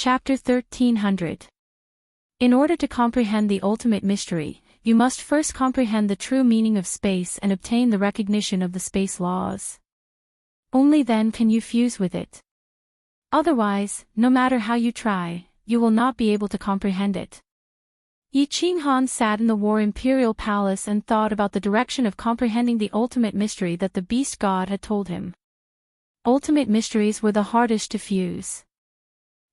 Chapter 1300. In order to comprehend the ultimate mystery, you must first comprehend the true meaning of space and obtain the recognition of the space laws. Only then can you fuse with it. Otherwise, no matter how you try, you will not be able to comprehend it. Yi Qinghan sat in the War Imperial Palace and thought about the direction of comprehending the ultimate mystery that the Beast God had told him. Ultimate mysteries were the hardest to fuse.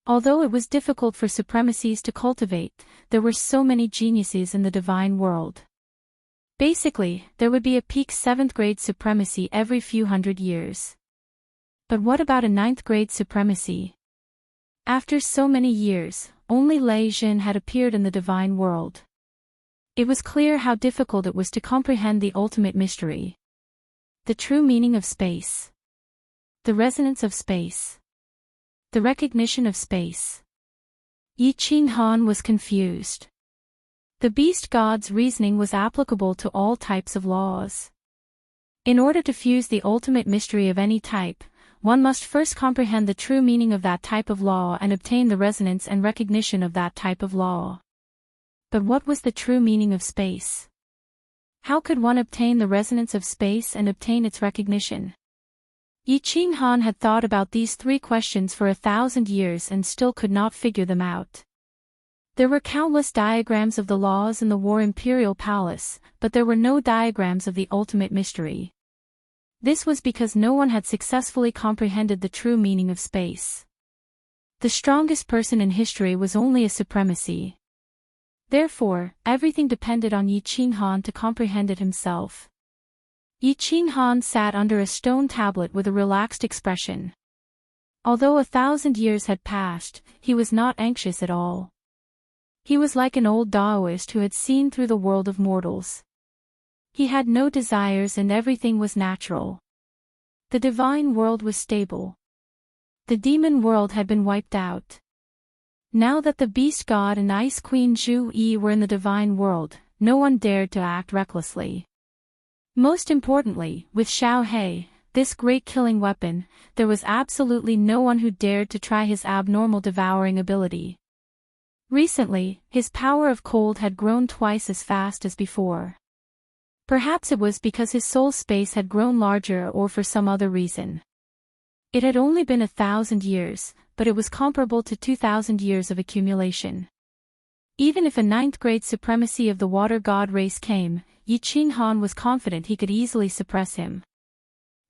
Although it was difficult for supremacies to cultivate, there were so many geniuses in the divine world. Basically, there would be a peak 7th grade supremacy every few hundred years. But what about a 9th grade supremacy? After so many years, only Lei Jin had appeared in the divine world. It was clear how difficult it was to comprehend the ultimate mystery. The true meaning of space. The resonance of space. The recognition of space. Yi Qinghan was confused. The Beast God's reasoning was applicable to all types of laws. In order to fuse the ultimate mystery of any type, one must first comprehend the true meaning of that type of law and obtain the resonance and recognition of that type of law. But what was the true meaning of space? How could one obtain the resonance of space and obtain its recognition? Yi Qinghan had thought about these 3 questions for 1,000 years and still could not figure them out. There were countless diagrams of the laws in the War Imperial Palace, but there were no diagrams of the ultimate mystery. This was because no one had successfully comprehended the true meaning of space. The strongest person in history was only a supremacy. Therefore, everything depended on Yi Qinghan to comprehend it himself. Yi Qinghan sat under a stone tablet with a relaxed expression. Although 1,000 years had passed, he was not anxious at all. He was like an old Taoist who had seen through the world of mortals. He had no desires and everything was natural. The divine world was stable. The demon world had been wiped out. Now that the Beast God and Ice Queen Zhu Yi were in the divine world, no one dared to act recklessly. Most importantly, with Xiao He, this great killing weapon, there was absolutely no one who dared to try his abnormal devouring ability. Recently, his power of cold had grown twice as fast as before. Perhaps it was because his soul space had grown larger or for some other reason. It had only been 1,000 years, but it was comparable to 2,000 years of accumulation. Even if a 9th grade supremacy of the water god race came, Yi Qinghan was confident he could easily suppress him.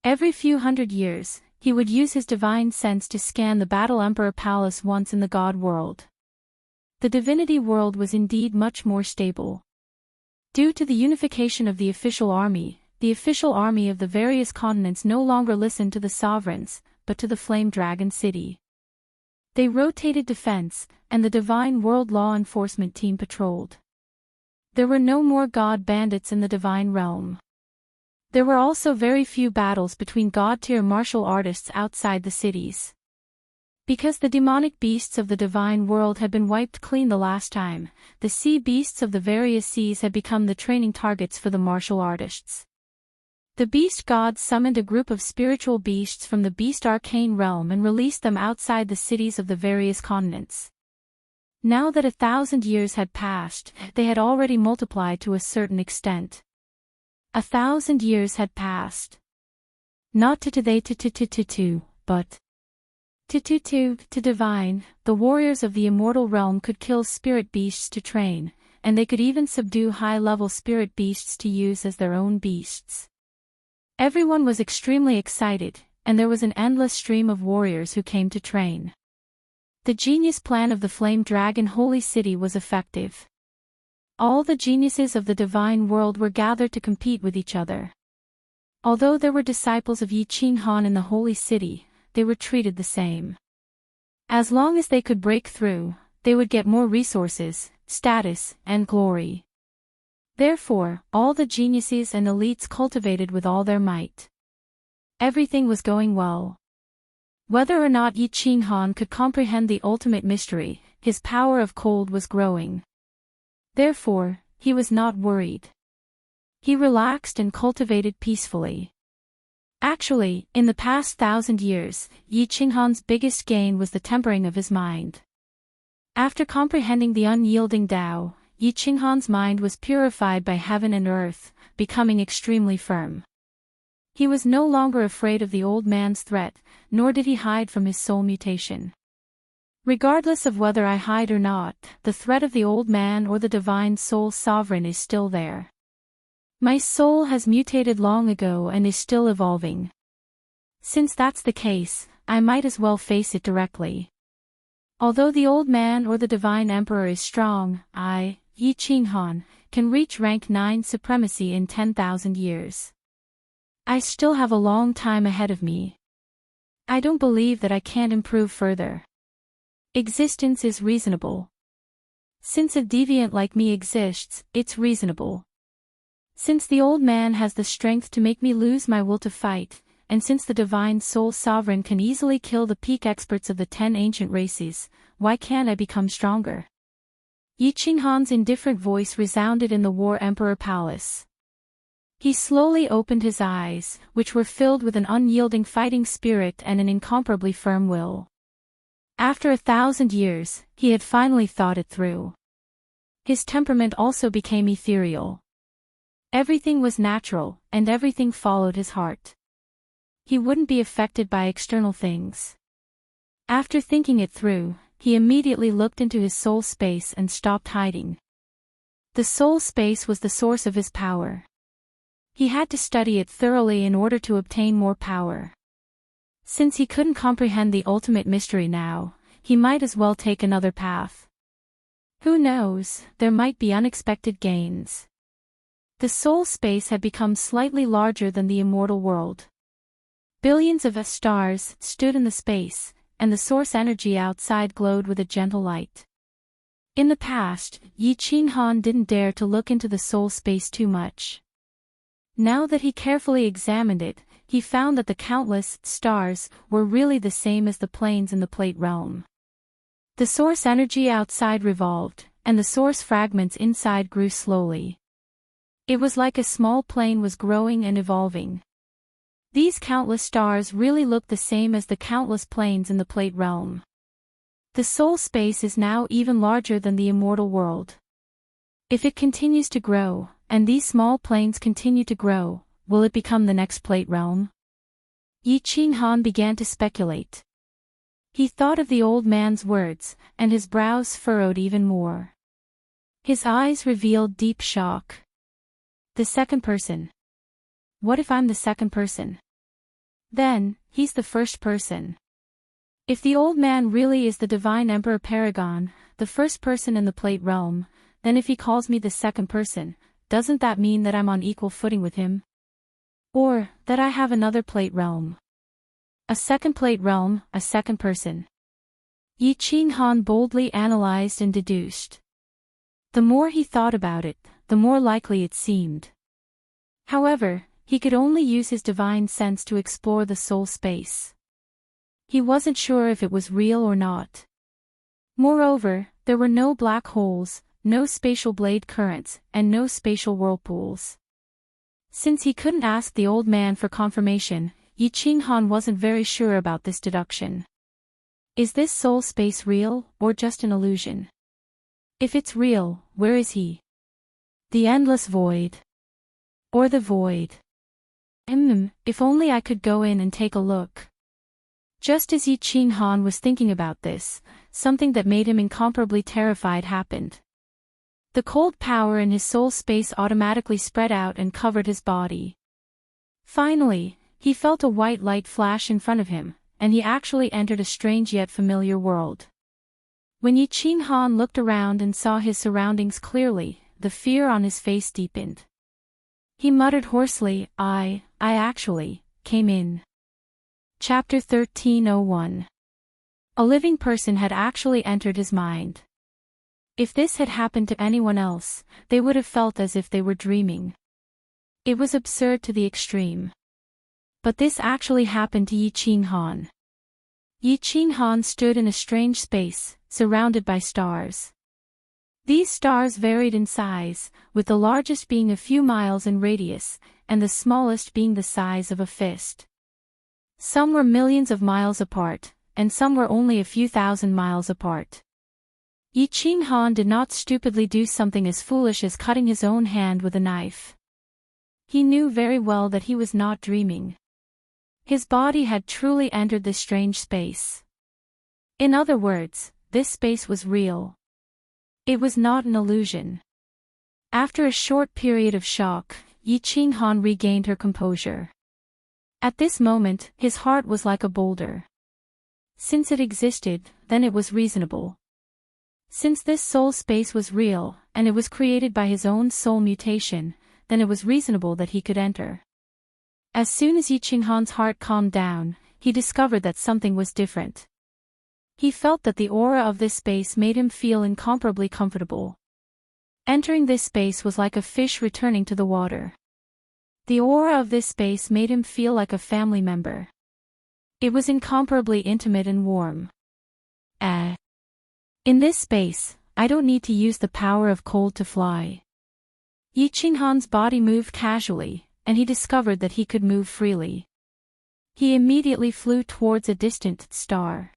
Every few hundred years, he would use his divine sense to scan the Battle Emperor Palace once in the god world. The divinity world was indeed much more stable. Due to the unification of the official army of the various continents no longer listened to the sovereigns, but to the Flame Dragon City. They rotated defense, and the divine world law enforcement team patrolled. There were no more god bandits in the divine realm. There were also very few battles between god-tier martial artists outside the cities. Because the demonic beasts of the divine world had been wiped clean the last time, the sea beasts of the various seas had become the training targets for the martial artists. The beast gods summoned a group of spiritual beasts from the beast arcane realm and released them outside the cities of the various continents. Now that 1,000 years had passed, they had already multiplied to a certain extent. 1,000 years had passed. Not but to divine, the warriors of the immortal realm could kill spirit beasts to train, and they could even subdue high-level spirit beasts to use as their own beasts. Everyone was extremely excited, and there was an endless stream of warriors who came to train. The genius plan of the Flame Dragon Holy City was effective. All the geniuses of the divine world were gathered to compete with each other. Although there were disciples of Yi Qinghan in the Holy City, they were treated the same. As long as they could break through, they would get more resources, status, and glory. Therefore, all the geniuses and elites cultivated with all their might. Everything was going well. Whether or not Yi Qinghan could comprehend the ultimate mystery, his power of cold was growing. Therefore, he was not worried. He relaxed and cultivated peacefully. Actually, in the past 1,000 years, Yi Qinghan's biggest gain was the tempering of his mind. After comprehending the unyielding Tao, Yi Qinghan's mind was purified by heaven and earth, becoming extremely firm. He was no longer afraid of the old man's threat, nor did he hide from his soul mutation. Regardless of whether I hide or not, the threat of the old man or the divine soul sovereign is still there. My soul has mutated long ago and is still evolving. Since that's the case, I might as well face it directly. Although the old man or the divine emperor is strong, I, Yi Qinghan, can reach rank 9 supremacy in 10,000 years. I still have a long time ahead of me. I don't believe that I can't improve further. Existence is reasonable. Since a deviant like me exists, it's reasonable. Since the old man has the strength to make me lose my will to fight, and since the divine soul sovereign can easily kill the peak experts of the 10 ancient races, why can't I become stronger? Yi Qinghan's indifferent voice resounded in the War Emperor Palace. He slowly opened his eyes, which were filled with an unyielding fighting spirit and an incomparably firm will. After 1,000 years, he had finally thought it through. His temperament also became ethereal. Everything was natural, and everything followed his heart. He wouldn't be affected by external things. After thinking it through, he immediately looked into his soul space and stopped hiding. The soul space was the source of his power. He had to study it thoroughly in order to obtain more power. Since he couldn't comprehend the ultimate mystery now, he might as well take another path. Who knows, there might be unexpected gains. The soul space had become slightly larger than the immortal world. Billions of stars stood in the space, and the source energy outside glowed with a gentle light. In the past, Yi Qinghan didn't dare to look into the soul space too much. Now that he carefully examined it, he found that the countless stars were really the same as the planes in the plate realm. The source energy outside revolved, and the source fragments inside grew slowly. It was like a small plane was growing and evolving. These countless stars really looked the same as the countless planes in the plate realm. The soul space is now even larger than the immortal world. If it continues to grow, and these small planes continue to grow, will it become the next plate realm? Yi Qinghan began to speculate. He thought of the old man's words, and his brows furrowed even more. His eyes revealed deep shock. The second person. What if I'm the second person? Then, he's the first person. If the old man really is the divine Emperor Paragon, the first person in the plate realm, then if he calls me the second person, doesn't that mean that I'm on equal footing with him? Or, that I have another plate realm? A second plate realm, a second person. Yi Qinghan boldly analyzed and deduced. The more he thought about it, the more likely it seemed. However, he could only use his divine sense to explore the soul space. He wasn't sure if it was real or not. Moreover, there were no black holes, no spatial blade currents, and no spatial whirlpools. Since he couldn't ask the old man for confirmation, Yi Qinghan wasn't very sure about this deduction. Is this soul space real, or just an illusion? If it's real, where is he? The endless void. Or the void. If only I could go in and take a look. Just as Yi Qinghan was thinking about this, something that made him incomparably terrified happened. The cold power in his soul space automatically spread out and covered his body. Finally, he felt a white light flash in front of him, and he actually entered a strange yet familiar world. When Yi Qinghan looked around and saw his surroundings clearly, the fear on his face deepened. He muttered hoarsely, I actually came in. Chapter 1301. A living person had actually entered his mind. If this had happened to anyone else, they would have felt as if they were dreaming. It was absurd to the extreme. But this actually happened to Yi Qinghan. Yi Qinghan stood in a strange space, surrounded by stars. These stars varied in size, with the largest being a few miles in radius, and the smallest being the size of a fist. Some were millions of miles apart, and some were only a few thousand miles apart. Yi Qinghan did not stupidly do something as foolish as cutting his own hand with a knife. He knew very well that he was not dreaming. His body had truly entered this strange space. In other words, this space was real. It was not an illusion. After a short period of shock, Yi Qinghan regained her composure. At this moment, his heart was like a boulder. Since it existed, then it was reasonable. Since this soul space was real, and it was created by his own soul mutation, then it was reasonable that he could enter. As soon as Yi Qinghan's heart calmed down, he discovered that something was different. He felt that the aura of this space made him feel incomparably comfortable. Entering this space was like a fish returning to the water. The aura of this space made him feel like a family member. It was incomparably intimate and warm. In this space, I don't need to use the power of cold to fly. Yi Qinghan's body moved casually, and he discovered that he could move freely. He immediately flew towards a distant star.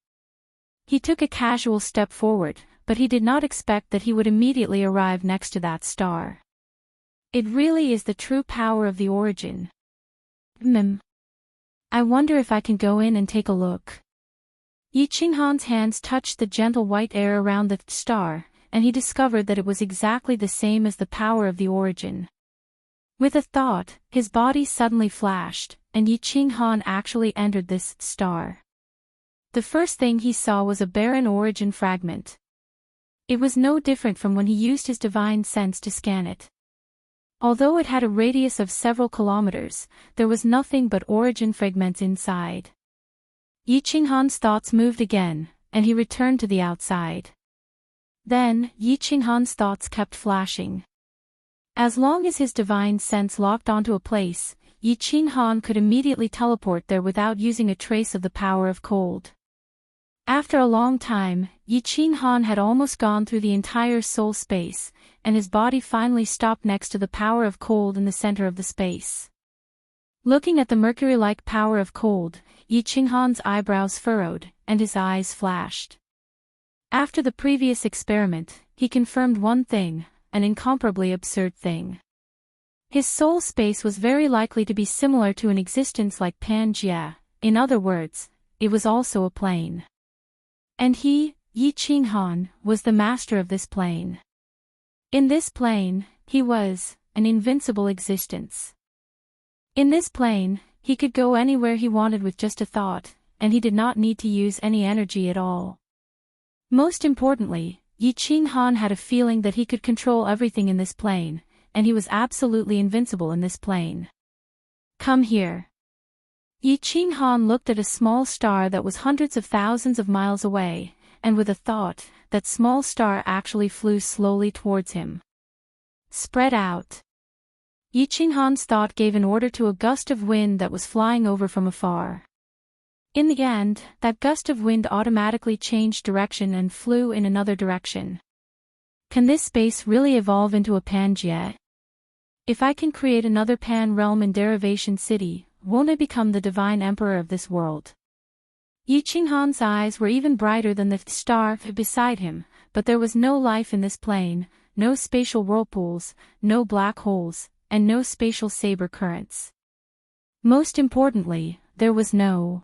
He took a casual step forward, but he did not expect that he would immediately arrive next to that star. It really is the true power of the origin. I wonder if I can go in and take a look. Yi Qinghan's hands touched the gentle white air around the star, and he discovered that it was exactly the same as the power of the origin. With a thought, his body suddenly flashed, and Yi Qinghan actually entered this star. The first thing he saw was a barren origin fragment. It was no different from when he used his divine sense to scan it. Although it had a radius of several kilometers, there was nothing but origin fragments inside. Yi Qinghan's thoughts moved again, and he returned to the outside. Then, Yi Qinghan's thoughts kept flashing. As long as his divine sense locked onto a place, Yi Qinghan could immediately teleport there without using a trace of the power of cold. After a long time, Yi Qinghan had almost gone through the entire soul space, and his body finally stopped next to the power of cold in the center of the space. Looking at the mercury-like power of cold, Yi Qinghan's eyebrows furrowed, and his eyes flashed. After the previous experiment, he confirmed one thing, an incomparably absurd thing. His soul space was very likely to be similar to an existence like Pangaea. In other words, it was also a plane. And he, Yi Qinghan, was the master of this plane. In this plane, he was an invincible existence. In this plane, he could go anywhere he wanted with just a thought, and he did not need to use any energy at all. Most importantly, Yi Qinghan had a feeling that he could control everything in this plane, and he was absolutely invincible in this plane. Come here. Yi Qinghan looked at a small star that was hundreds of thousands of miles away, and with a thought, that small star actually flew slowly towards him. Spread out. Yi Qinghan's thought gave an order to a gust of wind that was flying over from afar. In the end, that gust of wind automatically changed direction and flew in another direction. Can this space really evolve into a Pangaea? If I can create another Pan-realm in Derivation City, won't I become the divine emperor of this world? Yi Qinghan's eyes were even brighter than the star beside him, but there was no life in this plane, no spatial whirlpools, no black holes, and no spatial saber currents. Most importantly, there was no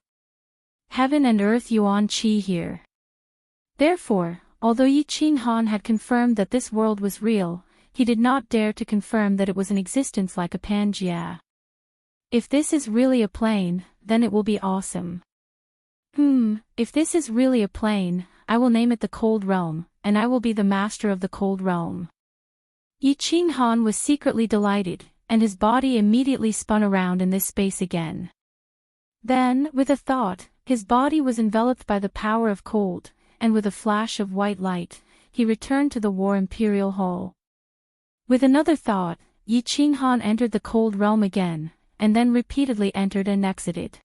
heaven and earth yuan qi here. Therefore, although Yi Qinghan had confirmed that this world was real, he did not dare to confirm that it was an existence like a Pangaea. If this is really a plane, then it will be awesome. If this is really a plane, I will name it the Cold Realm, and I will be the master of the Cold Realm. Yi Qinghan was secretly delighted, and his body immediately spun around in this space again. Then, with a thought, his body was enveloped by the power of cold, and with a flash of white light, he returned to the War Imperial Hall. With another thought, Yi Qinghan entered the Cold Realm again, and then repeatedly entered and exited.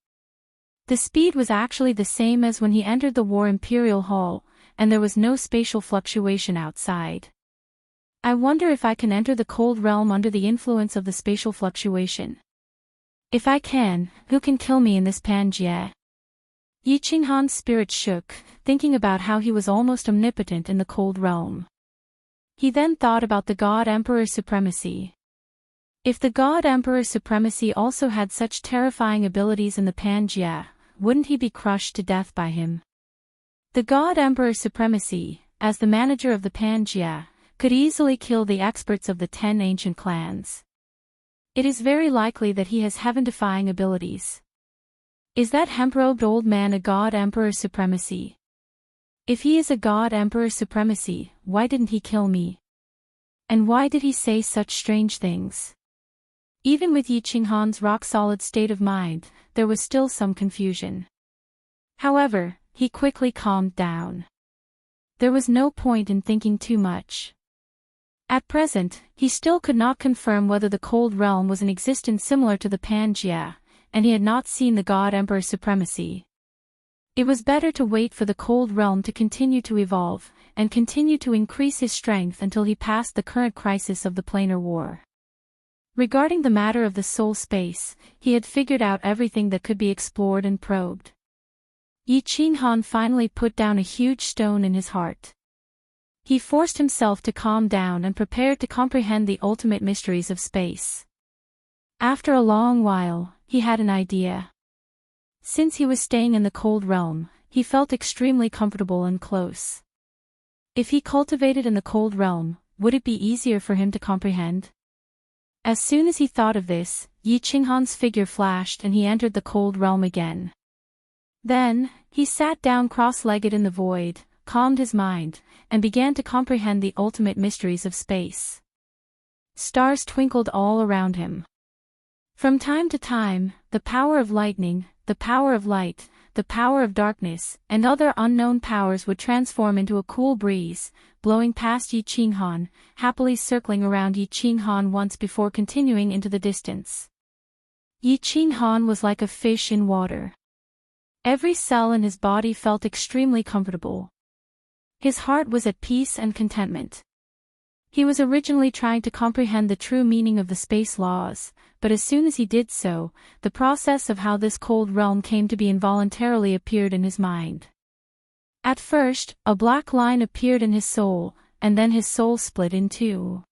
The speed was actually the same as when he entered the War Imperial Hall, and there was no spatial fluctuation outside. I wonder if I can enter the Cold Realm under the influence of the spatial fluctuation. If I can, who can kill me in this Pangaea? Yi Qinghan's spirit shook, thinking about how he was almost omnipotent in the cold realm. He then thought about the God Emperor's supremacy. If the God Emperor's supremacy also had such terrifying abilities in the Pangaea, wouldn't he be crushed to death by him? The God Emperor's supremacy, as the manager of the Pangaea, could easily kill the experts of the 10 ancient clans. It is very likely that he has heaven-defying abilities. Is that hemp-robed old man a God Emperor's supremacy? If he is a God Emperor's supremacy, why didn't he kill me? And why did he say such strange things? Even with Yi Qinghan's rock-solid state of mind, there was still some confusion. However, he quickly calmed down. There was no point in thinking too much. At present, he still could not confirm whether the Cold Realm was in existence similar to the Pangaea, and he had not seen the God Emperor's supremacy. It was better to wait for the Cold Realm to continue to evolve, and continue to increase his strength until he passed the current crisis of the planar war. Regarding the matter of the soul space, he had figured out everything that could be explored and probed. Yi Qinghan finally put down a huge stone in his heart. He forced himself to calm down and prepared to comprehend the ultimate mysteries of space. After a long while, he had an idea. Since he was staying in the Cold Realm, he felt extremely comfortable and close. If he cultivated in the Cold Realm, would it be easier for him to comprehend? As soon as he thought of this, Yi Qinghan's figure flashed and he entered the Cold Realm again. Then, he sat down cross-legged in the void, calmed his mind, and began to comprehend the ultimate mysteries of space. Stars twinkled all around him. From time to time, the power of lightning, the power of light, the power of darkness, and other unknown powers would transform into a cool breeze, blowing past Yi Qinghan, happily circling around Yi Qinghan once before continuing into the distance. Yi Qinghan was like a fish in water. Every cell in his body felt extremely comfortable. His heart was at peace and contentment. He was originally trying to comprehend the true meaning of the space laws, but as soon as he did so, the process of how this cold realm came to be involuntarily appeared in his mind. At first, a black line appeared in his soul, and then his soul split in two.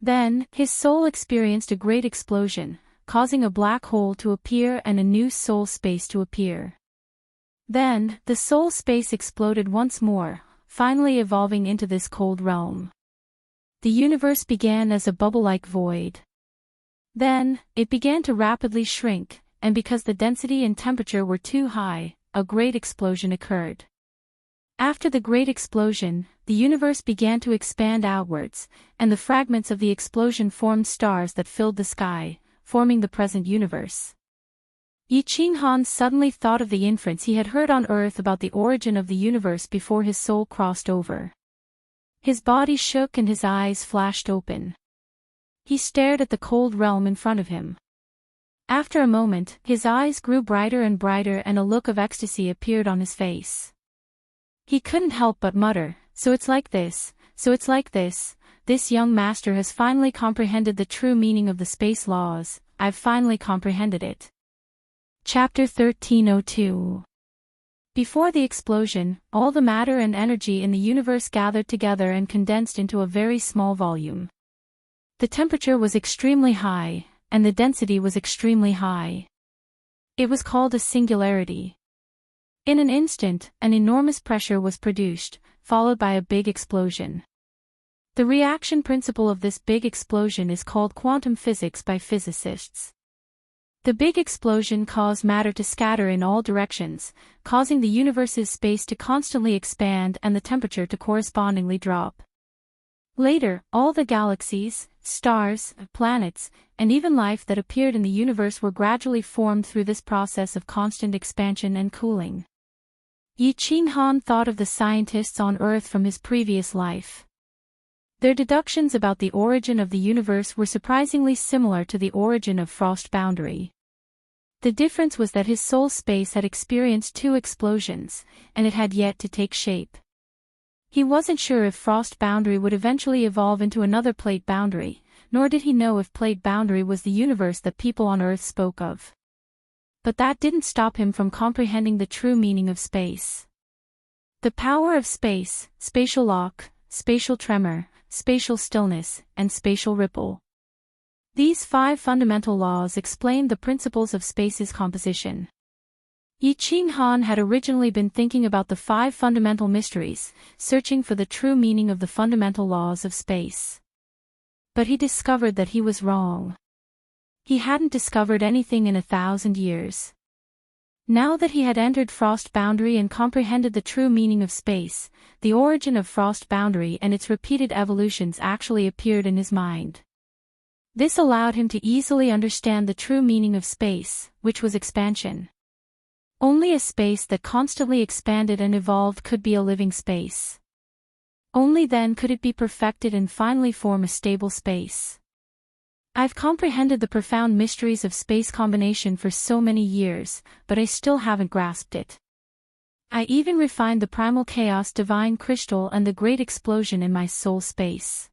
Then, his soul experienced a great explosion, causing a black hole to appear and a new soul space to appear. Then, the soul space exploded once more, finally evolving into this cold realm. The universe began as a bubble-like void. Then, it began to rapidly shrink, and because the density and temperature were too high, a great explosion occurred. After the great explosion, the universe began to expand outwards, and the fragments of the explosion formed stars that filled the sky, forming the present universe. Yi Qinghan suddenly thought of the inference he had heard on Earth about the origin of the universe before his soul crossed over. His body shook and his eyes flashed open. He stared at the cold realm in front of him. After a moment, his eyes grew brighter and brighter and a look of ecstasy appeared on his face. He couldn't help but mutter, "So it's like this, so it's like this. This young master has finally comprehended the true meaning of the space laws, I've finally comprehended it." Chapter 1302. Before the explosion, all the matter and energy in the universe gathered together and condensed into a very small volume. The temperature was extremely high, and the density was extremely high. It was called a singularity. In an instant, an enormous pressure was produced, followed by a big explosion. The reaction principle of this big explosion is called quantum physics by physicists. The big explosion caused matter to scatter in all directions, causing the universe's space to constantly expand and the temperature to correspondingly drop. Later, all the galaxies, stars, planets, and even life that appeared in the universe were gradually formed through this process of constant expansion and cooling. Yi Qinghan thought of the scientists on Earth from his previous life. Their deductions about the origin of the universe were surprisingly similar to the origin of Frost Boundary. The difference was that his soul space had experienced two explosions, and it had yet to take shape. He wasn't sure if Frost Boundary would eventually evolve into another Plate Boundary, nor did he know if Plate Boundary was the universe that people on Earth spoke of. But that didn't stop him from comprehending the true meaning of space. The power of space, spatial lock, spatial tremor, spatial stillness, and spatial ripple. These 5 fundamental laws explain the principles of space's composition. Yi Ching Han had originally been thinking about the 5 fundamental mysteries, searching for the true meaning of the fundamental laws of space. But he discovered that he was wrong. He hadn't discovered anything in 1,000 years. Now that he had entered Frost Boundary and comprehended the true meaning of space, the origin of Frost Boundary and its repeated evolutions actually appeared in his mind. This allowed him to easily understand the true meaning of space, which was expansion. Only a space that constantly expanded and evolved could be a living space. Only then could it be perfected and finally form a stable space. I've comprehended the profound mysteries of space combination for so many years, but I still haven't grasped it. I even refined the primal chaos divine crystal and the great explosion in my soul space.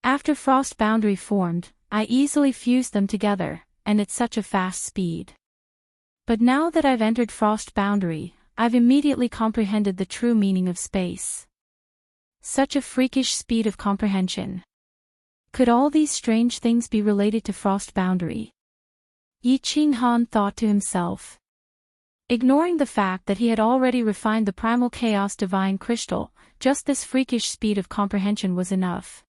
After Frost Boundary formed, I easily fused them together, and at such a fast speed. But now that I've entered Frost Boundary, I've immediately comprehended the true meaning of space. Such a freakish speed of comprehension. Could all these strange things be related to Frost Boundary? Yi Ching Han thought to himself. Ignoring the fact that he had already refined the primal chaos divine crystal, just this freakish speed of comprehension was enough.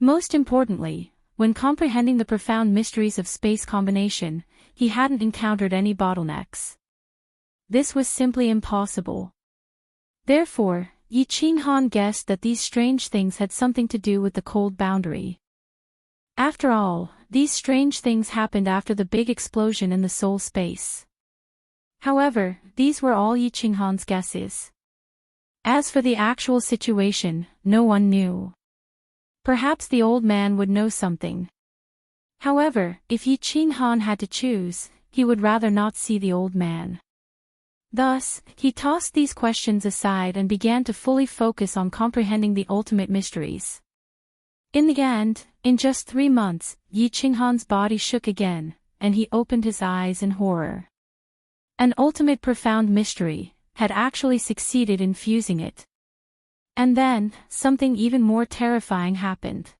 Most importantly, when comprehending the profound mysteries of space combination, he hadn't encountered any bottlenecks. This was simply impossible. Therefore, Yi Ching Han guessed that these strange things had something to do with the cold boundary. After all, these strange things happened after the big explosion in the soul space. However, these were all Yi Ching Han's guesses. As for the actual situation, no one knew. Perhaps the old man would know something. However, if Yi Ching Han had to choose, he would rather not see the old man. Thus, he tossed these questions aside and began to fully focus on comprehending the ultimate mysteries. In the end, in just 3 months, Yi Ching Han's body shook again, and he opened his eyes in horror. An ultimate profound mystery had actually succeeded in fusing it. And then, something even more terrifying happened.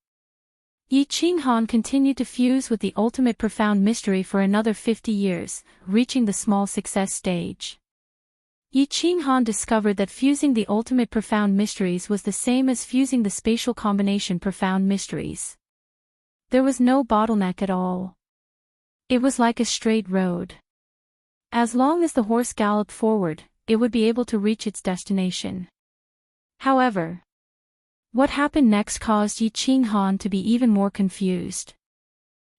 Yi Ching Han continued to fuse with the ultimate profound mystery for another 50 years, reaching the small success stage. Yi Ching Han discovered that fusing the ultimate profound mysteries was the same as fusing the spatial combination profound mysteries. There was no bottleneck at all. It was like a straight road. As long as the horse galloped forward, it would be able to reach its destination. However, what happened next caused Yi Ching Han to be even more confused.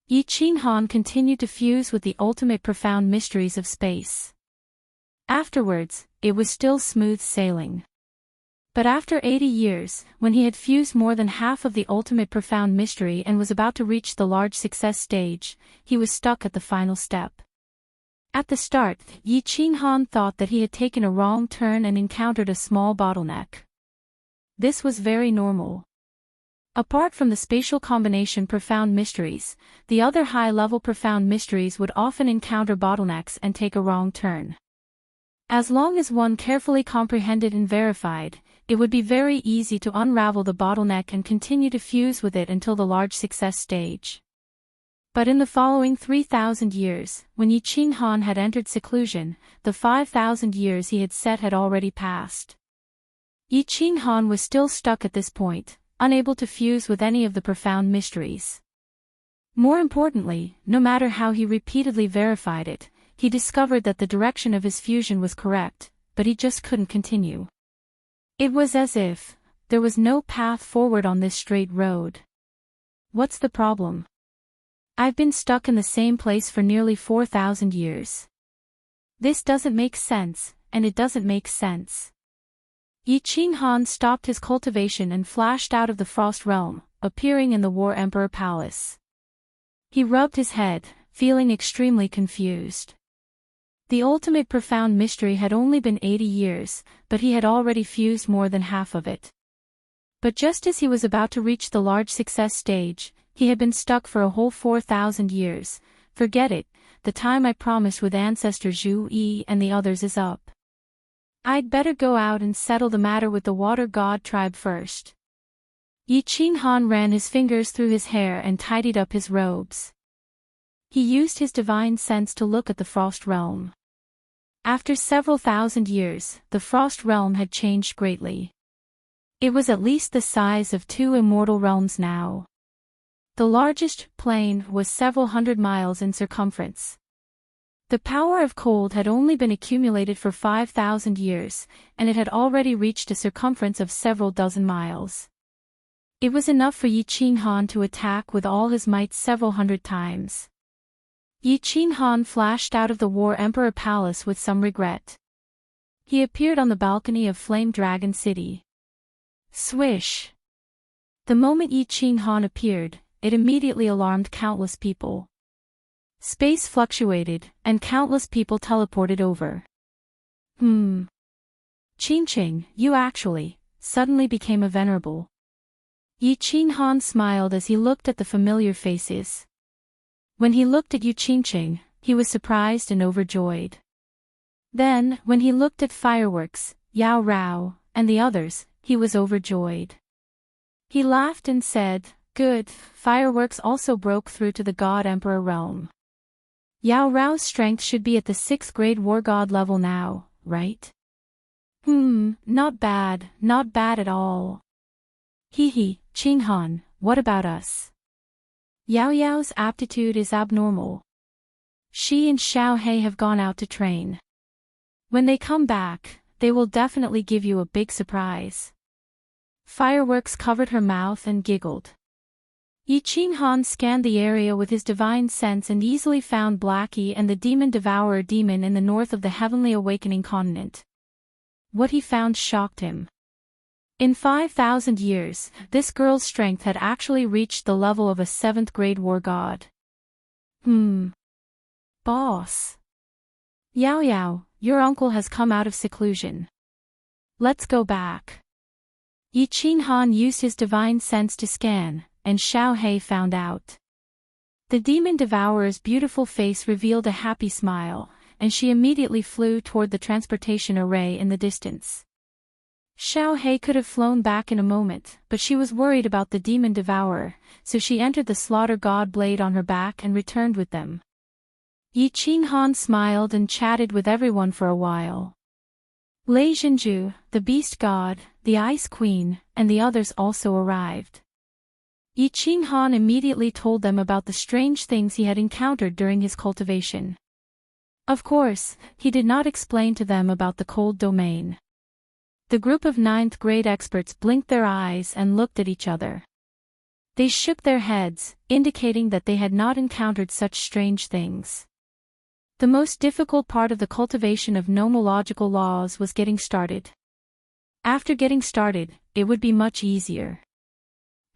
Yi Ching Han continued to fuse with the ultimate profound mysteries of space. Afterwards, it was still smooth sailing. But after 80 years, when he had fused more than half of the ultimate profound mystery and was about to reach the large success stage, he was stuck at the final step. At the start, Yi Ching Han thought that he had taken a wrong turn and encountered a small bottleneck. This was very normal. Apart from the spatial combination profound mysteries, the other high-level profound mysteries would often encounter bottlenecks and take a wrong turn. As long as one carefully comprehended and verified, it would be very easy to unravel the bottleneck and continue to fuse with it until the large success stage. But in the following 3,000 years, when Yi Ching Han had entered seclusion, the 5,000 years he had set had already passed. Yi Ching Han was still stuck at this point, unable to fuse with any of the profound mysteries. More importantly, no matter how he repeatedly verified it, he discovered that the direction of his fusion was correct, but he just couldn't continue. It was as if there was no path forward on this straight road. What's the problem? I've been stuck in the same place for nearly 4,000 years. This doesn't make sense, and it doesn't make sense. Yi Ching Han stopped his cultivation and flashed out of the Frost Realm, appearing in the War Emperor Palace. He rubbed his head, feeling extremely confused. The ultimate profound mystery had only been 80 years, but he had already fused more than half of it. But just as he was about to reach the large success stage, he had been stuck for a whole 4,000 years. Forget it, the time I promised with Ancestor Zhu Yi and the others is up. I'd better go out and settle the matter with the Water God tribe first. Yi Qinghan ran his fingers through his hair and tidied up his robes. He used his divine sense to look at the Frost Realm. After several thousand years, the Frost Realm had changed greatly. It was at least the size of 2 immortal realms now. The largest plain was several hundred miles in circumference. The power of cold had only been accumulated for 5,000 years, and it had already reached a circumference of several dozen miles. It was enough for Yi Qinghan to attack with all his might several hundred times. Yi Qinghan flashed out of the War Emperor Palace with some regret. He appeared on the balcony of Flame Dragon City. Swish! The moment Yi Qinghan appeared, it immediately alarmed countless people. Space fluctuated, and countless people teleported over. Qingqing, you actually, suddenly became a venerable. Yi Qinghan smiled as he looked at the familiar faces. When he looked at Yu Qingqing, he was surprised and overjoyed. Then, when he looked at Fireworks, Yao Rao, and the others, he was overjoyed. He laughed and said, "Good, Fireworks also broke through to the God Emperor realm. Yao Rao's strength should be at the 6th grade War God level now, right? Not bad at all. Hee, Qinghan, what about us? Yao Yao's aptitude is abnormal. She and Xiao He have gone out to train. When they come back, they will definitely give you a big surprise." Fireworks covered her mouth and giggled. Yi Qinghan scanned the area with his divine sense and easily found Blackie and the Demon Devourer demon in the north of the Heavenly Awakening continent. What he found shocked him. In 5,000 years, this girl's strength had actually reached the level of a 7th grade war god. Boss. Yao Yao, your uncle has come out of seclusion. Let's go back. Yi Qinghan used his divine sense to scan, and Xiao He found out. The Demon Devourer's beautiful face revealed a happy smile, and she immediately flew toward the transportation array in the distance. Xiao He could have flown back in a moment, but she was worried about the Demon Devourer, so she entered the Slaughter God blade on her back and returned with them. Yi Qinghan smiled and chatted with everyone for a while. Lei Zhenju, the Beast God, the Ice Queen, and the others also arrived. Yi Qinghan immediately told them about the strange things he had encountered during his cultivation. Of course, he did not explain to them about the cold domain. The group of 9th grade experts blinked their eyes and looked at each other. They shook their heads, indicating that they had not encountered such strange things. The most difficult part of the cultivation of nomological laws was getting started. After getting started, it would be much easier.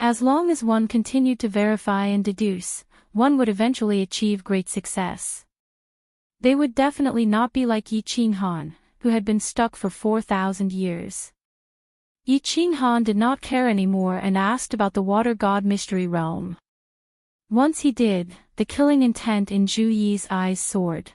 As long as one continued to verify and deduce, one would eventually achieve great success. They would definitely not be like Yi Qinghan, who had been stuck for 4,000 years. Yi Qinghan did not care anymore and asked about the Water God Mystery Realm. Once he did, the killing intent in Zhu Yi's eyes soared.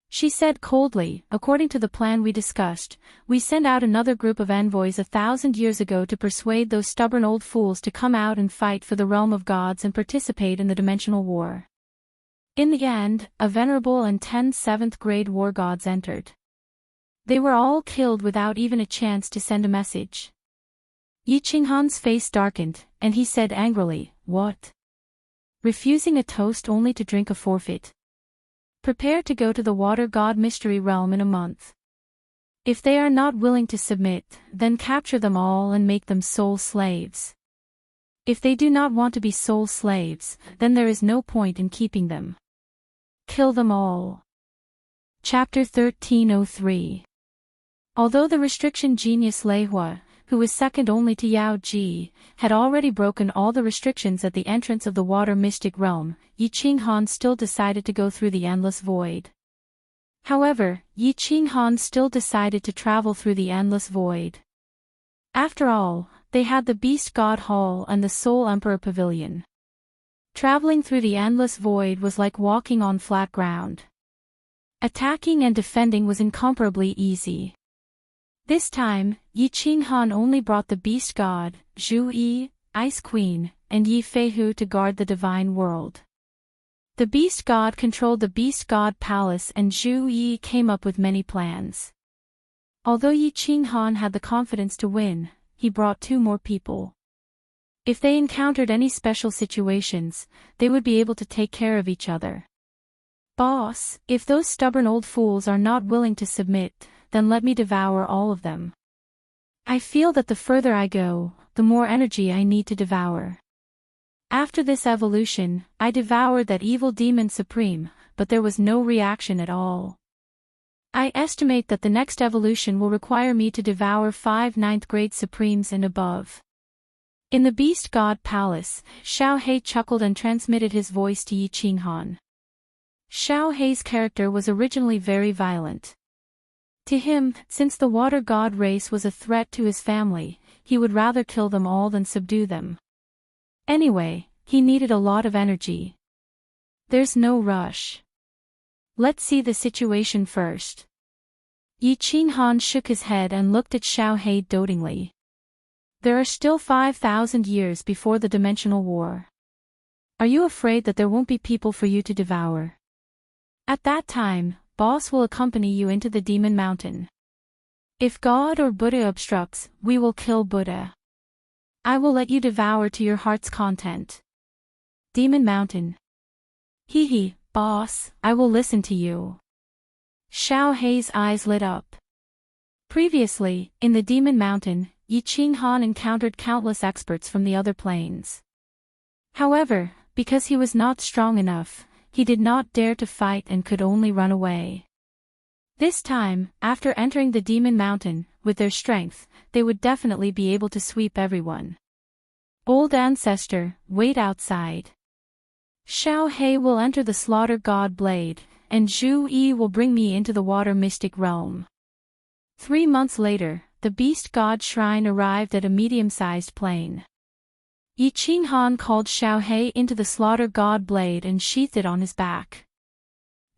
She said coldly, "According to the plan we discussed, we sent out another group of envoys 1,000 years ago to persuade those stubborn old fools to come out and fight for the realm of gods and participate in the dimensional war. In the end, a venerable and 10 7th grade war gods entered. They were all killed without even a chance to send a message." Yi Qinghan's face darkened, and he said angrily, "What? Refusing a toast only to drink a forfeit? Prepare to go to the Water God Mystery Realm in a month. If they are not willing to submit, then capture them all and make them soul slaves. If they do not want to be soul slaves, then there is no point in keeping them. Kill them all." Chapter 1303. Although the restriction genius Lei Hua, who was second only to Yao Ji, had already broken all the restrictions at the entrance of the water mystic realm, Yi Qinghan still decided to go through the endless void. However, Yi Qinghan still decided to travel through the endless void. After all, they had the Beast God Hall and the Soul Emperor Pavilion. Traveling through the endless void was like walking on flat ground. Attacking and defending was incomparably easy. This time, Yi Qinghan only brought the beast god, Zhu Yi, Ice Queen, and Yi Feihu to guard the divine world. The beast god controlled the beast god palace and Zhu Yi came up with many plans. Although Yi Qinghan had the confidence to win, he brought 2 more people. If they encountered any special situations, they would be able to take care of each other. Boss, if those stubborn old fools are not willing to submit, then let me devour all of them. I feel that the further I go, the more energy I need to devour. After this evolution, I devoured that evil demon supreme, but there was no reaction at all. I estimate that the next evolution will require me to devour 5 9th grade supremes and above. In the Beast God Palace, Xiao He chuckled and transmitted his voice to Yi Qinghan. Xiao He's character was originally very violent. To him, since the water god race was a threat to his family, he would rather kill them all than subdue them. Anyway, he needed a lot of energy. There's no rush. Let's see the situation first. Yi Qinghan shook his head and looked at Xiao He dotingly. There are still 5,000 years before the dimensional war. Are you afraid that there won't be people for you to devour? At that time, Boss will accompany you into the Demon Mountain. If God or Buddha obstructs, we will kill Buddha. I will let you devour to your heart's content. Demon Mountain. Hee, Boss, I will listen to you. Xiao He's eyes lit up. Previously, in the Demon Mountain, Yi Qinghan encountered countless experts from the other planes. However, because he was not strong enough, he did not dare to fight and could only run away. This time, after entering the Demon Mountain, with their strength, they would definitely be able to sweep everyone. Old Ancestor, wait outside. Xiao He will enter the Slaughter God Blade, and Zhu Yi will bring me into the Water Mystic Realm. 3 months later, the Beast God Shrine arrived at a medium-sized plane. Yi Qinghan called Xiao He into the Slaughter God Blade and sheathed it on his back.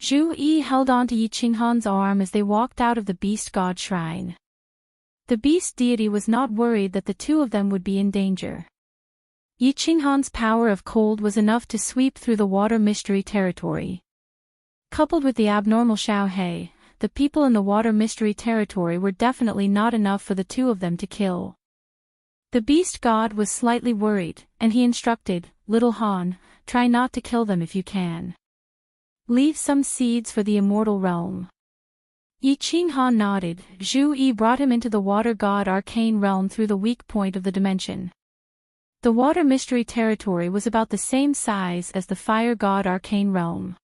Zhu Yi held on to Yi Qinghan's arm as they walked out of the Beast God Shrine. The Beast Deity was not worried that the 2 of them would be in danger. Yi Qinghan's power of cold was enough to sweep through the Water Mystery Territory. Coupled with the abnormal Xiao He, the people in the Water Mystery Territory were definitely not enough for the 2 of them to kill. The Beast God was slightly worried, and he instructed, Little Han, try not to kill them if you can. Leave some seeds for the immortal realm. Yi Qinghan nodded. Zhu Yi brought him into the Water God Arcane Realm through the weak point of the dimension. The Water Mystery Territory was about the same size as the Fire God Arcane Realm.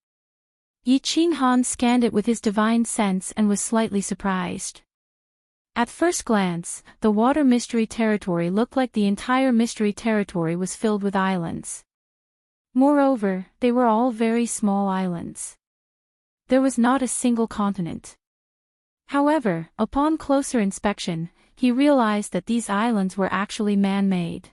Yi Qinghan scanned it with his divine sense and was slightly surprised. At first glance, the Water Mystery Territory looked like the entire Mystery Territory was filled with islands. Moreover, they were all very small islands. There was not a single continent. However, upon closer inspection, he realized that these islands were actually man-made.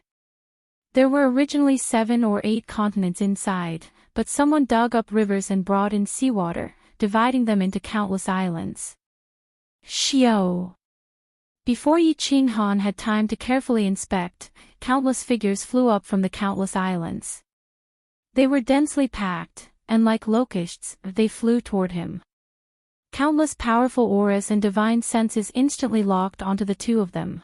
There were originally 7 or 8 continents inside, but someone dug up rivers and brought in seawater, dividing them into countless islands. Xiao. Before Yi Qinghan had time to carefully inspect, countless figures flew up from the countless islands. They were densely packed, and like locusts, they flew toward him. Countless powerful auras and divine senses instantly locked onto the 2 of them.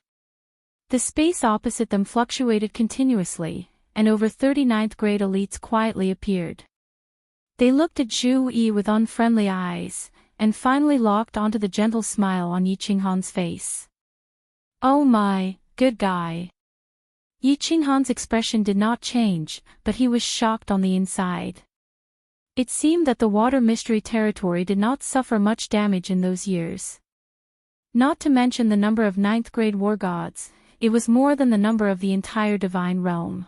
The space opposite them fluctuated continuously, and over 39th grade elites quietly appeared. They looked at Zhu Yi with unfriendly eyes, and finally locked onto the gentle smile on Yi Qinghan's face. Oh my, good guy. Yi Qinghan's expression did not change, but he was shocked on the inside. It seemed that the Water Mystery Territory did not suffer much damage in those years. Not to mention the number of 9th grade war gods, it was more than the number of the entire divine realm.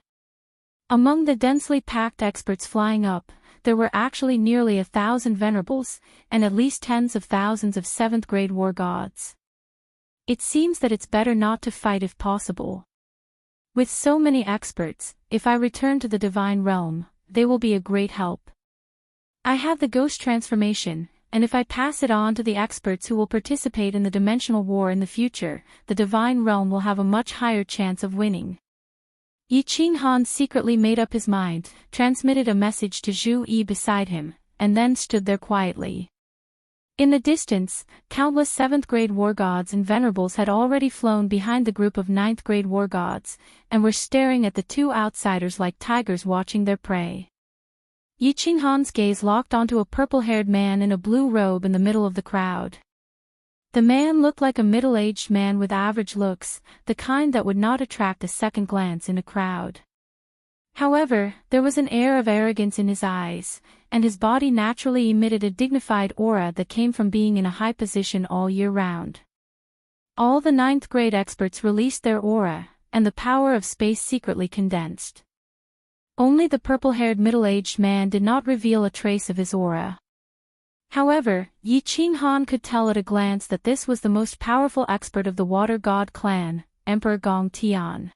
Among the densely packed experts flying up, there were actually nearly 1,000 venerables, and at least tens of thousands of 7th grade war gods. It seems that it's better not to fight if possible. With so many experts, if I return to the divine realm, they will be a great help. I have the ghost transformation, and if I pass it on to the experts who will participate in the dimensional war in the future, the divine realm will have a much higher chance of winning. Yi Qinghan secretly made up his mind, transmitted a message to Zhu Yi beside him, and then stood there quietly. In the distance, countless 7th-grade war gods and venerables had already flown behind the group of 9th-grade war gods, and were staring at the two outsiders like tigers watching their prey. Yi Qinghan's gaze locked onto a purple-haired man in a blue robe in the middle of the crowd. The man looked like a middle-aged man with average looks, the kind that would not attract a second glance in a crowd. However, there was an air of arrogance in his eyes, and his body naturally emitted a dignified aura that came from being in a high position all year round. All the 9th-grade experts released their aura, and the power of space secretly condensed. Only the purple-haired middle-aged man did not reveal a trace of his aura. However, Yi Qinghan could tell at a glance that this was the most powerful expert of the Water God clan, Emperor Gong Tian.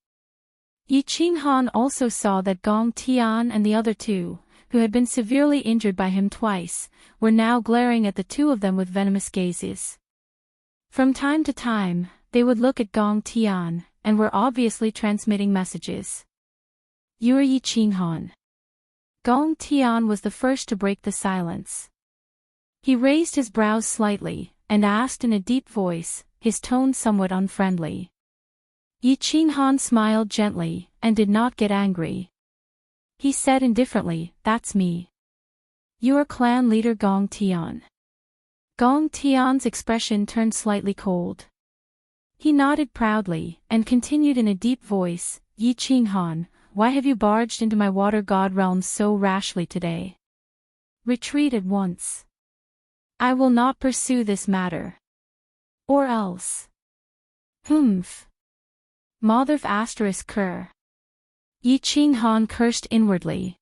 Yi Qinghan also saw that Gong Tian and the other two, who had been severely injured by him twice, were now glaring at the two of them with venomous gazes. From time to time, they would look at Gong Tian, and were obviously transmitting messages. "You are Yi Qinghan." Gong Tian was the first to break the silence. He raised his brows slightly, and asked in a deep voice, his tone somewhat unfriendly. Yi Qinghan smiled gently, and did not get angry. He said indifferently, "That's me." "You are clan leader Gong Tian." Gong Tian's expression turned slightly cold. He nodded proudly, and continued in a deep voice, "Yi Qinghan, why have you barged into my water god realms so rashly today? Retreat at once. I will not pursue this matter. Or else. Humph. Motherf asterisk cur. Yi Qinghan cursed inwardly.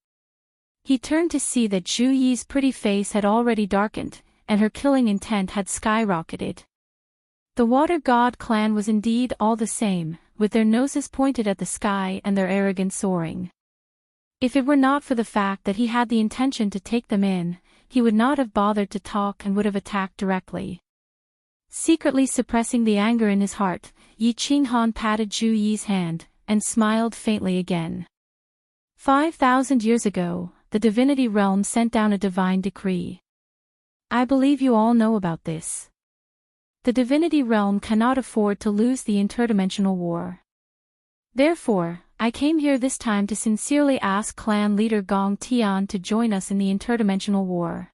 He turned to see that Zhu Yi's pretty face had already darkened, and her killing intent had skyrocketed. The Water God clan was indeed all the same, with their noses pointed at the sky and their arrogance soaring. If it were not for the fact that he had the intention to take them in, he would not have bothered to talk and would have attacked directly. Secretly suppressing the anger in his heart, Yi Qinghan patted Zhu Yi's hand, and smiled faintly again. 5,000 years ago, the divinity realm sent down a divine decree. I believe you all know about this. The divinity realm cannot afford to lose the interdimensional war. Therefore, I came here this time to sincerely ask clan leader Gong Tian to join us in the interdimensional war.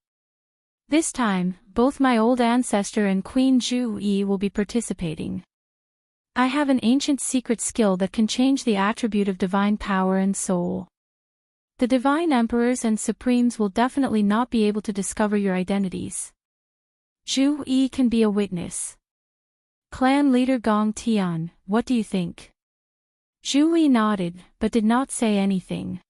This time, both my old ancestor and Queen Zhu Yi will be participating. I have an ancient secret skill that can change the attribute of divine power and soul. The divine emperors and supremes will definitely not be able to discover your identities. Zhu Yi can be a witness. Clan leader Gong Tian, what do you think? Zhu Yi nodded, but did not say anything.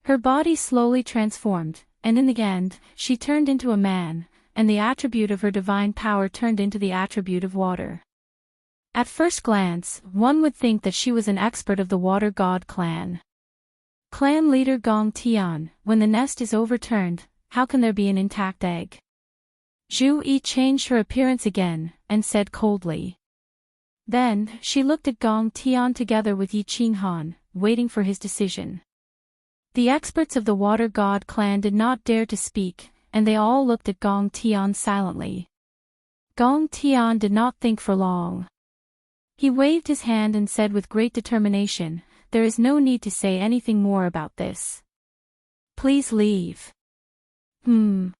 Her body slowly transformed, and in the end, she turned into a man, and the attribute of her divine power turned into the attribute of water. At first glance, one would think that she was an expert of the Water God clan. Clan leader Gong Tian, when the nest is overturned, how can there be an intact egg? Zhu Yi changed her appearance again, and said coldly. Then, she looked at Gong Tian together with Yi Qinghan, waiting for his decision. The experts of the Water God clan did not dare to speak, and they all looked at Gong Tian silently. Gong Tian did not think for long. He waved his hand and said with great determination, "There is no need to say anything more about this. Please leave." The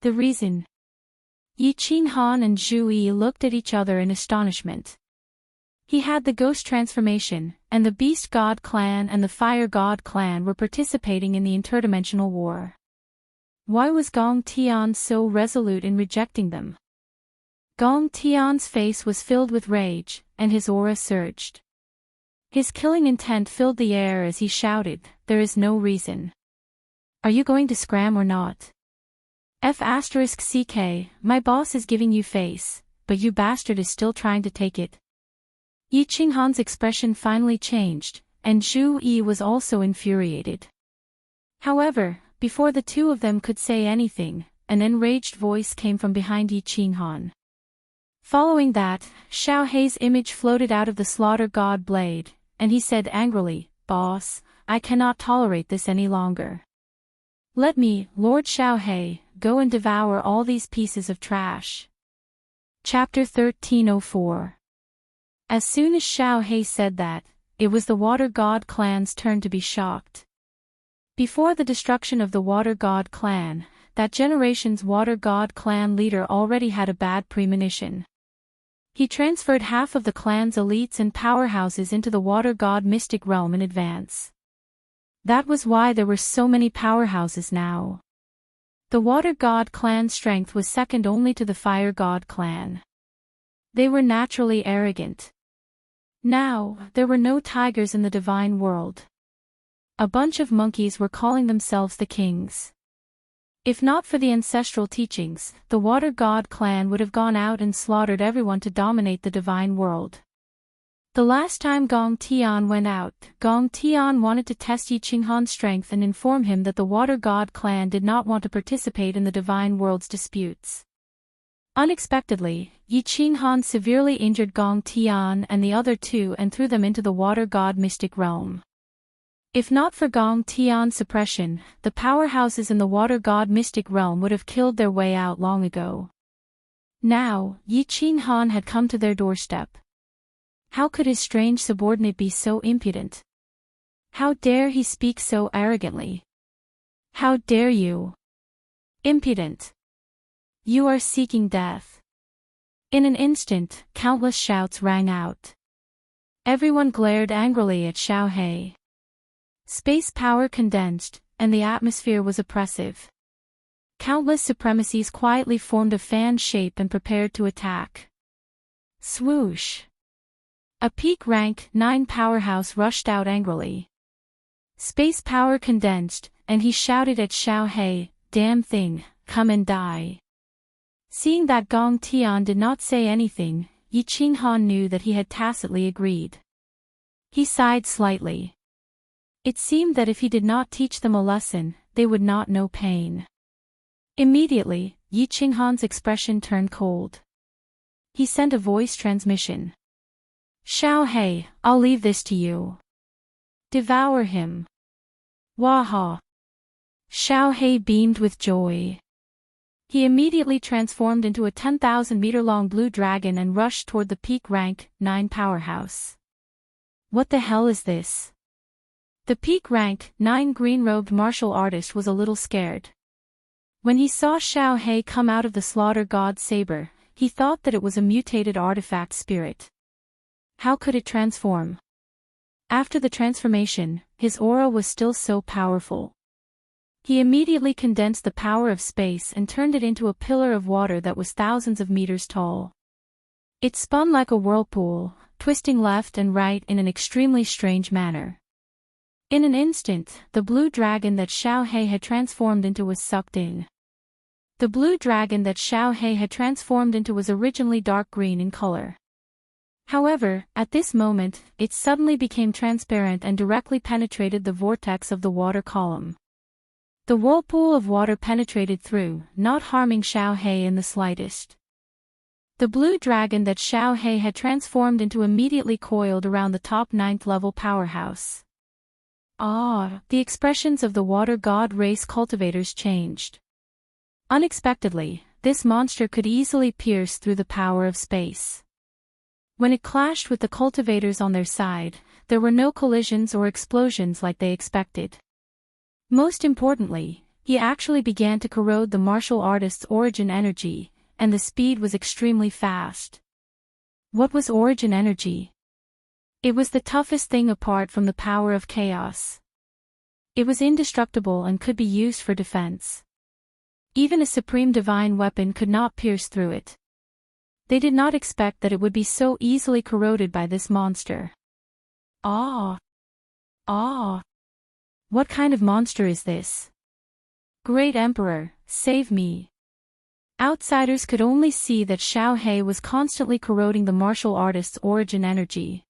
reason? Yi Qinghan and Zhu Yi looked at each other in astonishment. He had the ghost transformation, and the Beast God clan and the Fire God clan were participating in the interdimensional war. Why was Gong Tian so resolute in rejecting them? Gong Tian's face was filled with rage, and his aura surged. His killing intent filled the air as he shouted, "There is no reason. Are you going to scram or not? F***ck, my boss is giving you face, but you bastard is still trying to take it." Yi Qinghan's expression finally changed, and Zhu Yi was also infuriated. However, before the two of them could say anything, an enraged voice came from behind Yi Qinghan. Following that, Xiao Hei's image floated out of the slaughter god blade, and he said angrily, "Boss, I cannot tolerate this any longer. Let me, Lord Xiao Hei, go and devour all these pieces of trash." Chapter 1304. As soon as Xiao Hei said that, it was the Water God clan's turn to be shocked. Before the destruction of the Water God clan, that generation's Water God clan leader already had a bad premonition. He transferred half of the clan's elites and powerhouses into the Water God mystic realm in advance. That was why there were so many powerhouses now. The Water God clan's strength was second only to the Fire God clan. They were naturally arrogant. Now, there were no tigers in the divine world. A bunch of monkeys were calling themselves the kings. If not for the ancestral teachings, the Water God clan would have gone out and slaughtered everyone to dominate the divine world. The last time Gong Tian went out, Gong Tian wanted to test Yi Qinghan's strength and inform him that the Water God clan did not want to participate in the divine world's disputes. Unexpectedly, Yi Qinghan severely injured Gong Tian and the other two and threw them into the Water God mystic realm. If not for Gong Tian's suppression, the powerhouses in the Water God mystic realm would have killed their way out long ago. Now, Yi Qinghan had come to their doorstep. How could his strange subordinate be so impudent? How dare he speak so arrogantly? How dare you? Impudent! You are seeking death. In an instant, countless shouts rang out. Everyone glared angrily at Xiao Hei. Space power condensed, and the atmosphere was oppressive. Countless supremacies quietly formed a fan shape and prepared to attack. Swoosh! A peak rank 9 powerhouse rushed out angrily. Space power condensed, and he shouted at Xiao Hei, "Damn thing, come and die." Seeing that Gong Tian did not say anything, Yi Qinghan knew that he had tacitly agreed. He sighed slightly. It seemed that if he did not teach them a lesson, they would not know pain. Immediately, Yi Qinghan's expression turned cold. He sent a voice transmission. "Xiao Hei, I'll leave this to you. Devour him." Waha! Xiao Hei beamed with joy. He immediately transformed into a 10,000-meter-long blue dragon and rushed toward the peak rank 9 powerhouse. What the hell is this? The peak rank 9 green-robed martial artist was a little scared. When he saw Xiao Hei come out of the slaughter god's saber, he thought that it was a mutated artifact spirit. How could it transform? After the transformation, his aura was still so powerful. He immediately condensed the power of space and turned it into a pillar of water that was thousands of meters tall. It spun like a whirlpool, twisting left and right in an extremely strange manner. In an instant, the blue dragon that Xiao Hei had transformed into was sucked in. The blue dragon that Xiao Hei had transformed into was originally dark green in color. However, at this moment, it suddenly became transparent and directly penetrated the vortex of the water column. The whirlpool of water penetrated through, not harming Xiao Hei in the slightest. The blue dragon that Xiao Hei had transformed into immediately coiled around the top 9th level powerhouse. The expressions of the Water God race cultivators changed. Unexpectedly, this monster could easily pierce through the power of space. When it clashed with the cultivators on their side, there were no collisions or explosions like they expected. Most importantly, he actually began to corrode the martial artist's origin energy, and the speed was extremely fast. What was origin energy? It was the toughest thing apart from the power of chaos. It was indestructible and could be used for defense. Even a supreme divine weapon could not pierce through it. They did not expect that it would be so easily corroded by this monster. What kind of monster is this? Great Emperor, save me. Outsiders could only see that Xiao Hei was constantly corroding the martial artist's origin energy.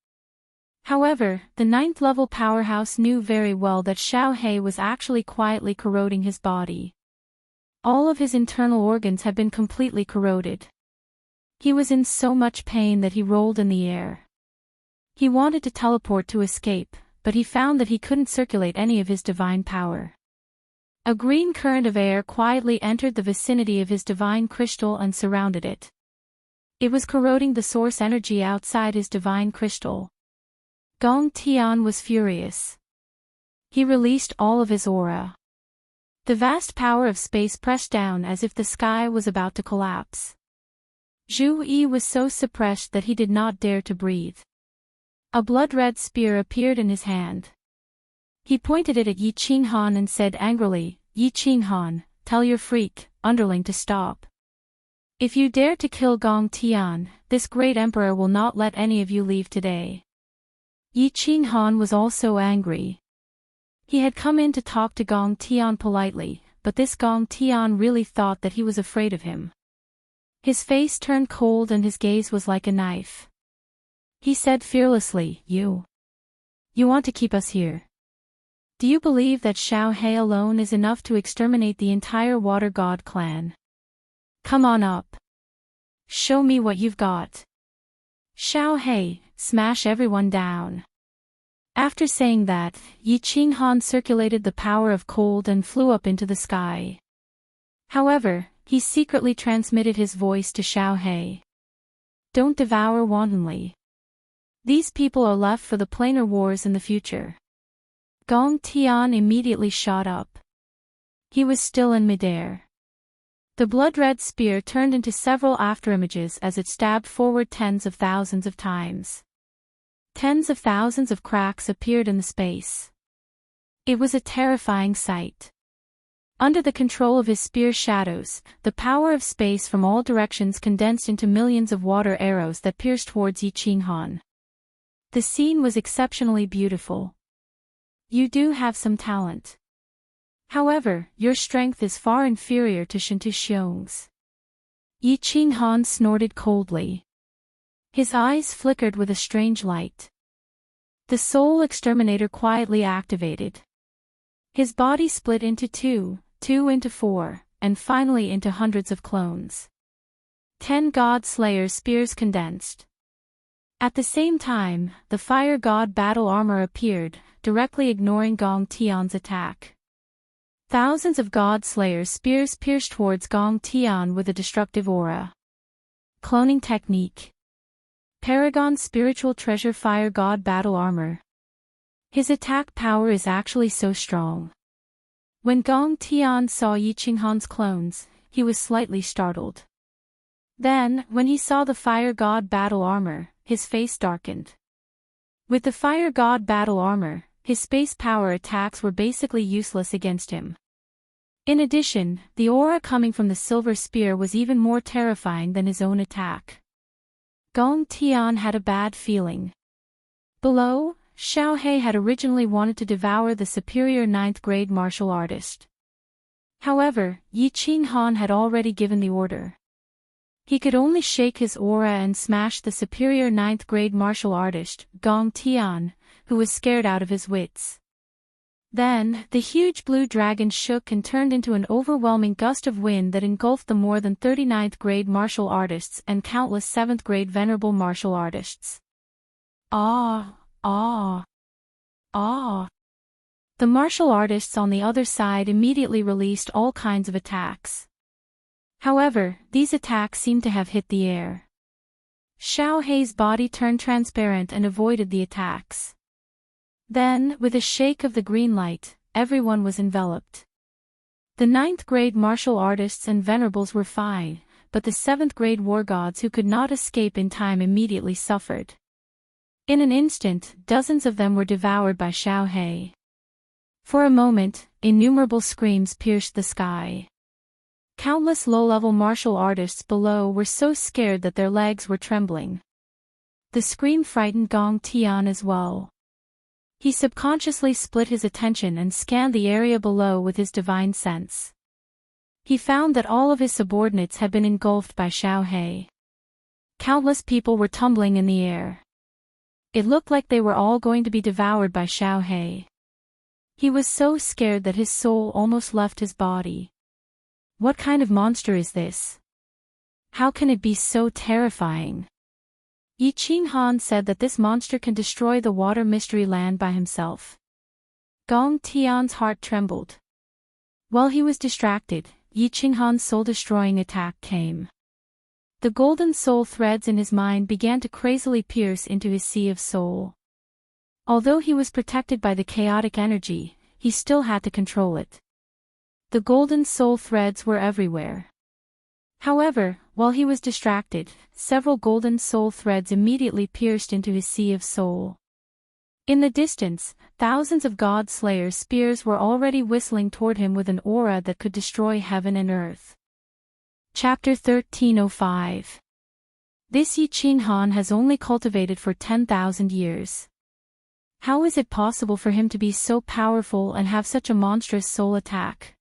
However, the ninth-level powerhouse knew very well that Xiao He was actually quietly corroding his body. All of his internal organs had been completely corroded. He was in so much pain that he rolled in the air. He wanted to teleport to escape, but he found that he couldn't circulate any of his divine power. A green current of air quietly entered the vicinity of his divine crystal and surrounded it. It was corroding the source energy outside his divine crystal. Gong Tian was furious. He released all of his aura. The vast power of space pressed down as if the sky was about to collapse. Zhu Yi was so suppressed that he did not dare to breathe. A blood-red spear appeared in his hand. He pointed it at Yi Qinghan and said angrily, "Yi Qinghan, tell your freak, underling to stop. If you dare to kill Gong Tian, this great emperor will not let any of you leave today." Yi Qinghan was also angry. He had come in to talk to Gong Tian politely, but this Gong Tian really thought that he was afraid of him. His face turned cold and his gaze was like a knife. He said fearlessly, You want to keep us here? Do you believe that Xiao He alone is enough to exterminate the entire Water God clan? Come on up. Show me what you've got. Xiao He, smash everyone down. After saying that, Yi Qinghan circulated the power of cold and flew up into the sky. However, he secretly transmitted his voice to Xiao He. Don't devour wantonly. These people are left for the planar wars in the future. Gong Tian immediately shot up. He was still in midair. The blood-red spear turned into several afterimages as it stabbed forward tens of thousands of times. Tens of thousands of cracks appeared in the space. It was a terrifying sight. Under the control of his spear shadows, the power of space from all directions condensed into millions of water arrows that pierced towards Yi Qinghan. The scene was exceptionally beautiful. You do have some talent. However, your strength is far inferior to Shintu Xiong's. Yi Qinghan snorted coldly. His eyes flickered with a strange light. The soul exterminator quietly activated. His body split into two into four, and finally into hundreds of clones. 10 God Slayer's spears condensed. At the same time, the Fire God battle armor appeared, directly ignoring Gong Tian's attack. Thousands of God Slayer's spears pierced towards Gong Tian with a destructive aura. Cloning technique. Paragon Spiritual Treasure Fire God battle armor. His attack power is actually so strong. When Gong Tian saw Yi Qinghan's clones, he was slightly startled. Then, when he saw the Fire God battle armor, his face darkened. With the Fire God battle armor, his space power attacks were basically useless against him. In addition, the aura coming from the silver spear was even more terrifying than his own attack. Gong Tian had a bad feeling. Below, Xiao He had originally wanted to devour the superior 9th grade martial artist. However, Yi Qinghan had already given the order. He could only shake his aura and smash the superior 9th grade martial artist, Gong Tian, who was scared out of his wits. Then, the huge blue dragon shook and turned into an overwhelming gust of wind that engulfed the more than 39th grade martial artists and countless 7th grade venerable martial artists. Ah! Ah! Ah! The martial artists on the other side immediately released all kinds of attacks. However, these attacks seemed to have hit the air. Xiao He's body turned transparent and avoided the attacks. Then, with a shake of the green light, everyone was enveloped. The 9th grade martial artists and venerables were fine, but the 7th grade war gods who could not escape in time immediately suffered. In an instant, dozens of them were devoured by Xiao He. For a moment, innumerable screams pierced the sky. Countless low-level martial artists below were so scared that their legs were trembling. The scream frightened Gong Tian as well. He subconsciously split his attention and scanned the area below with his divine sense. He found that all of his subordinates had been engulfed by Xiao He. Countless people were tumbling in the air. It looked like they were all going to be devoured by Xiao He. He was so scared that his soul almost left his body. What kind of monster is this? How can it be so terrifying? Yi Qinghan said that this monster can destroy the water mystery land by himself. Gong Tian's heart trembled. While he was distracted, Yi Qinghan's soul-destroying attack came. The golden soul threads in his mind began to crazily pierce into his sea of soul. Although he was protected by the chaotic energy, he still had to control it. The golden soul threads were everywhere. However, while he was distracted, several golden soul threads immediately pierced into his sea of soul. In the distance, thousands of God Slayer's spears were already whistling toward him with an aura that could destroy heaven and earth. Chapter 1305. This Yi Qinghan has only cultivated for 10,000 years. How is it possible for him to be so powerful and have such a monstrous soul attack?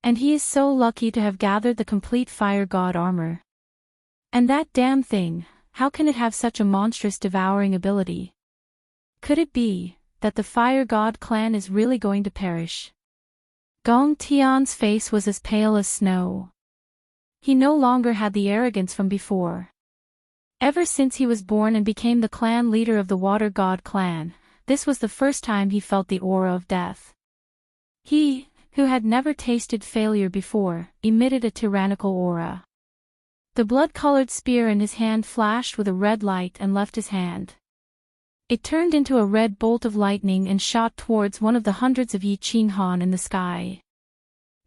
And he is so lucky to have gathered the complete fire god armor. And that damn thing, how can it have such a monstrous devouring ability? Could it be that the fire god clan is really going to perish? Gong Tian's face was as pale as snow. He no longer had the arrogance from before. Ever since he was born and became the clan leader of the water god clan, this was the first time he felt the aura of death. He, who had never tasted failure before, emitted a tyrannical aura. The blood-colored spear in his hand flashed with a red light and left his hand. It turned into a red bolt of lightning and shot towards one of the hundreds of Yi Qinghan in the sky.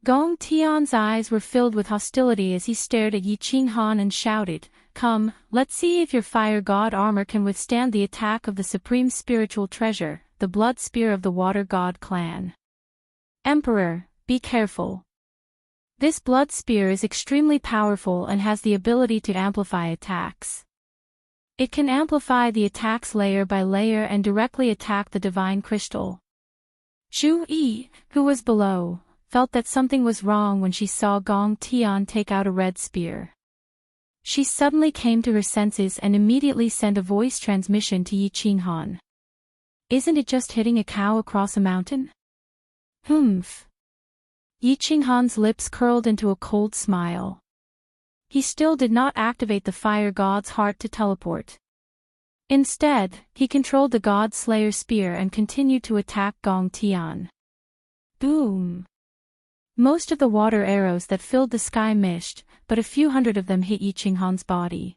Gong Tian's eyes were filled with hostility as he stared at Yi Qinghan and shouted, "Come, let's see if your fire god armor can withstand the attack of the supreme spiritual treasure, the blood spear of the water god clan. Emperor, be careful. This blood spear is extremely powerful and has the ability to amplify attacks. It can amplify the attacks layer by layer and directly attack the divine crystal." Zhu Yi, who was below, felt that something was wrong when she saw Gong Tian take out a red spear. She suddenly came to her senses and immediately sent a voice transmission to Yi Qinghan. "Isn't it just hitting a cow across a mountain?" "Humph." Yi Qinghan's lips curled into a cold smile. He still did not activate the fire god's heart to teleport. Instead, he controlled the god slayer spear and continued to attack Gong Tian. Boom! Most of the water arrows that filled the sky missed, but a few hundred of them hit Yi Qinghan's body.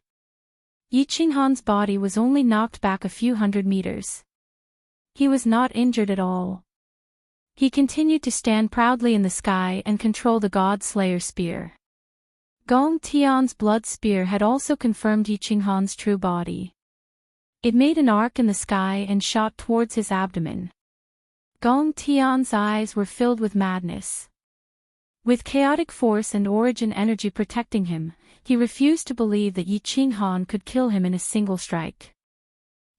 Yi Qinghan's body was only knocked back a few hundred meters. He was not injured at all. He continued to stand proudly in the sky and control the God Slayer spear. Gong Tian's blood spear had also confirmed Yi Qinghan's true body. It made an arc in the sky and shot towards his abdomen. Gong Tian's eyes were filled with madness. With chaotic force and origin energy protecting him, he refused to believe that Yi Qinghan could kill him in a single strike.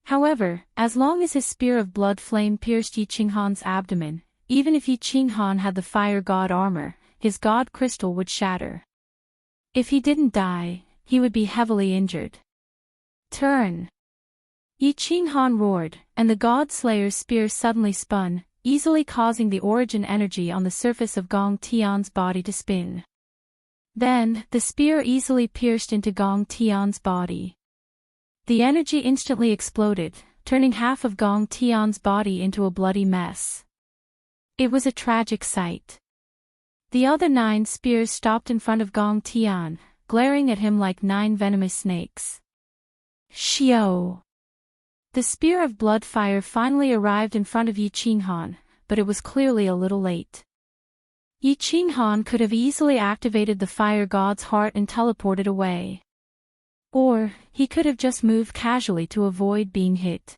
However, as long as his spear of blood flame pierced Yi Qinghan's abdomen, even if Yi Qinghan had the fire god armor, his god crystal would shatter. If he didn't die, he would be heavily injured. Turn! Yi Qinghan roared, and the god slayer's spear suddenly spun, easily causing the origin energy on the surface of Gong Tian's body to spin. Then, the spear easily pierced into Gong Tian's body. The energy instantly exploded, turning half of Gong Tian's body into a bloody mess. It was a tragic sight. The other 9 spears stopped in front of Gong Tian, glaring at him like 9 venomous snakes. Xiao! The spear of blood fire finally arrived in front of Yi Qinghan, but it was clearly a little late. Yi Qinghan could have easily activated the fire god's heart and teleported away. Or, he could have just moved casually to avoid being hit.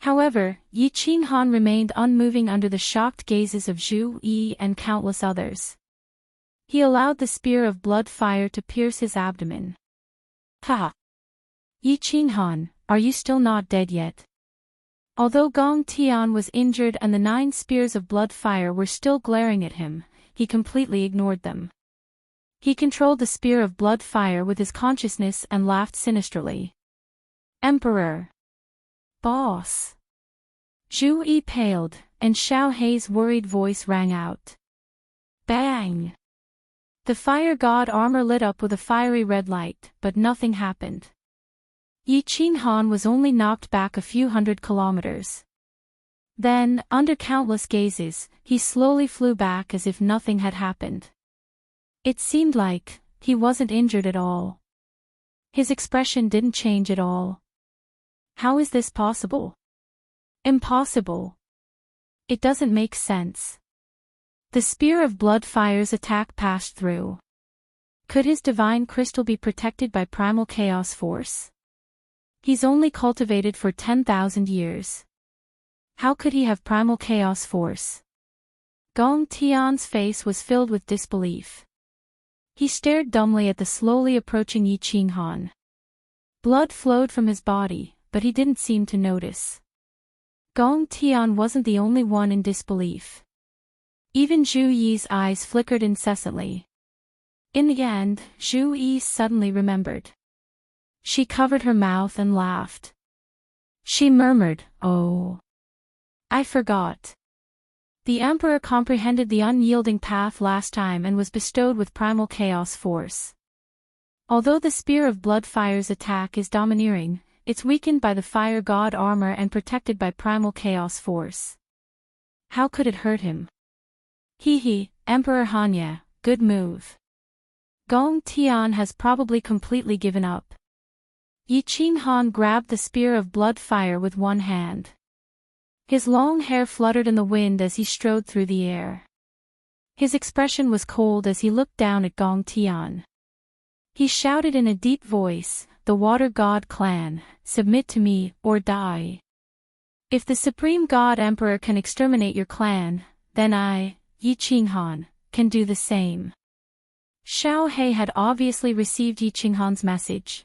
However, Yi Qinghan remained unmoving under the shocked gazes of Zhu Yi and countless others. He allowed the spear of blood fire to pierce his abdomen. Ha! Yi Qinghan, are you still not dead yet? Although Gong Tian was injured and the 9 spears of blood fire were still glaring at him, he completely ignored them. He controlled the spear of blood fire with his consciousness and laughed sinisterly. Emperor! Boss. Zhu Yi paled, and Xiao Hei's worried voice rang out. Bang! The fire god armor lit up with a fiery red light, but nothing happened. Yi Qinghan was only knocked back a few hundred kilometers. Then, under countless gazes, he slowly flew back as if nothing had happened. It seemed like he wasn't injured at all. His expression didn't change at all. How is this possible? Impossible. It doesn't make sense. The spear of blood fire's attack passed through. Could his divine crystal be protected by primal chaos force? He's only cultivated for 10,000 years. How could he have primal chaos force? Gong Tian's face was filled with disbelief. He stared dumbly at the slowly approaching Yi Qinghan. Blood flowed from his body, but he didn't seem to notice. Gong Tian wasn't the only one in disbelief. Even Zhu Yi's eyes flickered incessantly. In the end, Zhu Yi suddenly remembered. She covered her mouth and laughed. She murmured, "Oh, I forgot." The Emperor comprehended the unyielding path last time and was bestowed with primal chaos force. Although the spear of blood fire's attack is domineering, it's weakened by the fire god armor and protected by primal chaos force. How could it hurt him? He, Emperor Hanya, good move. Gong Tian has probably completely given up. Yi Qinghan grabbed the spear of blood fire with one hand. His long hair fluttered in the wind as he strode through the air. His expression was cold as he looked down at Gong Tian. He shouted in a deep voice, "The Water God clan, submit to me, or die. If the Supreme God Emperor can exterminate your clan, then I, Yi Qinghan, can do the same." Xiao Hei had obviously received Yi Qinghan's message.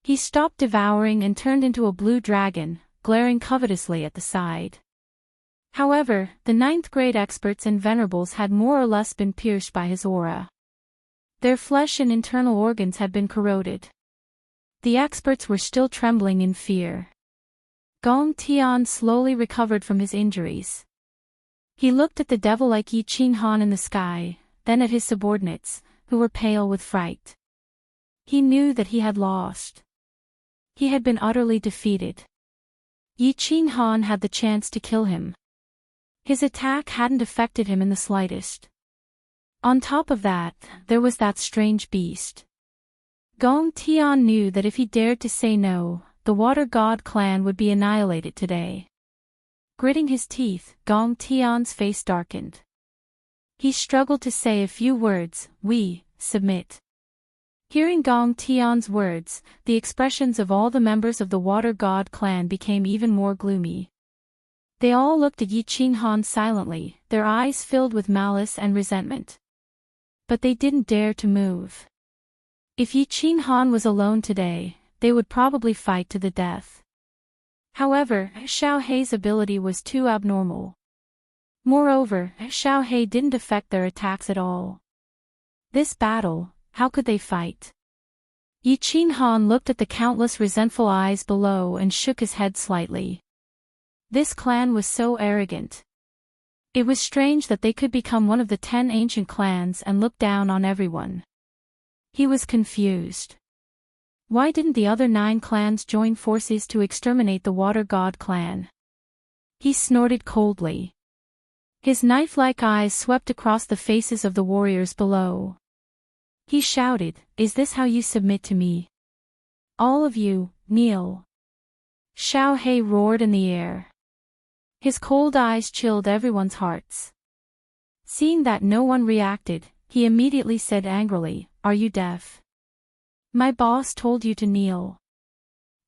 He stopped devouring and turned into a blue dragon, glaring covetously at the side. However, the 9th grade experts and venerables had more or less been pierced by his aura. Their flesh and internal organs had been corroded. The experts were still trembling in fear. Gong Tian slowly recovered from his injuries. He looked at the devil-like Yi Qinghan in the sky, then at his subordinates, who were pale with fright. He knew that he had lost. He had been utterly defeated. Yi Qinghan had the chance to kill him. His attack hadn't affected him in the slightest. On top of that, there was that strange beast. Gong Tian knew that if he dared to say no, the Water God clan would be annihilated today. Gritting his teeth, Gong Tian's face darkened. He struggled to say a few words, "We submit." Hearing Gong Tian's words, the expressions of all the members of the Water God clan became even more gloomy. They all looked at Yi Qinghan silently, their eyes filled with malice and resentment. But they didn't dare to move. If Yi Qinghan was alone today, they would probably fight to the death. However, Xiao Hei's ability was too abnormal. Moreover, Xiao Hei didn't affect their attacks at all. This battle, how could they fight? Yi Qinghan looked at the countless resentful eyes below and shook his head slightly. This clan was so arrogant. It was strange that they could become one of the 10 ancient clans and look down on everyone. He was confused. Why didn't the other 9 clans join forces to exterminate the Water God clan? He snorted coldly. His knife-like eyes swept across the faces of the warriors below. He shouted, "Is this how you submit to me? All of you, kneel." Xiao Hei roared in the air. His cold eyes chilled everyone's hearts. Seeing that no one reacted, he immediately said angrily, "Are you deaf? My boss told you to kneel."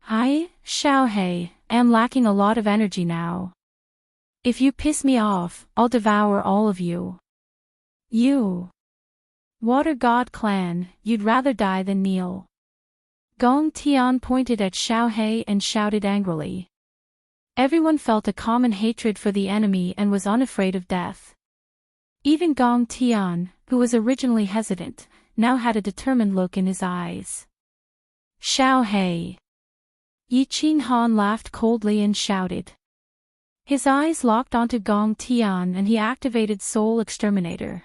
"I, Xiao Hei, am lacking a lot of energy now. If you piss me off, I'll devour all of you. You. Water God clan, you'd rather die than kneel." Gong Tian pointed at Xiao Hei and shouted angrily. Everyone felt a common hatred for the enemy and was unafraid of death. Even Gong Tian, who was originally hesitant, now had a determined look in his eyes. "Xiao Hei. Yi Qinghan laughed coldly and shouted. His eyes locked onto Gong Tian and he activated Soul Exterminator.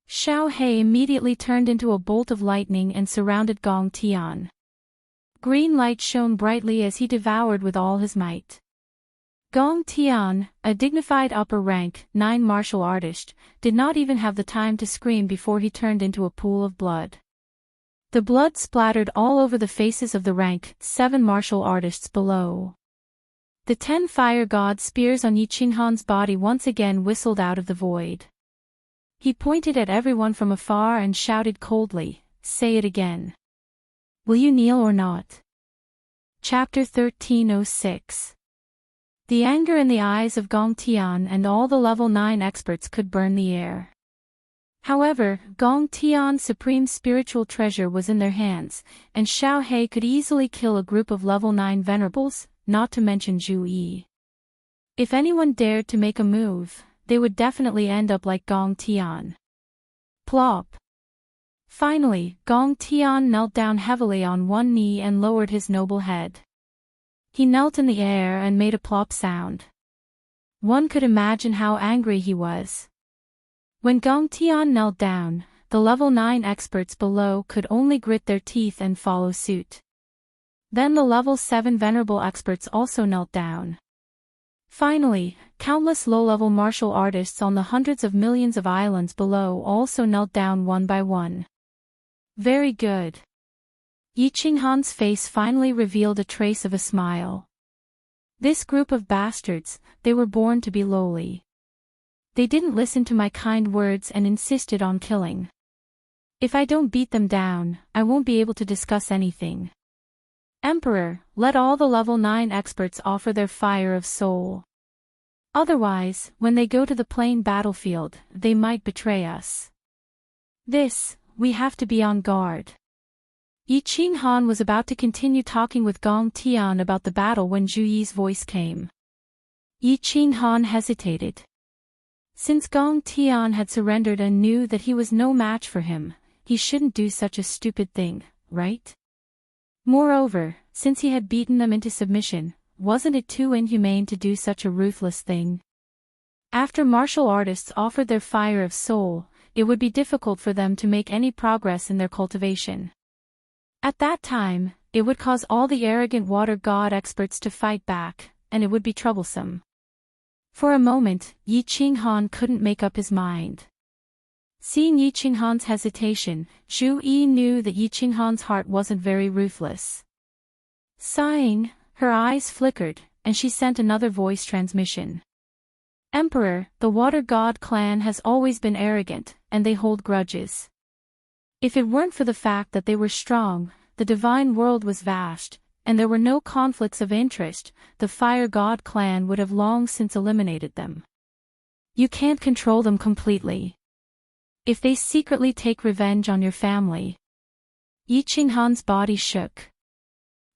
Xiao He immediately turned into a bolt of lightning and surrounded Gong Tian. Green light shone brightly as he devoured with all his might. Gong Tian, a dignified upper-rank, 9 martial artist, did not even have the time to scream before he turned into a pool of blood. The blood splattered all over the faces of the rank 7 martial artists below. The 10 fire god spears on Yi Qinghan's body once again whistled out of the void. He pointed at everyone from afar and shouted coldly, "Say it again. Will you kneel or not?" Chapter 1306. The anger in the eyes of Gong Tian and all the level 9 experts could burn the air. However, Gong Tian's supreme spiritual treasure was in their hands, and Xiao He could easily kill a group of level 9 venerables, not to mention Zhu Yi. If anyone dared to make a move, they would definitely end up like Gong Tian. Plop. Finally, Gong Tian knelt down heavily on one knee and lowered his noble head. He knelt in the air and made a plop sound. One could imagine how angry he was. When Gong Tian knelt down, the level 9 experts below could only grit their teeth and follow suit. Then the level 7 venerable experts also knelt down. Finally, countless low-level martial artists on the hundreds of millions of islands below also knelt down one by one. Very good. Yi Qinghan's face finally revealed a trace of a smile. This group of bastards, they were born to be lowly. They didn't listen to my kind words and insisted on killing. If I don't beat them down, I won't be able to discuss anything. Emperor, let all the level 9 experts offer their fire of soul. Otherwise, when they go to the plain battlefield, they might betray us. We have to be on guard. Yi Qinghan was about to continue talking with Gong Tian about the battle when Zhu Yi's voice came. Yi Qinghan hesitated. Since Gong Tian had surrendered and knew that he was no match for him, he shouldn't do such a stupid thing, right? Moreover, since he had beaten them into submission, wasn't it too inhumane to do such a ruthless thing? After martial artists offered their fire of soul, it would be difficult for them to make any progress in their cultivation. At that time, it would cause all the arrogant water god experts to fight back, and it would be troublesome. For a moment, Yi Qinghan couldn't make up his mind. Seeing Yi Qinghan's hesitation, Zhu Yi knew that Yi Qinghan's heart wasn't very ruthless. Sighing, her eyes flickered, and she sent another voice transmission. Emperor, the Water God clan has always been arrogant, and they hold grudges. If it weren't for the fact that they were strong, the divine world was vast, and there were no conflicts of interest, the Fire God clan would have long since eliminated them. You can't control them completely. If they secretly take revenge on your family. Yi Qinghan's body shook.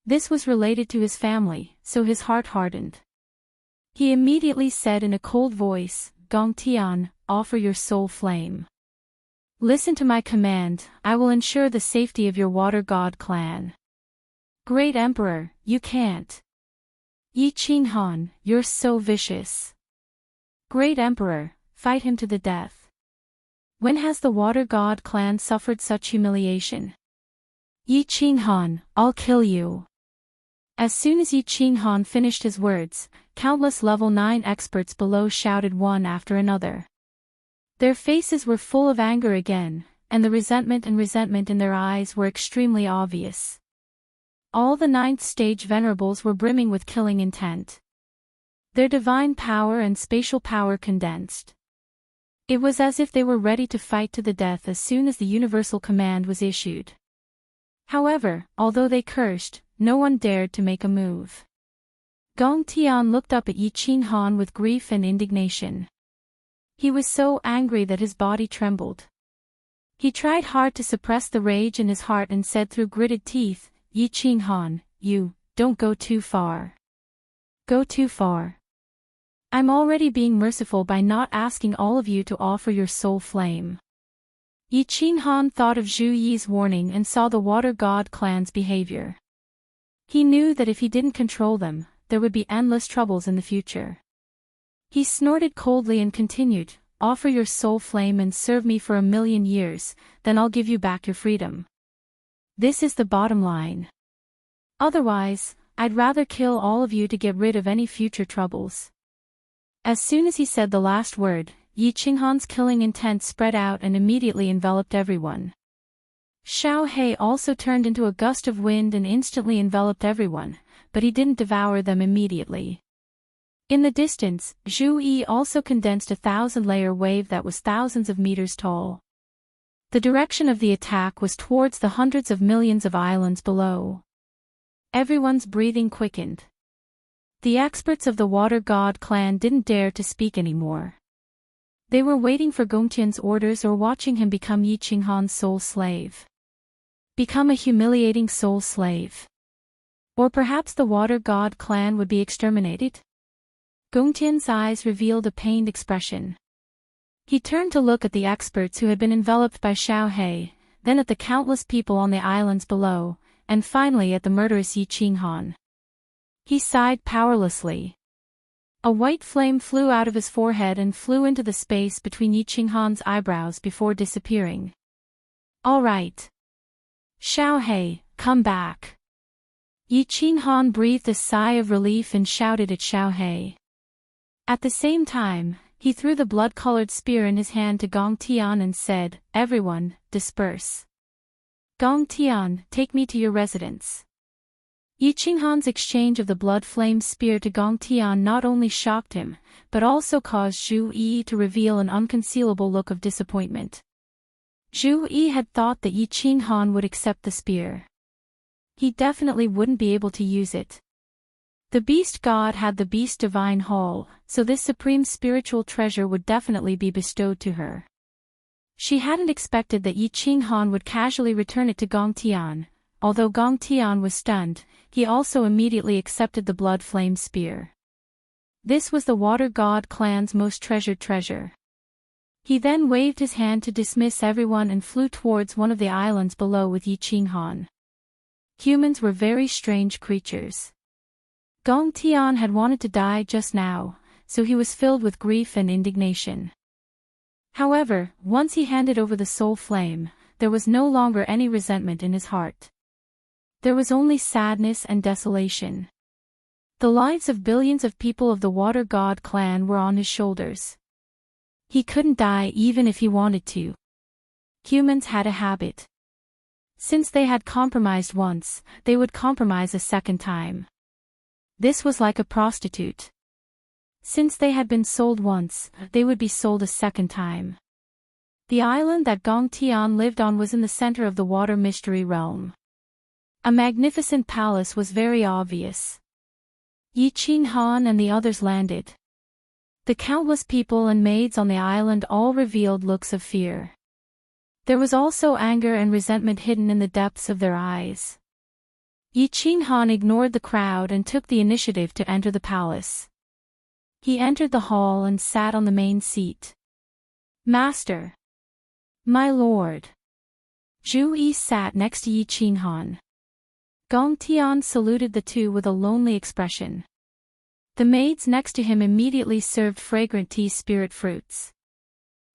This was related to his family, so his heart hardened. He immediately said in a cold voice, Gong Tian, offer your soul flame. Listen to my command, I will ensure the safety of your Water God clan. Great Emperor, you can't. Yi Qinghan, you're so vicious. Great Emperor, fight him to the death. When has the Water God clan suffered such humiliation? Yi Qinghan, I'll kill you. As soon as Yi Qinghan finished his words, countless level 9 experts below shouted one after another. Their faces were full of anger again, and the resentment in their eyes were extremely obvious. All the 9th stage venerables were brimming with killing intent. Their divine power and spatial power condensed. It was as if they were ready to fight to the death as soon as the universal command was issued. However, although they cursed, no one dared to make a move. Gong Tian looked up at Yi Qinghan with grief and indignation. He was so angry that his body trembled. He tried hard to suppress the rage in his heart and said through gritted teeth, Yi Qinghan, you, don't go too far. Go too far. I'm already being merciful by not asking all of you to offer your soul flame. Yi Qinghan thought of Zhu Yi's warning and saw the Water God clan's behavior. He knew that if he didn't control them, there would be endless troubles in the future. He snorted coldly and continued, "Offer your soul flame and serve me for 1,000,000 years, then I'll give you back your freedom. This is the bottom line. Otherwise, I'd rather kill all of you to get rid of any future troubles." As soon as he said the last word, Yi Qinghan's killing intent spread out and immediately enveloped everyone. Xiao He also turned into a gust of wind and instantly enveloped everyone, but he didn't devour them immediately. In the distance, Zhu Yi also condensed a 1,000-layer wave that was thousands of meters tall. The direction of the attack was towards the hundreds of millions of islands below. Everyone's breathing quickened. The experts of the Water God clan didn't dare to speak anymore. They were waiting for Gongtian's orders or watching him become Yi Qinghan's soul slave. Become a humiliating soul slave. Or perhaps the Water God clan would be exterminated? Gongtian's eyes revealed a pained expression. He turned to look at the experts who had been enveloped by Xiao He, then at the countless people on the islands below, and finally at the murderous Yi Qinghan. He sighed powerlessly. A white flame flew out of his forehead and flew into the space between Yi Qinghan's eyebrows before disappearing. "All right. Xiao He, come back." Yi Qinghan breathed a sigh of relief and shouted at Xiao He. At the same time, he threw the blood-colored spear in his hand to Gong Tian and said, "Everyone, disperse. Gong Tian, take me to your residence." Yi Qinghan's exchange of the blood flame spear to Gong Tian not only shocked him, but also caused Zhu Yi to reveal an unconcealable look of disappointment. Zhu Yi had thought that Yi Qinghan would accept the spear. He definitely wouldn't be able to use it. The beast god had the beast divine hall, so this supreme spiritual treasure would definitely be bestowed to her. She hadn't expected that Yi Qinghan would casually return it to Gong Tian. Although Gong Tian was stunned, he also immediately accepted the blood flame spear. This was the Water God clan's most treasured treasure. He then waved his hand to dismiss everyone and flew towards one of the islands below with Yi Qinghan. Humans were very strange creatures. Gong Tian had wanted to die just now, so he was filled with grief and indignation. However, once he handed over the soul flame, there was no longer any resentment in his heart. There was only sadness and desolation. The lives of billions of people of the Water God clan were on his shoulders. He couldn't die even if he wanted to. Humans had a habit. Since they had compromised once, they would compromise a second time. This was like a prostitute. Since they had been sold once, they would be sold a second time. The island that Gong Tian lived on was in the center of the water mystery realm. A magnificent palace was very obvious. Yi Qinghan and the others landed. The countless people and maids on the island all revealed looks of fear. There was also anger and resentment hidden in the depths of their eyes. Yi Qinghan ignored the crowd and took the initiative to enter the palace. He entered the hall and sat on the main seat. "Master. My lord." Zhu Yi sat next to Yi Qinghan. Gong Tian saluted the two with a lonely expression. The maids next to him immediately served fragrant tea spirit fruits.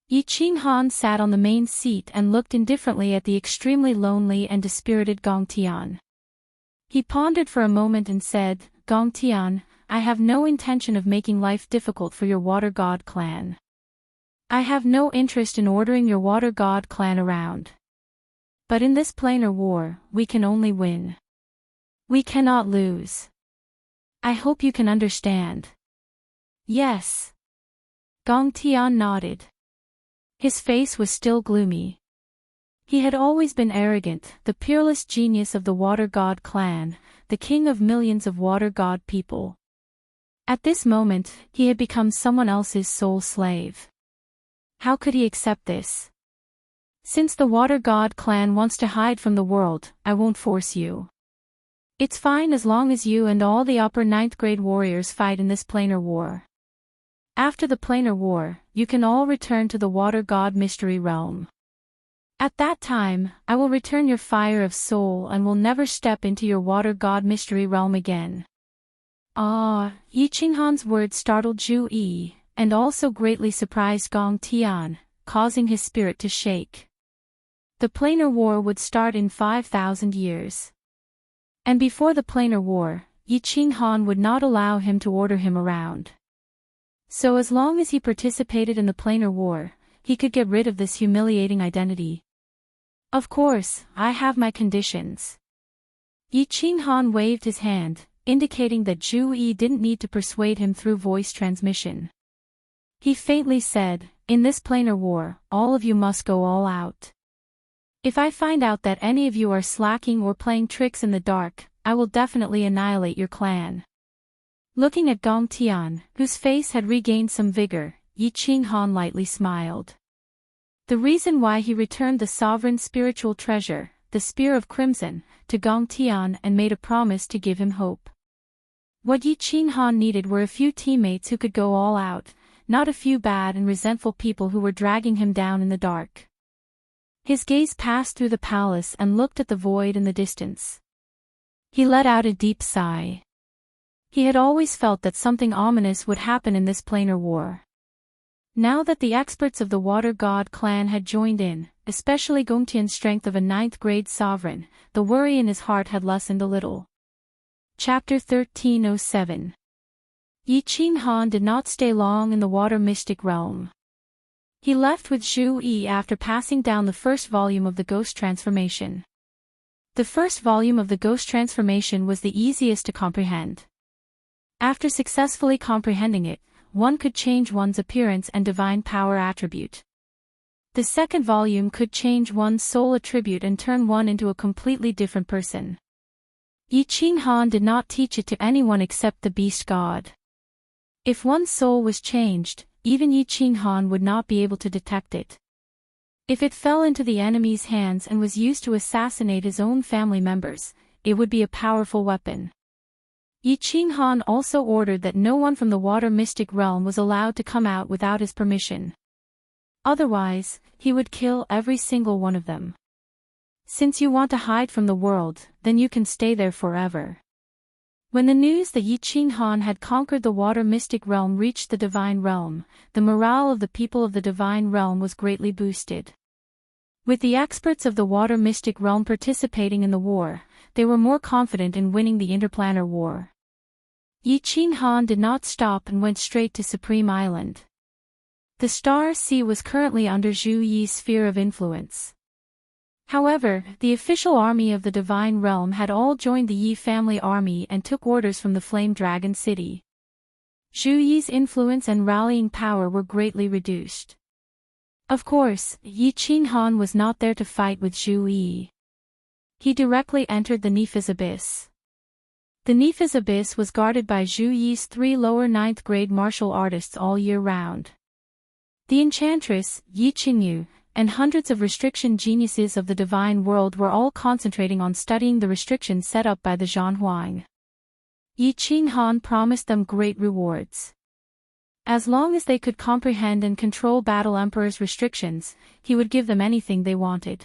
Yi Qinghan sat on the main seat and looked indifferently at the extremely lonely and dispirited Gong Tian. He pondered for a moment and said, "Gong Tian, I have no intention of making life difficult for your Water God clan. I have no interest in ordering your Water God clan around. But in this planar war, we can only win. We cannot lose. I hope you can understand." "Yes." Gong Tian nodded. His face was still gloomy. He had always been arrogant, the peerless genius of the Water God clan, the king of millions of Water God people. At this moment, he had become someone else's soul slave. How could he accept this? "Since the Water God clan wants to hide from the world, I won't force you. It's fine as long as you and all the upper 9th grade warriors fight in this planar war. After the planar war, you can all return to the Water God mystery realm." At that time, I will return your fire of soul and will never step into your water god mystery realm again. Ah, Yi Qinghan's words startled Zhu Yi, and also greatly surprised Gong Tian, causing his spirit to shake. The planar war would start in 5,000 years. And before the planar war, Yi Qinghan would not allow him to order him around. So as long as he participated in the planar war, he could get rid of this humiliating identity. Of course, I have my conditions. Yi Qinghan waved his hand, indicating that Zhu Yi didn't need to persuade him through voice transmission. He faintly said, "In this planar war, all of you must go all out. If I find out that any of you are slacking or playing tricks in the dark, I will definitely annihilate your clan." Looking at Gong Tian, whose face had regained some vigor, Yi Qinghan lightly smiled. The reason why he returned the sovereign spiritual treasure, the Spear of Crimson, to Gong Tian and made a promise to give him hope. What Yi Qinghan needed were a few teammates who could go all out, not a few bad and resentful people who were dragging him down in the dark. His gaze passed through the palace and looked at the void in the distance. He let out a deep sigh. He had always felt that something ominous would happen in this planar war. Now that the experts of the Water God clan had joined in, especially Gongtian's strength of a 9th-grade sovereign, the worry in his heart had lessened a little. Chapter 1307. Yi Qinghan did not stay long in the water mystic realm. He left with Zhu Yi after passing down the first volume of the Ghost Transformation. The first volume of the Ghost Transformation was the easiest to comprehend. After successfully comprehending it, one could change one's appearance and divine power attribute. The second volume could change one's soul attribute and turn one into a completely different person. Yi Qinghan did not teach it to anyone except the beast god. If one's soul was changed, even Yi Qinghan would not be able to detect it. If it fell into the enemy's hands and was used to assassinate his own family members, it would be a powerful weapon. Yi Qinghan also ordered that no one from the water mystic realm was allowed to come out without his permission. Otherwise, he would kill every single one of them. Since you want to hide from the world, then you can stay there forever. When the news that Yi Qinghan had conquered the water mystic realm reached the divine realm, the morale of the people of the divine realm was greatly boosted. With the experts of the water mystic realm participating in the war, they were more confident in winning the interplanar war. Yi Qinghan did not stop and went straight to Supreme Island. The Star Sea was currently under Zhu Yi's sphere of influence. However, the official army of the Divine Realm had all joined the Yi family army and took orders from the Flame Dragon City. Zhu Yi's influence and rallying power were greatly reduced. Of course, Yi Qinghan was not there to fight with Zhu Yi. He directly entered the Nephi's Abyss. The Nephi's Abyss was guarded by Zhu Yi's 3 lower 9th grade martial artists all year round. The Enchantress, Yi Qingyu, and hundreds of restriction geniuses of the divine world were all concentrating on studying the restrictions set up by the Zhanhuang. Yi Qinghan promised them great rewards. As long as they could comprehend and control Battle Emperor's restrictions, he would give them anything they wanted.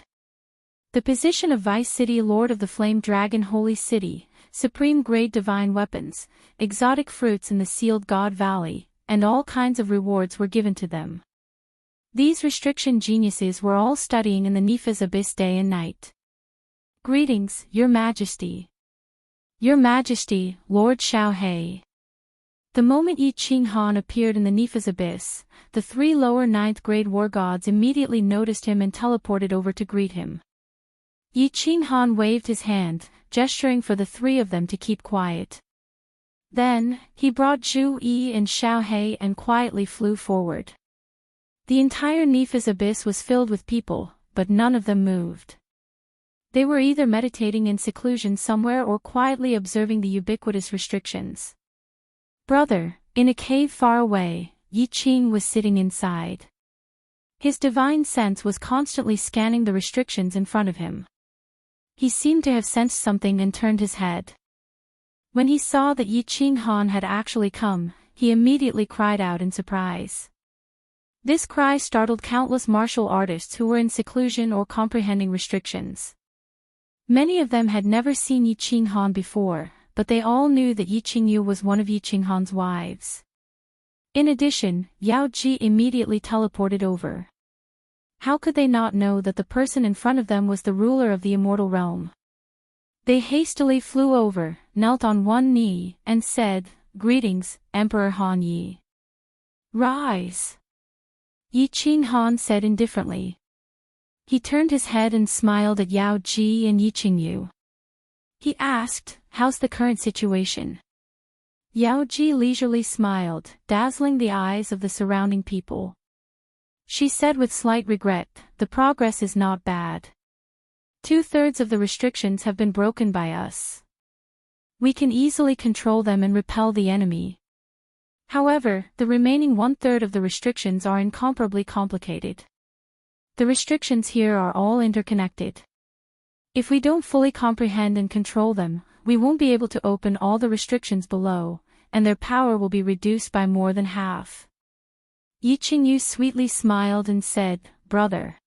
The position of Vice City Lord of the Flame Dragon Holy City, supreme grade divine weapons, exotic fruits in the Sealed God Valley, and all kinds of rewards were given to them. These restriction geniuses were all studying in the Nephi's Abyss day and night. Greetings, Your Majesty. Your Majesty, Lord Xiaohei. The moment Yi Qinghan appeared in the Nephi's Abyss, the 3 lower 9th grade war gods immediately noticed him and teleported over to greet him. Yi Qinghan waved his hand, gesturing for the 3 of them to keep quiet. Then, he brought Zhu Yi and Xiaohei and quietly flew forward. The entire Nephi's Abyss was filled with people, but none of them moved. They were either meditating in seclusion somewhere or quietly observing the ubiquitous restrictions. Brother, in a cave far away, Yi Qing was sitting inside. His divine sense was constantly scanning the restrictions in front of him. He seemed to have sensed something and turned his head. When he saw that Yi Qinghan had actually come, he immediately cried out in surprise. This cry startled countless martial artists who were in seclusion or comprehending restrictions. Many of them had never seen Yi Qinghan before, but they all knew that Yi Qingyu was one of Yi Qinghan's wives. In addition, Yao Ji immediately teleported over. How could they not know that the person in front of them was the ruler of the immortal realm? They hastily flew over, knelt on one knee, and said, "Greetings, Emperor Han Yi." "Rise." Yi Qinghan said indifferently. He turned his head and smiled at Yao Ji and Yi Qingyu. He asked, "How's the current situation?" Yao Ji leisurely smiled, dazzling the eyes of the surrounding people. She said with slight regret, "The progress is not bad. 2/3 of the restrictions have been broken by us. We can easily control them and repel the enemy. However, the remaining 1/3 of the restrictions are incomparably complicated. The restrictions here are all interconnected. If we don't fully comprehend and control them, we won't be able to open all the restrictions below, and their power will be reduced by more than half." Yi Qingyu sweetly smiled and said, "Brother.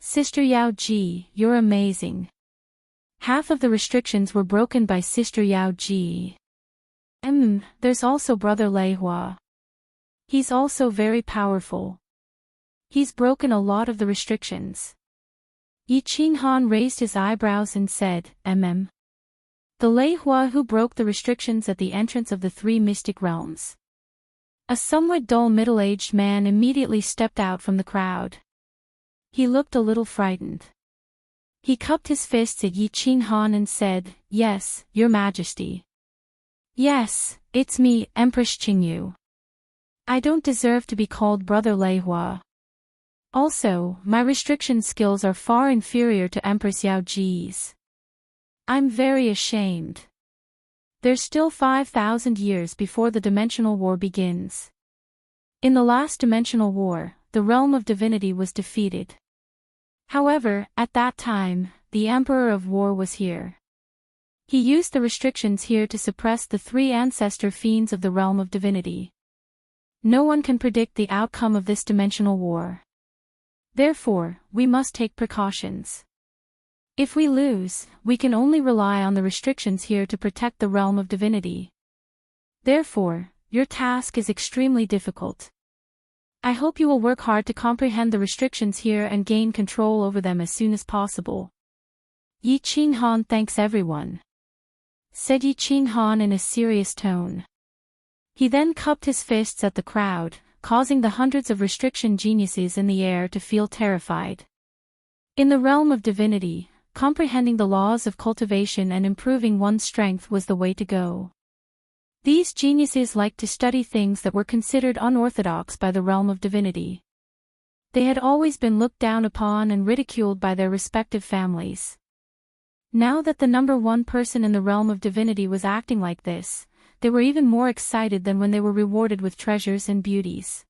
Sister Yao Ji, you're amazing. Half of the restrictions were broken by Sister Yao Ji. There's also Brother Lei Hua. He's also very powerful. He's broken a lot of the restrictions." Yi Qinghan raised his eyebrows and said, "The Lei Hua who broke the restrictions at the entrance of the 3 mystic realms." A somewhat dull middle-aged man immediately stepped out from the crowd. He looked a little frightened. He cupped his fists at Yi Qinghan and said, "Yes, Your Majesty. Yes, it's me, Empress Qingyu. I don't deserve to be called Brother Lei Hua. Also, my restriction skills are far inferior to Empress Yao Ji's. I'm very ashamed. There's still 5,000 years before the dimensional war begins. In the last dimensional war, the realm of divinity was defeated. However, at that time, the Emperor of War was here. He used the restrictions here to suppress the 3 ancestor fiends of the realm of divinity. No one can predict the outcome of this dimensional war. Therefore, we must take precautions. If we lose, we can only rely on the restrictions here to protect the realm of divinity. Therefore, your task is extremely difficult. I hope you will work hard to comprehend the restrictions here and gain control over them as soon as possible." "Yi Qinghan thanks everyone," said Yi Qinghan in a serious tone. He then cupped his fists at the crowd, causing the hundreds of restriction geniuses in the air to feel terrified. In the realm of divinity, comprehending the laws of cultivation and improving one's strength was the way to go. These geniuses liked to study things that were considered unorthodox by the realm of divinity. They had always been looked down upon and ridiculed by their respective families. Now that the number 1 person in the realm of divinity was acting like this, they were even more excited than when they were rewarded with treasures and beauties.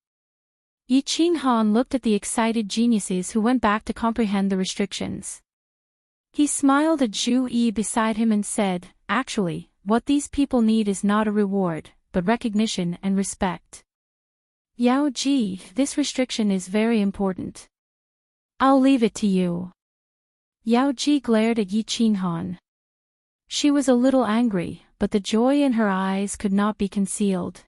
Yi Qinghan looked at the excited geniuses who went back to comprehend the restrictions. He smiled at Zhu Yi beside him and said, "Actually, what these people need is not a reward, but recognition and respect. Yao Ji, this restriction is very important. I'll leave it to you." Yao Ji glared at Yi Qinghan. She was a little angry, but the joy in her eyes could not be concealed.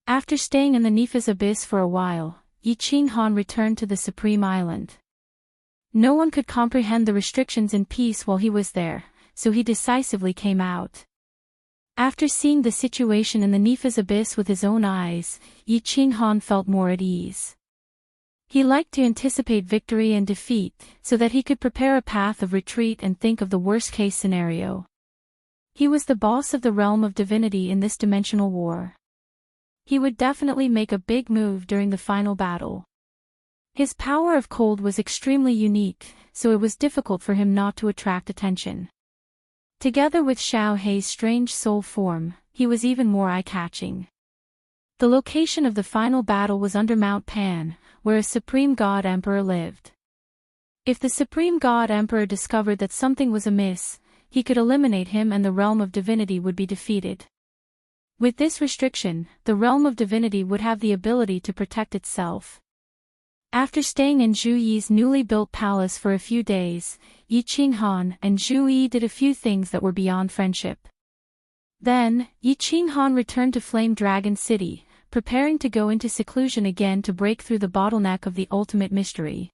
After staying in the Nephis abyss for a while, Yi Qinghan returned to the Supreme Island. No one could comprehend the restrictions in peace while he was there, so he decisively came out. After seeing the situation in the Nephis abyss with his own eyes, Yi Qinghan felt more at ease. He liked to anticipate victory and defeat, so that he could prepare a path of retreat and think of the worst-case scenario. He was the boss of the realm of divinity in this dimensional war. He would definitely make a big move during the final battle. His power of cold was extremely unique, so it was difficult for him not to attract attention. Together with Xiao Hei's strange soul form, he was even more eye-catching. The location of the final battle was under Mount Pan, where a Supreme God Emperor lived. If the Supreme God Emperor discovered that something was amiss, he could eliminate him and the realm of divinity would be defeated. With this restriction, the realm of divinity would have the ability to protect itself. After staying in Zhu Yi's newly built palace for a few days, Yi Qinghan and Zhu Yi did a few things that were beyond friendship. Then, Yi Qinghan returned to Flame Dragon City, preparing to go into seclusion again to break through the bottleneck of the ultimate mystery.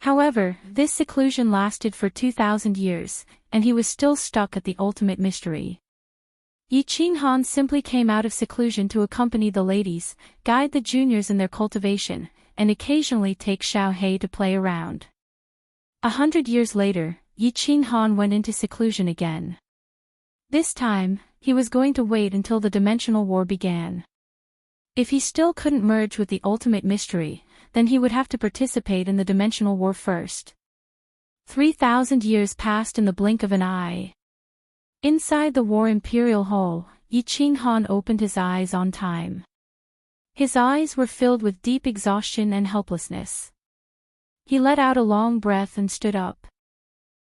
However, this seclusion lasted for 2,000 years, and he was still stuck at the ultimate mystery. Yi Qinghan simply came out of seclusion to accompany the ladies, guide the juniors in their cultivation, and occasionally take Xiao He to play around. 100 years later, Yi Qinghan went into seclusion again. This time, he was going to wait until the dimensional war began. If he still couldn't merge with the ultimate mystery, then he would have to participate in the dimensional war first. 3,000 years passed in the blink of an eye. Inside the War Imperial Hall, Yi Qinghan opened his eyes on time. His eyes were filled with deep exhaustion and helplessness. He let out a long breath and stood up.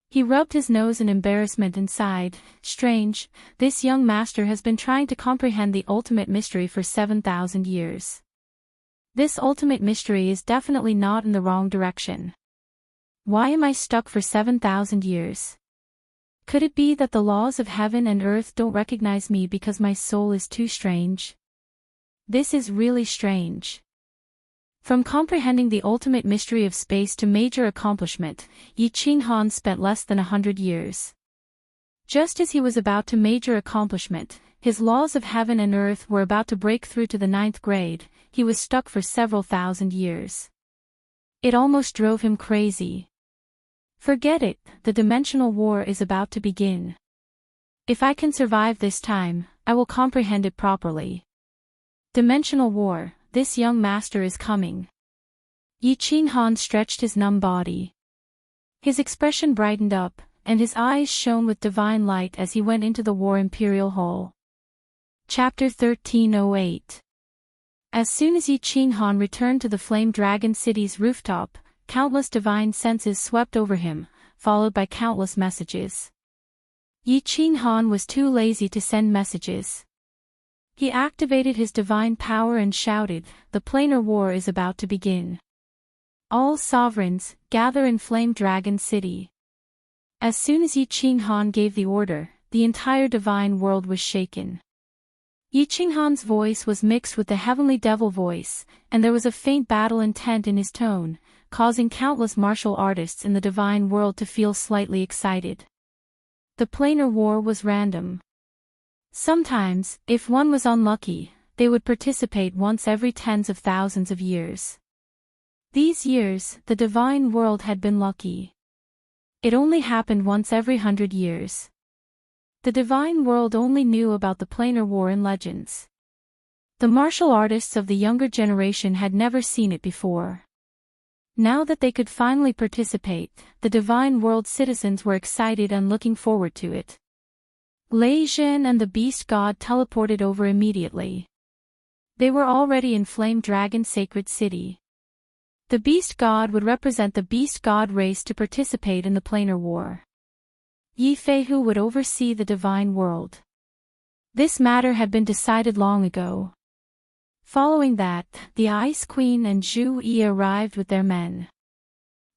He rubbed his nose in embarrassment and sighed, "Strange, this young master has been trying to comprehend the ultimate mystery for 7,000 years. This ultimate mystery is definitely not in the wrong direction. Why am I stuck for 7,000 years? Could it be that the laws of heaven and earth don't recognize me because my soul is too strange? This is really strange." From comprehending the ultimate mystery of space to major accomplishment, Yi Qinghan spent less than 100 years. Just as he was about to major accomplishment, his laws of heaven and earth were about to break through to the 9th grade, he was stuck for several thousand years. It almost drove him crazy. Forget it, the dimensional war is about to begin. If I can survive this time, I will comprehend it properly. Dimensional war, this young master is coming. Yi Qinghan stretched his numb body. His expression brightened up, and his eyes shone with divine light as he went into the War Imperial Hall. Chapter 1308. As soon as Yi Qinghan returned to the Flame Dragon City's rooftop, countless divine senses swept over him, followed by countless messages. Yi Qinghan was too lazy to send messages. He activated his divine power and shouted, "The planar war is about to begin. All sovereigns, gather in Flame Dragon City." As soon as Yi Qinghan gave the order, the entire divine world was shaken. Yi Qinghan's voice was mixed with the heavenly devil voice, and there was a faint battle intent in his tone, causing countless martial artists in the divine world to feel slightly excited. The planar war was random. Sometimes, if one was unlucky, they would participate once every tens of thousands of years. These years, the divine world had been lucky. It only happened once every 100 years. The divine world only knew about the planar war in legends. The martial artists of the younger generation had never seen it before. Now that they could finally participate, the divine world citizens were excited and looking forward to it. Lei Zhen and the Beast God teleported over immediately. They were already in Flame Dragon Sacred City. The Beast God would represent the Beast God race to participate in the planar war. Yi Feihu would oversee the divine world. This matter had been decided long ago. Following that, the Ice Queen and Zhu Yi arrived with their men.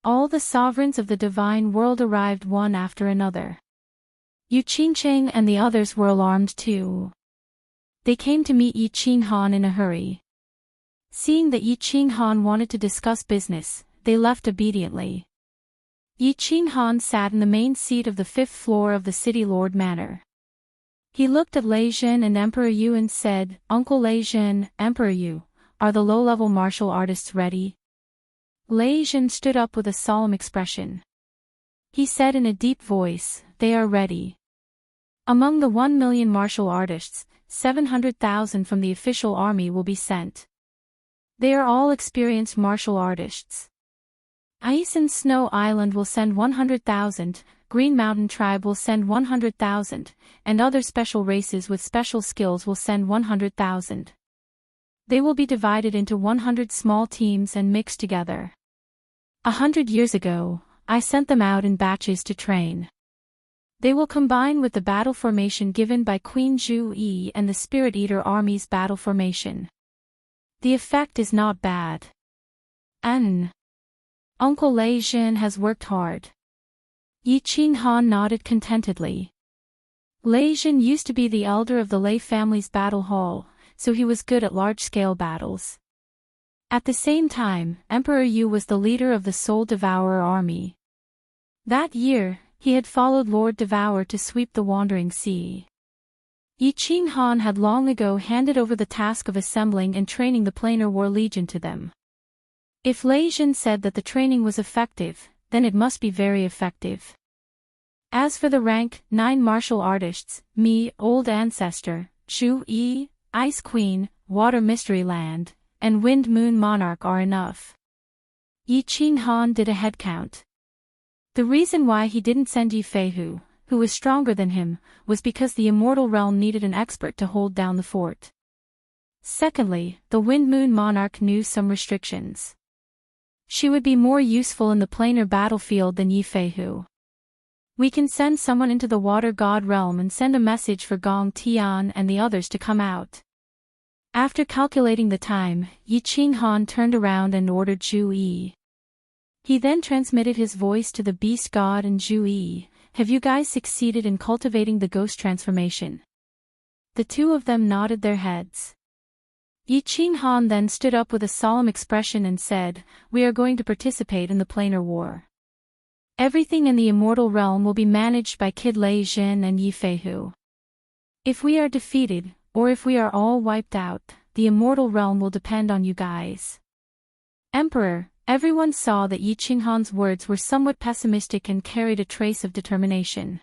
All the sovereigns of the divine world arrived one after another. Yu Qingcheng and the others were alarmed too. They came to meet Yi Qinghan in a hurry. Seeing that Yi Qinghan wanted to discuss business, they left obediently. Yi Qinghan sat in the main seat of the 5th floor of the City Lord Manor. He looked at Lei Zhen and Emperor Yu and said, "Uncle Lei Zhen, Emperor Yu, are the low-level martial artists ready?" Lei Zhen stood up with a solemn expression. He said in a deep voice, "They are ready. Among the 1 million martial artists, 700,000 from the official army will be sent. They are all experienced martial artists. Ice and Snow Island will send 100,000, Green Mountain Tribe will send 100,000, and other special races with special skills will send 100,000. They will be divided into 100 small teams and mixed together. 100 years ago, I sent them out in batches to train. They will combine with the battle formation given by Queen Zhu Yi and the Spirit Eater Army's battle formation. The effect is not bad. Uncle Lei Jin has worked hard. Yi Qinghan nodded contentedly. Lei Jin used to be the elder of the Lei family's battle hall, so he was good at large-scale battles. At the same time, Emperor Yu was the leader of the Soul Devourer army. That year, he had followed Lord Devourer to sweep the Wandering Sea. Yi Qinghan had long ago handed over the task of assembling and training the Planar War Legion to them. If Lei Jin said that the training was effective, then it must be very effective. As for the rank, 9 martial artists, me, Old Ancestor, Zhu Yi, Ice Queen, Water Mystery Land, and Wind Moon Monarch are enough. Yi Qinghan did a head count. The reason why he didn't send Yi Feihu, who was stronger than him, was because the Immortal Realm needed an expert to hold down the fort. Secondly, the Wind Moon Monarch knew some restrictions. She would be more useful in the planar battlefield than Yi Feihu. We can send someone into the Water God realm and send a message for Gong Tian and the others to come out. After calculating the time, Yi Qinghan turned around and ordered Zhu Yi. He then transmitted his voice to the Beast God and Zhu Yi. Have you guys succeeded in cultivating the ghost transformation? The two of them nodded their heads. Yi Qinghan then stood up with a solemn expression and said, we are going to participate in the planar war. Everything in the immortal realm will be managed by Kid Lei Jin and Yi Feihu. If we are defeated, or if we are all wiped out, the immortal realm will depend on you guys. Emperor, everyone saw that Yi Qinghan's words were somewhat pessimistic and carried a trace of determination.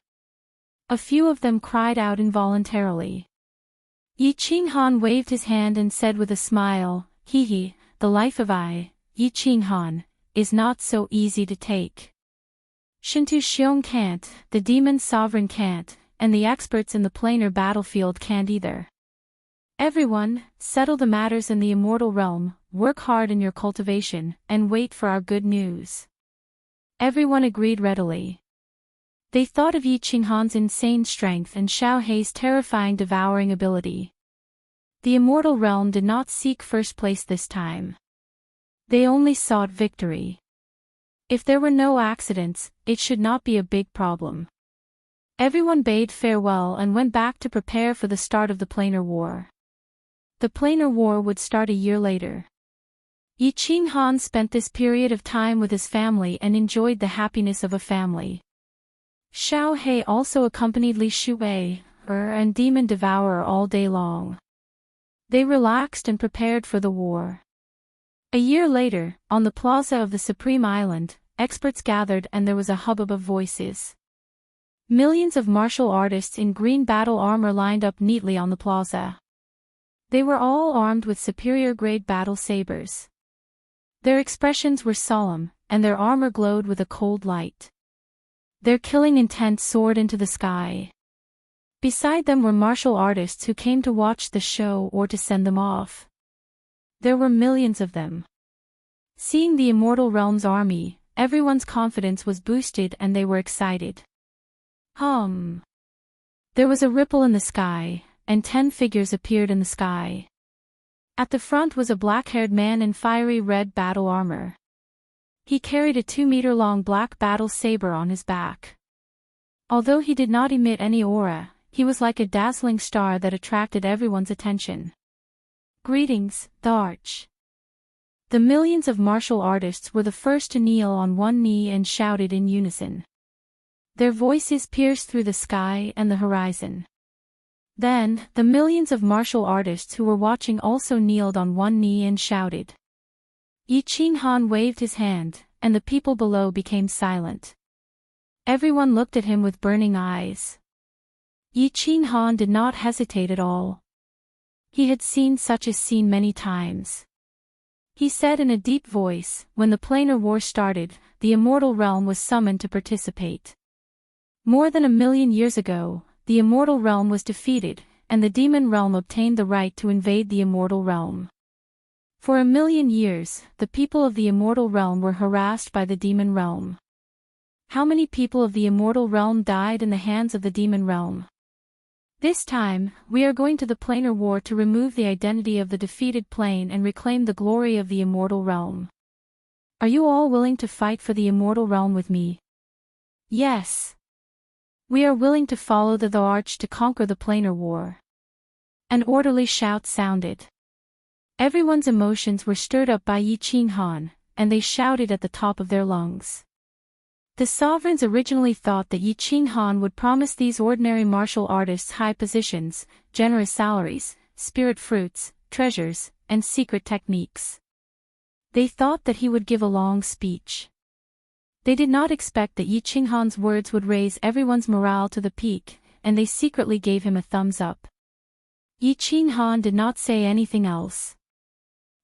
A few of them cried out involuntarily. Yi Qinghan waved his hand and said with a smile, "Hee, the life of Yi Qinghan, is not so easy to take. Shintu Xiong can't, the demon sovereign can't, and the experts in the planar battlefield can't either. Everyone, settle the matters in the immortal realm, work hard in your cultivation, and wait for our good news." Everyone agreed readily. They thought of Yi Qinghan's insane strength and Xiao Hei's terrifying devouring ability. The immortal realm did not seek first place this time. They only sought victory. If there were no accidents, it should not be a big problem. Everyone bade farewell and went back to prepare for the start of the planar war. The planar war would start a year later. Yi Qinghan spent this period of time with his family and enjoyed the happiness of a family. Xiao Hei also accompanied Li Shuwei, and Demon Devourer all day long. They relaxed and prepared for the war. A year later, on the plaza of the Supreme Island, experts gathered and there was a hubbub of voices. Millions of martial artists in green battle armor lined up neatly on the plaza. They were all armed with superior-grade battle sabers. Their expressions were solemn, and their armor glowed with a cold light. Their killing intent soared into the sky. Beside them were martial artists who came to watch the show or to send them off. There were millions of them. Seeing the Immortal Realm's army, everyone's confidence was boosted and they were excited. There was a ripple in the sky, and 10 figures appeared in the sky. At the front was a black-haired man in fiery red battle armor. He carried a 2-meter-long black battle saber on his back. Although he did not emit any aura, he was like a dazzling star that attracted everyone's attention. Greetings, the Arch. The millions of martial artists were the first to kneel on one knee and shouted in unison. Their voices pierced through the sky and the horizon. Then, the millions of martial artists who were watching also kneeled on one knee and shouted. Yi Qinghan waved his hand, and the people below became silent. Everyone looked at him with burning eyes. Yi Qinghan did not hesitate at all. He had seen such a scene many times. He said in a deep voice, when the planar war started, the immortal realm was summoned to participate. More than 1,000,000 years ago, the immortal realm was defeated, and the demon realm obtained the right to invade the immortal realm. For 1,000,000 years, the people of the immortal realm were harassed by the demon realm. How many people of the immortal realm died in the hands of the demon realm? This time, we are going to the planar war to remove the identity of the defeated plane and reclaim the glory of the immortal realm. Are you all willing to fight for the immortal realm with me? Yes. We are willing to follow the arch to conquer the planar war. An orderly shout sounded. Everyone's emotions were stirred up by Yi Qinghan, and they shouted at the top of their lungs. The sovereigns originally thought that Yi Qinghan would promise these ordinary martial artists high positions, generous salaries, spirit fruits, treasures, and secret techniques. They thought that he would give a long speech. They did not expect that Yi Qinghan's words would raise everyone's morale to the peak, and they secretly gave him a thumbs up. Yi Qinghan did not say anything else.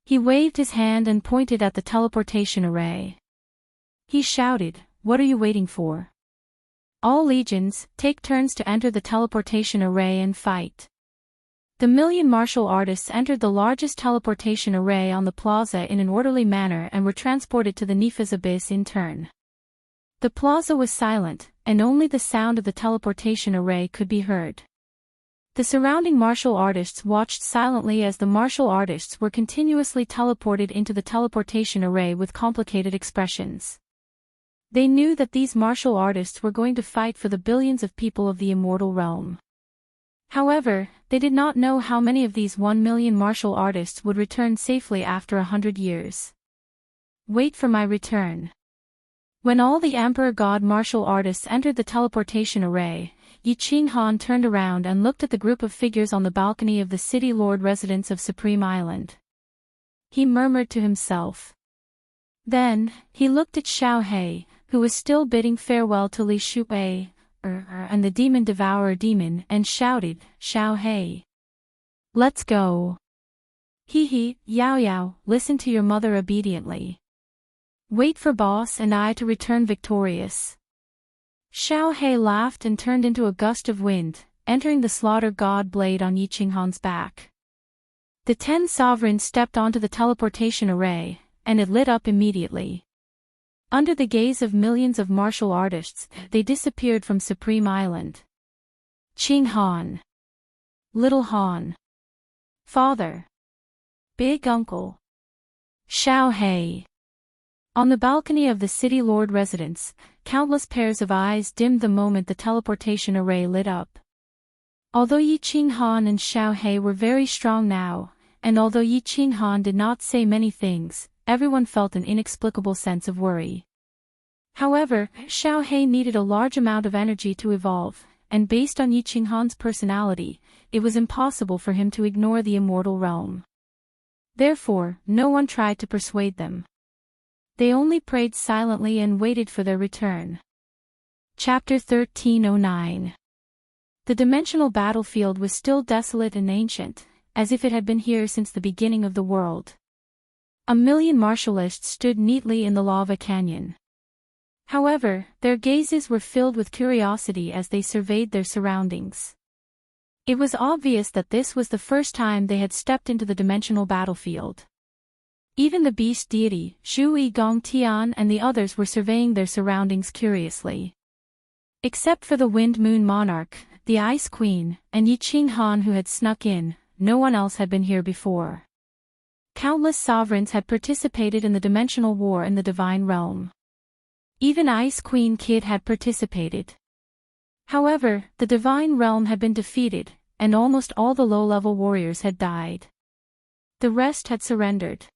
He waved his hand and pointed at the teleportation array. He shouted, "What are you waiting for? All legions, take turns to enter the teleportation array and fight." The million martial artists entered the largest teleportation array on the plaza in an orderly manner and were transported to the Nepha's abyss in turn. The plaza was silent, and only the sound of the teleportation array could be heard. The surrounding martial artists watched silently as the martial artists were continuously teleported into the teleportation array with complicated expressions. They knew that these martial artists were going to fight for the billions of people of the immortal realm. However, they did not know how many of these 1 million martial artists would return safely after 100 years. Wait for my return. When all the Emperor God martial artists entered the teleportation array, Yi Qinghan turned around and looked at the group of figures on the balcony of the city lord residence of Supreme Island. He murmured to himself. Then, he looked at Xiao He, who was still bidding farewell to Li Shupai, and the demon devourer demon, and shouted, "Xiao He! Let's go! He, Yao Yao, listen to your mother obediently. Wait for boss and I to return victorious." Xiao He laughed and turned into a gust of wind, entering the slaughter god blade on Yi Qinghan's back. The 10 sovereigns stepped onto the teleportation array, and it lit up immediately. Under the gaze of millions of martial artists, they disappeared from Supreme Island. Qinghan. Little Han. Father. Big Uncle. Xiao He. On the balcony of the city lord residence, countless pairs of eyes dimmed the moment the teleportation array lit up. Although Yi Qinghan and Xiao He were very strong now, and although Yi Qinghan did not say many things, everyone felt an inexplicable sense of worry. However, Xiao He needed a large amount of energy to evolve, and based on Yi Qinghan's personality, it was impossible for him to ignore the immortal realm. Therefore, no one tried to persuade them. They only prayed silently and waited for their return. Chapter 1309. The dimensional battlefield was still desolate and ancient, as if it had been here since the beginning of the world. A million martialists stood neatly in the lava canyon. However, their gazes were filled with curiosity as they surveyed their surroundings. It was obvious that this was the first time they had stepped into the dimensional battlefield. Even the beast deity, Shu Yi Gong Tian, and the others were surveying their surroundings curiously. Except for the Wind Moon Monarch, the Ice Queen, and Yi Qinghan who had snuck in, no one else had been here before. Countless sovereigns had participated in the dimensional war in the divine realm. Even Ice Queen Kid had participated. However, the divine realm had been defeated, and almost all the low-level warriors had died. The rest had surrendered.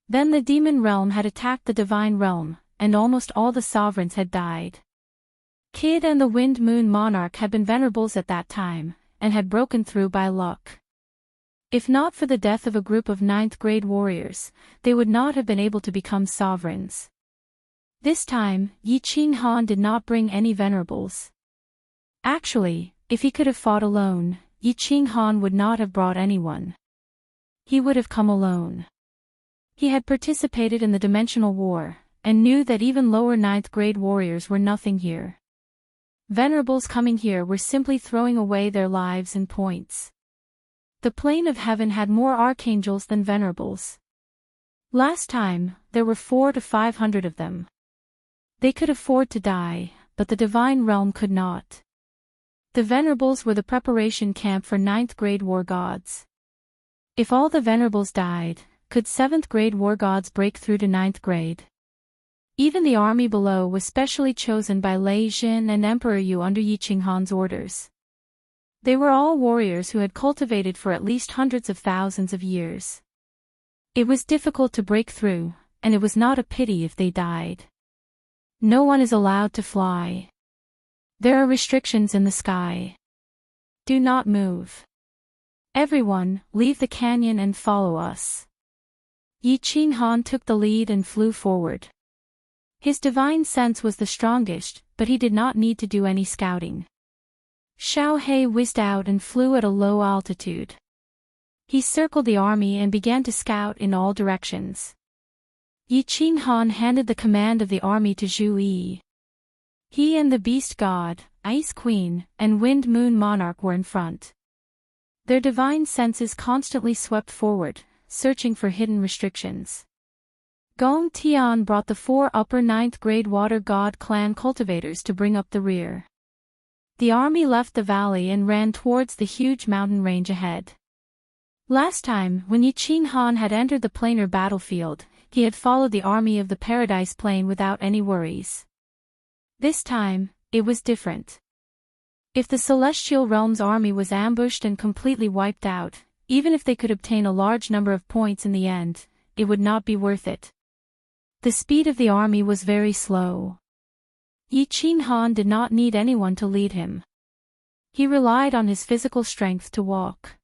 Then the demon realm had attacked the divine realm, and almost all the sovereigns had died. Kid and the Wind Moon Monarch had been venerables at that time, and had broken through by luck. If not for the death of a group of 9th-grade warriors, they would not have been able to become sovereigns. This time, Yi Qinghan did not bring any venerables. Actually, if he could have fought alone, Yi Qinghan would not have brought anyone. He would have come alone. He had participated in the dimensional war, and knew that even lower 9th-grade warriors were nothing here. Venerables coming here were simply throwing away their lives and points. The plane of heaven had more archangels than venerables. Last time, there were 400 to 500 of them. They could afford to die, but the divine realm could not. The Venerables were the preparation camp for 9th grade war gods. If all the Venerables died, could 7th grade war gods break through to 9th grade? Even the army below was specially chosen by Lei Jin and Emperor Yu under Yi Qinghan's orders. They were all warriors who had cultivated for at least hundreds of thousands of years. It was difficult to break through, and it was not a pity if they died. No one is allowed to fly. There are restrictions in the sky. Do not move. Everyone, leave the canyon and follow us. Yi Qinghan took the lead and flew forward. His divine sense was the strongest, but he did not need to do any scouting. Xiao He whizzed out and flew at a low altitude. He circled the army and began to scout in all directions. Yi Qinghan handed the command of the army to Zhu Yi. He and the Beast God, Ice Queen, and Wind Moon Monarch were in front. Their divine senses constantly swept forward, searching for hidden restrictions. Gong Tian brought the 4 upper 9th grade water god clan cultivators to bring up the rear. The army left the valley and ran towards the huge mountain range ahead. Last time, when Yi Qinghan had entered the planar battlefield, he had followed the army of the Paradise Plain without any worries. This time, it was different. If the Celestial Realm's army was ambushed and completely wiped out, even if they could obtain a large number of points in the end, it would not be worth it. The speed of the army was very slow. Yi Qinghan did not need anyone to lead him. He relied on his physical strength to walk.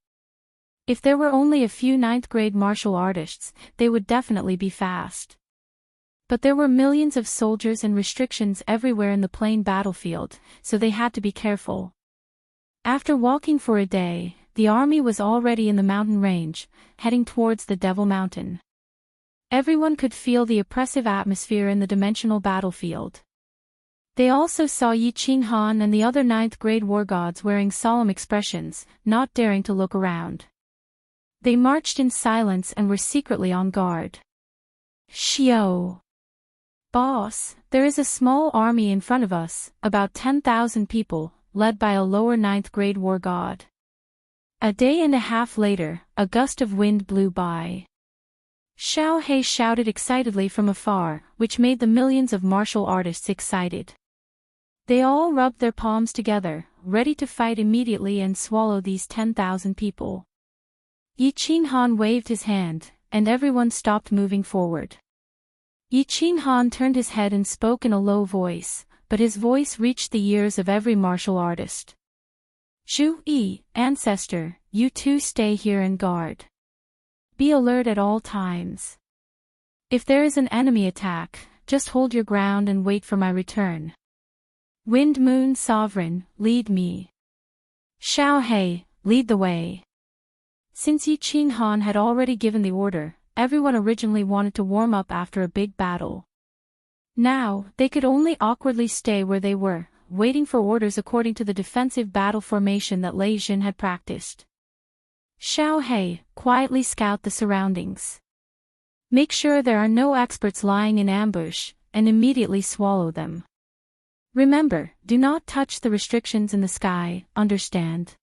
If there were only a few 9th grade martial artists, they would definitely be fast. But there were millions of soldiers and restrictions everywhere in the plain battlefield, so they had to be careful. After walking for a day, the army was already in the mountain range, heading towards the Devil Mountain. Everyone could feel the oppressive atmosphere in the dimensional battlefield. They also saw Yi Qinghan and the other 9th grade war gods wearing solemn expressions, not daring to look around. They marched in silence and were secretly on guard. Xiao. Boss, there is a small army in front of us, about 10,000 people, led by a lower 9th grade war god. A day and a half later, a gust of wind blew by. Xiao He shouted excitedly from afar, which made the millions of martial artists excited. They all rubbed their palms together, ready to fight immediately and swallow these 10,000 people. Yi Qinghan waved his hand, and everyone stopped moving forward. Yi Qinghan turned his head and spoke in a low voice, but his voice reached the ears of every martial artist. Zhu Yi, ancestor, you two stay here and guard. Be alert at all times. If there is an enemy attack, just hold your ground and wait for my return. Wind Moon Sovereign, lead me. Xiao He, lead the way. Since Yi Qinghan had already given the order, everyone originally wanted to warm up after a big battle. Now, they could only awkwardly stay where they were, waiting for orders according to the defensive battle formation that Lei Jin had practiced. Xiao He, quietly scout the surroundings. Make sure there are no experts lying in ambush, and immediately swallow them. Remember, do not touch the restrictions in the sky, understand?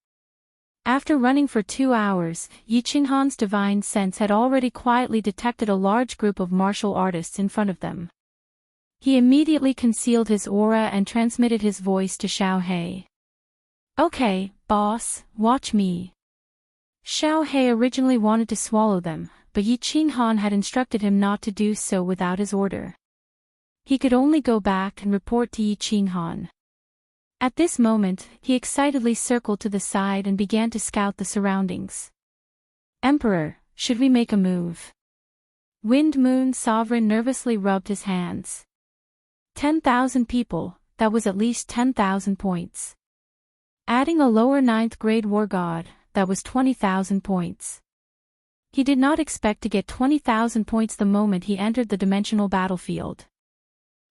After running for 2 hours, Yi Qinghan's divine sense had already quietly detected a large group of martial artists in front of them. He immediately concealed his aura and transmitted his voice to Xiao He. Okay, boss, watch me. Xiao He originally wanted to swallow them, but Yi Qinghan had instructed him not to do so without his order. He could only go back and report to Yi Qinghan. At this moment, he excitedly circled to the side and began to scout the surroundings. Emperor, should we make a move? Wind Moon Sovereign nervously rubbed his hands. 10,000 people, that was at least 10,000 points. Adding a lower 9th grade war god, that was 20,000 points. He did not expect to get 20,000 points the moment he entered the dimensional battlefield.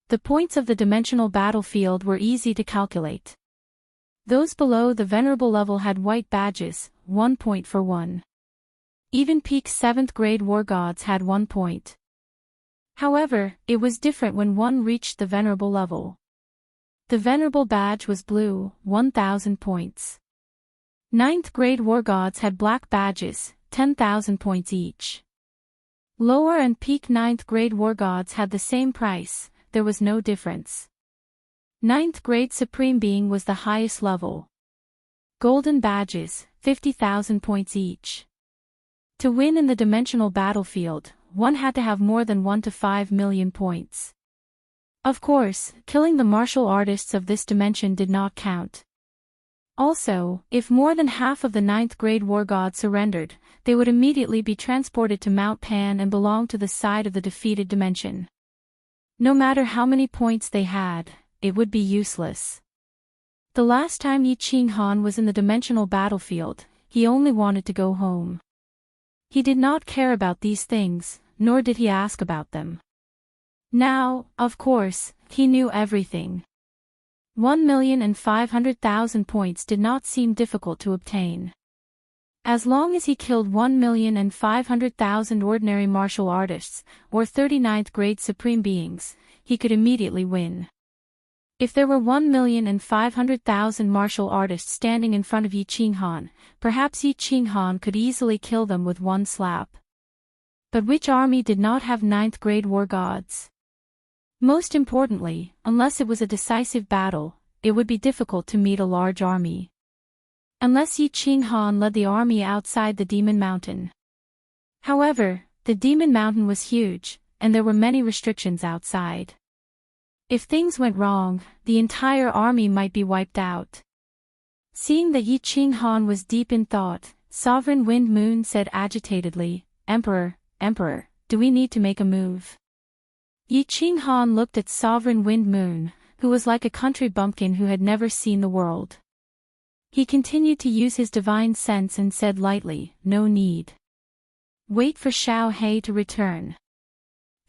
The points of the dimensional battlefield were easy to calculate. Those below the venerable level had white badges, 1 point for one. Even peak 7th grade war gods had 1 point. However, it was different when one reached the venerable level. The venerable badge was blue, 1,000 points. Ninth grade war gods had black badges, 10,000 points each. Lower and peak ninth grade war gods had the same price, there was no difference. Ninth grade supreme being was the highest level. Golden badges, 50,000 points each. To win in the dimensional battlefield, one had to have more than 1 to 5 million points. Of course, killing the martial artists of this dimension did not count. Also, if more than half of the ninth grade war gods surrendered, they would immediately be transported to Mount Pan and belong to the side of the defeated dimension. No matter how many points they had, it would be useless. The last time Yi Qinghan was in the dimensional battlefield, he only wanted to go home. He did not care about these things, nor did he ask about them. Now, of course, he knew everything. 1,500,000 points did not seem difficult to obtain. As long as he killed 1,500,000 ordinary martial artists, or 39th grade supreme beings, he could immediately win. If there were 1,500,000 martial artists standing in front of Yi Qinghan, perhaps Yi Qinghan could easily kill them with one slap. But which army did not have ninth grade war gods? Most importantly, unless it was a decisive battle, it would be difficult to meet a large army. Unless Yi Qinghan led the army outside the Demon Mountain. However, the Demon Mountain was huge, and there were many restrictions outside. If things went wrong, the entire army might be wiped out. Seeing that Yi Qinghan was deep in thought, Sovereign Wind Moon said agitatedly, Emperor, do we need to make a move? Yi Qinghan looked at Sovereign Wind Moon, who was like a country bumpkin who had never seen the world. He continued to use his divine sense and said lightly, no need. Wait for Xiao He to return.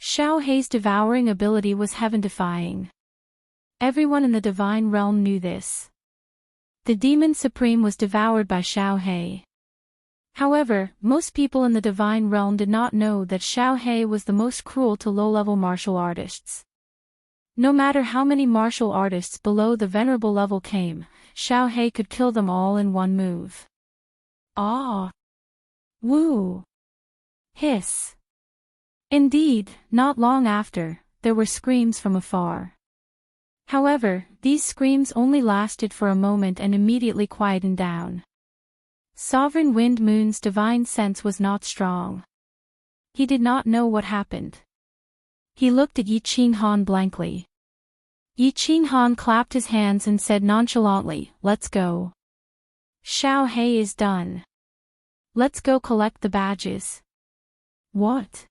Xiao Hei's devouring ability was heaven-defying. Everyone in the divine realm knew this. The demon supreme was devoured by Xiao He. However, most people in the divine realm did not know that Xiao He was the most cruel to low-level martial artists. No matter how many martial artists below the venerable level came, Xiao He could kill them all in one move. Ah! Woo! Hiss! Indeed, not long after, there were screams from afar. However, these screams only lasted for a moment and immediately quietened down. Sovereign Wind Moon's divine sense was not strong. He did not know what happened. He looked at Yi Qinghan blankly. Yi Qinghan clapped his hands and said nonchalantly, let's go. Xiao He is done. Let's go collect the badges. What?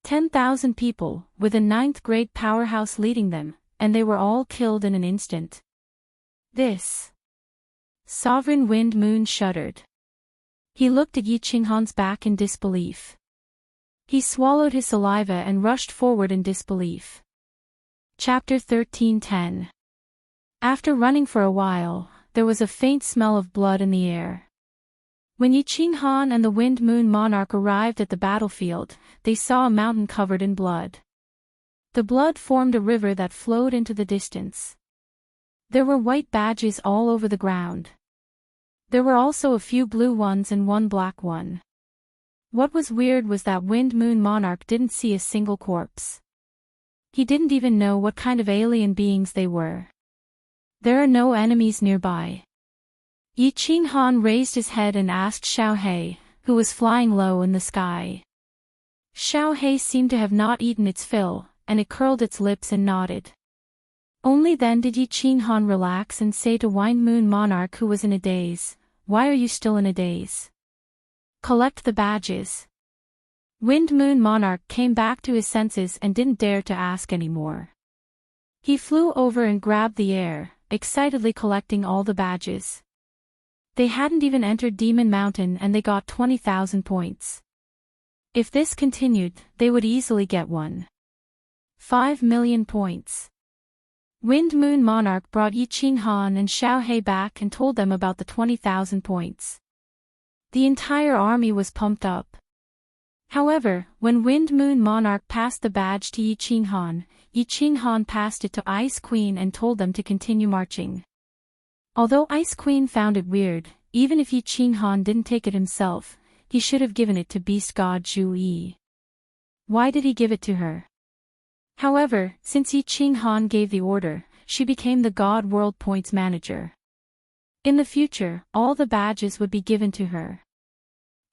10,000 people, with a 9th grade powerhouse leading them, and they were all killed in an instant. This. Sovereign Wind Moon shuddered. He looked at Yi Qinghan's back in disbelief. He swallowed his saliva and rushed forward in disbelief. Chapter 13:10. After running for a while, there was a faint smell of blood in the air. When Yi Qinghan and the Wind Moon Monarch arrived at the battlefield, they saw a mountain covered in blood. The blood formed a river that flowed into the distance. There were white badges all over the ground. There were also a few blue ones and one black one. What was weird was that Wind Moon Monarch didn't see a single corpse. He didn't even know what kind of alien beings they were. There are no enemies nearby. Yi Qinghan raised his head and asked Xiao He, who was flying low in the sky. Xiao He seemed to have not eaten its fill, and it curled its lips and nodded. Only then did Yi Qinghan relax and say to Wind Moon Monarch, who was in a daze, why are you still in a daze? Collect the badges. Wind Moon Monarch came back to his senses and didn't dare to ask anymore. He flew over and grabbed the air, excitedly collecting all the badges. They hadn't even entered Demon Mountain and they got 20,000 points. If this continued, they would easily get 5 million points. Wind Moon Monarch brought Yi Qinghan and Xiao He back and told them about the 20,000 points. The entire army was pumped up. However, when Wind Moon Monarch passed the badge to Yi Qinghan passed it to Ice Queen and told them to continue marching. Although Ice Queen found it weird, even if Yi Qinghan didn't take it himself, he should have given it to Beast God Zhu Yi. Why did he give it to her? However, since Yi Qinghan gave the order, she became the God World Points manager. In the future, all the badges would be given to her.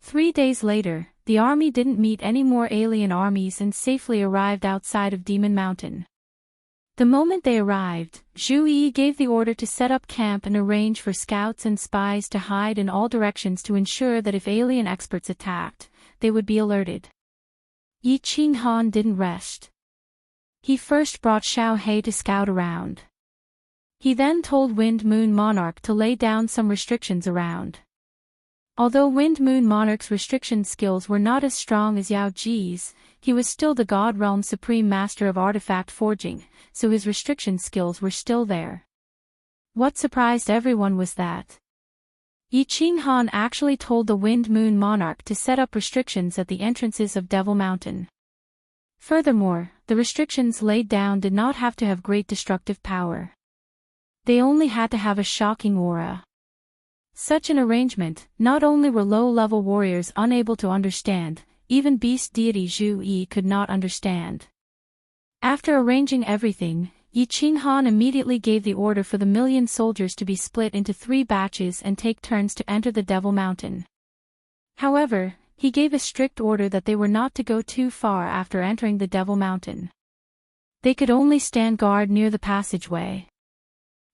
3 days later, the army didn't meet any more alien armies and safely arrived outside of Demon Mountain. The moment they arrived, Zhu Yi gave the order to set up camp and arrange for scouts and spies to hide in all directions to ensure that if alien experts attacked, they would be alerted. Yi Qinghan didn't rest. He first brought Xiao He to scout around. He then told Wind Moon Monarch to lay down some restrictions around. Although Wind Moon Monarch's restriction skills were not as strong as Yao Ji's, he was still the God Realm's supreme master of artifact forging, so his restriction skills were still there. What surprised everyone was that Yi Qinghan actually told the Wind Moon Monarch to set up restrictions at the entrances of Devil Mountain. Furthermore, the restrictions laid down did not have to have great destructive power. They only had to have a shocking aura. Such an arrangement, not only were low-level warriors unable to understand, even beast deity Zhu Yi could not understand. After arranging everything, Yi Qinghan immediately gave the order for the 1,000,000 soldiers to be split into 3 batches and take turns to enter the Devil Mountain. However, he gave a strict order that they were not to go too far after entering the Devil Mountain. They could only stand guard near the passageway.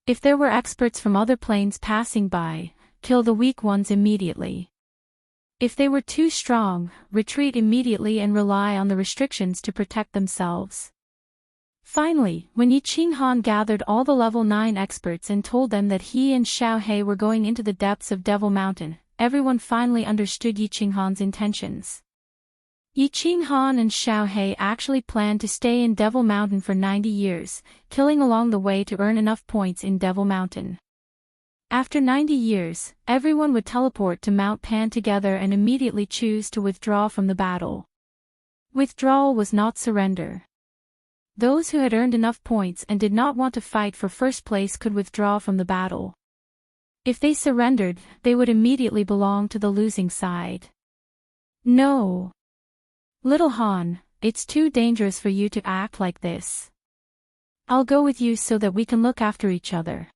If there were experts from other planes passing by, kill the weak ones immediately. If they were too strong, retreat immediately and rely on the restrictions to protect themselves. Finally, when Yi Qinghan gathered all the level 9 experts and told them that he and Xiao He were going into the depths of Devil Mountain, everyone finally understood Yi Qinghan's intentions. Yi Qinghan and Xiao He actually planned to stay in Devil Mountain for 90 years, killing along the way to earn enough points in Devil Mountain. After 90 years, everyone would teleport to Mount Pan together and immediately choose to withdraw from the battle. Withdrawal was not surrender. Those who had earned enough points and did not want to fight for first place could withdraw from the battle. If they surrendered, they would immediately belong to the losing side. No. Little Han, it's too dangerous for you to act like this. I'll go with you so that we can look after each other.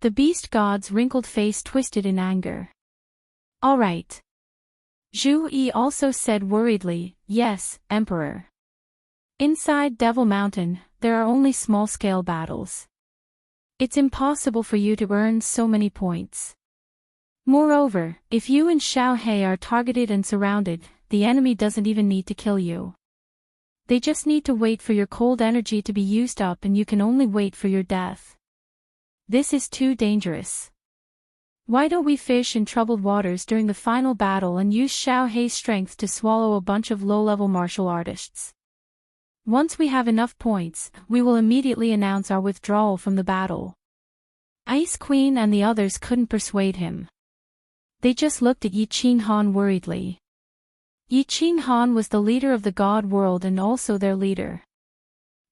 The beast god's wrinkled face twisted in anger. All right. Zhu Yi also said worriedly, yes, Emperor. Inside Devil Mountain, there are only small-scale battles. It's impossible for you to earn so many points. Moreover, if you and Xiao He are targeted and surrounded, the enemy doesn't even need to kill you. They just need to wait for your cold energy to be used up and you can only wait for your death. This is too dangerous. Why don't we fish in troubled waters during the final battle and use Xiao He's strength to swallow a bunch of low-level martial artists? Once we have enough points, we will immediately announce our withdrawal from the battle. Ice Queen and the others couldn't persuade him. They just looked at Yi Qinghan worriedly. Yi Qinghan was the leader of the God world and also their leader.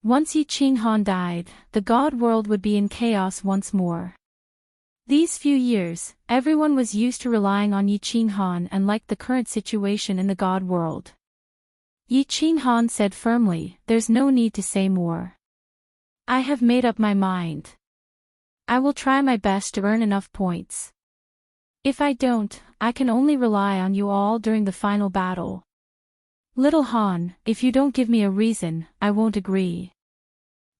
Once Yi Qinghan died, the God world would be in chaos once more. These few years, everyone was used to relying on Yi Qinghan and liked the current situation in the God world. Yi Qinghan said firmly, there's no need to say more. I have made up my mind. I will try my best to earn enough points. If I don't, I can only rely on you all during the final battle. Little Han, if you don't give me a reason, I won't agree.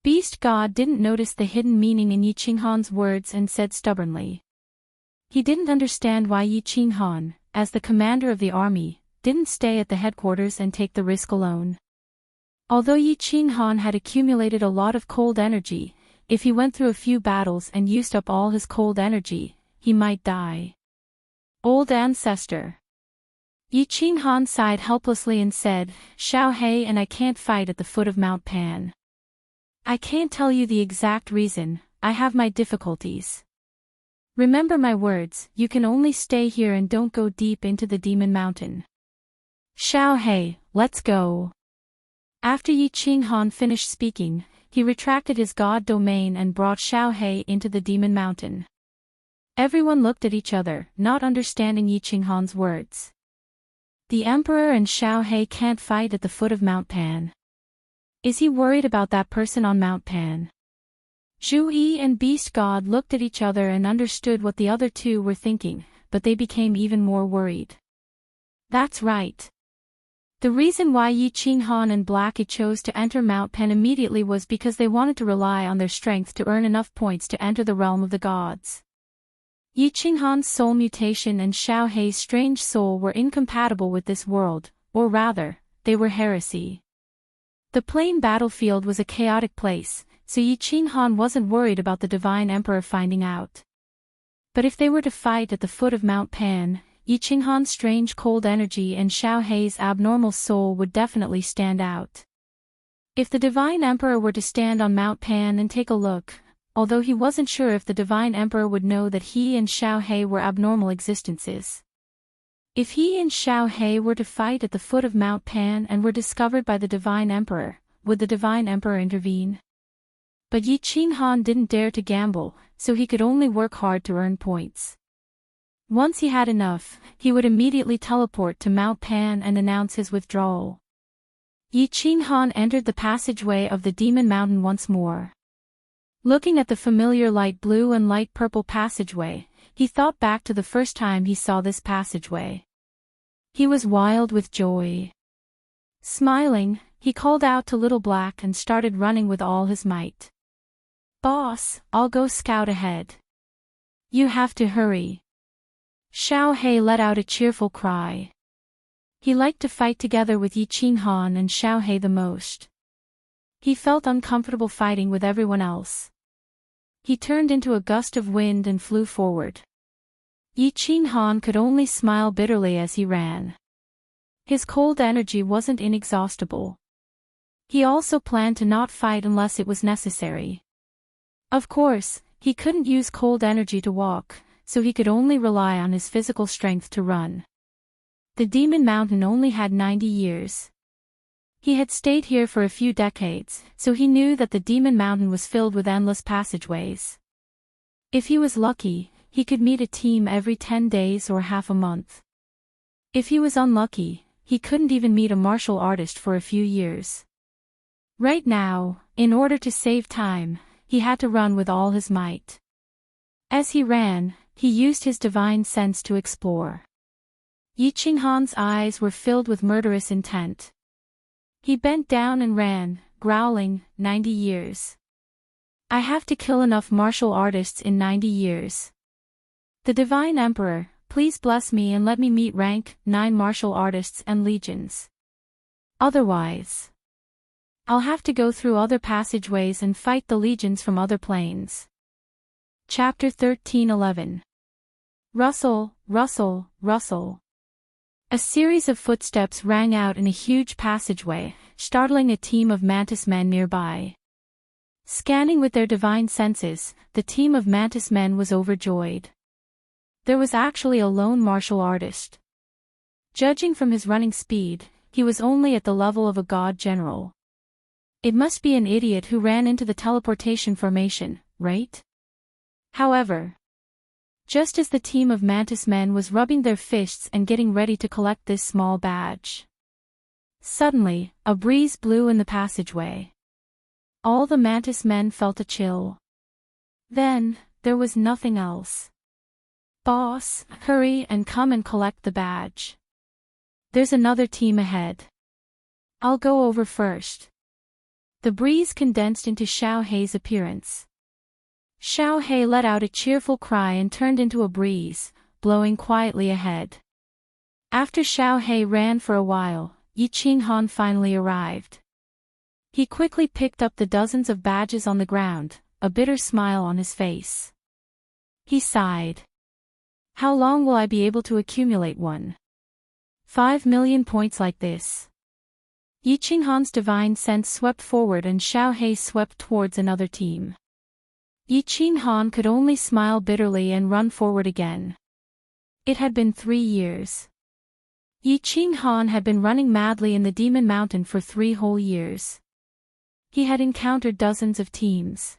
Beast God didn't notice the hidden meaning in Yi Qinghan's words and said stubbornly. He didn't understand why Yi Qinghan, as the commander of the army, didn't stay at the headquarters and take the risk alone. Although Yi Qinghan had accumulated a lot of cold energy, if he went through a few battles and used up all his cold energy, he might die. Old ancestor. Yi Qinghan sighed helplessly and said, Xiao He and I can't fight at the foot of Mount Pan. I can't tell you the exact reason, I have my difficulties. Remember my words, you can only stay here and don't go deep into the Demon Mountain. Xiao He, let's go. After Yi Qinghan finished speaking, he retracted his god domain and brought Xiao He into the demon mountain. Everyone looked at each other, not understanding Yi Qinghan's words. The emperor and Xiao He can't fight at the foot of Mount Pan. Is he worried about that person on Mount Pan? Zhu Yi and Beast God looked at each other and understood what the other two were thinking, but they became even more worried. That's right. The reason why Yi Qinghan and Blackie chose to enter Mount Pan immediately was because they wanted to rely on their strength to earn enough points to enter the realm of the gods. Yi Qinghan's soul mutation and Xiao He's strange soul were incompatible with this world, or rather, they were heresy. The plain battlefield was a chaotic place, so Yi Qinghan wasn't worried about the Divine Emperor finding out. But if they were to fight at the foot of Mount Pan, Yi Qinghan's strange cold energy and Xiao He's abnormal soul would definitely stand out. If the Divine Emperor were to stand on Mount Pan and take a look, although he wasn't sure if the Divine Emperor would know that he and Xiao He were abnormal existences. If he and Xiao He were to fight at the foot of Mount Pan and were discovered by the Divine Emperor, would the Divine Emperor intervene? But Yi Qinghan didn't dare to gamble, so he could only work hard to earn points. Once he had enough, he would immediately teleport to Mount Pan and announce his withdrawal. Yi Qinghan entered the passageway of the Demon Mountain once more. Looking at the familiar light blue and light purple passageway, he thought back to the first time he saw this passageway. He was wild with joy. Smiling, he called out to Little Black and started running with all his might. "Boss, I'll go scout ahead. You have to hurry." Xiao He let out a cheerful cry. He liked to fight together with Yi Qinghan and Xiao He the most. He felt uncomfortable fighting with everyone else. He turned into a gust of wind and flew forward. Yi Qinghan could only smile bitterly as he ran. His cold energy wasn't inexhaustible. He also planned to not fight unless it was necessary. Of course, he couldn't use cold energy to walk, so he could only rely on his physical strength to run. The Demon Mountain only had 90 years. He had stayed here for a few decades, so he knew that the Demon Mountain was filled with endless passageways. If he was lucky, he could meet a team every 10 days or half a month. If he was unlucky, he couldn't even meet a martial artist for a few years. Right now, in order to save time, he had to run with all his might. As he ran, he used his divine sense to explore. Yi Qinghan's eyes were filled with murderous intent. He bent down and ran, growling, 90 years. I have to kill enough martial artists in 90 years. The Divine Emperor, please bless me and let me meet rank 9 martial artists and legions. Otherwise, I'll have to go through other passageways and fight the legions from other planes. Chapter 13:11. Rustle, rustle, rustle. A series of footsteps rang out in a huge passageway, startling a team of mantis men nearby. Scanning with their divine senses, the team of mantis men was overjoyed. There was actually a lone martial artist. Judging from his running speed, he was only at the level of a god general. It must be an idiot who ran into the teleportation formation, right? However, just as the team of mantis men was rubbing their fists and getting ready to collect this small badge, suddenly, a breeze blew in the passageway. All the mantis men felt a chill. Then, there was nothing else. Boss, hurry and come and collect the badge. There's another team ahead. I'll go over first. The breeze condensed into Xiao He's appearance. Xiao He let out a cheerful cry and turned into a breeze, blowing quietly ahead. After Xiao He ran for a while, Yi Qinghan finally arrived. He quickly picked up the dozens of badges on the ground, a bitter smile on his face. He sighed. How long will I be able to accumulate one? 5 million points like this. Yi Qinghan's divine sense swept forward and Xiao He swept towards another team. Yi Qinghan could only smile bitterly and run forward again. It had been 3 years. Yi Qinghan had been running madly in the Demon Mountain for 3 whole years. He had encountered dozens of teams.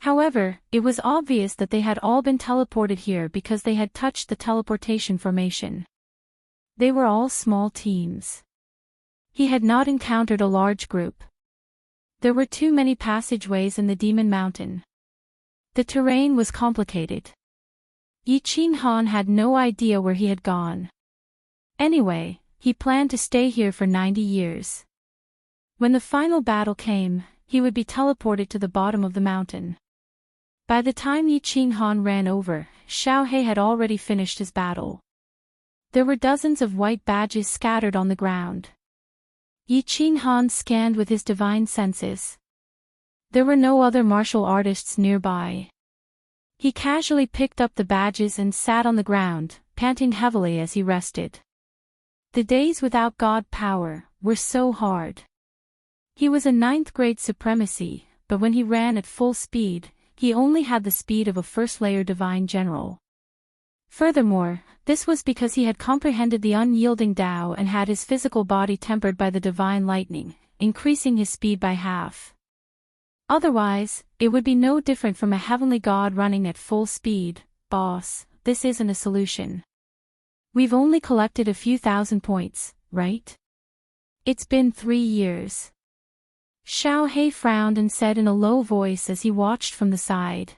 However, it was obvious that they had all been teleported here because they had touched the teleportation formation. They were all small teams. He had not encountered a large group. There were too many passageways in the Demon Mountain. The terrain was complicated. Yi Qinghan had no idea where he had gone. Anyway, he planned to stay here for 90 years. When the final battle came, he would be teleported to the bottom of the mountain. By the time Yi Qinghan ran over, Xiao He had already finished his battle. There were dozens of white badges scattered on the ground. Yi Qinghan scanned with his divine senses. There were no other martial artists nearby. He casually picked up the badges and sat on the ground, panting heavily as he rested. The days without God power were so hard. He was a 9th grade supremacy, but when he ran at full speed, he only had the speed of a first-layer divine general. Furthermore, this was because he had comprehended the unyielding Tao and had his physical body tempered by the divine lightning, increasing his speed by half. Otherwise, it would be no different from a heavenly god running at full speed. Boss, this isn't a solution. We've only collected a few thousand points, right? It's been 3 years. Xiao He frowned and said in a low voice as he watched from the side.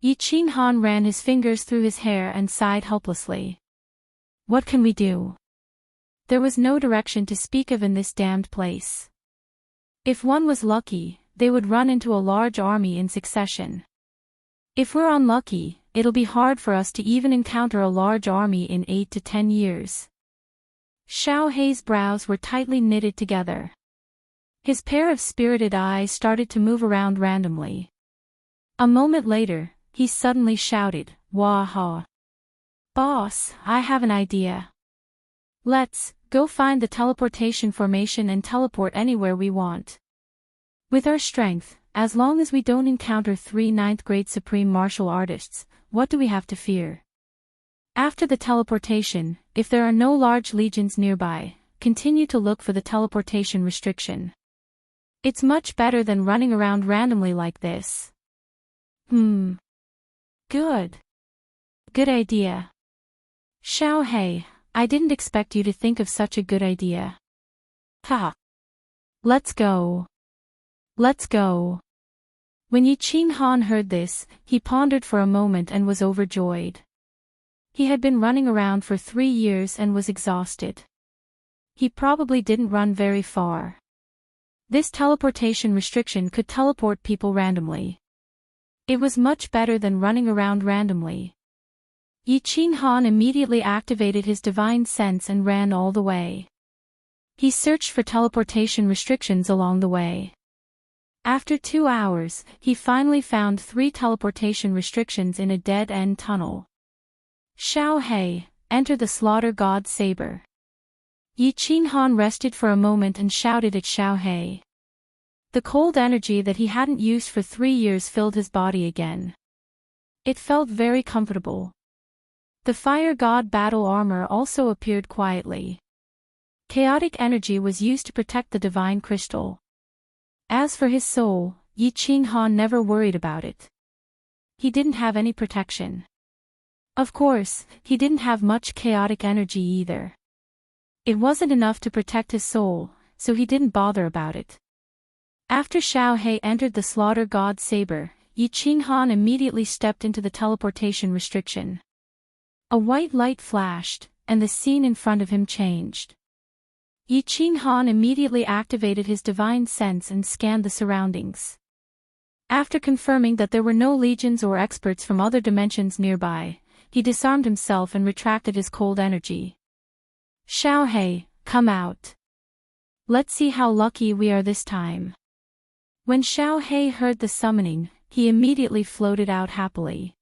Yi Qinghan ran his fingers through his hair and sighed helplessly. What can we do? There was no direction to speak of in this damned place. If one was lucky, they would run into a large army in succession. If we're unlucky, it'll be hard for us to even encounter a large army in 8 to 10 years. Xiao He's brows were tightly knitted together. His pair of spirited eyes started to move around randomly. A moment later, he suddenly shouted, "Wah-ha! Boss, I have an idea. Let's go find the teleportation formation and teleport anywhere we want. With our strength, as long as we don't encounter 3 9th grade supreme martial artists, what do we have to fear? After the teleportation, if there are no large legions nearby, continue to look for the teleportation restriction. It's much better than running around randomly like this." Good. Good idea. Xiao He, I didn't expect you to think of such a good idea. Ha! Let's go. Let's go. When Yi Qinghan heard this, he pondered for a moment and was overjoyed. He had been running around for 3 years and was exhausted. He probably didn't run very far. This teleportation restriction could teleport people randomly. It was much better than running around randomly. Yi Qinghan immediately activated his divine sense and ran all the way. He searched for teleportation restrictions along the way. After 2 hours, he finally found 3 teleportation restrictions in a dead-end tunnel. Xiao He, enter the Slaughter God Saber. Yi Qinghan rested for a moment and shouted at Xiao He. The cold energy that he hadn't used for 3 years filled his body again. It felt very comfortable. The Fire God battle armor also appeared quietly. Chaotic energy was used to protect the divine crystal. As for his soul, Yi Qinghan never worried about it. He didn't have any protection. Of course, he didn't have much chaotic energy either. It wasn't enough to protect his soul, so he didn't bother about it. After Xiao He entered the Slaughter God Saber, Yi Qinghan immediately stepped into the teleportation restriction. A white light flashed, and the scene in front of him changed. Yi Qinghan immediately activated his divine sense and scanned the surroundings. After confirming that there were no legions or experts from other dimensions nearby, he disarmed himself and retracted his cold energy. Xiao He, come out. Let's see how lucky we are this time. When Xiao He heard the summoning, he immediately floated out happily.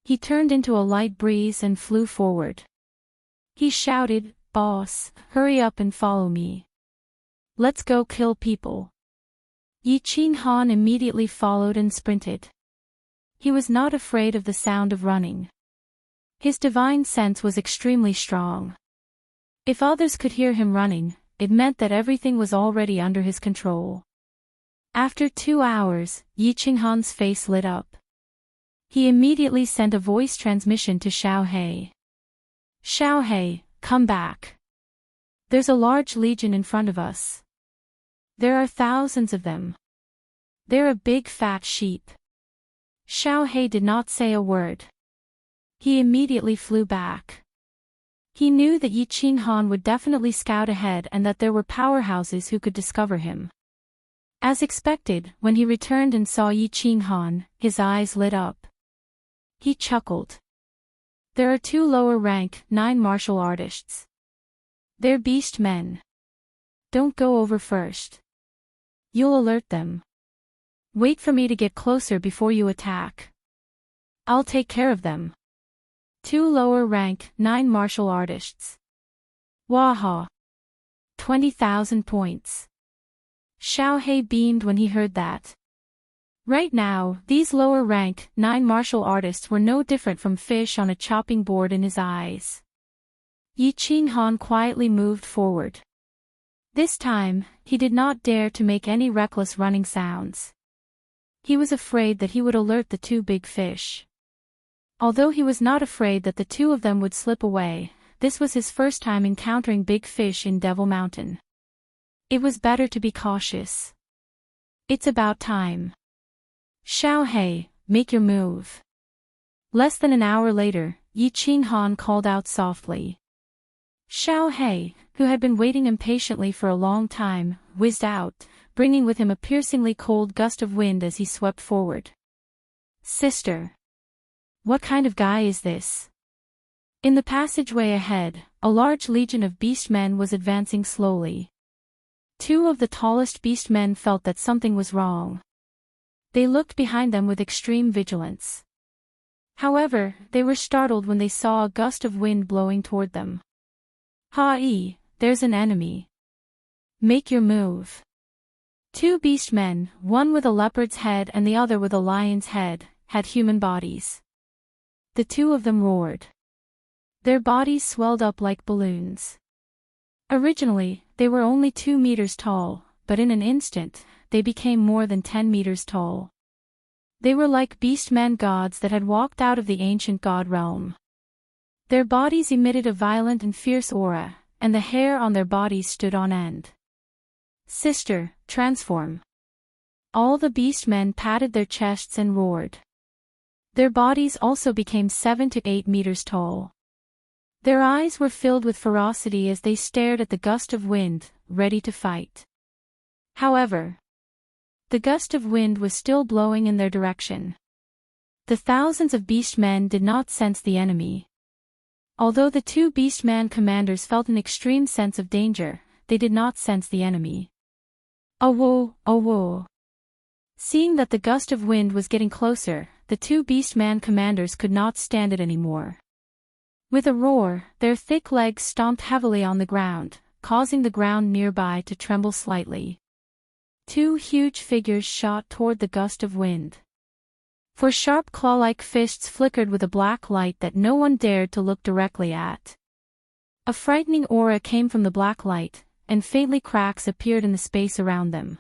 He turned into a light breeze and flew forward. He shouted, "Boss, hurry up and follow me. Let's go kill people." Yi Qinghan immediately followed and sprinted. He was not afraid of the sound of running. His divine sense was extremely strong. If others could hear him running, it meant that everything was already under his control. After 2 hours, Yi Qinghan's face lit up. He immediately sent a voice transmission to Xiao He. Xiao He, come back. There's a large legion in front of us. There are thousands of them. They're a big fat sheep. Xiao He did not say a word. He immediately flew back. He knew that Yi Qinghan would definitely scout ahead and that there were powerhouses who could discover him. As expected, when he returned and saw Yi Qinghan, his eyes lit up. He chuckled. There are 2 lower-rank, 9 martial artists. They're beast men. Don't go over first. You'll alert them. Wait for me to get closer before you attack. I'll take care of them. 2 lower-rank, 9 martial artists. Waha! 20,000 points. Xiao He beamed when he heard that. Right now, these lower-rank, 9 martial artists were no different from fish on a chopping board in his eyes. Yi Qinghan quietly moved forward. This time, he did not dare to make any reckless running sounds. He was afraid that he would alert the 2 big fish. Although he was not afraid that the 2 of them would slip away, this was his first time encountering big fish in Devil Mountain. It was better to be cautious. It's about time. Xiao He, make your move. Less than an hour later, Yi Qinghan called out softly. Xiao He, who had been waiting impatiently for a long time, whizzed out, bringing with him a piercingly cold gust of wind as he swept forward. Sister! What kind of guy is this? In the passageway ahead, a large legion of beastmen was advancing slowly. 2 of the tallest beastmen felt that something was wrong. They looked behind them with extreme vigilance. However, they were startled when they saw a gust of wind blowing toward them. Ha-ee, there's an enemy. Make your move. 2 beastmen, one with a leopard's head and the other with a lion's head, had human bodies. The 2 of them roared. Their bodies swelled up like balloons. Originally, they were only 2 meters tall, but in an instant, they became more than 10 meters tall. They were like beastmen gods that had walked out of the ancient god realm. Their bodies emitted a violent and fierce aura, and the hair on their bodies stood on end. Sister, transform. All the beastmen patted their chests and roared. Their bodies also became 7 to 8 meters tall. Their eyes were filled with ferocity as they stared at the gust of wind, ready to fight. However, the gust of wind was still blowing in their direction. The thousands of beastmen did not sense the enemy. Although the 2 beastman commanders felt an extreme sense of danger, they did not sense the enemy. Oh whoa. Seeing that the gust of wind was getting closer, the 2 beastman commanders could not stand it anymore. With a roar, their thick legs stomped heavily on the ground, causing the ground nearby to tremble slightly. 2 huge figures shot toward the gust of wind. For sharp claw-like fists flickered with a black light that no one dared to look directly at. A frightening aura came from the black light, and faintly cracks appeared in the space around them.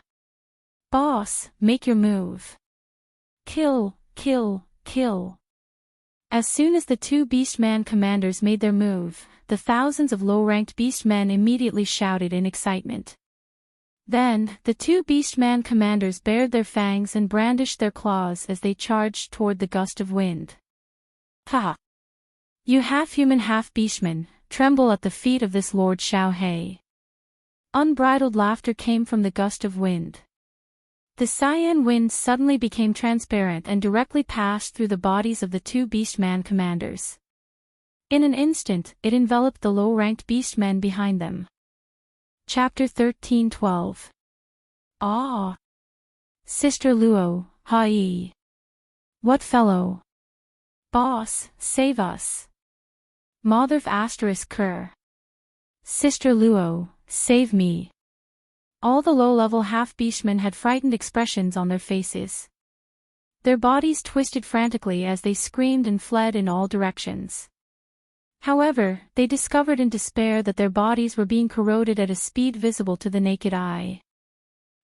Boss, make your move. Kill. As soon as the 2 beastman commanders made their move, the thousands of low-ranked beastmen immediately shouted in excitement. Then, the 2 beastman commanders bared their fangs and brandished their claws as they charged toward the gust of wind. Ha! You half-human half-beastmen, tremble at the feet of this Lord Xiao He. Unbridled laughter came from the gust of wind. The cyan wind suddenly became transparent and directly passed through the bodies of the 2 beastman commanders. In an instant, it enveloped the low-ranked beastmen behind them. Chapter 13:12. Ah! Sister Luo, Ha-ee. What fellow? Boss, save us. Motherf asterisk Ker. Sister Luo, save me. All the low-level half-beastmen had frightened expressions on their faces. Their bodies twisted frantically as they screamed and fled in all directions. However, they discovered in despair that their bodies were being corroded at a speed visible to the naked eye.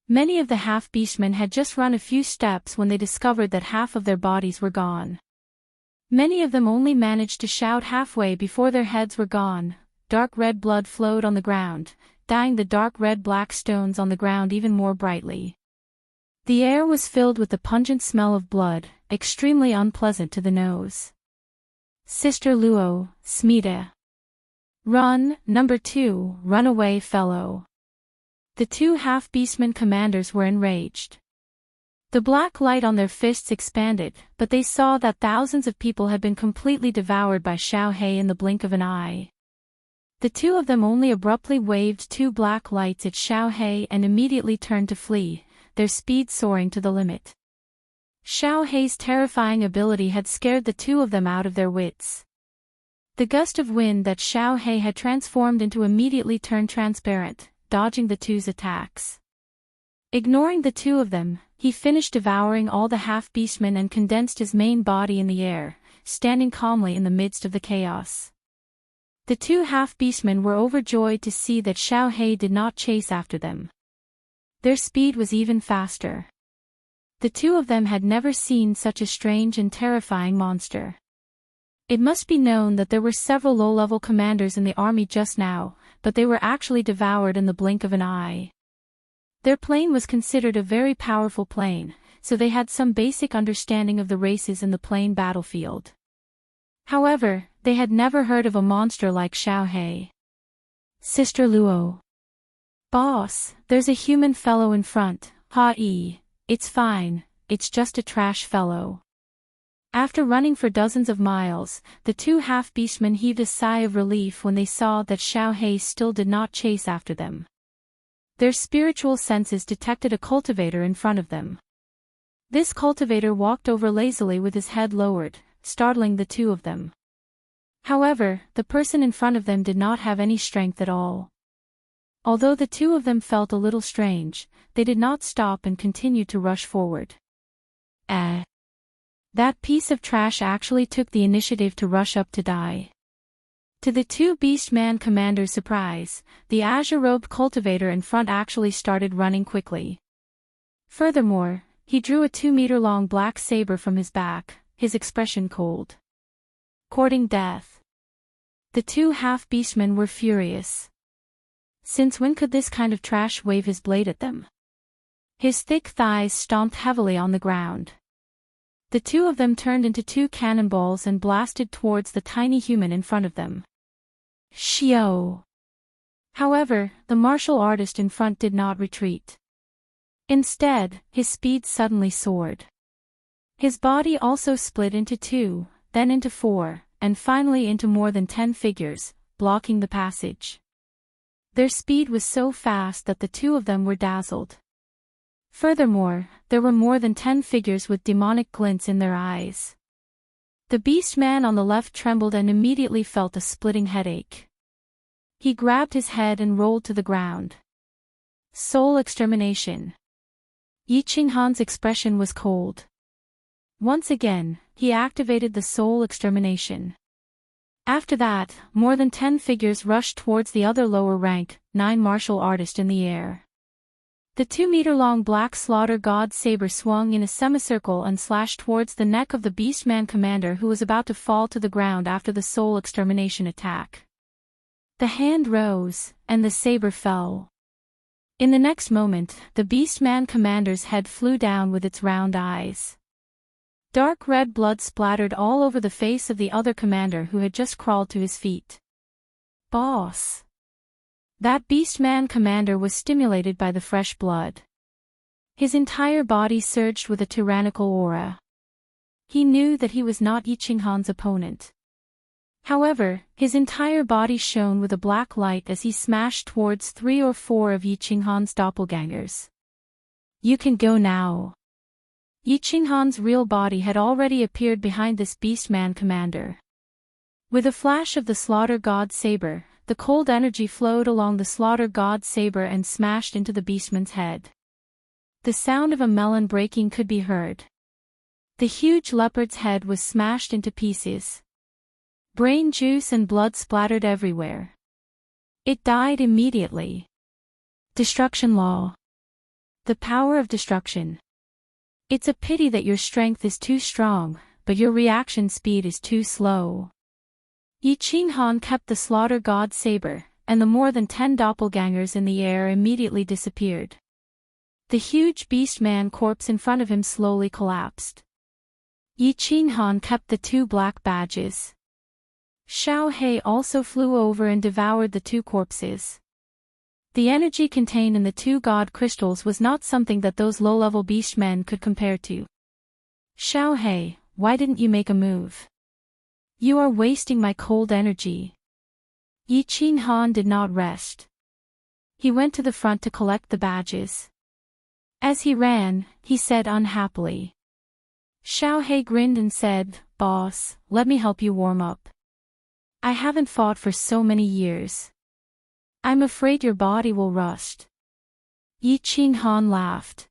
Many of the half-beastmen had just run a few steps when they discovered that half of their bodies were gone. Many of them only managed to shout halfway before their heads were gone. Dark red blood flowed on the ground, dyeing the dark red-black stones on the ground even more brightly. The air was filled with the pungent smell of blood, extremely unpleasant to the nose. Sister Luo, Smita. Run, number 2, run away, fellow. The two half-beastmen commanders were enraged. The black light on their fists expanded, but they saw that thousands of people had been completely devoured by Xiao He in the blink of an eye. The two of them only abruptly waved two black lights at Xiao He and immediately turned to flee, their speed soaring to the limit. Xiao He's terrifying ability had scared the two of them out of their wits. The gust of wind that Xiao He had transformed into immediately turned transparent, dodging the two's attacks. Ignoring the two of them, he finished devouring all the half-beastmen and condensed his main body in the air, standing calmly in the midst of the chaos. The two half-beastmen were overjoyed to see that Xiao He did not chase after them. Their speed was even faster. The two of them had never seen such a strange and terrifying monster. It must be known that there were several low-level commanders in the army just now, but they were actually devoured in the blink of an eye. Their plane was considered a very powerful plane, so they had some basic understanding of the races in the plane battlefield. However, they had never heard of a monster like Xiao He. Sister Luo. Boss, there's a human fellow in front, Ha-ee, it's fine, it's just a trash fellow. After running for dozens of miles, the two half-beastmen heaved a sigh of relief when they saw that Xiao He still did not chase after them. Their spiritual senses detected a cultivator in front of them. This cultivator walked over lazily with his head lowered, startling the two of them. However, the person in front of them did not have any strength at all. Although the two of them felt a little strange, they did not stop and continued to rush forward. That piece of trash actually took the initiative to rush up to die. To the two beast-man commanders' surprise, the azure-robed cultivator in front actually started running quickly. Furthermore, he drew a 2-meter-long black saber from his back, his expression cold. Courting death. The two half-beastmen were furious. Since when could this kind of trash wave his blade at them? His thick thighs stomped heavily on the ground. The two of them turned into two cannonballs and blasted towards the tiny human in front of them. Xiao. However, the martial artist in front did not retreat. Instead, his speed suddenly soared. His body also split into 2, then into 4, and finally into more than 10 figures, blocking the passage. Their speed was so fast that the two of them were dazzled. Furthermore, there were more than 10 figures with demonic glints in their eyes. The beast man on the left trembled and immediately felt a splitting headache. He grabbed his head and rolled to the ground. Soul extermination. Yi Qinghan's expression was cold. Once again, he activated the soul extermination. After that, more than 10 figures rushed towards the other lower rank, 9 martial artist in the air. The 2-meter-long black slaughter god saber swung in a semicircle and slashed towards the neck of the beastman commander who was about to fall to the ground after the soul extermination attack. The hand rose, and the saber fell. In the next moment, the beastman commander's head flew down with its round eyes. Dark red blood splattered all over the face of the other commander who had just crawled to his feet. Boss. That beastman commander was stimulated by the fresh blood. His entire body surged with a tyrannical aura. He knew that he was not Yi Qinghan's opponent. However, his entire body shone with a black light as he smashed towards 3 or 4 of Yi Qinghan's doppelgangers. You can go now. Yi Qinghan's real body had already appeared behind this beastman commander. With a flash of the slaughter god saber, the cold energy flowed along the slaughter god saber and smashed into the beastman's head. The sound of a melon breaking could be heard. The huge leopard's head was smashed into pieces. Brain juice and blood splattered everywhere. It died immediately. Destruction law. The power of destruction. It's a pity that your strength is too strong, but your reaction speed is too slow. Yi Qinghan kept the slaughter god saber, and the more than 10 doppelgangers in the air immediately disappeared. The huge beast man corpse in front of him slowly collapsed. Yi Qinghan kept the 2 black badges. Xiao He also flew over and devoured the 2 corpses. The energy contained in the 2 god crystals was not something that those low-level beast men could compare to. Xiao He, why didn't you make a move? You are wasting my cold energy. Yi Qinghan did not rest. He went to the front to collect the badges. As he ran, he said unhappily. Xiao He grinned and said, "Boss, let me help you warm up. I haven't fought for so many years. I'm afraid your body will rust." Yi Qinghan laughed.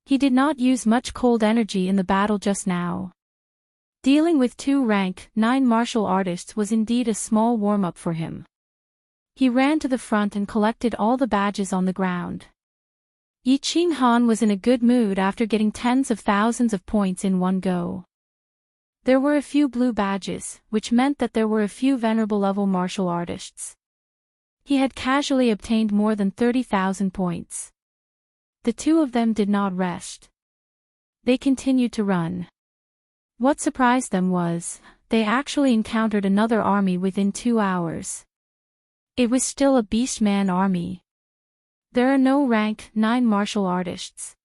He did not use much cold energy in the battle just now. Dealing with 2 rank 9 martial artists was indeed a small warm-up for him. He ran to the front and collected all the badges on the ground. Yi Qinghan was in a good mood after getting tens of thousands of points in one go. There were a few blue badges, which meant that there were a few venerable level martial artists. He had casually obtained more than 30,000 points. The 2 of them did not rest. They continued to run. What surprised them was, they actually encountered another army within 2 hours. It was still a beastman army. There are no rank 9 martial artists.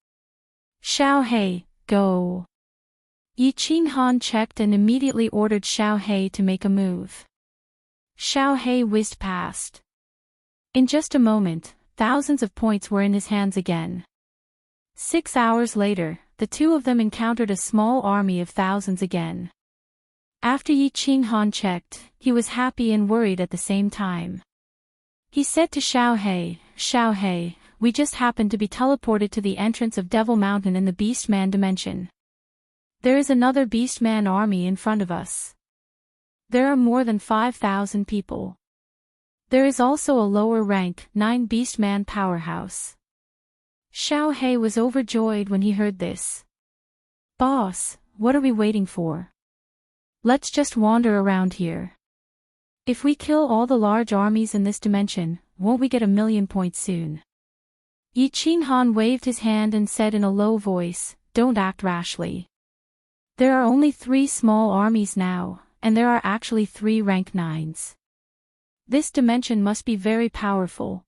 Xiao He, go. Yi Qinghan checked and immediately ordered Xiao He to make a move. Xiao He whizzed past. In just a moment, thousands of points were in his hands again. 6 hours later, the 2 of them encountered a small army of thousands again. After Yi Qinghan checked, he was happy and worried at the same time. He said to Xiao He, we just happened to be teleported to the entrance of Devil Mountain in the Beastman dimension. There is another Beastman army in front of us. There are more than 5,000 people. There is also a lower rank 9 Beastman powerhouse. Xiao He was overjoyed when he heard this. Boss, what are we waiting for? Let's just wander around here. If we kill all the large armies in this dimension, won't we get 1,000,000 points soon? Yi Qinghan waved his hand and said in a low voice, don't act rashly. There are only 3 small armies now, and there are actually 3 rank 9s. This dimension must be very powerful.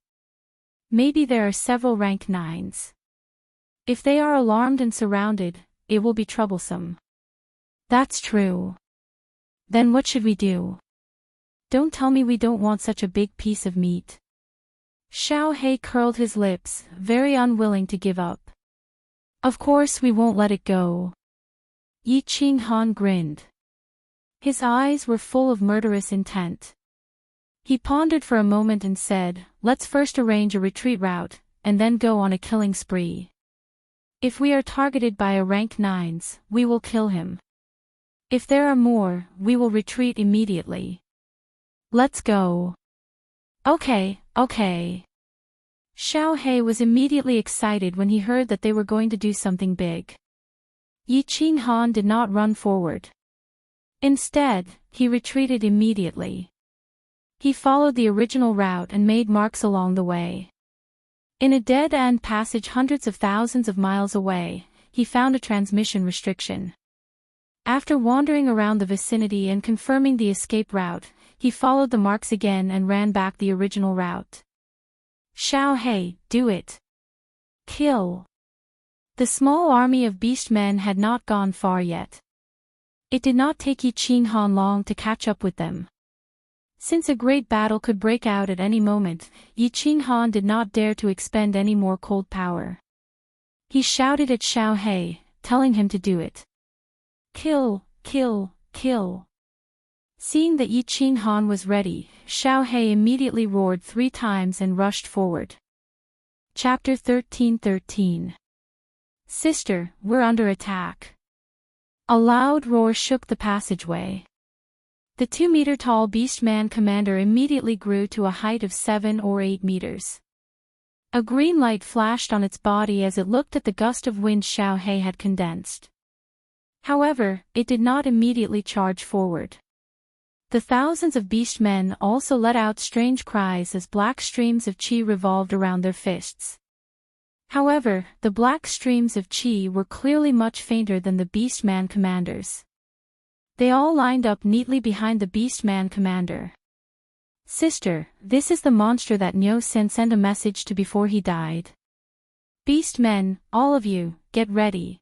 Maybe there are several rank 9s. If they are alarmed and surrounded, it will be troublesome. That's true. Then what should we do? Don't tell me we don't want such a big piece of meat. Xiao He curled his lips, very unwilling to give up. Of course we won't let it go. Yi Qinghan grinned. His eyes were full of murderous intent. He pondered for a moment and said, let's first arrange a retreat route, and then go on a killing spree. If we are targeted by a rank 9s, we will kill him. If there are more, we will retreat immediately. Let's go. Okay. Xiao He was immediately excited when he heard that they were going to do something big. Yi Qinghan did not run forward. Instead, he retreated immediately. He followed the original route and made marks along the way. In a dead-end passage hundreds of thousands of miles away, he found a transmission restriction. After wandering around the vicinity and confirming the escape route, he followed the marks again and ran back the original route. Xiao He, do it. Kill. The small army of beastmen had not gone far yet. It did not take Yi Qinghan long to catch up with them. Since a great battle could break out at any moment, Yi Qinghan did not dare to expend any more cold power. He shouted at Xiao He, telling him to do it. Kill. Seeing that Yi Qinghan was ready, Xiao He immediately roared 3 times and rushed forward. Chapter 13:13. Sister, we're under attack. A loud roar shook the passageway. The 2-meter-tall beast-man commander immediately grew to a height of 7 or 8 meters. A green light flashed on its body as it looked at the gust of wind Xiao He had condensed. However, it did not immediately charge forward. The thousands of beast-men also let out strange cries as black streams of qi revolved around their fists. However, the black streams of qi were clearly much fainter than the beast-man commanders. They all lined up neatly behind the beast-man commander. "Sister, this is the monster that Niu Sin sent a message to before he died. Beast-men, all of you, get ready."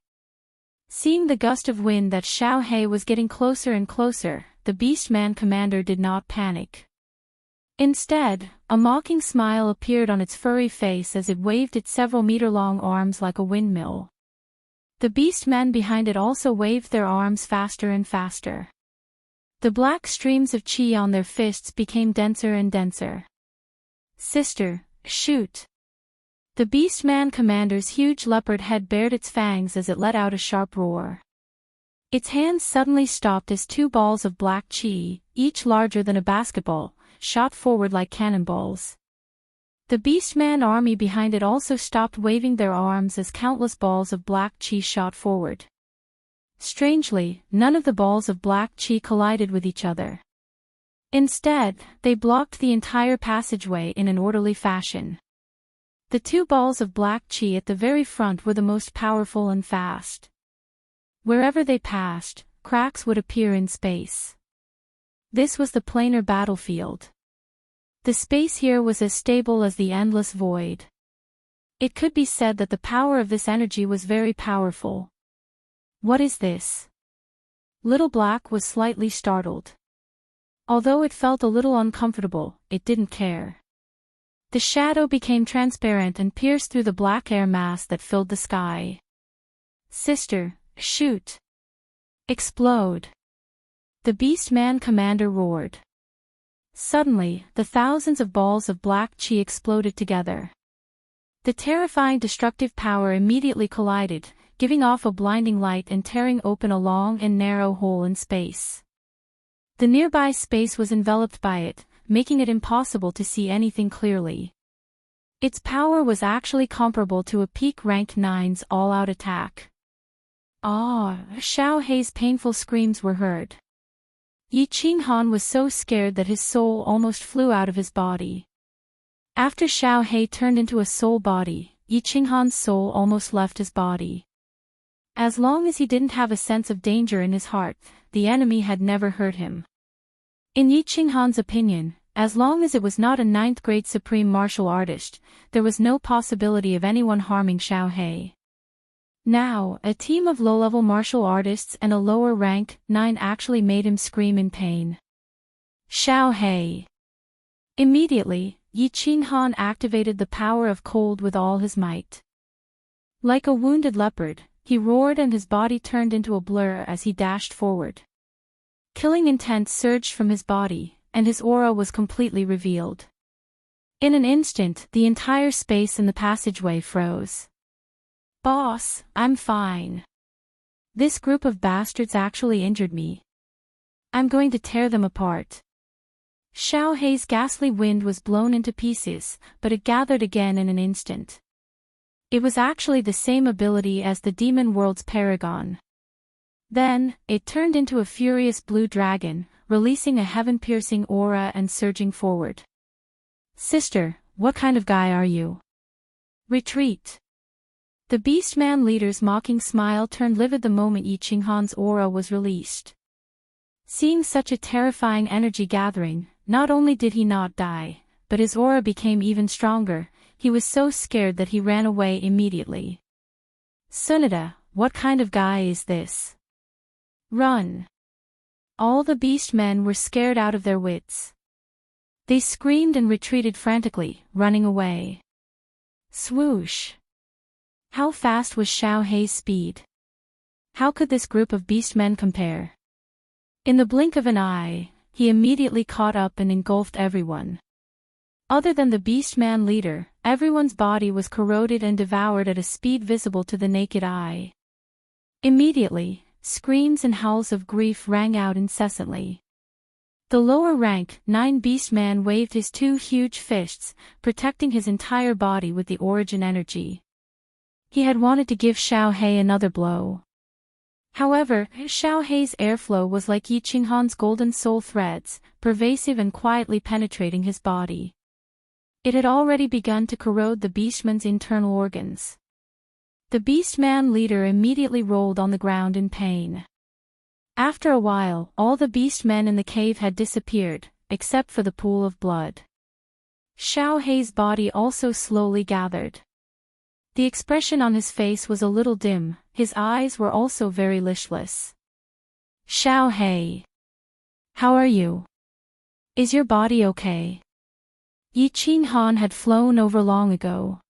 Seeing the gust of wind that Xiao He was getting closer and closer, the beast-man commander did not panic. Instead, a mocking smile appeared on its furry face as it waved its several-meter-long arms like a windmill. The beast-men behind it also waved their arms faster and faster. The black streams of qi on their fists became denser and denser. "Sister, shoot!" The beast-man commander's huge leopard head bared its fangs as it let out a sharp roar. Its hands suddenly stopped as 2 balls of black qi, each larger than a basketball, shot forward like cannonballs. The beast-man army behind it also stopped waving their arms as countless balls of black qi shot forward. Strangely, none of the balls of black qi collided with each other. Instead, they blocked the entire passageway in an orderly fashion. The 2 balls of black qi at the very front were the most powerful and fast. Wherever they passed, cracks would appear in space. This was the planar battlefield. The space here was as stable as the endless void. It could be said that the power of this energy was very powerful. "What is this?" Little Black was slightly startled. Although it felt a little uncomfortable, it didn't care. The shadow became transparent and pierced through the black air mass that filled the sky. "Sister, shoot! Explode!" The beast-man commander roared. Suddenly, the thousands of balls of black qi exploded together. The terrifying destructive power immediately collided, giving off a blinding light and tearing open a long and narrow hole in space. The nearby space was enveloped by it, making it impossible to see anything clearly. Its power was actually comparable to a peak rank 9's all-out attack. Xiao He's painful screams were heard. Yi Qinghan was so scared that his soul almost flew out of his body. After Xiao He turned into a soul body, Yi Qinghan's soul almost left his body. As long as he didn't have a sense of danger in his heart, the enemy had never hurt him. In Yi Qinghan's opinion, as long as it was not a 9th-grade supreme martial artist, there was no possibility of anyone harming Xiao He. Now, a team of low-level martial artists and a lower rank 9 actually made him scream in pain. "Xiao He!" Immediately, Yi Qinghan activated the power of cold with all his might. Like a wounded leopard, he roared and his body turned into a blur as he dashed forward. Killing intent surged from his body, and his aura was completely revealed. In an instant, the entire space in the passageway froze. "Boss, I'm fine. This group of bastards actually injured me. I'm going to tear them apart." Xiao He's ghastly wind was blown into pieces, but it gathered again in an instant. It was actually the same ability as the demon world's paragon. Then, it turned into a furious blue dragon, releasing a heaven-piercing aura and surging forward. "Sister, what kind of guy are you? Retreat!" The Beastman leader's mocking smile turned livid the moment Yi Qinghan's aura was released. Seeing such a terrifying energy gathering, not only did he not die, but his aura became even stronger. He was so scared that he ran away immediately. "Sunada, what kind of guy is this? Run!" All the Beastmen were scared out of their wits. They screamed and retreated frantically, running away. Swoosh! How fast was Xiao He's speed? How could this group of Beastmen compare? In the blink of an eye, he immediately caught up and engulfed everyone. Other than the Beastman leader, everyone's body was corroded and devoured at a speed visible to the naked eye. Immediately, screams and howls of grief rang out incessantly. The lower rank, 9 beastman waved his 2 huge fists, protecting his entire body with the origin energy. He had wanted to give Xiao He another blow. However, Xiao He's airflow was like Yi Qinghan's golden soul threads, pervasive and quietly penetrating his body. It had already begun to corrode the beastman's internal organs. The beastman leader immediately rolled on the ground in pain. After a while, all the beastmen in the cave had disappeared, except for the pool of blood. Xiao He's body also slowly gathered. The expression on his face was a little dim, his eyes were also very listless. Xiao He. How are you? Is your body okay? Yi Qinghan had flown over long ago.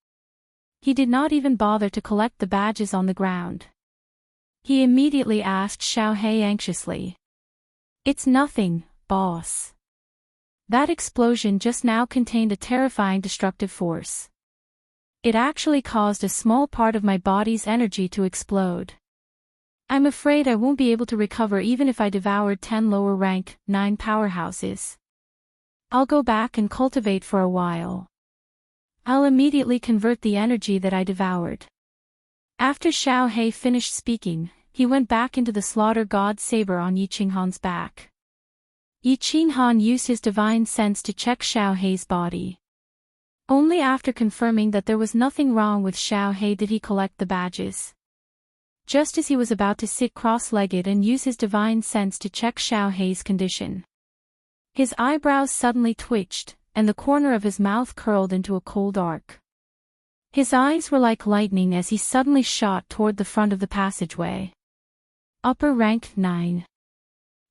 He did not even bother to collect the badges on the ground. He immediately asked Xiao He anxiously. It's nothing, boss. That explosion just now contained a terrifying destructive force. It actually caused a small part of my body's energy to explode. I'm afraid I won't be able to recover even if I devoured 10 lower rank, 9 powerhouses. I'll go back and cultivate for a while. I'll immediately convert the energy that I devoured. After Xiao He finished speaking, he went back into the slaughter god's saber on Yi Qinghan's back. Yi Qinghan used his divine sense to check Xiao He's body. Only after confirming that there was nothing wrong with Xiao He did he collect the badges. Just as he was about to sit cross-legged and use his divine sense to check Xiao He's condition, his eyebrows suddenly twitched, and the corner of his mouth curled into a cold arc. His eyes were like lightning as he suddenly shot toward the front of the passageway. Upper rank 9.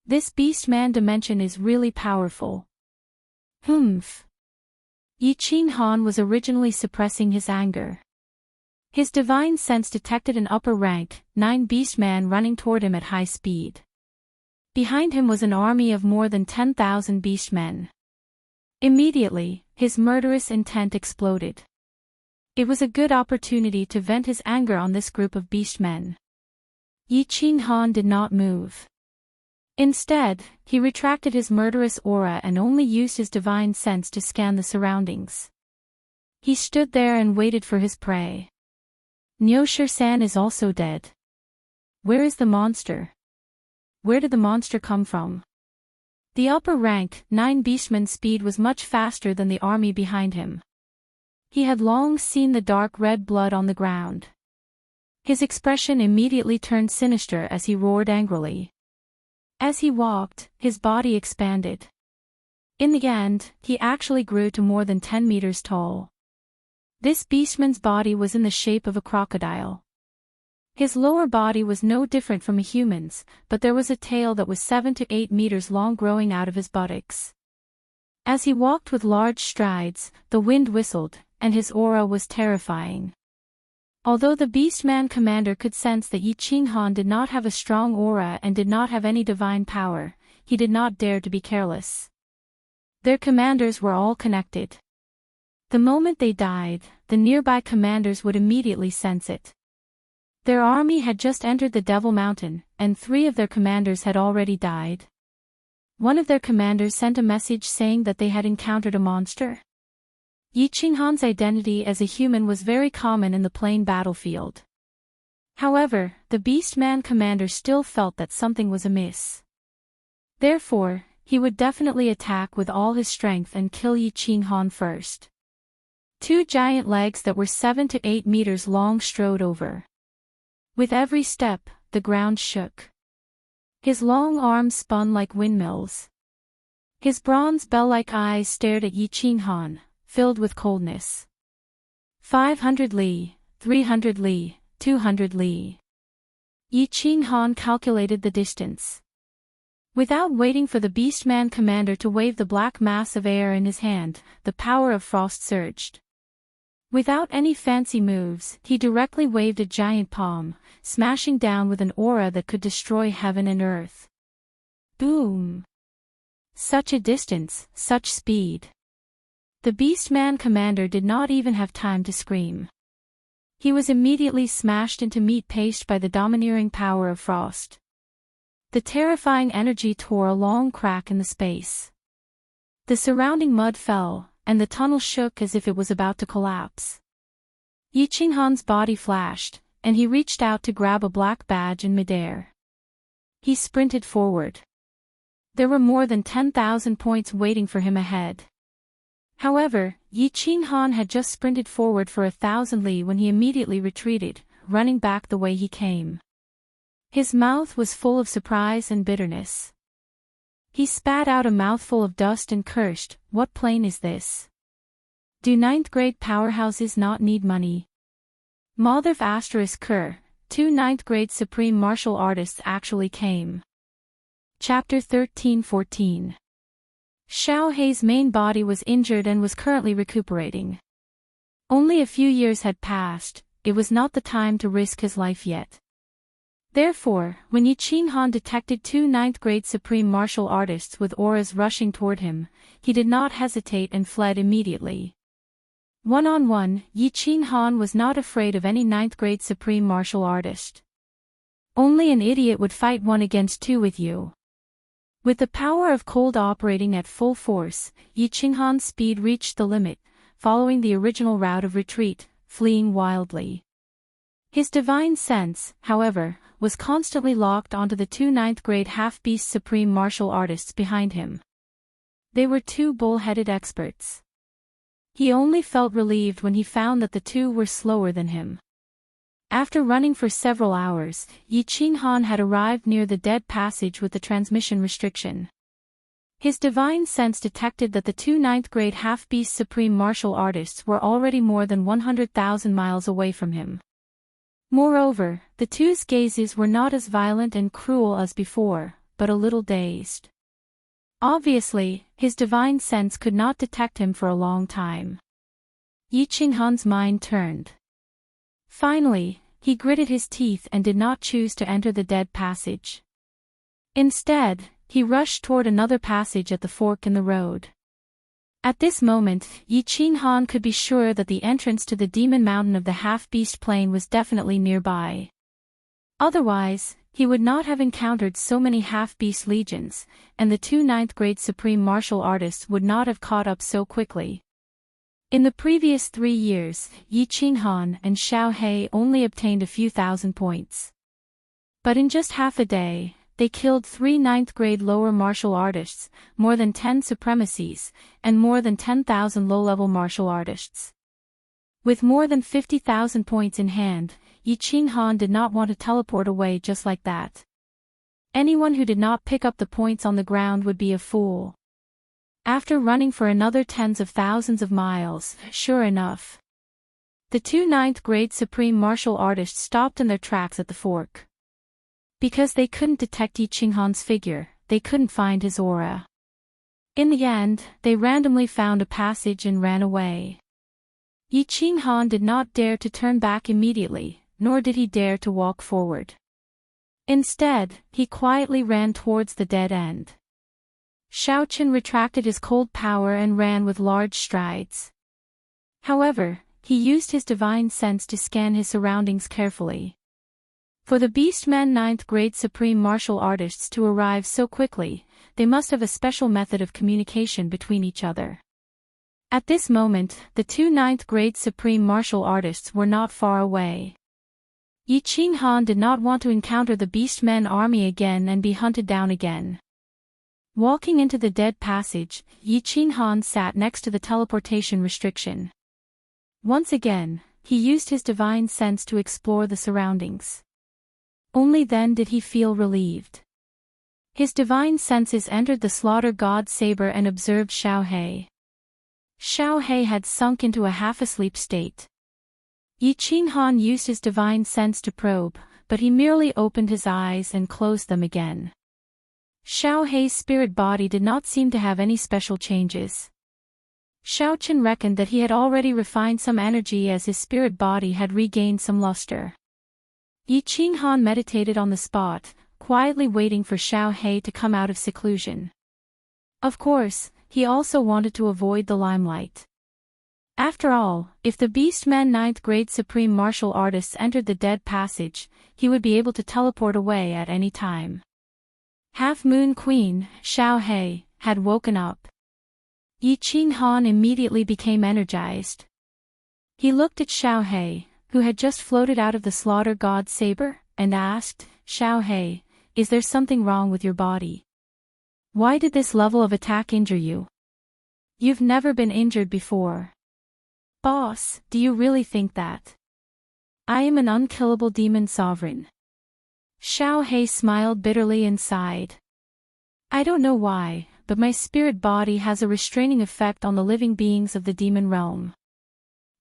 This beastman dimension is really powerful. Humph. Yi Qinghan was originally suppressing his anger. His divine sense detected an upper rank, 9 beastman running toward him at high speed. Behind him was an army of more than 10,000 beastmen. Immediately, his murderous intent exploded. It was a good opportunity to vent his anger on this group of beastmen. Yi Qinghan did not move. Instead, he retracted his murderous aura and only used his divine sense to scan the surroundings. He stood there and waited for his prey. Niushi-san is also dead. Where is the monster? Where did the monster come from? The upper rank, 9 beastman's speed was much faster than the army behind him. He had long seen the dark red blood on the ground. His expression immediately turned sinister as he roared angrily. As he walked, his body expanded. In the end, he actually grew to more than 10 meters tall. This beastman's body was in the shape of a crocodile. His lower body was no different from a human's, but there was a tail that was 7 to 8 meters long growing out of his buttocks. As he walked with large strides, the wind whistled, and his aura was terrifying. Although the beastman commander could sense that Yi Qinghan did not have a strong aura and did not have any divine power, he did not dare to be careless. Their commanders were all connected. The moment they died, the nearby commanders would immediately sense it. Their army had just entered the Devil Mountain, and 3 of their commanders had already died. One of their commanders sent a message saying that they had encountered a monster. Yi Qinghan's identity as a human was very common in the plain battlefield. However, the beastman commander still felt that something was amiss. Therefore, he would definitely attack with all his strength and kill Yi Qinghan first. 2 giant legs that were 7 to 8 meters long strode over. With every step, the ground shook. His long arms spun like windmills. His bronze bell-like eyes stared at Yi Qinghan, filled with coldness. 500 li, 300 li, 200 li. Yi Qinghan calculated the distance. Without waiting for the beastman commander to wave the black mass of air in his hand, the power of frost surged. Without any fancy moves, he directly waved a giant palm, smashing down with an aura that could destroy heaven and earth. Boom! Such a distance, such speed. The beastman commander did not even have time to scream. He was immediately smashed into meat paste by the domineering power of frost. The terrifying energy tore a long crack in the space. The surrounding mud fell, and the tunnel shook as if it was about to collapse. Yi Qinghan's body flashed, and he reached out to grab a black badge in midair. He sprinted forward. There were more than 10,000 points waiting for him ahead. However, Yi Qinghan had just sprinted forward for 1,000 li when he immediately retreated, running back the way he came. His mouth was full of surprise and bitterness. He spat out a mouthful of dust and cursed, "What plane is this? Do 9th grade powerhouses not need money?" Motherf asterisk Ker, 2 9th grade supreme martial artists actually came. Chapter 13-14. Xiao Hei's main body was injured and was currently recuperating. Only a few years had passed, it was not the time to risk his life yet. Therefore, when Yi Qinghan detected 2 9th grade supreme martial artists with auras rushing toward him, he did not hesitate and fled immediately. One-on-one, Yi Qinghan was not afraid of any 9th grade supreme martial artist. Only an idiot would fight 1 against 2 with you. With the power of cold operating at full force, Yi Qinghan's speed reached the limit, following the original route of retreat, fleeing wildly. His divine sense, however, was constantly locked onto the 2 9th grade half-beast supreme martial artists behind him. They were 2 bull-headed experts. He only felt relieved when he found that the 2 were slower than him. After running for several hours, Yi Qinghan had arrived near the dead passage with the transmission restriction. His divine sense detected that the 2 9th grade half-beast supreme martial artists were already more than 100,000 miles away from him. Moreover, the 2's gazes were not as violent and cruel as before, but a little dazed. Obviously, his divine sense could not detect him for a long time. Yi Qinghan's mind turned. Finally, he gritted his teeth and did not choose to enter the dead passage. Instead, he rushed toward another passage at the fork in the road. At this moment, Yi Qinghan could be sure that the entrance to the demon mountain of the half-beast plane was definitely nearby. Otherwise, he would not have encountered so many half-beast legions, and the 2 9th grade supreme martial artists would not have caught up so quickly. In the previous 3 years, Yi Qinghan and Xiao Hei only obtained a few thousand points. But in just half a day, they killed 3 9th grade lower martial artists, more than 10 supremacies, and more than 10,000 low-level martial artists. With more than 50,000 points in hand, Yi Qinghan did not want to teleport away just like that. Anyone who did not pick up the points on the ground would be a fool. After running for another tens of thousands of miles, sure enough, the 2 9th grade supreme martial artists stopped in their tracks at the fork. Because they couldn't detect Yi Qinghan's figure, they couldn't find his aura. In the end, they randomly found a passage and ran away. Yi Qinghan did not dare to turn back immediately, nor did he dare to walk forward. Instead, he quietly ran towards the dead end. Shaoqian retracted his cold power and ran with large strides. However, he used his divine sense to scan his surroundings carefully. For the Beastmen 9th grade supreme martial artists to arrive so quickly, they must have a special method of communication between each other. At this moment, the 2 9th grade supreme martial artists were not far away. Yi Qinghan did not want to encounter the Beastmen army again and be hunted down again. Walking into the dead passage, Yi Qinghan sat next to the teleportation restriction. Once again, he used his divine sense to explore the surroundings. Only then did he feel relieved. His divine senses entered the slaughter god saber and observed Xiao Hei. Xiao Hei had sunk into a half-asleep state. Yi Qinghan used his divine sense to probe, but he merely opened his eyes and closed them again. Xiao Hei's spirit body did not seem to have any special changes. Shaoqian reckoned that he had already refined some energy as his spirit body had regained some luster. Yi Qinghan meditated on the spot, quietly waiting for Xiao Hei to come out of seclusion. Of course, he also wanted to avoid the limelight. After all, if the Beastmen 9th grade supreme martial artists entered the dead passage, he would be able to teleport away at any time. Half-Moon Queen, Xiao He, had woken up. Yi Qinghan immediately became energized. He looked at Xiao He, who had just floated out of the slaughter god's saber, and asked, Xiao He, is there something wrong with your body? Why did this level of attack injure you? You've never been injured before. Boss, do you really think that? I am an unkillable demon sovereign. Xiao He smiled bitterly and sighed. I don't know why, but my spirit body has a restraining effect on the living beings of the demon realm.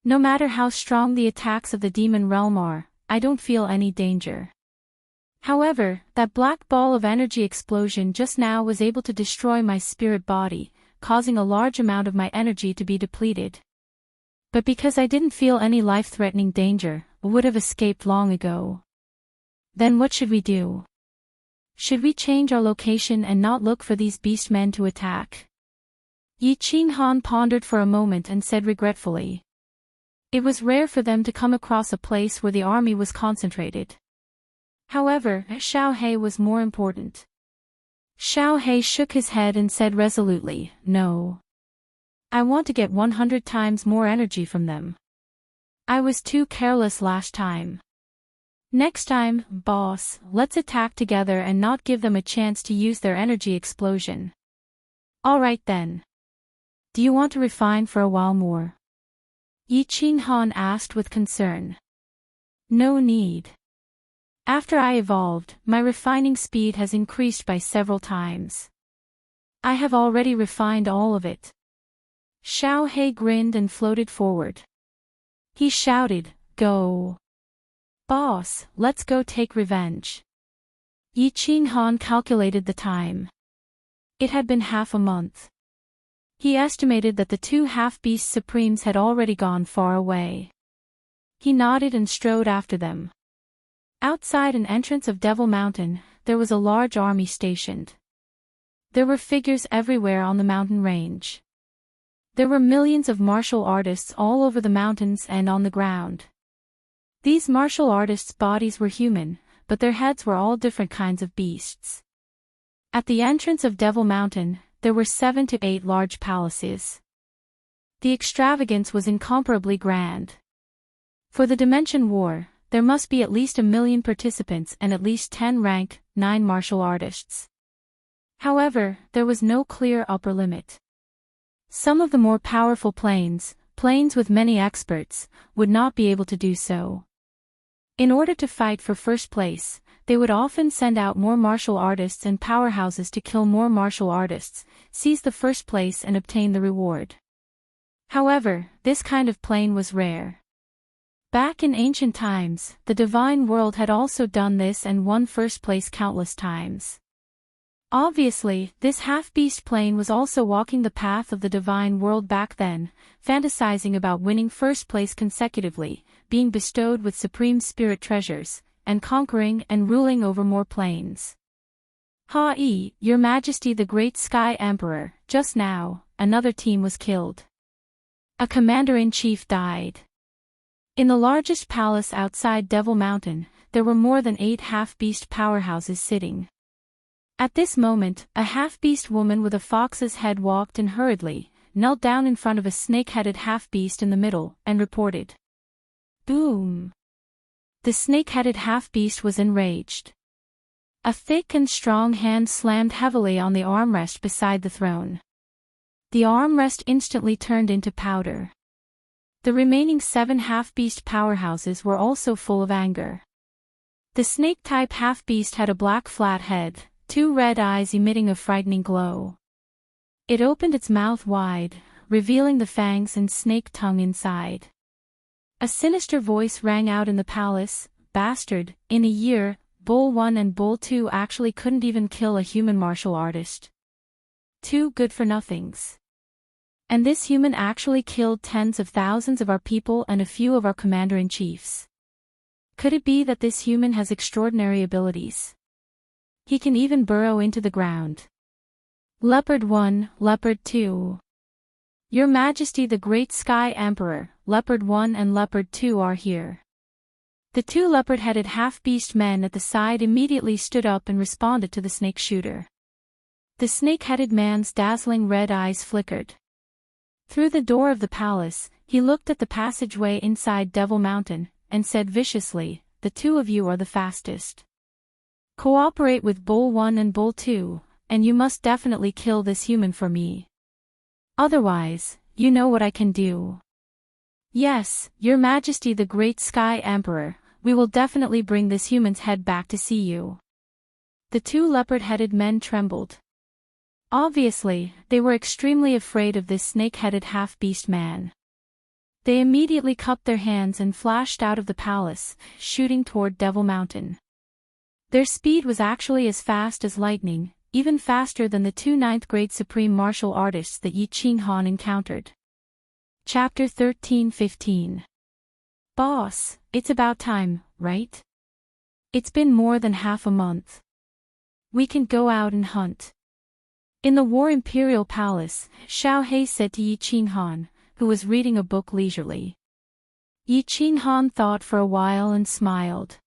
No matter how strong the attacks of the demon realm are, I don't feel any danger. However, that black ball of energy explosion just now was able to destroy my spirit body, causing a large amount of my energy to be depleted. But because I didn't feel any life-threatening danger, I would have escaped long ago. Then what should we do? Should we change our location and not look for these beastmen to attack? Yi Qinghan pondered for a moment and said regretfully. It was rare for them to come across a place where the army was concentrated. However, Xiao He was more important. Xiao He shook his head and said resolutely, no. I want to get 100 times more energy from them. I was too careless last time. Next time, boss, let's attack together and not give them a chance to use their energy explosion. Alright then. Do you want to refine for a while more? Yi Qinghan asked with concern. No need. After I evolved, my refining speed has increased by several times. I have already refined all of it. Xiao He grinned and floated forward. He shouted, go. Boss, let's go take revenge. Yi Qinghan calculated the time. It had been half a month. He estimated that the two half-beast supremes had already gone far away. He nodded and strode after them. Outside an entrance of Devil Mountain, there was a large army stationed. There were figures everywhere on the mountain range. There were millions of martial artists all over the mountains and on the ground. These martial artists' bodies were human, but their heads were all different kinds of beasts. At the entrance of Devil Mountain, there were 7 to 8 large palaces. The extravagance was incomparably grand. For the Dimension War, there must be at least 1 million participants and at least 10 rank 9 martial artists. However, there was no clear upper limit. Some of the more powerful planes with many experts, would not be able to do so. In order to fight for first place, they would often send out more martial artists and powerhouses to kill more martial artists, seize the first place and obtain the reward. However, this kind of plane was rare. Back in ancient times, the divine world had also done this and won first place countless times. Obviously, this half-beast plane was also walking the path of the divine world back then, fantasizing about winning first place consecutively, being bestowed with supreme spirit treasures, and conquering and ruling over more planes. Ha-e, Your Majesty the Great Sky Emperor, just now, another team was killed. A commander-in-chief died. In the largest palace outside Devil Mountain, there were more than 8 half-beast powerhouses sitting. At this moment, a half-beast woman with a fox's head walked in hurriedly, knelt down in front of a snake-headed half-beast in the middle, and reported. Boom! The snake-headed half-beast was enraged. A thick and strong hand slammed heavily on the armrest beside the throne. The armrest instantly turned into powder. The remaining 7 half-beast powerhouses were also full of anger. The snake-type half-beast had a black flat head, 2 red eyes emitting a frightening glow. It opened its mouth wide, revealing the fangs and snake tongue inside. A sinister voice rang out in the palace, bastard, in a year, Bull 1 and Bull 2 actually couldn't even kill a human martial artist. 2 good-for-nothings. And this human actually killed tens of thousands of our people and a few of our commander-in-chiefs. Could it be that this human has extraordinary abilities? He can even burrow into the ground. Leopard 1, Leopard 2. Your Majesty the Great Sky Emperor, Leopard 1 and Leopard 2 are here. The two leopard-headed half-beast men at the side immediately stood up and responded to the snake shooter. The snake-headed man's dazzling red eyes flickered. Through the door of the palace, he looked at the passageway inside Devil Mountain, and said viciously, "The two of you are the fastest. Cooperate with Bull 1 and Bull 2, and you must definitely kill this human for me. Otherwise, you know what I can do." "Yes, Your Majesty the Great Sky Emperor, we will definitely bring this human's head back to see you." The two leopard-headed men trembled. Obviously, they were extremely afraid of this snake-headed half-beast man. They immediately cupped their hands and flashed out of the palace, shooting toward Devil Mountain. Their speed was actually as fast as lightning, even faster than the two ninth-grade supreme martial artists that Yi Qinghan encountered. Chapter 13-15. Boss, it's about time, right? It's been more than half a month. We can go out and hunt. In the War Imperial Palace, Xiao He said to Yi Qinghan, who was reading a book leisurely. Yi Qinghan thought for a while and smiled.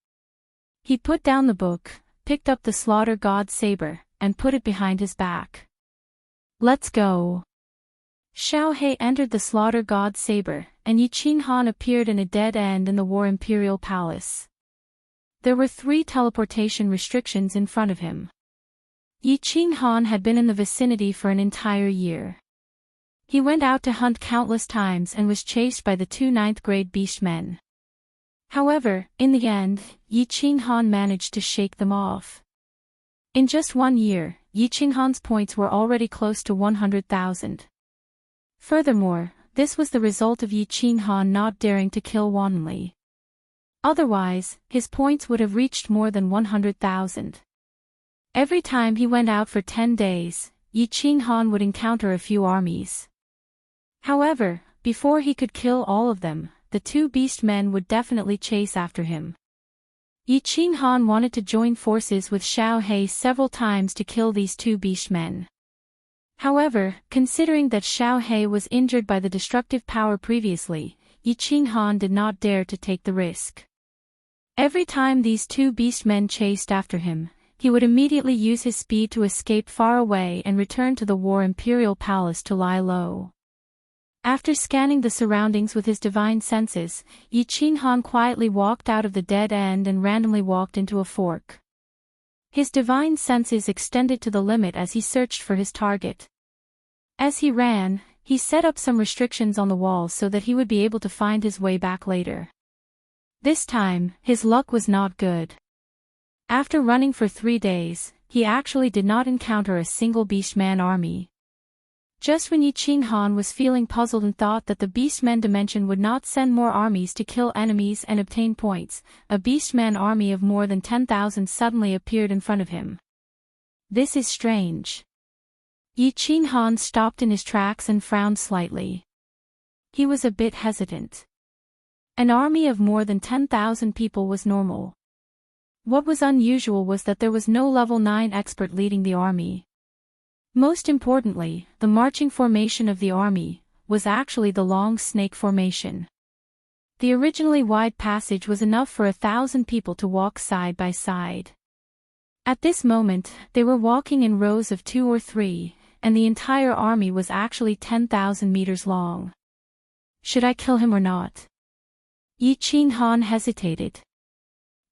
He put down the book, picked up the Slaughter God's saber, and put it behind his back. "Let's go." Xiao He entered the Slaughter God's saber, and Yi Qinghan appeared in a dead end in the War Imperial Palace. There were 3 teleportation restrictions in front of him. Yi Qinghan had been in the vicinity for an entire year. He went out to hunt countless times and was chased by the 2 ninth-grade beast men. However, in the end, Yi Qinghan managed to shake them off. In just 1 year, Yi Qinghan's points were already close to 100,000. Furthermore, this was the result of Yi Qinghan not daring to kill wantonly. Otherwise, his points would have reached more than 100,000. Every time he went out for 10 days, Yi Qinghan would encounter a few armies. However, before he could kill all of them, the 2 beast men would definitely chase after him. Yi Qinghan wanted to join forces with Xiao He several times to kill these 2 beast men. However, considering that Xiao He was injured by the destructive power previously, Yi Qinghan did not dare to take the risk. Every time these 2 beast men chased after him, he would immediately use his speed to escape far away and return to the War Imperial Palace to lie low. After scanning the surroundings with his divine senses, Yi Qinghan quietly walked out of the dead end and randomly walked into a fork. His divine senses extended to the limit as he searched for his target. As he ran, he set up some restrictions on the wall so that he would be able to find his way back later. This time, his luck was not good. After running for 3 days, he actually did not encounter a single beastman army. Just when Yi Qinghan was feeling puzzled and thought that the beastman dimension would not send more armies to kill enemies and obtain points, a beastman army of more than 10,000 suddenly appeared in front of him. This is strange. Yi Qinghan stopped in his tracks and frowned slightly. He was a bit hesitant. An army of more than 10,000 people was normal. What was unusual was that there was no level 9 expert leading the army. Most importantly, the marching formation of the army was actually the long snake formation. The originally wide passage was enough for 1,000 people to walk side by side. At this moment, they were walking in rows of 2 or 3, and the entire army was actually 10,000 meters long. Should I kill him or not? Yi Qinghan hesitated.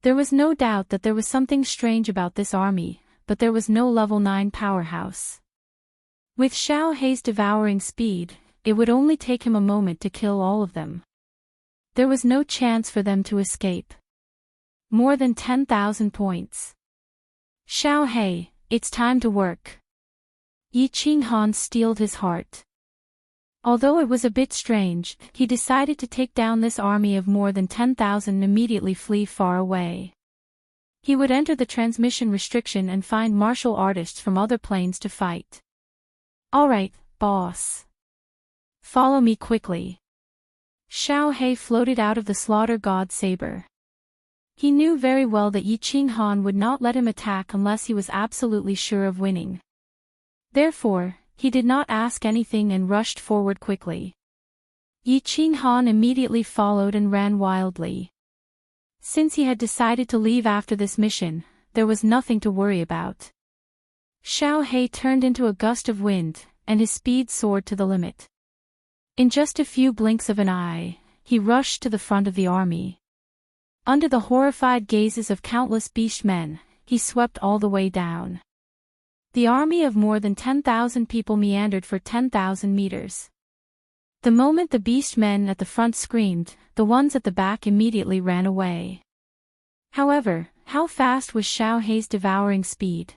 There was no doubt that there was something strange about this army, but there was no level 9 powerhouse. With Xiao He's devouring speed, it would only take him a moment to kill all of them. There was no chance for them to escape. More than 10,000 points. Xiao He, it's time to work. Yi Qinghan steeled his heart. Although it was a bit strange, he decided to take down this army of more than 10,000 and immediately flee far away. He would enter the transmission restriction and find martial artists from other planes to fight. Alright, boss. Follow me quickly. Xiao He floated out of the Slaughter God's saber. He knew very well that Yi Qinghan would not let him attack unless he was absolutely sure of winning. Therefore, he did not ask anything and rushed forward quickly. Yi Qinghan immediately followed and ran wildly. Since he had decided to leave after this mission, there was nothing to worry about. Xiao He turned into a gust of wind, and his speed soared to the limit. In just a few blinks of an eye, he rushed to the front of the army. Under the horrified gazes of countless beast men, he swept all the way down. The army of more than 10,000 people meandered for 10,000 meters. The moment the beast men at the front screamed, the ones at the back immediately ran away. However, how fast was Xiao He's devouring speed?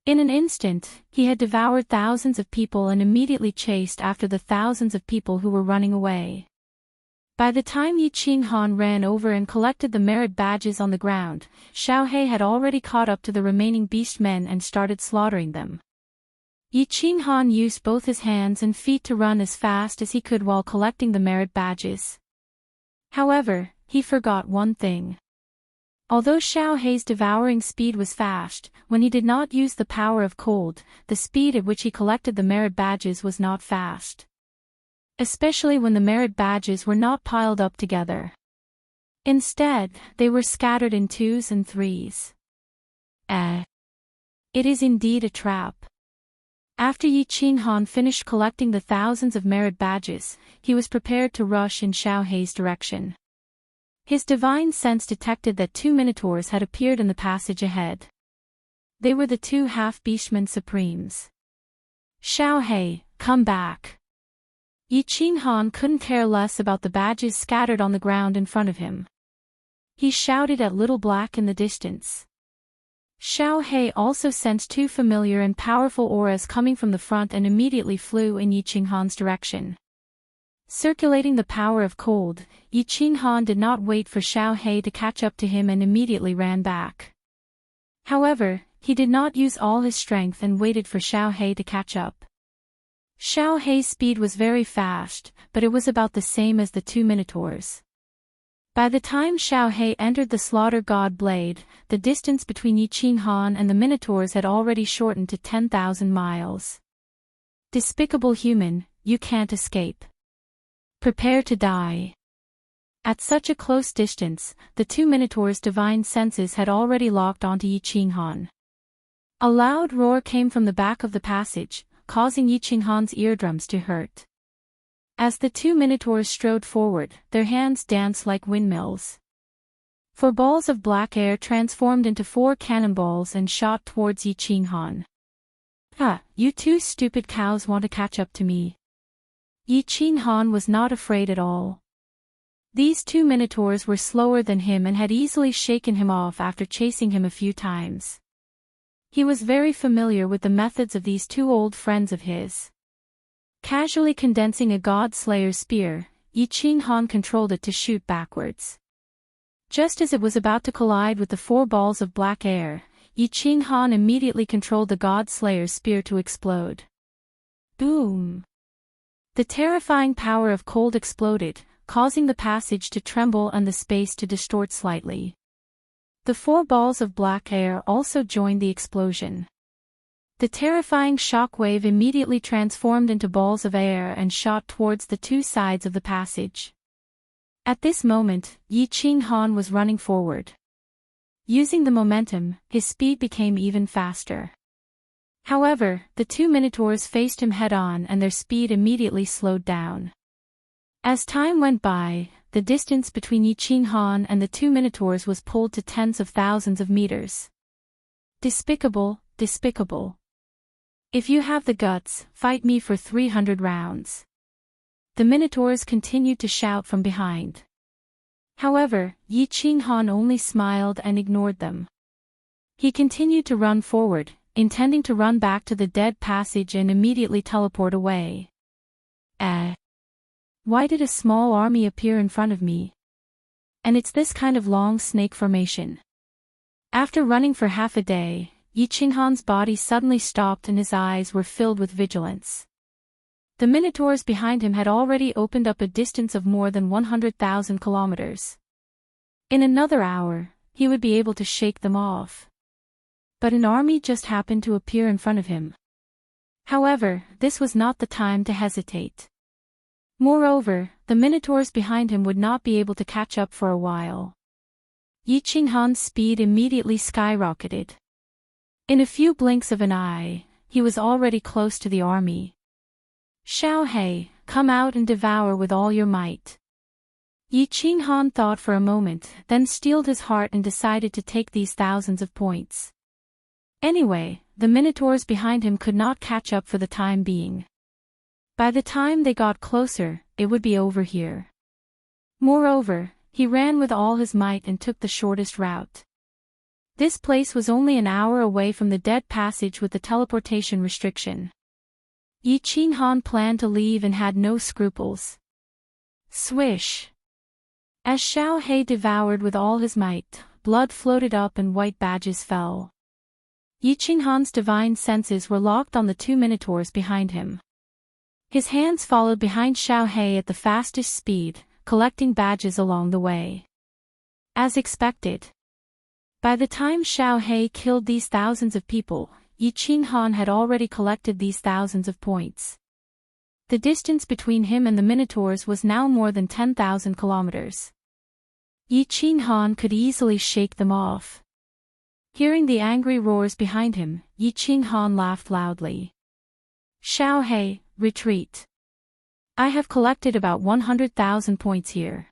In an instant, he had devoured thousands of people and immediately chased after the thousands of people who were running away. By the time Yi Qinghan ran over and collected the merit badges on the ground, Xiao He had already caught up to the remaining beast men and started slaughtering them. Yi Qinghan used both his hands and feet to run as fast as he could while collecting the merit badges. However, he forgot one thing. Although Xiao He's devouring speed was fast, when he did not use the power of cold, the speed at which he collected the merit badges was not fast. Especially when the merit badges were not piled up together. Instead, they were scattered in twos and threes. It is indeed a trap. After Yi Qinghan finished collecting the thousands of merit badges, he was prepared to rush in Xiao He's direction. His divine sense detected that 2 minotaurs had appeared in the passage ahead. They were the 2 half-beastmen supremes. Xiao He, come back. Yi Qinghan couldn't care less about the badges scattered on the ground in front of him. He shouted at Little Black in the distance. Xiao He also sensed 2 familiar and powerful auras coming from the front and immediately flew in Yi Qinghan's direction. Circulating the power of cold, Yi Qinghan did not wait for Xiao He to catch up to him and immediately ran back. However, he did not use all his strength and waited for Xiao He to catch up. Xiao He's speed was very fast, but it was about the same as the 2 minotaurs. By the time Xiao He entered the Slaughter God Blade, the distance between Yi Qinghan and the minotaurs had already shortened to 10,000 miles. Despicable human, you can't escape. Prepare to die. At such a close distance, the 2 minotaurs' divine senses had already locked onto Yi Qinghan. A loud roar came from the back of the passage, causing Yi Qinghan's eardrums to hurt. As the 2 minotaurs strode forward, their hands danced like windmills. 4 balls of black air transformed into 4 cannonballs and shot towards Yi Qinghan. You 2 stupid cows want to catch up to me. Yi Qinghan was not afraid at all. These 2 minotaurs were slower than him and had easily shaken him off after chasing him a few times. He was very familiar with the methods of these 2 old friends of his. Casually condensing a God Slayer's spear, Yi Qinghan controlled it to shoot backwards. Just as it was about to collide with the 4 balls of black air, Yi Qinghan immediately controlled the God Slayer's spear to explode. Boom! The terrifying power of cold exploded, causing the passage to tremble and the space to distort slightly. The 4 balls of black air also joined the explosion. The terrifying shock wave immediately transformed into balls of air and shot towards the 2 sides of the passage. At this moment, Yi Qinghan was running forward. Using the momentum, his speed became even faster. However, the 2 minotaurs faced him head-on and their speed immediately slowed down. As time went by, the distance between Yi Qinghan and the 2 minotaurs was pulled to tens of thousands of meters. Despicable, despicable. If you have the guts, fight me for 300 rounds. The minotaurs continued to shout from behind. However, Yi Qinghan only smiled and ignored them. He continued to run forward, intending to run back to the dead passage and immediately teleport away. Why did a small army appear in front of me? And it's this kind of long snake formation. After running for half a day, Yi Qinghan's body suddenly stopped and his eyes were filled with vigilance. The minotaurs behind him had already opened up a distance of more than 100,000 kilometers. In another hour, he would be able to shake them off. But an army just happened to appear in front of him. However, this was not the time to hesitate. Moreover, the minotaurs behind him would not be able to catch up for a while. Yi Qinghan's speed immediately skyrocketed. In a few blinks of an eye, he was already close to the army. Xiao He, come out and devour with all your might. Yi Qinghan thought for a moment, then steeled his heart and decided to take these thousands of points. Anyway, the minotaurs behind him could not catch up for the time being. By the time they got closer, it would be over here. Moreover, he ran with all his might and took the shortest route. This place was only an hour away from the dead passage with the teleportation restriction. Yi Qinghan planned to leave and had no scruples. Swish! As Xiao He devoured with all his might, blood floated up and white badges fell. Yi Qinghan's divine senses were locked on the two minotaurs behind him. His hands followed behind Xiao He at the fastest speed, collecting badges along the way. As expected. By the time Xiao He killed these thousands of people, Yi Qinghan had already collected these thousands of points. The distance between him and the minotaurs was now more than 10,000 kilometers. Yi Qinghan could easily shake them off. Hearing the angry roars behind him, Yi Qinghan laughed loudly. Xiao He, retreat. I have collected about 100,000 points here.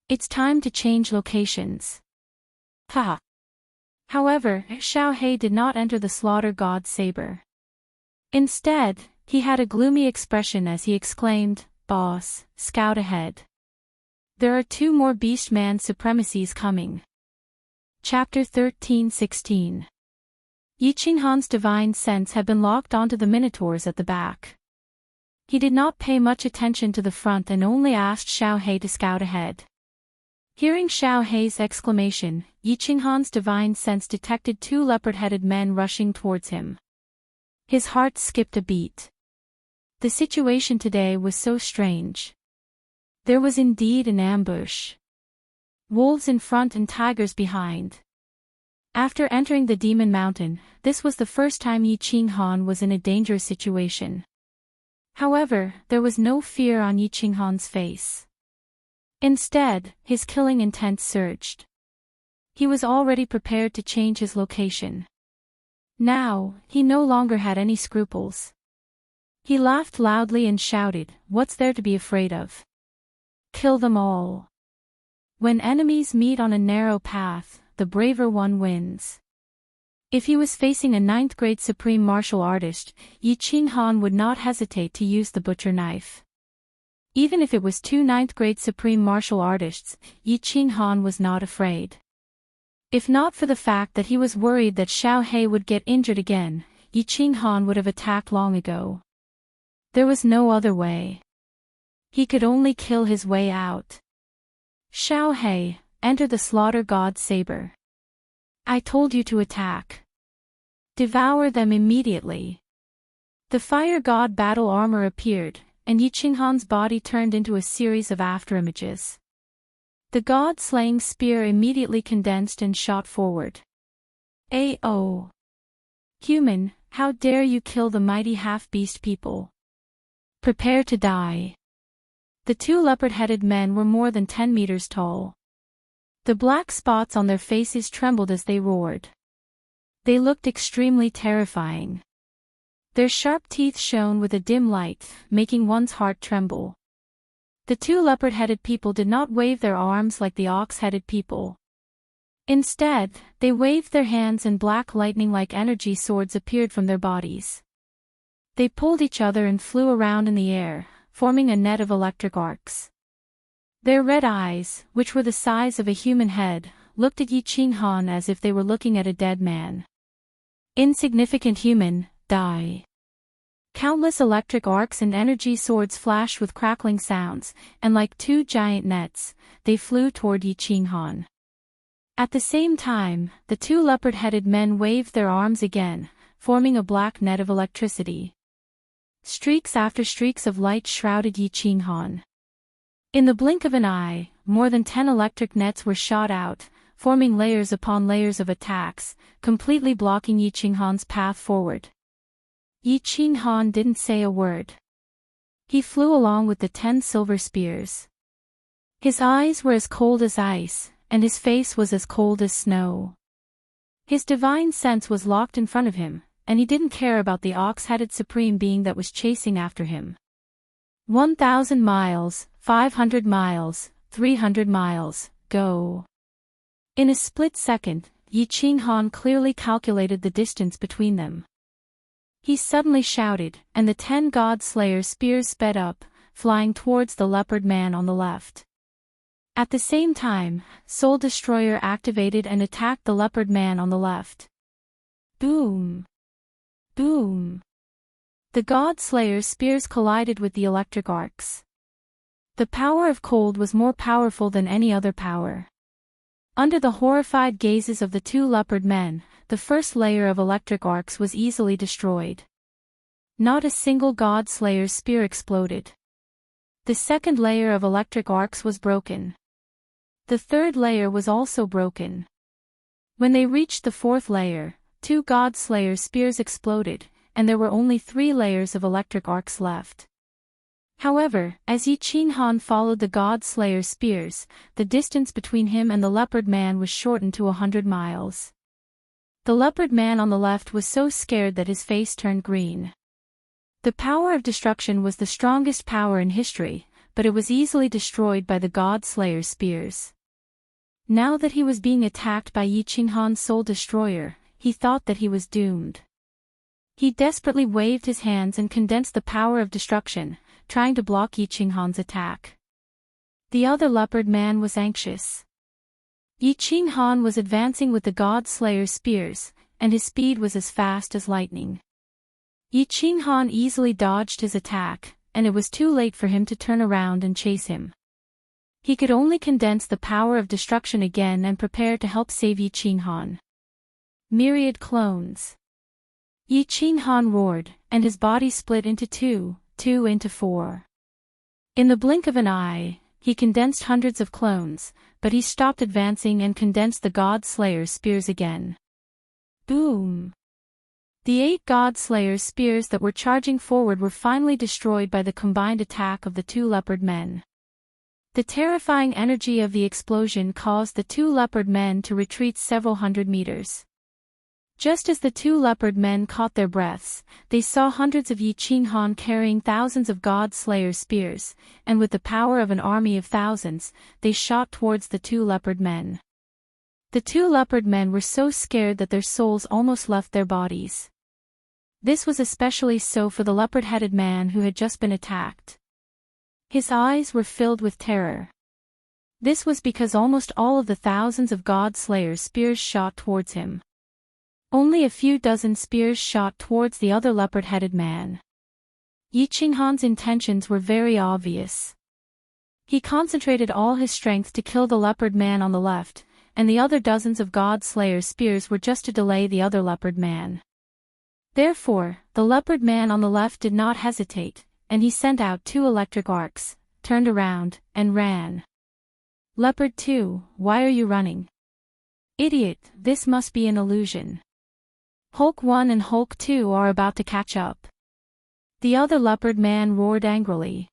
It's time to change locations. Ha! However, Xiao He did not enter the slaughter god's saber. Instead, he had a gloomy expression as he exclaimed, Boss, scout ahead. There are 2 more Beastman supremacies coming. Chapter 13-16. Yi Qinghan's divine sense had been locked onto the minotaurs at the back. He did not pay much attention to the front and only asked Xiao He to scout ahead. Hearing Xiao He's exclamation, Yi Qinghan's divine sense detected 2 leopard-headed men rushing towards him. His heart skipped a beat. The situation today was so strange. There was indeed an ambush. Wolves in front and tigers behind. After entering the Demon Mountain, this was the first time Yi Qinghan was in a dangerous situation. However, there was no fear on Yi Qinghan's face. Instead, his killing intent surged. He was already prepared to change his location. Now, he no longer had any scruples. He laughed loudly and shouted, "What's there to be afraid of? Kill them all." When enemies meet on a narrow path, the braver one wins. If he was facing a 9th-grade supreme martial artist, Yi Qinghan would not hesitate to use the butcher knife. Even if it was 2 9th-grade supreme martial artists, Yi Qinghan was not afraid. If not for the fact that he was worried that Xiao He would get injured again, Yi Qinghan would have attacked long ago. There was no other way. He could only kill his way out. Xiao He, enter the slaughter god's saber. I told you to attack. Devour them immediately. The fire god battle armor appeared, and Yi Qinghan's body turned into a series of afterimages. The god-slaying spear immediately condensed and shot forward. Ao! Human, how dare you kill the mighty half-beast people? Prepare to die. The 2 leopard-headed men were more than 10 meters tall. The black spots on their faces trembled as they roared. They looked extremely terrifying. Their sharp teeth shone with a dim light, making one's heart tremble. The 2 leopard-headed people did not wave their arms like the ox-headed people. Instead, they waved their hands and black lightning-like energy swords appeared from their bodies. They pulled each other and flew around in the air, forming a net of electric arcs. Their red eyes, which were the size of a human head, looked at Yi Qinghan as if they were looking at a dead man. Insignificant human, die. Countless electric arcs and energy swords flashed with crackling sounds, and like 2 giant nets, they flew toward Yi Qinghan. At the same time, the 2 leopard-headed men waved their arms again, forming a black net of electricity. Streaks after streaks of light shrouded Yi Qinghan. In the blink of an eye, more than 10 electric nets were shot out, forming layers upon layers of attacks, completely blocking Yi Qinghan's path forward. Yi Qinghan didn't say a word. He flew along with the 10 silver spears. His eyes were as cold as ice, and his face was as cold as snow. His divine sense was locked in front of him, and he didn't care about the ox-headed supreme being that was chasing after him. 1,000 miles, 500 miles, 300 miles, go. In a split second, Yi Qinghan clearly calculated the distance between them. He suddenly shouted, and the 10 God-Slayer spears sped up, flying towards the leopard man on the left. At the same time, Soul Destroyer activated and attacked the leopard man on the left. Boom! Boom! The God-Slayer's spears collided with the electric arcs. The power of cold was more powerful than any other power. Under the horrified gazes of the two leopard men, the first layer of electric arcs was easily destroyed. Not a single God-Slayer's spear exploded. The second layer of electric arcs was broken. The third layer was also broken. When they reached the fourth layer, 2 God-Slayer's spears exploded, and there were only 3 layers of electric arcs left. However, as Yi Qinghan followed the God-Slayer's spears, the distance between him and the leopard man was shortened to 100 miles. The leopard man on the left was so scared that his face turned green. The power of destruction was the strongest power in history, but it was easily destroyed by the God-Slayer's spears. Now that he was being attacked by Yi Qinghan's Soul Destroyer, he thought that he was doomed. He desperately waved his hands and condensed the power of destruction, trying to block Yi Qinghan's attack. The other leopard man was anxious. Yi Qinghan was advancing with the God-Slayer's spears, and his speed was as fast as lightning. Yi Qinghan easily dodged his attack, and it was too late for him to turn around and chase him. He could only condense the power of destruction again and prepare to help save Yi Qinghan. Myriad clones. Yi Qinghan roared, and his body split into 2 into 4. In the blink of an eye, he condensed hundreds of clones, but he stopped advancing and condensed the God-Slayer's spears again. Boom! The 8 God-Slayer's spears that were charging forward were finally destroyed by the combined attack of the 2 leopard men. The terrifying energy of the explosion caused the 2 leopard men to retreat several hundred meters. Just as the 2 leopard men caught their breaths, they saw hundreds of Yi Qinghan carrying thousands of God-Slayer spears, and with the power of an army of thousands, they shot towards the 2 leopard men. The 2 leopard men were so scared that their souls almost left their bodies. This was especially so for the leopard-headed man who had just been attacked. His eyes were filled with terror. This was because almost all of the thousands of God-Slayer's spears shot towards him. Only a few dozen spears shot towards the other leopard-headed man. Yi Qinghan's intentions were very obvious. He concentrated all his strength to kill the leopard man on the left, and the other dozens of God-Slayer spears were just to delay the other leopard man. Therefore, the leopard man on the left did not hesitate, and he sent out 2 electric arcs, turned around, and ran. Leopard 2, why are you running? Idiot, this must be an illusion. Hulk 1 and Hulk 2 are about to catch up. The other leopard man roared angrily.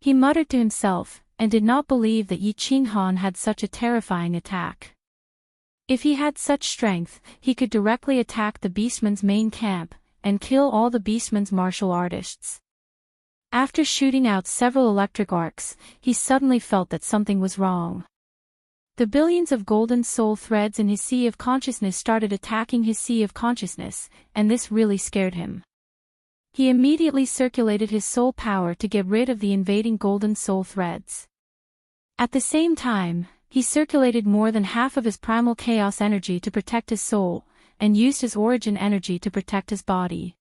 He muttered to himself, and did not believe that Yi Qinghan had such a terrifying attack. If he had such strength, he could directly attack the Beastman's main camp, and kill all the Beastman's martial artists. After shooting out several electric arcs, he suddenly felt that something was wrong. The billions of golden soul threads in his sea of consciousness started attacking his sea of consciousness, and this really scared him. He immediately circulated his soul power to get rid of the invading golden soul threads. At the same time, he circulated more than half of his primal chaos energy to protect his soul, and used his origin energy to protect his body.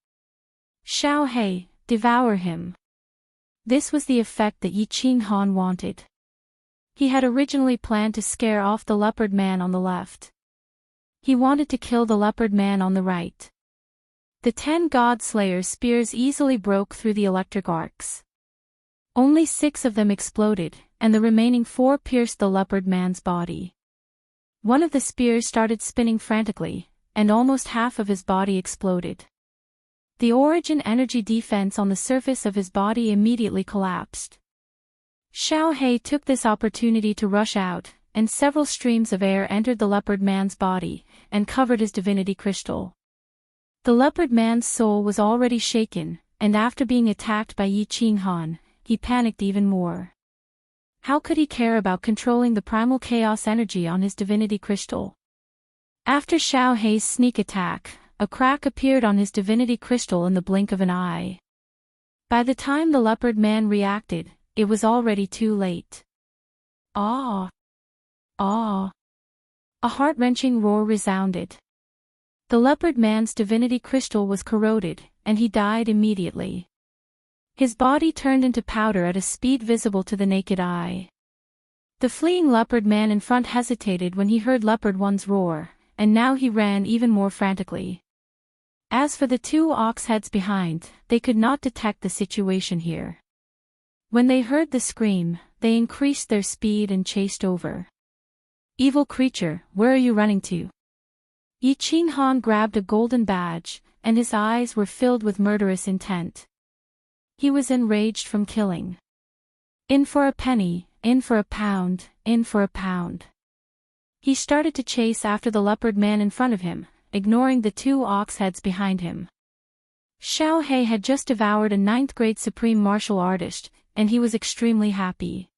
Xiao He, devour him. This was the effect that Yi Qinghan wanted. He had originally planned to scare off the leopard man on the left. He wanted to kill the leopard man on the right. The 10 God-Slayer spears easily broke through the electric arcs. Only 6 of them exploded, and the remaining 4 pierced the leopard man's body. One of the spears started spinning frantically, and almost half of his body exploded. The origin energy defense on the surface of his body immediately collapsed. Xiao He took this opportunity to rush out, and several streams of air entered the leopard man's body, and covered his divinity crystal. The leopard man's soul was already shaken, and after being attacked by Yi Qinghan, he panicked even more. How could he care about controlling the primal chaos energy on his divinity crystal? After Xiao Hei's sneak attack, a crack appeared on his divinity crystal in the blink of an eye. By the time the leopard man reacted, it was already too late. Ah! Ah! A heart-wrenching roar resounded. The leopard man's divinity crystal was corroded, and he died immediately. His body turned into powder at a speed visible to the naked eye. The fleeing leopard man in front hesitated when he heard Leopard One's roar, and now he ran even more frantically. As for the two ox heads behind, they could not detect the situation here. When they heard the scream, they increased their speed and chased over. Evil creature, where are you running to? Yi Qinghan grabbed a golden badge, and his eyes were filled with murderous intent. He was enraged from killing. In for a penny, in for a pound, in for a pound. He started to chase after the leopard man in front of him, ignoring the two ox heads behind him. Xiao Hei had just devoured a 9th-grade supreme martial artist, and he was extremely happy.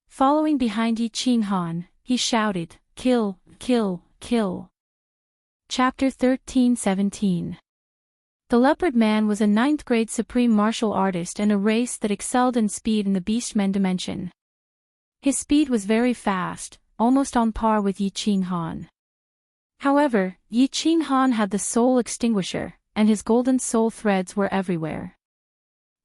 Following behind Yi Qinghan, he shouted, "Kill, kill, kill." Chapter 13-17. The leopard man was a 9th-grade supreme martial artist and a race that excelled in speed in the beastmen dimension. His speed was very fast, almost on par with Yi Qinghan. However, Yi Qinghan had the soul extinguisher, and his golden soul threads were everywhere.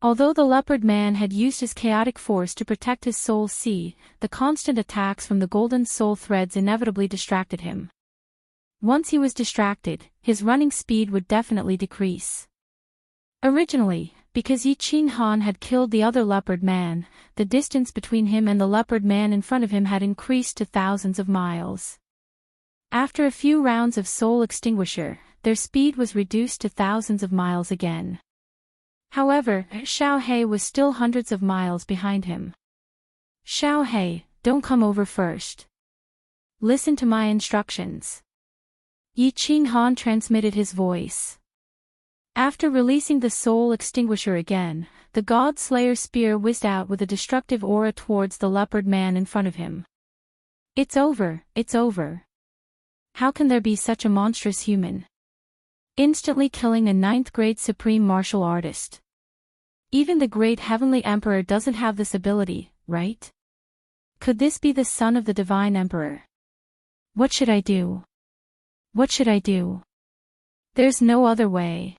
Although the leopard man had used his chaotic force to protect his soul sea, the constant attacks from the golden soul threads inevitably distracted him. Once he was distracted, his running speed would definitely decrease. Originally, because Yi Qinghan had killed the other leopard man, the distance between him and the leopard man in front of him had increased to thousands of miles. After a few rounds of soul extinguisher, their speed was reduced to thousands of miles again. However, Xiao Hei was still hundreds of miles behind him. "Xiao Hei, don't come over first. Listen to my instructions." Yi Qinghan transmitted his voice. After releasing the soul extinguisher again, the God Slayer spear whizzed out with a destructive aura towards the leopard man in front of him. "It's over, it's over. How can there be such a monstrous human?" Instantly killing a 9th-grade supreme martial artist. Even the great heavenly emperor doesn't have this ability, right? Could this be the son of the divine emperor? What should I do? What should I do? There's no other way.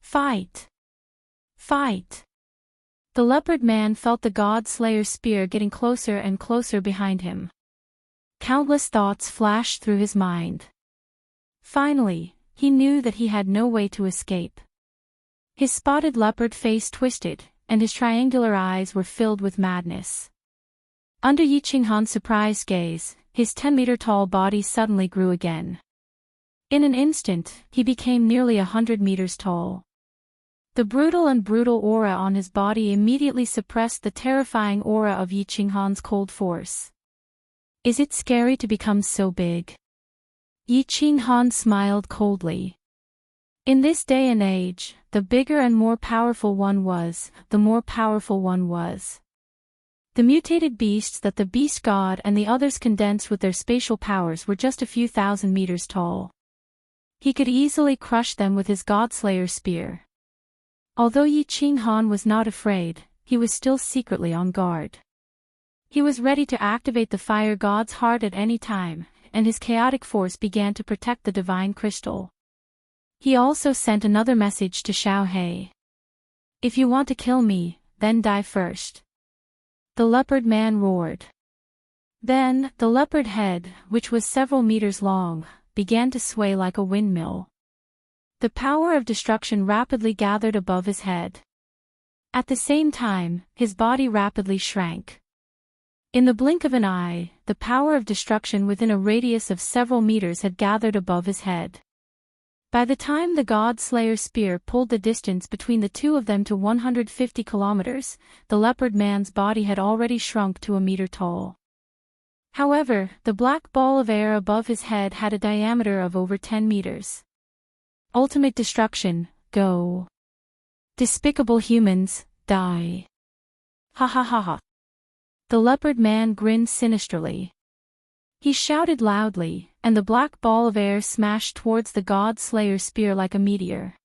Fight! Fight! The leopard man felt the God Slayer's spear getting closer and closer behind him. Countless thoughts flashed through his mind. Finally, he knew that he had no way to escape. His spotted leopard face twisted, and his triangular eyes were filled with madness. Under Yi Qinghan's surprised gaze, his 10-meter-tall body suddenly grew again. In an instant, he became nearly 100 meters tall. The brutal aura on his body immediately suppressed the terrifying aura of Yi Qinghan's cold force. Is it scary to become so big? Yi Qinghan smiled coldly. In this day and age, the bigger and more powerful one was, the more powerful one was. The mutated beasts that the beast god and the others condensed with their spatial powers were just a few thousand meters tall. He could easily crush them with his Godslayer spear. Although Yi Qinghan was not afraid, he was still secretly on guard. He was ready to activate the fire god's heart at any time, and his chaotic force began to protect the divine crystal. He also sent another message to Xiao Hei. "If you want to kill me, then die first." The leopard man roared. Then, the leopard head, which was several meters long, began to sway like a windmill. The power of destruction rapidly gathered above his head. At the same time, his body rapidly shrank. In the blink of an eye, the power of destruction within a radius of several meters had gathered above his head. By the time the God Slayer spear pulled the distance between the two of them to 150 kilometers, the leopard man's body had already shrunk to a meter tall. However, the black ball of air above his head had a diameter of over 10 meters. Ultimate destruction, go. Despicable humans, die. Ha ha ha ha. The leopard man grinned sinisterly. He shouted loudly, and the black ball of air smashed towards the God Slayer spear like a meteor.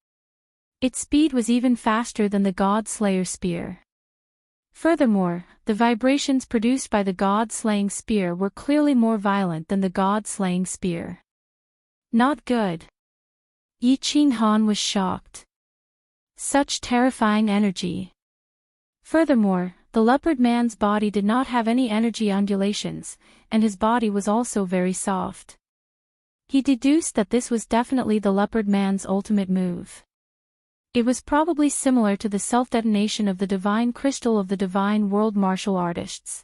Its speed was even faster than the God Slayer spear. Furthermore, the vibrations produced by the God-slaying spear were clearly more violent than the God-slaying spear. Not good. Yi Qinghan was shocked. Such terrifying energy. Furthermore, the leopard man's body did not have any energy undulations, and his body was also very soft. He deduced that this was definitely the leopard man's ultimate move. It was probably similar to the self-detonation of the divine crystal of the divine world martial artists.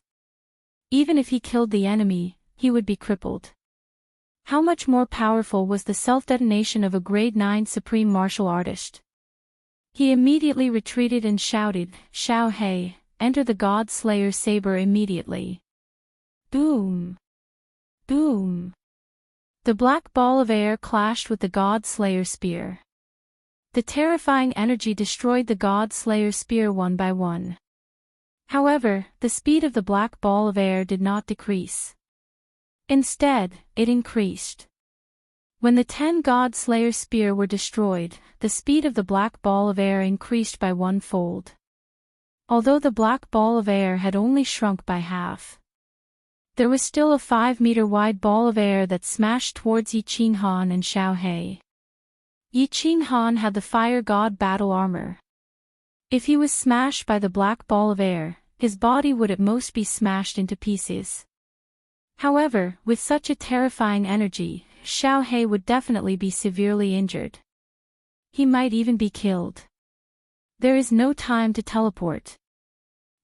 Even if he killed the enemy, he would be crippled. How much more powerful was the self-detonation of a grade 9 supreme martial artist? He immediately retreated and shouted, "Xiao He, enter the God Slayer saber immediately." Boom! Boom! The black ball of air clashed with the God Slayer spear. The terrifying energy destroyed the God Slayer spear one by one. However, the speed of the black ball of air did not decrease. Instead, it increased. When the 10 God Slayer spear were destroyed, the speed of the black ball of air increased by 1-fold. Although the black ball of air had only shrunk by half, there was still a 5-meter wide ball of air that smashed towards Yi Qinghan and Xiao He. Yi Qinghan had the fire god battle armor. If he was smashed by the black ball of air, his body would at most be smashed into pieces. However, with such a terrifying energy, Xiao He would definitely be severely injured. He might even be killed. There is no time to teleport.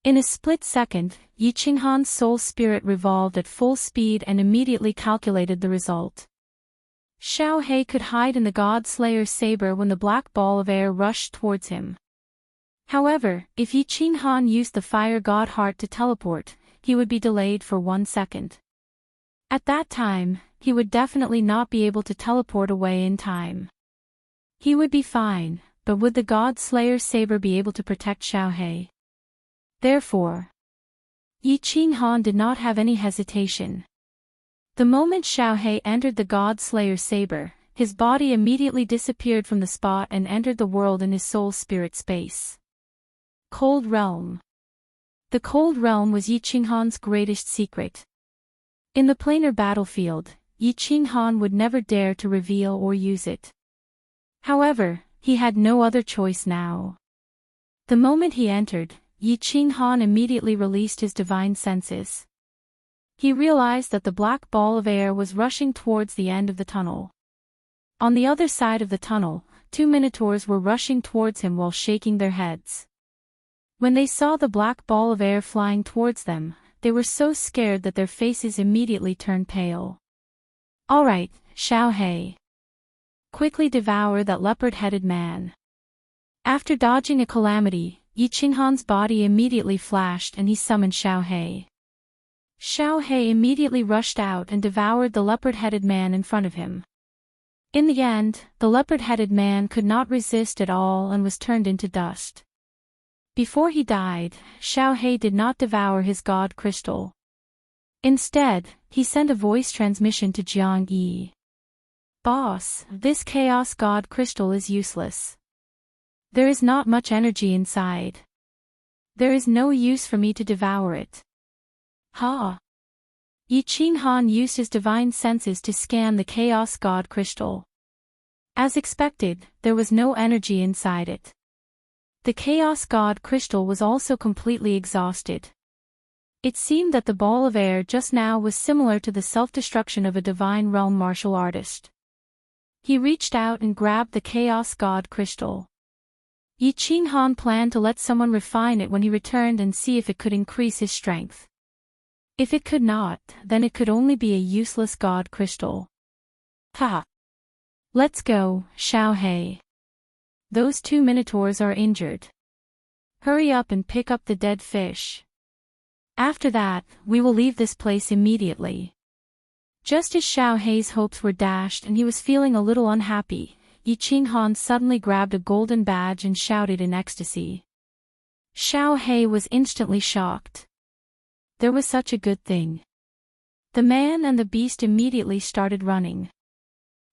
In a split second, Yi Qinghan's soul spirit revolved at full speed and immediately calculated the result. Xiao He could hide in the God Slayer saber when the black ball of air rushed towards him. However, if Yi Qinghan used the fire god heart to teleport, he would be delayed for 1 second. At that time, he would definitely not be able to teleport away in time. He would be fine, but would the God Slayer saber be able to protect Xiao He? Therefore, Yi Qinghan did not have any hesitation. The moment Xiao He entered the God Slayer saber, his body immediately disappeared from the spot and entered the world in his soul spirit space. Cold Realm. The Cold Realm was Yi Qinghan's greatest secret. In the planar battlefield, Yi Qinghan would never dare to reveal or use it. However, he had no other choice now. The moment he entered, Yi Qinghan immediately released his divine senses. He realized that the black ball of air was rushing towards the end of the tunnel. On the other side of the tunnel, 2 minotaurs were rushing towards him while shaking their heads. When they saw the black ball of air flying towards them, they were so scared that their faces immediately turned pale. "All right, Xiao He. Quickly devour that leopard-headed man." After dodging a calamity, Yi Qinghan's body immediately flashed and he summoned Xiao He. Xiao He immediately rushed out and devoured the leopard-headed man in front of him. In the end, the leopard-headed man could not resist at all and was turned into dust. Before he died, Xiao He did not devour his god crystal. Instead, he sent a voice transmission to Jiang Yi. "Boss, this chaos god crystal is useless. There is not much energy inside. There is no use for me to devour it." Ha! Yi Qinghan used his divine senses to scan the Chaos God crystal. As expected, there was no energy inside it. The Chaos God crystal was also completely exhausted. It seemed that the ball of air just now was similar to the self-destruction of a divine realm martial artist. He reached out and grabbed the Chaos God crystal. Yi Qinghan planned to let someone refine it when he returned and see if it could increase his strength. If it could not, then it could only be a useless god crystal. Ha! Let's go, Xiao He. Those 2 minotaurs are injured. Hurry up and pick up the dead fish. After that, we will leave this place immediately. Just as Xiao Hei's hopes were dashed and he was feeling a little unhappy, Yi Qinghan suddenly grabbed a golden badge and shouted in ecstasy. Xiao Hei was instantly shocked. There was such a good thing. The man and the beast immediately started running.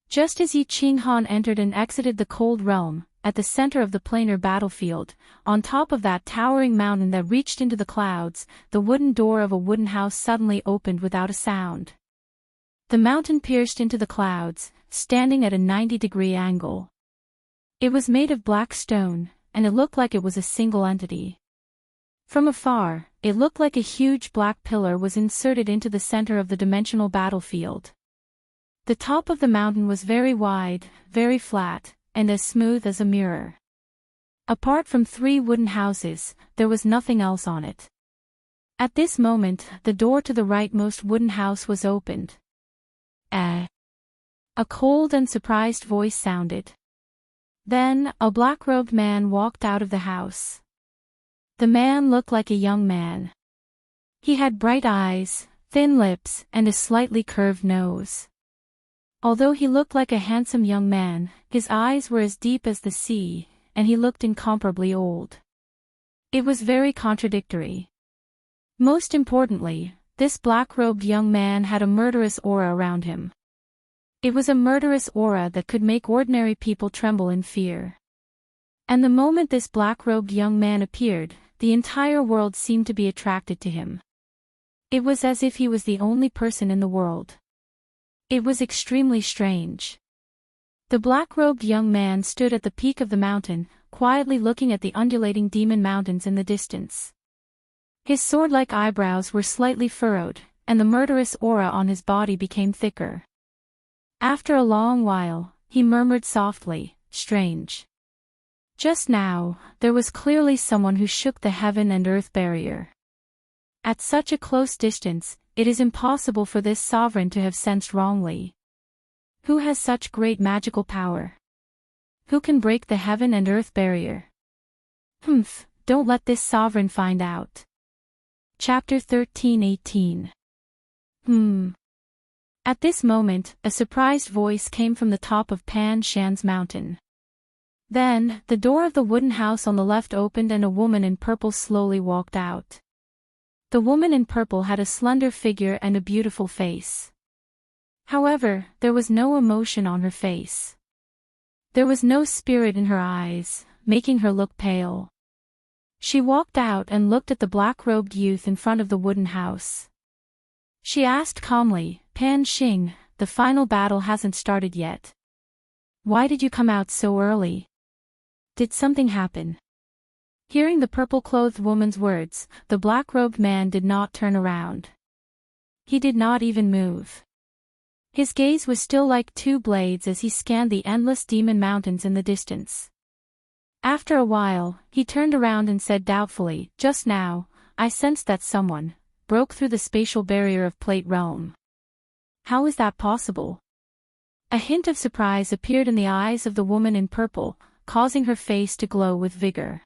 Just as Yi Qinghan entered and exited the cold realm, at the center of the planar battlefield, on top of that towering mountain that reached into the clouds, the wooden door of a wooden house suddenly opened without a sound. The mountain pierced into the clouds, standing at a 90-degree angle. It was made of black stone, and it looked like it was a single entity. From afar, it looked like a huge black pillar was inserted into the center of the dimensional battlefield. The top of the mountain was very wide, very flat, and as smooth as a mirror. Apart from 3 wooden houses, there was nothing else on it. At this moment, the door to the rightmost wooden house was opened. A cold and surprised voice sounded. Then, a black-robed man walked out of the house. The man looked like a young man. He had bright eyes, thin lips, and a slightly curved nose. Although he looked like a handsome young man, his eyes were as deep as the sea, and he looked incomparably old. It was very contradictory. Most importantly, this black-robed young man had a murderous aura around him. It was a murderous aura that could make ordinary people tremble in fear. And the moment this black-robed young man appeared, the entire world seemed to be attracted to him. It was as if he was the only person in the world. It was extremely strange. The black-robed young man stood at the peak of the mountain, quietly looking at the undulating demon mountains in the distance. His sword-like eyebrows were slightly furrowed, and the murderous aura on his body became thicker. After a long while, he murmured softly, "Strange." Just now, there was clearly someone who shook the heaven and earth barrier. At such a close distance, it is impossible for this sovereign to have sensed wrongly. Who has such great magical power? Who can break the heaven and earth barrier? Don't let this sovereign find out. Chapter 13:18. At this moment, a surprised voice came from the top of Pan Shan's mountain. Then, the door of the wooden house on the left opened and a woman in purple slowly walked out. The woman in purple had a slender figure and a beautiful face. However, there was no emotion on her face. There was no spirit in her eyes, making her look pale. She walked out and looked at the black-robed youth in front of the wooden house. She asked calmly, "Pan Xing, the final battle hasn't started yet. Why did you come out so early? Did something happen?" Hearing the purple-clothed woman's words, the black-robed man did not turn around. He did not even move. His gaze was still like 2 blades as he scanned the endless demon mountains in the distance. After a while, he turned around and said doubtfully, "Just now, I sensed that someone broke through the spatial barrier of Plate Realm. How is that possible?" A hint of surprise appeared in the eyes of the woman in purple, causing her face to glow with vigor.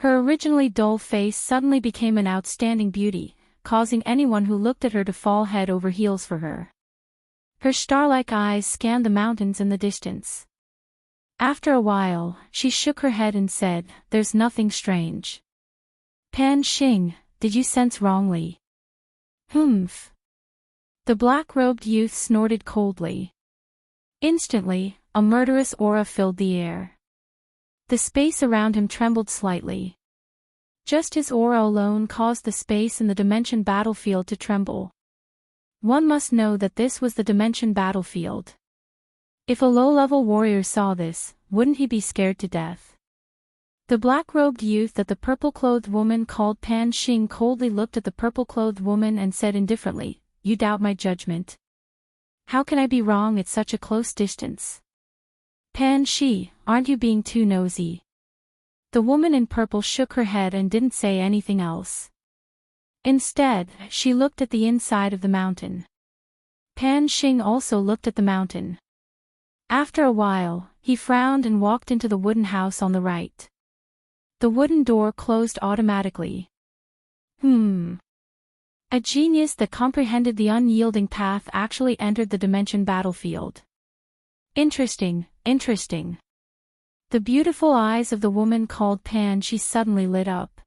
Her originally dull face suddenly became an outstanding beauty, causing anyone who looked at her to fall head over heels for her. Her star-like eyes scanned the mountains in the distance. After a while, she shook her head and said, "There's nothing strange." "Pan Xing, did you sense wrongly?" The black-robed youth snorted coldly. Instantly, a murderous aura filled the air. The space around him trembled slightly. Just his aura alone caused the space in the dimension battlefield to tremble. One must know that this was the dimension battlefield. If a low-level warrior saw this, wouldn't he be scared to death? The black-robed youth that the purple-clothed woman called Pan Xing coldly looked at the purple-clothed woman and said indifferently, "You doubt my judgment? How can I be wrong at such a close distance? Pan Shi, aren't you being too nosy?" The woman in purple shook her head and didn't say anything else. Instead, she looked at the inside of the mountain. Pan Xing also looked at the mountain. After a while, he frowned and walked into the wooden house on the right. The wooden door closed automatically. A genius that comprehended the unyielding path actually entered the dimension battlefield. Interesting, interesting. The beautiful eyes of the woman called Pan Shi suddenly lit up.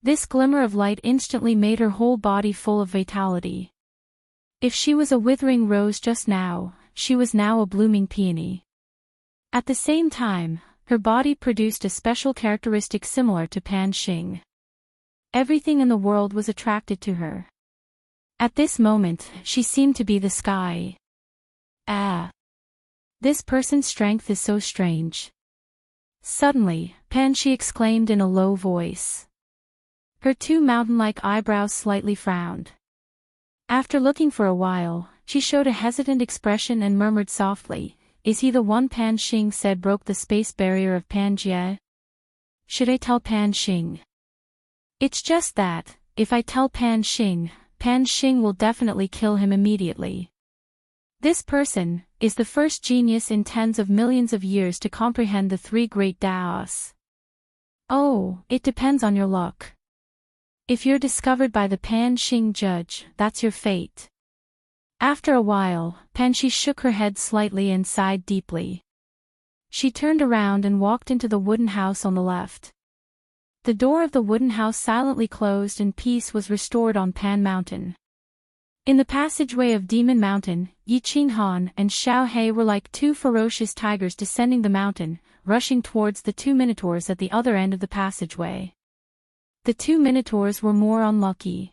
This glimmer of light instantly made her whole body full of vitality. If she was a withering rose just now, she was now a blooming peony. At the same time, her body produced a special characteristic similar to Pan Xing. Everything in the world was attracted to her. At this moment, she seemed to be the sky. Ah! This person's strength is so strange. Suddenly, Pan Shi exclaimed in a low voice. Her two mountain-like eyebrows slightly frowned. After looking for a while, she showed a hesitant expression and murmured softly, "Is he the one Pan Xing said broke the space barrier of Pangaea? Should I tell Pan Xing?" "It's just that, if I tell Pan Xing will definitely kill him immediately. This person is the first genius in tens of millions of years to comprehend the three great Daos. Oh, it depends on your luck. If you're discovered by the Pan Xing judge, that's your fate." After a while, Pan Shi shook her head slightly and sighed deeply. She turned around and walked into the wooden house on the left. The door of the wooden house silently closed and peace was restored on Pan Mountain. In the passageway of Demon Mountain, Yi Qinghan and Xiao He were like two ferocious tigers descending the mountain, rushing towards the two minotaurs at the other end of the passageway. The two minotaurs were more unlucky.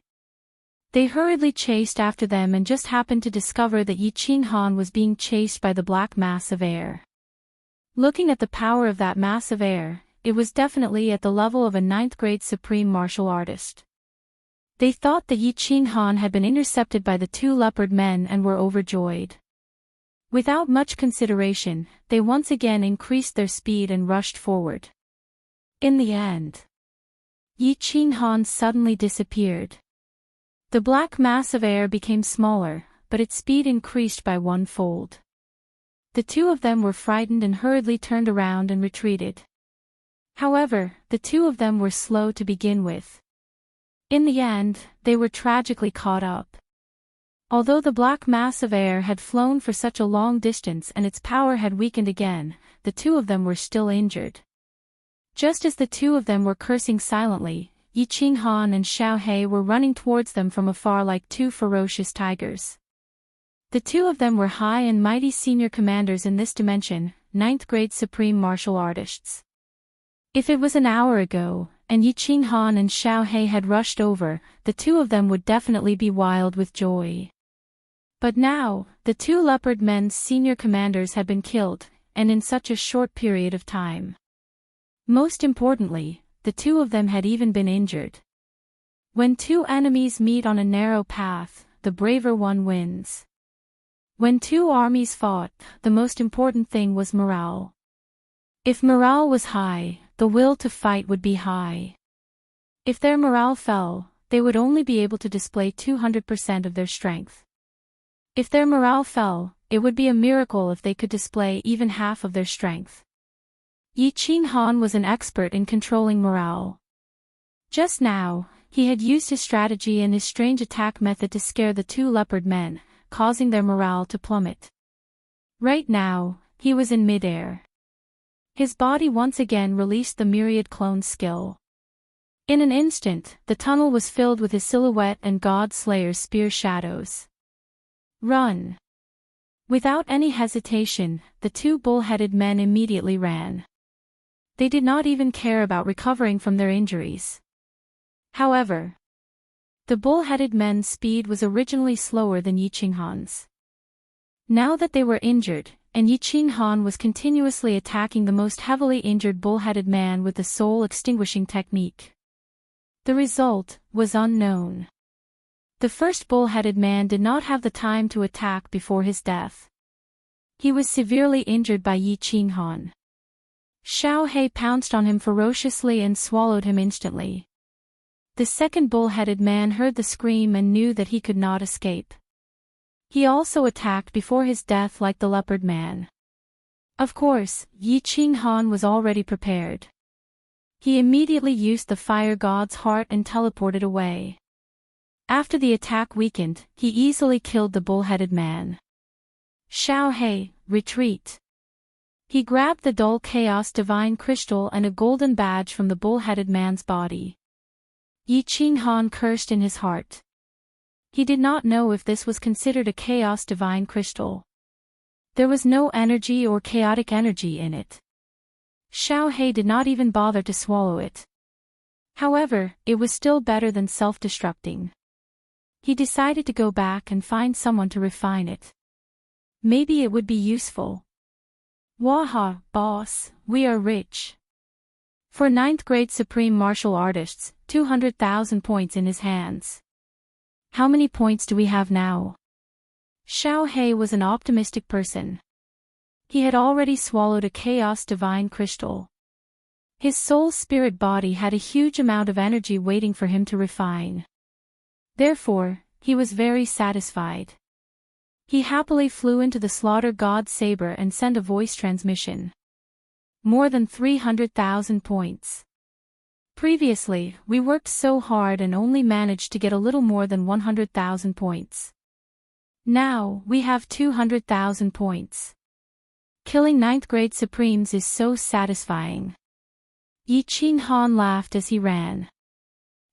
They hurriedly chased after them and just happened to discover that Yi Qinghan was being chased by the black mass of air. Looking at the power of that mass of air, it was definitely at the level of a 9th-grade supreme martial artist. They thought that Yi Qinghan had been intercepted by the two leopard men and were overjoyed. Without much consideration, they once again increased their speed and rushed forward. In the end, Yi Qinghan suddenly disappeared. The black mass of air became smaller, but its speed increased by 1-fold. The two of them were frightened and hurriedly turned around and retreated. However, the two of them were slow to begin with. In the end, they were tragically caught up. Although the black mass of air had flown for such a long distance and its power had weakened again, the two of them were still injured. Just as the two of them were cursing silently, Yi Qinghan and Xiao He were running towards them from afar like two ferocious tigers. The two of them were high and mighty senior commanders in this dimension, 9th-grade supreme martial artists. If it was an hour ago, and Yi Qinghan and Xiao He had rushed over, the two of them would definitely be wild with joy. But now, the two leopard men's senior commanders had been killed, and in such a short period of time. Most importantly, the two of them had even been injured. When two enemies meet on a narrow path, the braver one wins. When two armies fought, the most important thing was morale. If morale was high, the will to fight would be high. If their morale fell, they would only be able to display 200% of their strength. If their morale fell, it would be a miracle if they could display even half of their strength. Yi Qinghan was an expert in controlling morale. Just now, he had used his strategy and his strange attack method to scare the two leopard men, causing their morale to plummet. Right now, he was in midair. His body once again released the myriad clone skill. In an instant, the tunnel was filled with his silhouette and God Slayer's spear shadows. Run! Without any hesitation, the two bull-headed men immediately ran. They did not even care about recovering from their injuries. However, the bull-headed men's speed was originally slower than Yi Qinghan's. Now that they were injured, and Yi Qinghan was continuously attacking the most heavily injured bull-headed man with the soul-extinguishing technique. The result was unknown. The first bull-headed man did not have the time to attack before his death. He was severely injured by Yi Qinghan. Xiao He pounced on him ferociously and swallowed him instantly. The second bull-headed man heard the scream and knew that he could not escape. He also attacked before his death like the leopard man. Of course, Yi Qinghan was already prepared. He immediately used the fire god's heart and teleported away. After the attack weakened, he easily killed the bull-headed man. Xiao He, retreat. He grabbed the dull chaos divine crystal and a golden badge from the bull-headed man's body. Yi Qinghan cursed in his heart. He did not know if this was considered a chaos divine crystal. There was no energy or chaotic energy in it. Xiao He did not even bother to swallow it. However, it was still better than self-destructing. He decided to go back and find someone to refine it. Maybe it would be useful. Waha, boss, we are rich. For 9th grade supreme martial artists, 200,000 points in his hands. How many points do we have now? Xiao He was an optimistic person. He had already swallowed a chaos divine crystal. His soul spirit body had a huge amount of energy waiting for him to refine. Therefore, he was very satisfied. He happily flew into the slaughter god's saber and sent a voice transmission. More than 300,000 points. Previously, we worked so hard and only managed to get a little more than 100,000 points. Now, we have 200,000 points. Killing 9th grade supremes is so satisfying. Yi Qinghan laughed as he ran.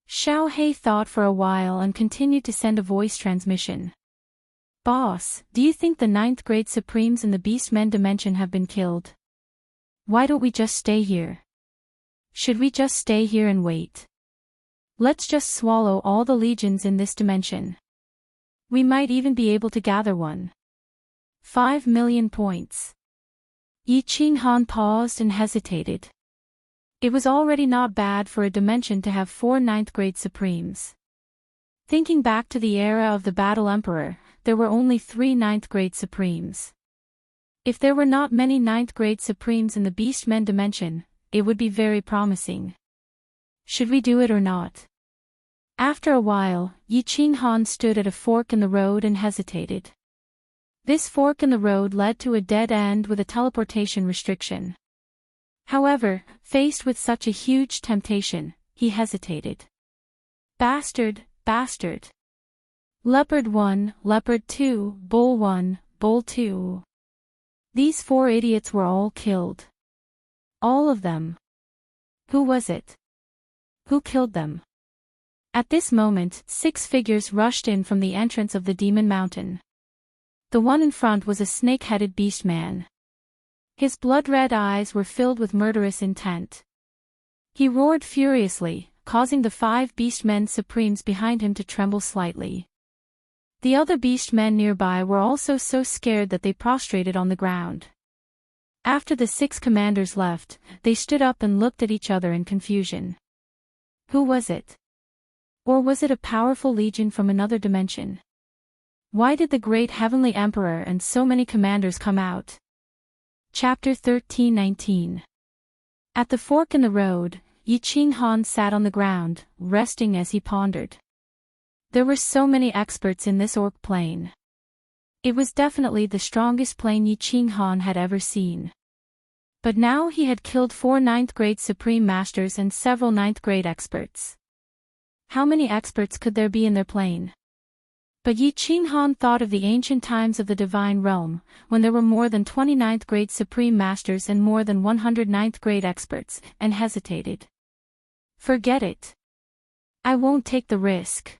Xiao He thought for a while and continued to send a voice transmission. Boss, do you think the 9th grade supremes in the Beastmen dimension have been killed? Why don't we just stay here? Should we just stay here and wait? Let's just swallow all the legions in this dimension. We might even be able to gather one. 5 million points. Yi Qinghan paused and hesitated. It was already not bad for a dimension to have 4 9th grade supremes. Thinking back to the era of the Battle Emperor, there were only 3 9th grade supremes. If there were not many 9th grade supremes in the Beastmen dimension, it would be very promising. Should we do it or not? After a while, Yi Qinghan stood at a fork in the road and hesitated. This fork in the road led to a dead end with a teleportation restriction. However, faced with such a huge temptation, he hesitated. Bastard, bastard. Leopard 1, Leopard 2, Bull 1, Bull 2. These 4 idiots were all killed. All of them. Who was it? Who killed them? At this moment, 6 figures rushed in from the entrance of the Demon Mountain. The one in front was a snake-headed beast man. His blood-red eyes were filled with murderous intent. He roared furiously, causing the 5 beastmen supremes behind him to tremble slightly. The other beastmen nearby were also so scared that they prostrated on the ground. After the 6 commanders left, they stood up and looked at each other in confusion. Who was it? Or was it a powerful legion from another dimension? Why did the great heavenly emperor and so many commanders come out? Chapter 13:19. At the fork in the road, Yi Qinghan sat on the ground, resting as he pondered. There were so many experts in this orc plane. It was definitely the strongest plane Yi Qinghan had ever seen. But now he had killed 4 9th grade supreme masters and several 9th grade experts. How many experts could there be in their plane? But Yi Qinghan thought of the ancient times of the divine realm, when there were more than 29th grade supreme masters and more than 100 9th grade experts, and hesitated. Forget it. I won't take the risk.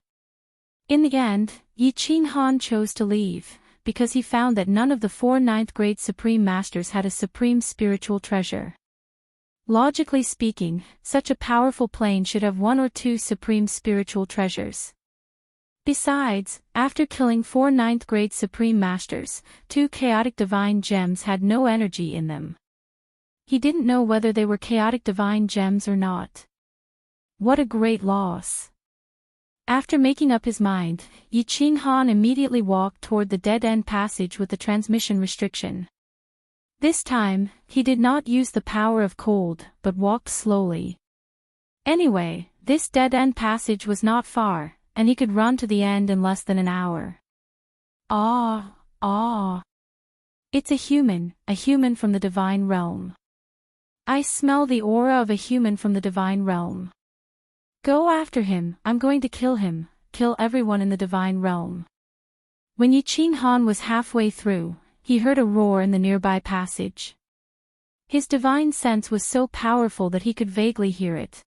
In the end, Yi Qinghan chose to leave, because he found that none of the 4 9th grade supreme masters had a supreme spiritual treasure. Logically speaking, such a powerful plane should have 1 or 2 supreme spiritual treasures. Besides, after killing 4 9th grade supreme masters, 2 chaotic divine gems had no energy in them. He didn't know whether they were chaotic divine gems or not. What a great loss. After making up his mind, Yi Qinghan immediately walked toward the dead-end passage with the transmission restriction. This time, he did not use the power of cold, but walked slowly. Anyway, this dead-end passage was not far, and he could run to the end in less than an hour. Ah. It's a human from the divine realm. I smell the aura of a human from the divine realm. Go after him, I'm going to kill him, kill everyone in the divine realm. When Yi Qinghan was halfway through, he heard a roar in the nearby passage. His divine sense was so powerful that he could vaguely hear it.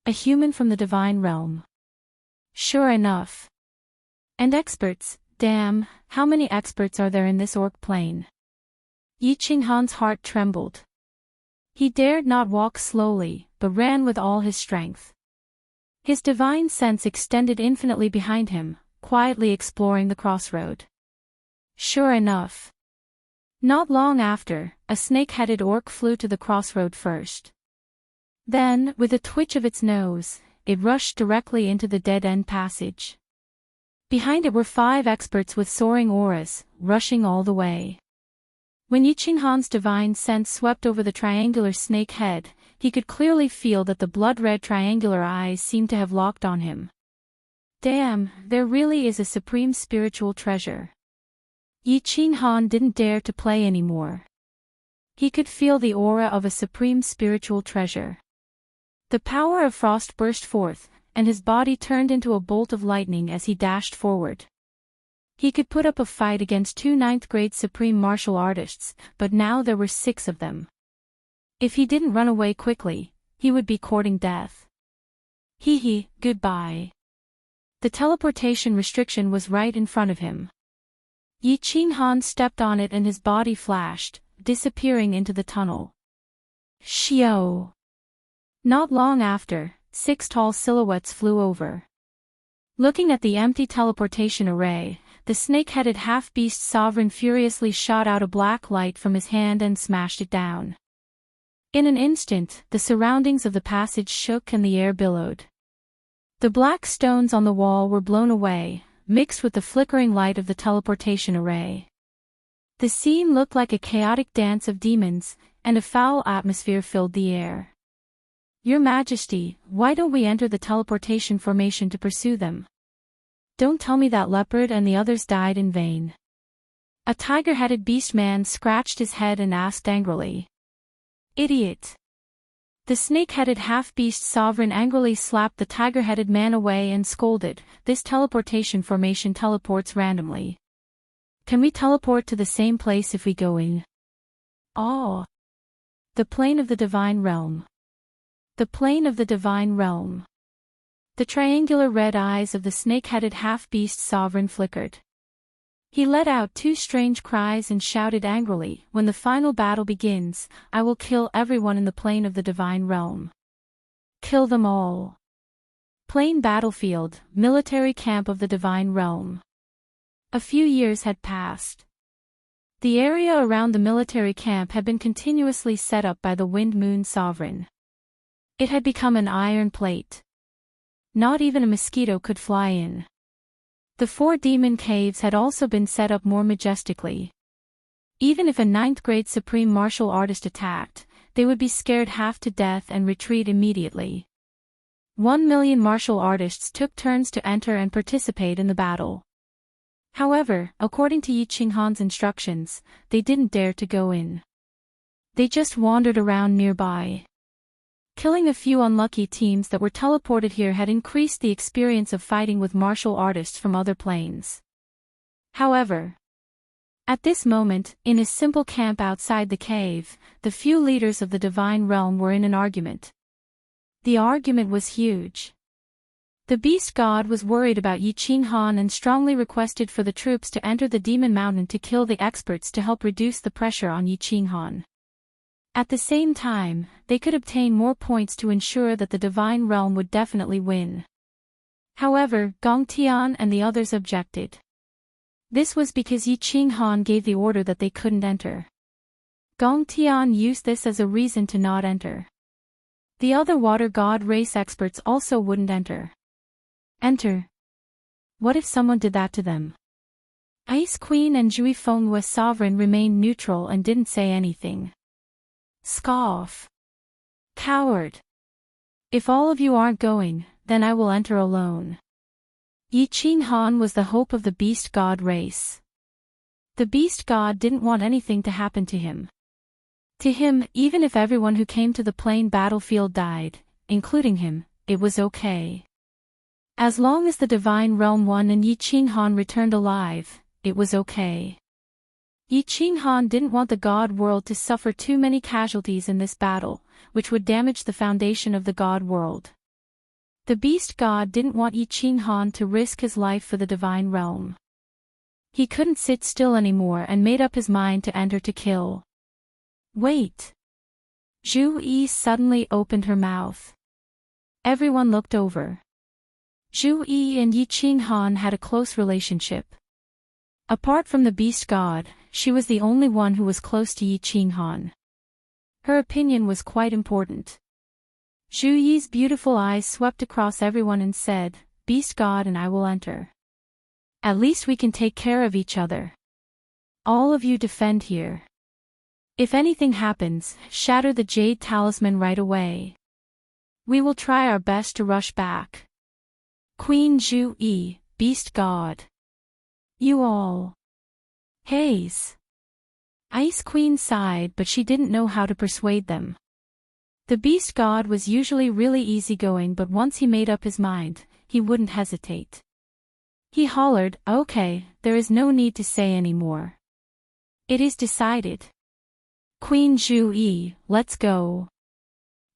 A human from the divine realm. Sure enough. And experts, damn, how many experts are there in this orc plane? Yi Qinghan's heart trembled. He dared not walk slowly, but ran with all his strength. His divine sense extended infinitely behind him, quietly exploring the crossroad. Sure enough. Not long after, a snake-headed orc flew to the crossroad first. Then, with a twitch of its nose, it rushed directly into the dead-end passage. Behind it were 5 experts with soaring auras, rushing all the way. When Yi Qinghan's divine sense swept over the triangular snake head, he could clearly feel that the blood-red triangular eyes seemed to have locked on him. Damn, there really is a supreme spiritual treasure. Yi Qinghan didn't dare to play anymore. He could feel the aura of a supreme spiritual treasure. The power of frost burst forth, and his body turned into a bolt of lightning as he dashed forward. He could put up a fight against 2 ninth-grade supreme martial artists, but now there were 6 of them. If he didn't run away quickly, he would be courting death. Goodbye. The teleportation restriction was right in front of him. Yi Qinghan stepped on it and his body flashed, disappearing into the tunnel. Xiao. Not long after, 6 tall silhouettes flew over. Looking at the empty teleportation array, the snake-headed half-beast sovereign furiously shot out a black light from his hand and smashed it down. In an instant, the surroundings of the passage shook and the air billowed. The black stones on the wall were blown away, mixed with the flickering light of the teleportation array. The scene looked like a chaotic dance of demons, and a foul atmosphere filled the air. Your Majesty, why don't we enter the teleportation formation to pursue them? Don't tell me that leopard and the others died in vain. A tiger-headed beast man scratched his head and asked angrily. Idiot. The snake-headed half-beast sovereign angrily slapped the tiger-headed man away and scolded, this teleportation formation teleports randomly. Can we teleport to the same place if we go in? Oh. The plane of the divine realm. The plane of the divine realm. The triangular red eyes of the snake-headed half-beast sovereign flickered. He let out 2 strange cries and shouted angrily, when the final battle begins, I will kill everyone in the plane of the divine realm. Kill them all. Plain battlefield, military camp of the divine realm. A few years had passed. The area around the military camp had been continuously set up by the Wind Moon Sovereign. It had become an iron plate. Not even a mosquito could fly in. The 4 demon caves had also been set up more majestically. Even if a 9th-grade supreme martial artist attacked, they would be scared half to death and retreat immediately. 1 million martial artists took turns to enter and participate in the battle. However, according to Yi Qinghan's instructions, they didn't dare to go in. They just wandered around nearby. Killing a few unlucky teams that were teleported here had increased the experience of fighting with martial artists from other planes. However, at this moment, in his simple camp outside the cave, the few leaders of the divine realm were in an argument. The argument was huge. The beast god was worried about Yi Qinghan and strongly requested for the troops to enter the demon mountain to kill the experts to help reduce the pressure on Yi Qinghan. At the same time, they could obtain more points to ensure that the divine realm would definitely win. However, Gongtian and the others objected. This was because Yi Qinghan gave the order that they couldn't enter. Gongtian used this as a reason to not enter. The other water god race experts also wouldn't enter. Enter. What if someone did that to them? Ice Queen and Jui Fenglue Sovereign remained neutral and didn't say anything. Scoff. Coward. If all of you aren't going, then I will enter alone. Yi Qinghan was the hope of the beast god race. The beast god didn't want anything to happen to him. To him, even if everyone who came to the plain battlefield died, including him, it was okay. As long as the divine realm won and Yi Qinghan returned alive, it was okay. Yi Qinghan didn't want the god world to suffer too many casualties in this battle, which would damage the foundation of the god world. The beast god didn't want Yi Qinghan to risk his life for the divine realm. He couldn't sit still anymore and made up his mind to enter to kill. Wait! Zhu Yi suddenly opened her mouth. Everyone looked over. Zhu Yi and Yi Qinghan had a close relationship. Apart from the beast god, she was the only one who was close to Yi Qinghan. Her opinion was quite important. Zhu Yi's beautiful eyes swept across everyone and said, "Beast god and I will enter. At least we can take care of each other. All of you defend here. If anything happens, shatter the jade talisman right away. We will try our best to rush back." Queen Zhu Yi, beast god. You all. Haze. Ice Queen sighed, but she didn't know how to persuade them. The beast god was usually really easygoing, but once he made up his mind, he wouldn't hesitate. He hollered, "Okay, there is no need to say any more. It is decided. Queen Zhu Yi, let's go."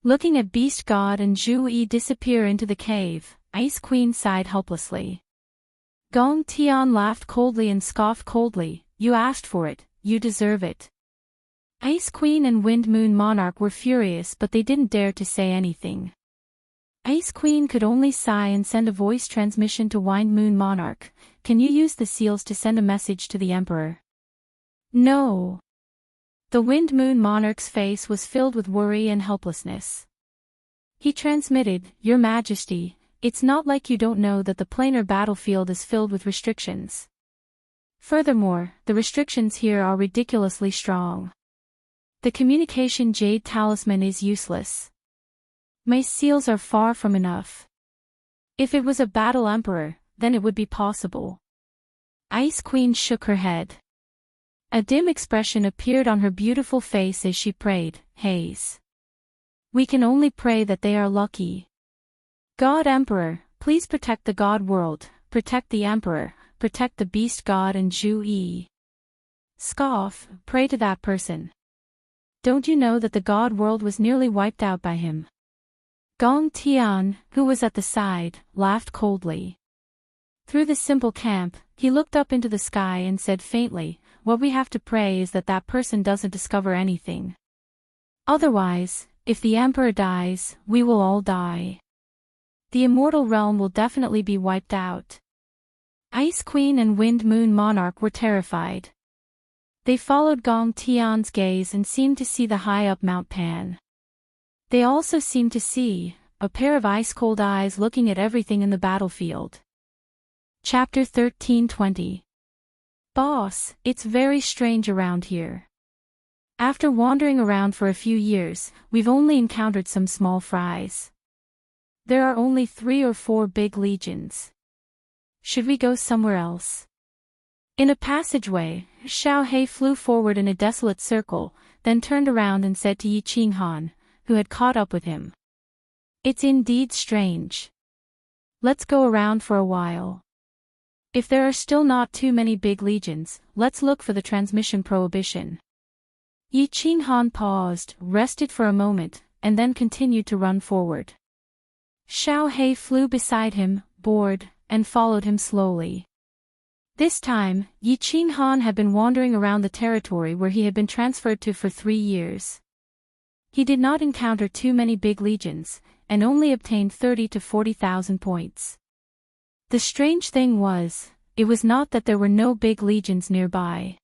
Looking at beast god and Zhu Yi disappear into the cave, Ice Queen sighed helplessly. Gong Tian laughed coldly and scoffed coldly, "You asked for it, you deserve it." Ice Queen and Wind Moon Monarch were furious, but they didn't dare to say anything. Ice Queen could only sigh and send a voice transmission to Wind Moon Monarch. "Can you use the seals to send a message to the Emperor?" "No." The Wind Moon Monarch's face was filled with worry and helplessness. He transmitted, "Your Majesty, it's not like you don't know that the planar battlefield is filled with restrictions. Furthermore, the restrictions here are ridiculously strong. The communication jade talisman is useless. My seals are far from enough. If it was a battle emperor, then it would be possible." Ice Queen shook her head. A dim expression appeared on her beautiful face as she prayed, "Haze. We can only pray that they are lucky. God Emperor, please protect the God world, protect the Emperor, protect the Beast God and Zhu Yi." Scoff, pray to that person. Don't you know that the God world was nearly wiped out by him? Gong Tian, who was at the side, laughed coldly. Through the simple camp, he looked up into the sky and said faintly, "What we have to pray is that that person doesn't discover anything. Otherwise, if the Emperor dies, we will all die. The immortal realm will definitely be wiped out." Ice Queen and Wind Moon Monarch were terrified. They followed Gong Tian's gaze and seemed to see the high up Mount Pan. They also seemed to see a pair of ice-cold eyes looking at everything in the battlefield. Chapter 13:20. Boss, it's very strange around here. After wandering around for a few years, we've only encountered some small fries. There are only 3 or 4 big legions. Should we go somewhere else? In a passageway, Xiao He flew forward in a desolate circle, then turned around and said to Yi Qinghan, who had caught up with him, "It's indeed strange. Let's go around for a while. If there are still not too many big legions, let's look for the transmission prohibition." Yi Qinghan paused, rested for a moment, and then continued to run forward. Xiao He flew beside him, bored, and followed him slowly. This time, Yi Qinghan had been wandering around the territory where he had been transferred to for 3 years. He did not encounter too many big legions, and only obtained 30 to 40,000 points. The strange thing was, it was not that there were no big legions nearby.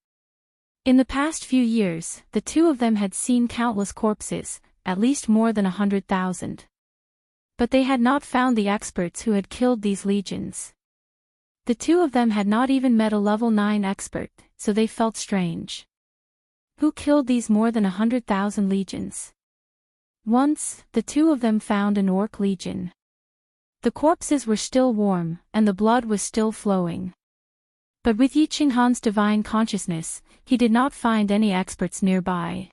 In the past few years, the two of them had seen countless corpses, at least more than 100,000. But they had not found the experts who had killed these legions. The two of them had not even met a level 9 expert, so they felt strange. Who killed these more than 100,000 legions? Once, the two of them found an orc legion. The corpses were still warm, and the blood was still flowing. But with Yi Qinghan's divine consciousness, he did not find any experts nearby.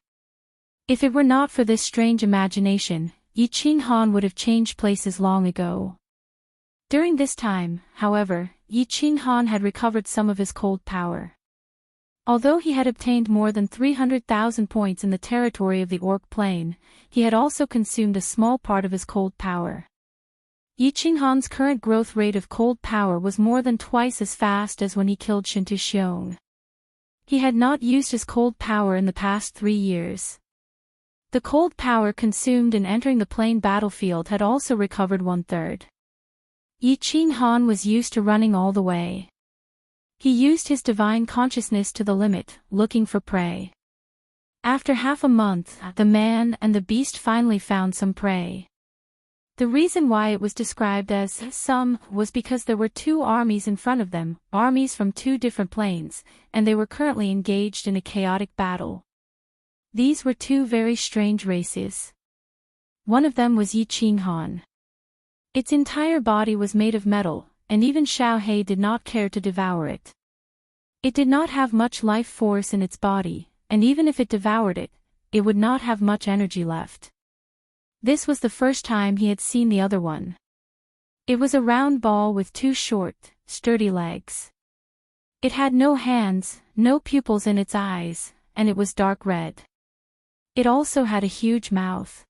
If it were not for this strange imagination, Yi Qinghan would have changed places long ago. During this time, however, Yi Qinghan had recovered some of his cold power. Although he had obtained more than 300,000 points in the territory of the Orc Plain, he had also consumed a small part of his cold power. Yi Qinghan's current growth rate of cold power was more than twice as fast as when he killed Shintu Xiong. He had not used his cold power in the past 3 years. The cold power consumed in entering the plain battlefield had also recovered 1/3. Yi Qinghan was used to running all the way. He used his divine consciousness to the limit, looking for prey. After half a month, the man and the beast finally found some prey. The reason why it was described as some was because there were 2 armies in front of them, armies from 2 different planes, and they were currently engaged in a chaotic battle. These were 2 very strange races. One of them was Yi Qinghan. Its entire body was made of metal, and even Xiao He did not care to devour it. It did not have much life force in its body, and even if it devoured it, it would not have much energy left. This was the first time he had seen the other one. It was a round ball with 2 short, sturdy legs. It had no hands, no pupils in its eyes, and it was dark red. It also had a huge mouth.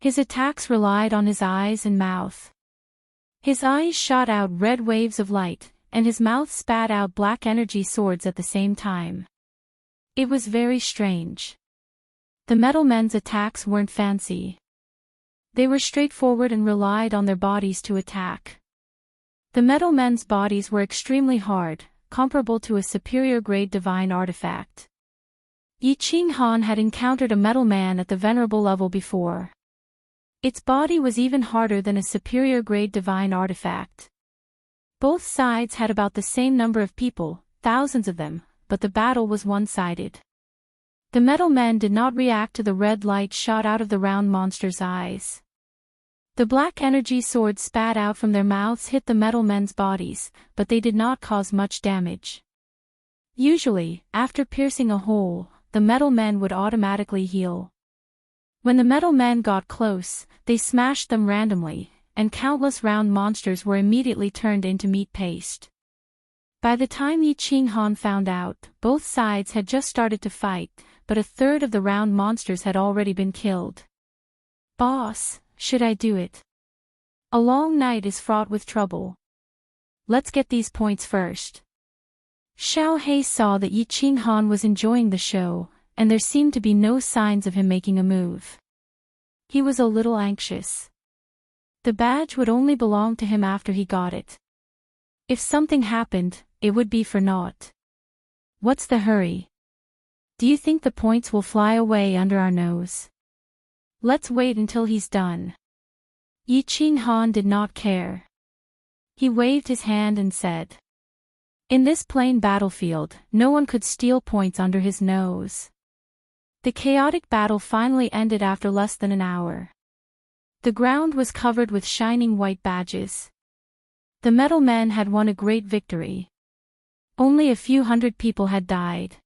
His attacks relied on his eyes and mouth. His eyes shot out red waves of light, and his mouth spat out black energy swords at the same time. It was very strange. The metal men's attacks weren't fancy. They were straightforward and relied on their bodies to attack. The metal men's bodies were extremely hard, comparable to a superior grade divine artifact. Yi Qinghan had encountered a metal man at the venerable level before. Its body was even harder than a superior grade divine artifact. Both sides had about the same number of people, thousands of them, but the battle was one-sided. The metal men did not react to the red light shot out of the round monster's eyes. The black energy swords spat out from their mouths hit the metal men's bodies, but they did not cause much damage. Usually, after piercing a hole, the metal men would automatically heal. When the metal men got close, they smashed them randomly, and countless round monsters were immediately turned into meat paste. By the time Yi Qinghan found out, both sides had just started to fight, but 1/3 of the round monsters had already been killed. Boss, should I do it? A long night is fraught with trouble. Let's get these points first. Xiao He saw that Yi Qinghan was enjoying the show, and there seemed to be no signs of him making a move. He was a little anxious. The badge would only belong to him after he got it. If something happened, it would be for naught. What's the hurry? Do you think the points will fly away under our nose? Let's wait until he's done. Yi Qinghan did not care. He waved his hand and said, "In this plain battlefield, no one could steal points under his nose." The chaotic battle finally ended after less than an hour. The ground was covered with shining white badges. The metal men had won a great victory. Only a few hundred people had died.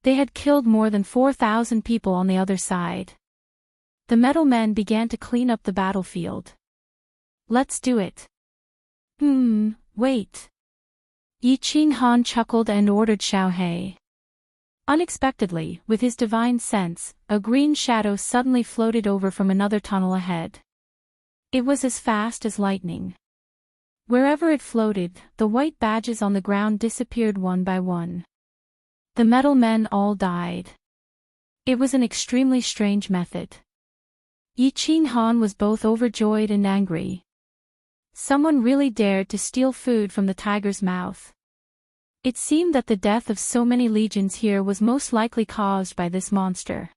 They had killed more than 4,000 people on the other side. The metal men began to clean up the battlefield. Let's do it. Wait. Yi Qinghan chuckled and ordered Xiao He. Unexpectedly, with his divine sense, a green shadow suddenly floated over from another tunnel ahead. It was as fast as lightning. Wherever it floated, the white badges on the ground disappeared one by one. The metal men all died. It was an extremely strange method. Yi Qinghan was both overjoyed and angry. Someone really dared to steal food from the tiger's mouth. It seemed that the death of so many legions here was most likely caused by this monster.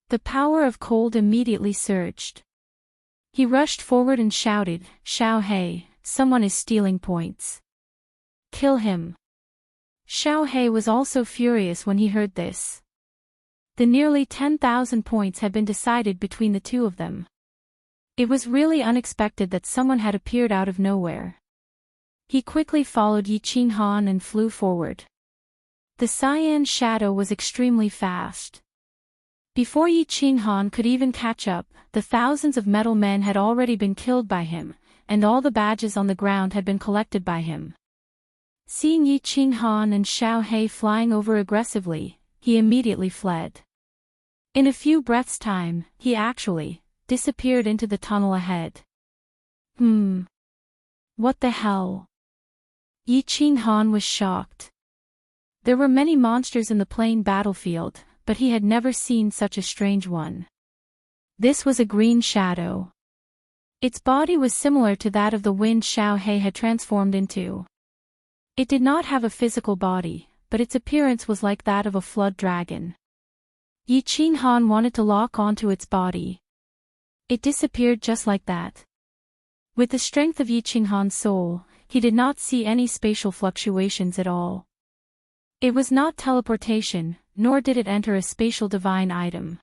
The power of cold immediately surged. He rushed forward and shouted, "Xiao He, someone is stealing points. Kill him." Xiao He was also furious when he heard this. The nearly 10,000 points had been decided between the two of them. It was really unexpected that someone had appeared out of nowhere. He quickly followed Yi Qinghan and flew forward. The cyan shadow was extremely fast. Before Yi Qinghan could even catch up, the thousands of metal men had already been killed by him, and all the badges on the ground had been collected by him. Seeing Yi Qinghan and Xiao He flying over aggressively, he immediately fled. In a few breaths' time, he actually disappeared into the tunnel ahead. What the hell? Yi Qinghan was shocked. There were many monsters in the plain battlefield, but he had never seen such a strange one. This was a green shadow. Its body was similar to that of the wind Xiao He had transformed into. It did not have a physical body, but its appearance was like that of a flood dragon. Yi Qinghan wanted to lock onto its body. It disappeared just like that. With the strength of Yi Qinghan's soul, he did not see any spatial fluctuations at all. It was not teleportation, nor did it enter a spatial divine item.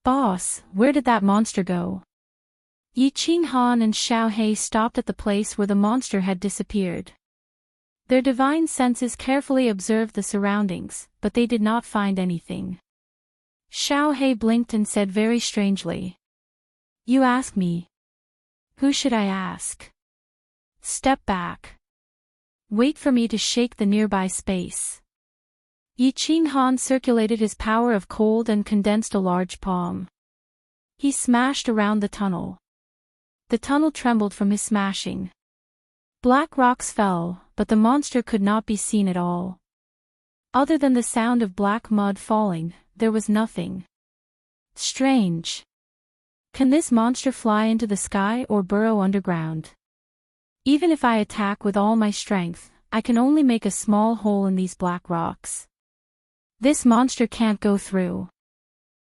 Boss, where did that monster go? Yi Qinghan and Xiao He stopped at the place where the monster had disappeared. Their divine senses carefully observed the surroundings, but they did not find anything. Xiao He blinked and said very strangely. You ask me. Who should I ask? Step back. Wait for me to shake the nearby space. Yi Qinghan circulated his power of cold and condensed a large palm. He smashed around the tunnel. The tunnel trembled from his smashing. Black rocks fell, but the monster could not be seen at all. Other than the sound of black mud falling, there was nothing. Strange. Can this monster fly into the sky or burrow underground? Even if I attack with all my strength, I can only make a small hole in these black rocks. This monster can't go through.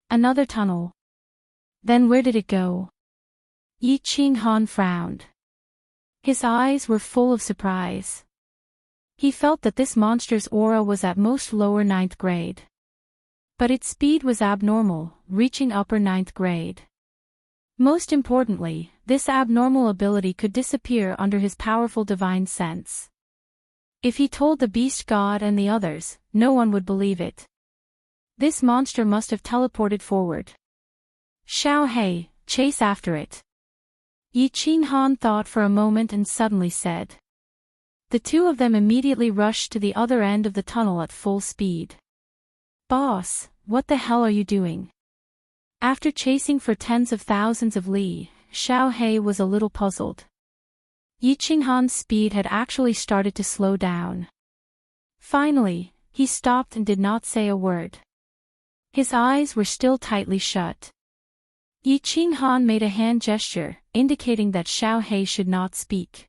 Another tunnel. Then where did it go? Yi Qinghan frowned. His eyes were full of surprise. He felt that this monster's aura was at most lower 9th grade. But its speed was abnormal, reaching upper 9th grade. Most importantly, this abnormal ability could disappear under his powerful divine sense. If he told the beast god and the others, no one would believe it. This monster must have teleported forward. Xiao He, chase after it. Yi Qinghan thought for a moment and suddenly said. The two of them immediately rushed to the other end of the tunnel at full speed. Boss, what the hell are you doing? After chasing for tens of thousands of li, Xiao He was a little puzzled. Yi Qinghan's speed had actually started to slow down. Finally, he stopped and did not say a word. His eyes were still tightly shut. Yi Qinghan made a hand gesture, indicating that Xiao He should not speak.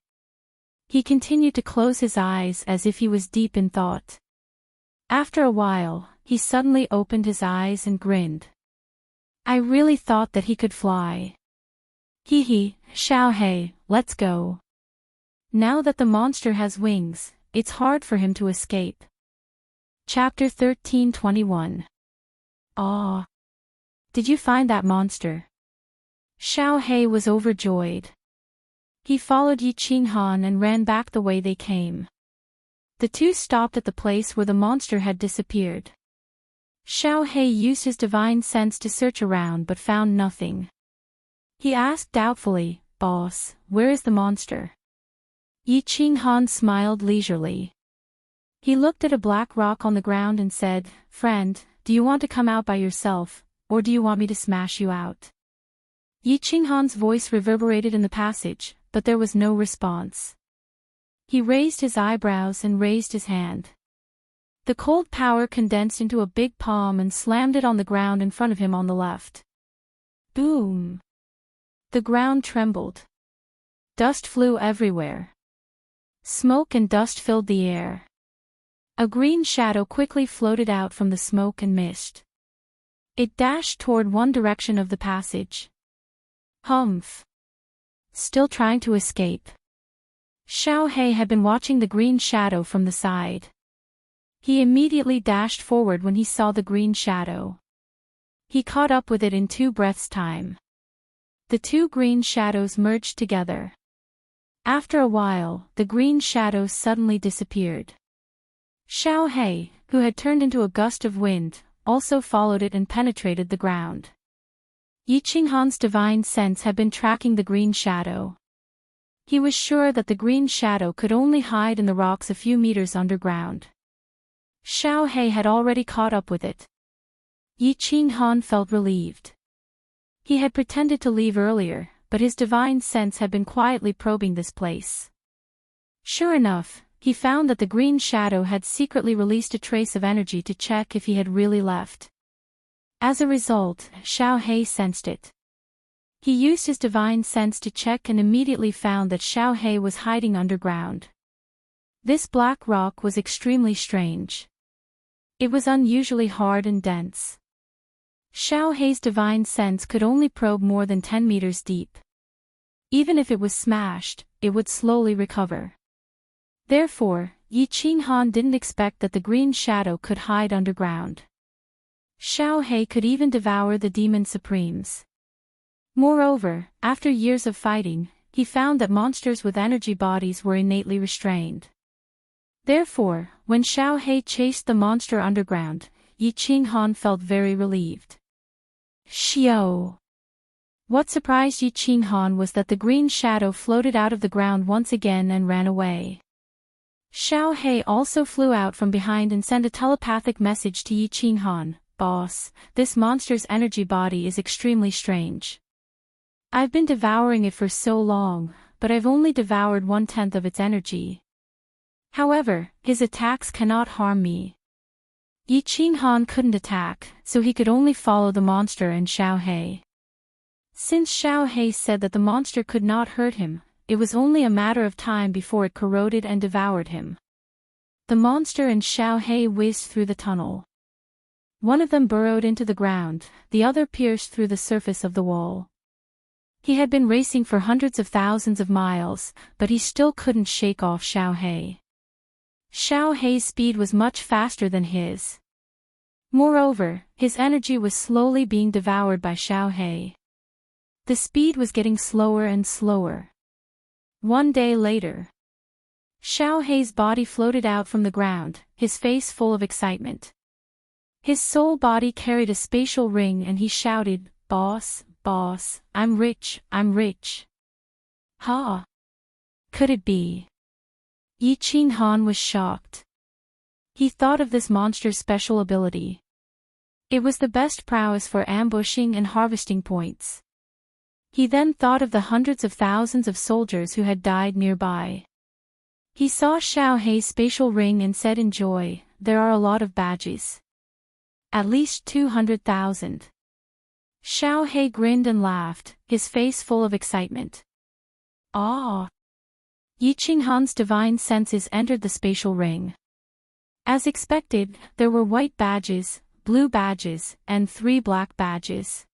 He continued to close his eyes as if he was deep in thought. After a while, he suddenly opened his eyes and grinned. I really thought that he could fly. Hee, Xiao He, let's go. Now that the monster has wings, it's hard for him to escape. Chapter 13:21. Ah. Did you find that monster? Xiao He was overjoyed. He followed Yi Qinghan and ran back the way they came. The two stopped at the place where the monster had disappeared. Xiao He used his divine sense to search around but found nothing. He asked doubtfully, Boss, where is the monster? Yi Qinghan smiled leisurely. He looked at a black rock on the ground and said, Friend, do you want to come out by yourself, or do you want me to smash you out? Yi Qinghan's voice reverberated in the passage, but there was no response. He raised his eyebrows and raised his hand. The cold power condensed into a big palm and slammed it on the ground in front of him on the left. Boom! The ground trembled. Dust flew everywhere. Smoke and dust filled the air. A green shadow quickly floated out from the smoke and mist. It dashed toward one direction of the passage. Humph! Still trying to escape. Xiao He had been watching the green shadow from the side. He immediately dashed forward when he saw the green shadow. He caught up with it in 2 breaths' time. The two green shadows merged together. After a while, the green shadow suddenly disappeared. Xiao He, who had turned into a gust of wind, also followed it and penetrated the ground. Yi Qinghan's divine sense had been tracking the green shadow. He was sure that the green shadow could only hide in the rocks a few meters underground. Xiao He had already caught up with it. Yi Qinghan felt relieved. He had pretended to leave earlier, but his divine sense had been quietly probing this place. Sure enough, he found that the green shadow had secretly released a trace of energy to check if he had really left. As a result, Xiao He sensed it. He used his divine sense to check and immediately found that Xiao He was hiding underground. This black rock was extremely strange. It was unusually hard and dense. Xiao He's divine sense could only probe more than 10 meters deep. Even if it was smashed, it would slowly recover. Therefore, Yi Qinghan didn't expect that the green shadow could hide underground. Xiao He could even devour the demon supremes. Moreover, after years of fighting, he found that monsters with energy bodies were innately restrained. Therefore, when Xiao He chased the monster underground, Yi Qinghan felt very relieved. Xiao! What surprised Yi Qinghan was that the green shadow floated out of the ground once again and ran away. Xiao He also flew out from behind and sent a telepathic message to Yi Qinghan, "Boss, this monster's energy body is extremely strange. I've been devouring it for so long, but I've only devoured 1/10 of its energy. However, his attacks cannot harm me." Yi Qinghan couldn't attack, so he could only follow the monster and Xiao He. Since Xiao He said that the monster could not hurt him, it was only a matter of time before it corroded and devoured him. The monster and Xiao He whizzed through the tunnel. One of them burrowed into the ground, the other pierced through the surface of the wall. He had been racing for hundreds of thousands of miles, but he still couldn't shake off Xiao He. Xiao He's speed was much faster than his. Moreover, his energy was slowly being devoured by Xiao He. The speed was getting slower and slower. One day later, Xiao He's body floated out from the ground, his face full of excitement. His soul body carried a spatial ring and he shouted, "Boss, boss, I'm rich, I'm rich." Ha! Could it be? Yi Qinghan was shocked. He thought of this monster's special ability. It was the best prowess for ambushing and harvesting points. He then thought of the hundreds of thousands of soldiers who had died nearby. He saw Xiao He's spatial ring and said in joy, "There are a lot of badges. At least 200,000. Xiao He grinned and laughed, his face full of excitement. Ah! Yi Qinghan's divine senses entered the spatial ring. As expected, there were white badges, blue badges, and 3 black badges.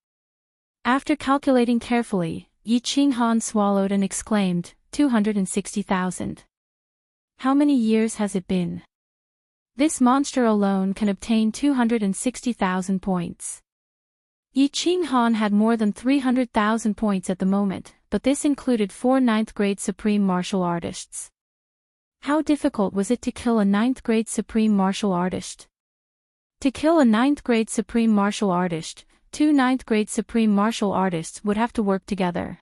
After calculating carefully, Yi Qinghan swallowed and exclaimed, 260,000. How many years has it been? This monster alone can obtain 260,000 points. Yi Qinghan had more than 300,000 points at the moment, but this included 4 9th-grade supreme martial artists. How difficult was it to kill a 9th-grade supreme martial artist? To kill a 9th-grade supreme martial artist, 2 9th-grade supreme martial artists would have to work together.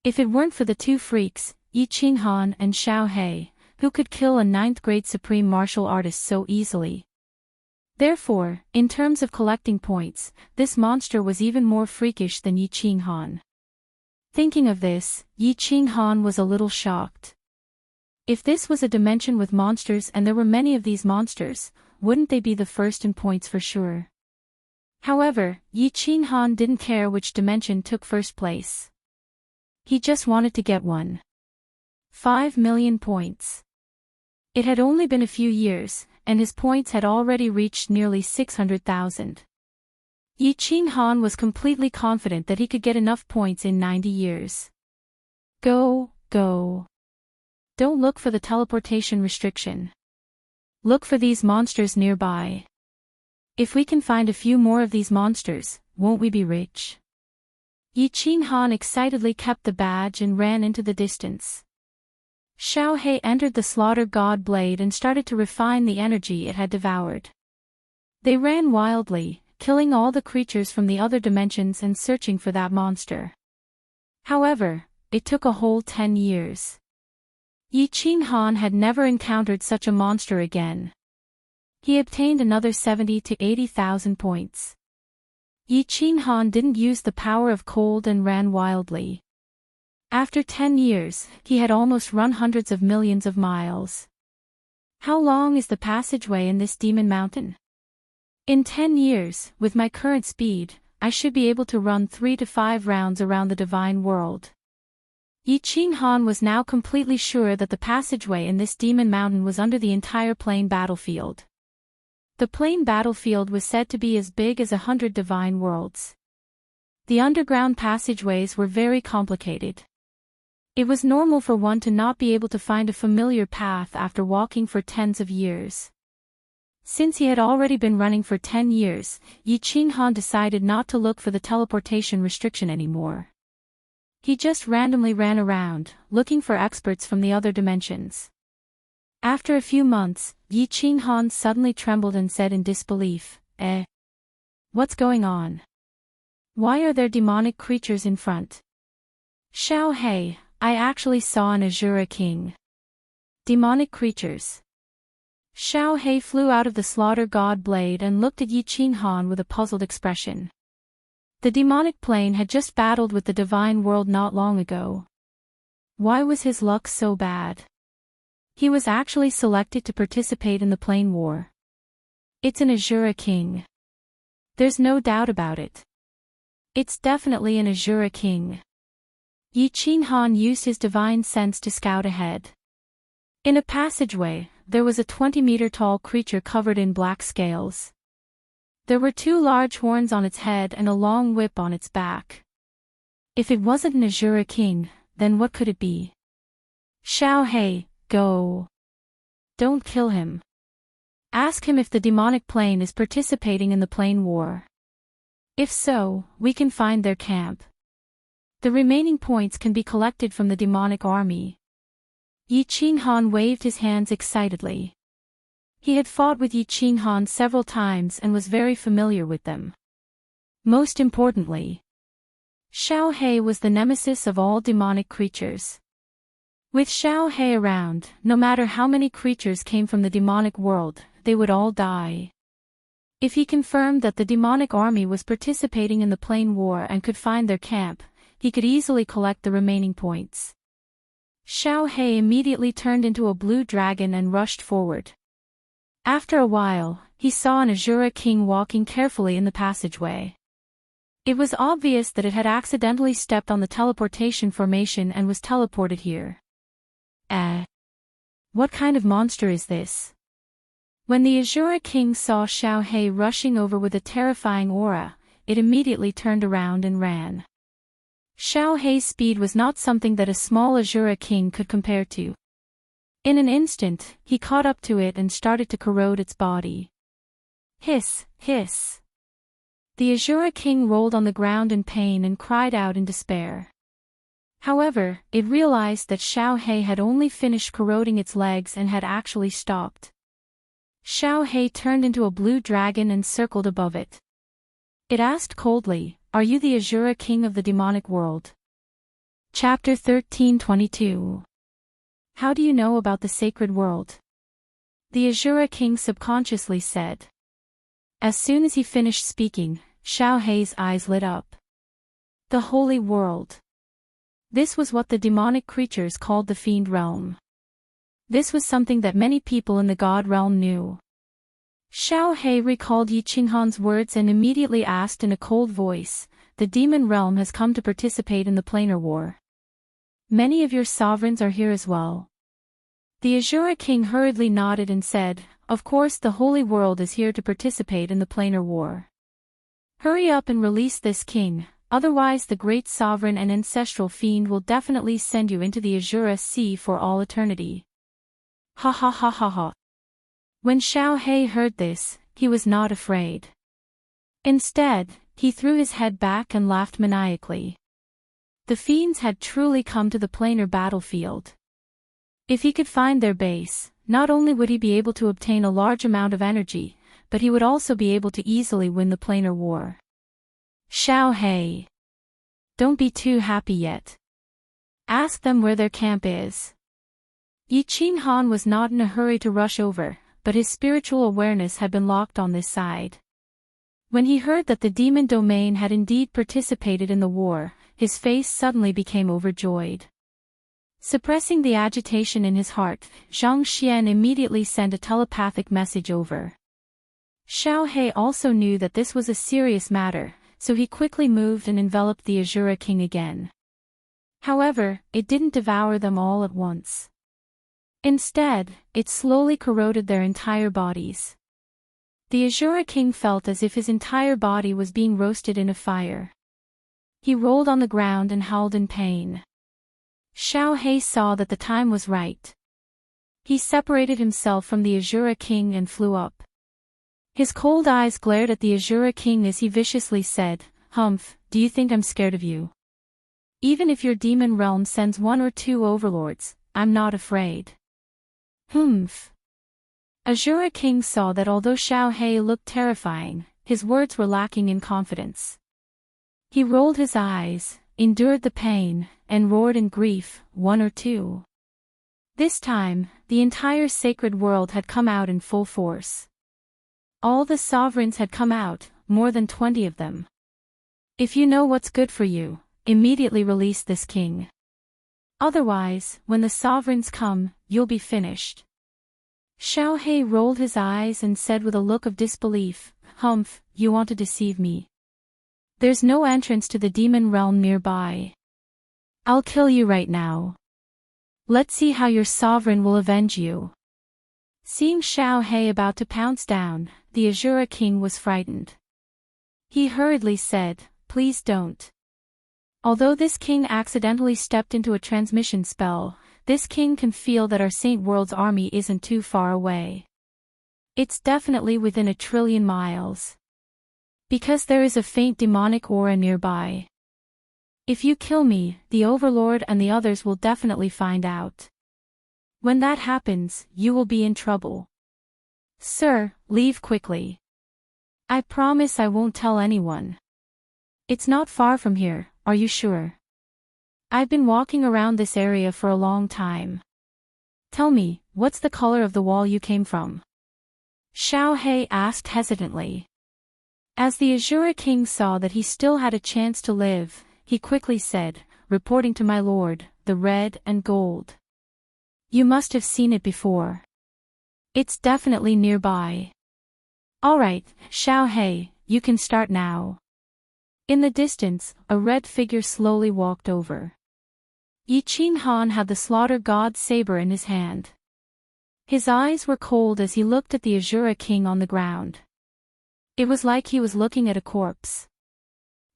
If it weren't for the 2 freaks, Yi Qinghan and Xiao He, who could kill a 9th-grade supreme martial artist so easily. Therefore, in terms of collecting points, this monster was even more freakish than Yi Qinghan. Thinking of this, Yi Qinghan was a little shocked. If this was a dimension with monsters and there were many of these monsters, wouldn't they be the first in points for sure? However, Yi Qinghan didn't care which dimension took first place. He just wanted to get one. 5 million points. It had only been a few years, and his points had already reached nearly 600,000. Yi Qinghan was completely confident that he could get enough points in 90 years. Go, go. Don't look for the teleportation restriction. Look for these monsters nearby. If we can find a few more of these monsters, won't we be rich? Yi Qinghan excitedly kept the badge and ran into the distance. Xiao He entered the slaughter god blade and started to refine the energy it had devoured. They ran wildly, killing all the creatures from the other dimensions and searching for that monster. However, it took a whole 10 years. Yi Qinghan had never encountered such a monster again. He obtained another 70 to 80,000 points. Yi Qinghan didn't use the power of cold and ran wildly. After 10 years, he had almost run hundreds of millions of miles. How long is the passageway in this demon mountain? In 10 years, with my current speed, I should be able to run 3 to 5 rounds around the divine world. Yi Qinghan was now completely sure that the passageway in this demon mountain was under the entire plain battlefield. The plain battlefield was said to be as big as 100 divine worlds. The underground passageways were very complicated. It was normal for one to not be able to find a familiar path after walking for tens of years. Since he had already been running for 10 years, Yi Qinghan decided not to look for the teleportation restriction anymore. He just randomly ran around, looking for experts from the other dimensions. After a few months, Yi Qinghan suddenly trembled and said in disbelief, What's going on? Why are there demonic creatures in front? Xiao He, I actually saw an Azura king. Demonic creatures. Xiao He flew out of the slaughter god blade and looked at Yi Qinghan with a puzzled expression. The demonic plane had just battled with the divine world not long ago. Why was his luck so bad? He was actually selected to participate in the plane war. It's an Azura king. There's no doubt about it. It's definitely an Azura king. Yi Qinghan used his divine sense to scout ahead. In a passageway, there was a 20-meter-tall creature covered in black scales. There were 2 large horns on its head and a long whip on its back. If it wasn't an Azura king, then what could it be? Xiao He, go. Don't kill him. Ask him if the demonic plane is participating in the plane war. If so, we can find their camp. The remaining points can be collected from the demonic army. Yi Qinghan waved his hands excitedly. He had fought with Yi Qinghan several times and was very familiar with them. Most importantly, Xiao He was the nemesis of all demonic creatures. With Xiao He around, no matter how many creatures came from the demonic world, they would all die. If he confirmed that the demonic army was participating in the plane war and could find their camp, he could easily collect the remaining points. Xiao He immediately turned into a blue dragon and rushed forward. After a while, he saw an Azura king walking carefully in the passageway. It was obvious that it had accidentally stepped on the teleportation formation and was teleported here. What kind of monster is this? When the Azura king saw Xiao He rushing over with a terrifying aura, it immediately turned around and ran. Xiao He's speed was not something that a small Azura king could compare to. In an instant, he caught up to it and started to corrode its body. Hiss, hiss. The Azura king rolled on the ground in pain and cried out in despair. However, it realized that Xiao He had only finished corroding its legs and had actually stopped. Xiao He turned into a blue dragon and circled above it. It asked coldly, "Are you the Azura king of the demonic world?" Chapter 13:22. How do you know about the sacred world? The Azura king subconsciously said. As soon as he finished speaking, Xiao He's eyes lit up. The holy world. This was what the demonic creatures called the fiend realm. This was something that many people in the god realm knew. Xiao He recalled Yi Qinghan's words and immediately asked in a cold voice, "The demon realm has come to participate in the planar war. Many of your sovereigns are here as well." The Azura king hurriedly nodded and said, "Of course the holy world is here to participate in the planar war. Hurry up and release this king, otherwise the great sovereign and ancestral fiend will definitely send you into the Azura Sea for all eternity." Ha ha ha ha ha. When Xiao He heard this, he was not afraid. Instead, he threw his head back and laughed maniacally. The fiends had truly come to the planar battlefield. If he could find their base, not only would he be able to obtain a large amount of energy, but he would also be able to easily win the planar war. Xiao He. Don't be too happy yet. Ask them where their camp is. Yi Qinghan was not in a hurry to rush over, but his spiritual awareness had been locked on this side. When he heard that the demon domain had indeed participated in the war, his face suddenly became overjoyed. Suppressing the agitation in his heart, Zhang Xian immediately sent a telepathic message over. Xiao He also knew that this was a serious matter, so he quickly moved and enveloped the Azura King again. However, it didn't devour them all at once. Instead, it slowly corroded their entire bodies. The Azura King felt as if his entire body was being roasted in a fire. He rolled on the ground and howled in pain. Xiao He saw that the time was right. He separated himself from the Azura King and flew up. His cold eyes glared at the Azura King as he viciously said, "Humph, do you think I'm scared of you? Even if your demon realm sends 1 or 2 overlords, I'm not afraid." Humph. Azura King saw that although Xiao He looked terrifying, his words were lacking in confidence. He rolled his eyes, endured the pain, and roared in grief, 1 or 2. This time, the entire sacred world had come out in full force. All the sovereigns had come out, more than 20 of them. If you know what's good for you, immediately release this king. Otherwise, when the sovereigns come, you'll be finished. Xiao He rolled his eyes and said with a look of disbelief, "Humph, you want to deceive me. There's no entrance to the demon realm nearby. I'll kill you right now. Let's see how your sovereign will avenge you." Seeing Xiao He about to pounce down, the Azura King was frightened. He hurriedly said, "Please don't." Although this king accidentally stepped into a transmission spell, this king can feel that our Saint World's army isn't too far away. It's definitely within 1,000,000,000,000 miles. Because there is a faint demonic aura nearby. If you kill me, the Overlord and the others will definitely find out. When that happens, you will be in trouble. Sir, leave quickly. I promise I won't tell anyone. It's not far from here, are you sure? I've been walking around this area for a long time. Tell me, what's the color of the wall you came from? Xiao He asked hesitantly. As the Azura King saw that he still had a chance to live, he quickly said, "Reporting to my lord, the red and gold. You must have seen it before. It's definitely nearby." "Alright, Xiao He, you can start now." In the distance, a red figure slowly walked over. Yi Qinghan had the slaughter god's saber in his hand. His eyes were cold as he looked at the Azura King on the ground. It was like he was looking at a corpse.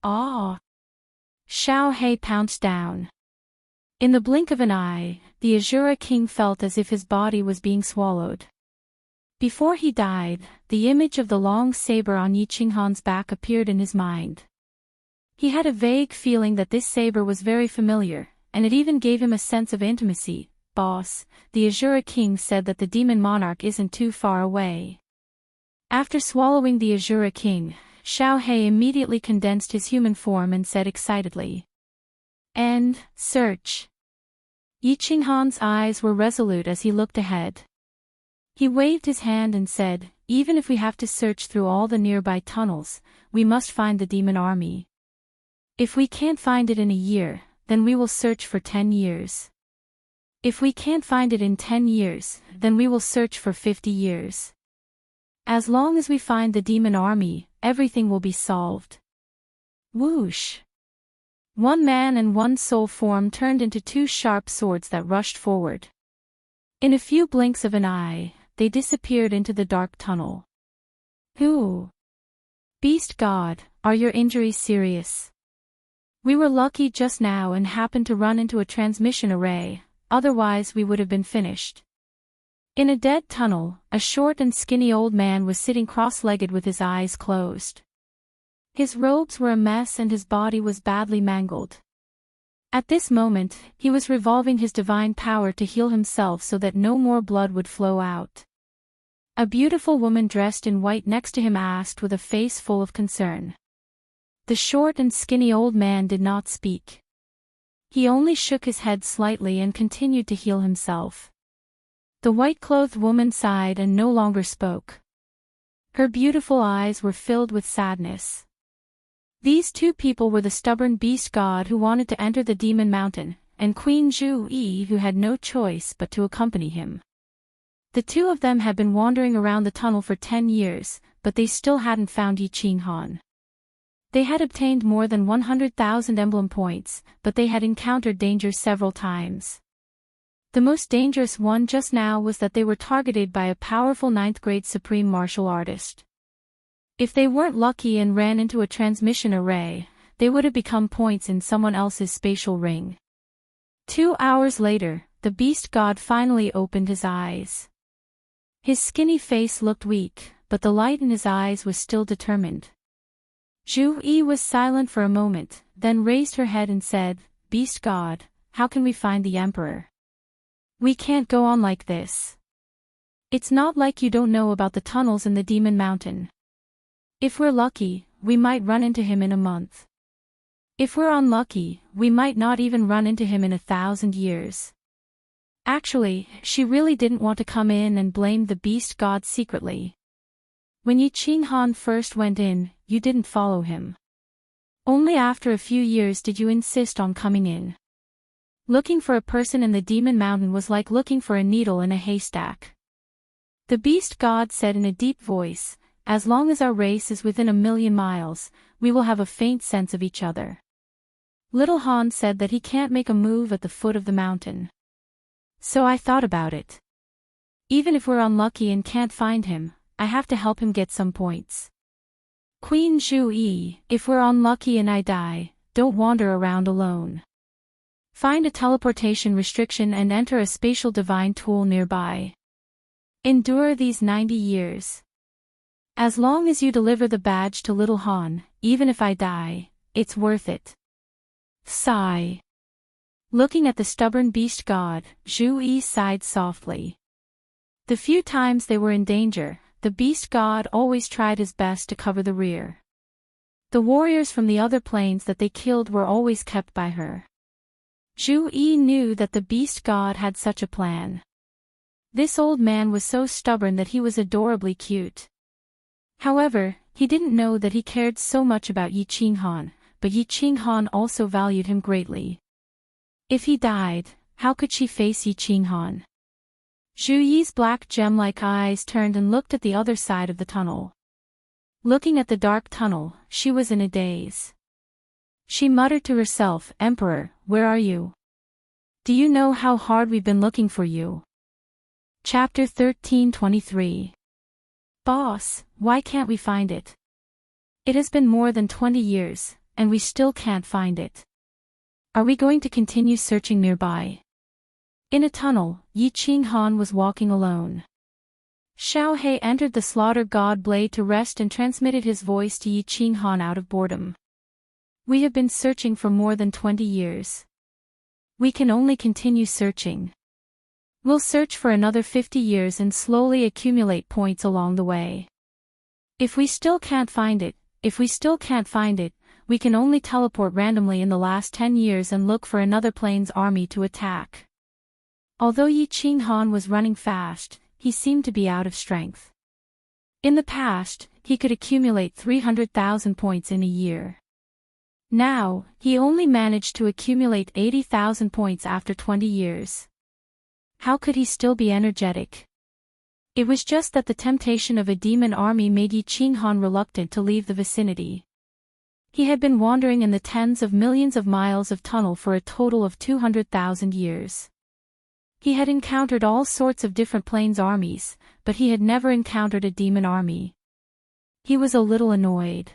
Ah! Xiao He pounced down. In the blink of an eye, the Azura King felt as if his body was being swallowed. Before he died, the image of the long saber on Yi Qinghan's back appeared in his mind. He had a vague feeling that this saber was very familiar, and it even gave him a sense of intimacy. "Boss, the Azura King said that the demon monarch isn't too far away." After swallowing the Azura King, Xiao He immediately condensed his human form and said excitedly, "End, search." Yi Qinghan's eyes were resolute as he looked ahead. He waved his hand and said, "Even if we have to search through all the nearby tunnels, we must find the demon army. If we can't find it in a year, then we will search for 10 years. If we can't find it in 10 years, then we will search for 50 years. As long as we find the demon army, everything will be solved." Whoosh! One man and one soul form turned into 2 sharp swords that rushed forward. In a few blinks of an eye, they disappeared into the dark tunnel. "Who? Beast God, are your injuries serious? We were lucky just now and happened to run into a transmission array, otherwise we would have been finished." In a dead tunnel, a short and skinny old man was sitting cross-legged with his eyes closed. His robes were a mess and his body was badly mangled. At this moment, he was revolving his divine power to heal himself so that no more blood would flow out. A beautiful woman dressed in white next to him asked with a face full of concern. The short and skinny old man did not speak. He only shook his head slightly and continued to heal himself. The white-clothed woman sighed and no longer spoke. Her beautiful eyes were filled with sadness. These two people were the stubborn beast god who wanted to enter the demon mountain, and Queen Zhu Yi who had no choice but to accompany him. The two of them had been wandering around the tunnel for 10 years, but they still hadn't found Yi Qinghan. They had obtained more than 100,000 emblem points, but they had encountered danger several times. The most dangerous one just now was that they were targeted by a powerful 9th-grade supreme martial artist. If they weren't lucky and ran into a transmission array, they would have become points in someone else's spatial ring. 2 hours later, the beast god finally opened his eyes. His skinny face looked weak, but the light in his eyes was still determined. Zhu Yi was silent for a moment, then raised her head and said, "Beast god, how can we find the emperor? We can't go on like this. It's not like you don't know about the tunnels in the demon mountain. If we're lucky, we might run into him in a month. If we're unlucky, we might not even run into him in 1,000 years." Actually, she really didn't want to come in and blame the beast god secretly. When Yi Qinghan first went in, you didn't follow him. Only after a few years did you insist on coming in. Looking for a person in the demon mountain was like looking for a needle in a haystack. The beast god said in a deep voice, "As long as our race is within 1,000,000 miles, we will have a faint sense of each other." Little Han said that he can't make a move at the foot of the mountain. So I thought about it. Even if we're unlucky and can't find him, I have to help him get some points. Queen Zhu Yi, if we're unlucky and I die, don't wander around alone. Find a teleportation restriction and enter a spatial divine tool nearby. Endure these 90 years. As long as you deliver the badge to Little Han, even if I die, it's worth it. Sigh. Looking at the stubborn beast god, Zhu Yi sighed softly. The few times they were in danger, the beast god always tried his best to cover the rear. The warriors from the other planes that they killed were always kept by her. Zhu Yi knew that the beast god had such a plan. This old man was so stubborn that he was adorably cute. However, he didn't know that he cared so much about Yi Qinghan, but Yi Qinghan also valued him greatly. If he died, how could she face Yi Qinghan? Zhu Yi's black gem-like eyes turned and looked at the other side of the tunnel. Looking at the dark tunnel, she was in a daze. She muttered to herself, "Emperor, where are you? Do you know how hard we've been looking for you?" Chapter 13:23. Boss, why can't we find it? It has been more than 20 years, and we still can't find it. Are we going to continue searching nearby? In a tunnel, Yi Qinghan was walking alone. Xiao He entered the slaughter god blade to rest and transmitted his voice to Yi Qinghan out of boredom. "We have been searching for more than 20 years. We can only continue searching. We'll search for another 50 years and slowly accumulate points along the way. If we still can't find it, we can only teleport randomly in the last 10 years and look for another plane's army to attack." Although Yi Qinghan was running fast, he seemed to be out of strength. In the past, he could accumulate 300,000 points in a year. Now, he only managed to accumulate 80,000 points after 20 years. How could he still be energetic? It was just that the temptation of a demon army made Yi Qinghan reluctant to leave the vicinity. He had been wandering in the tens of millions of miles of tunnel for a total of 200,000 years. He had encountered all sorts of different planes armies, but he had never encountered a demon army. He was a little annoyed.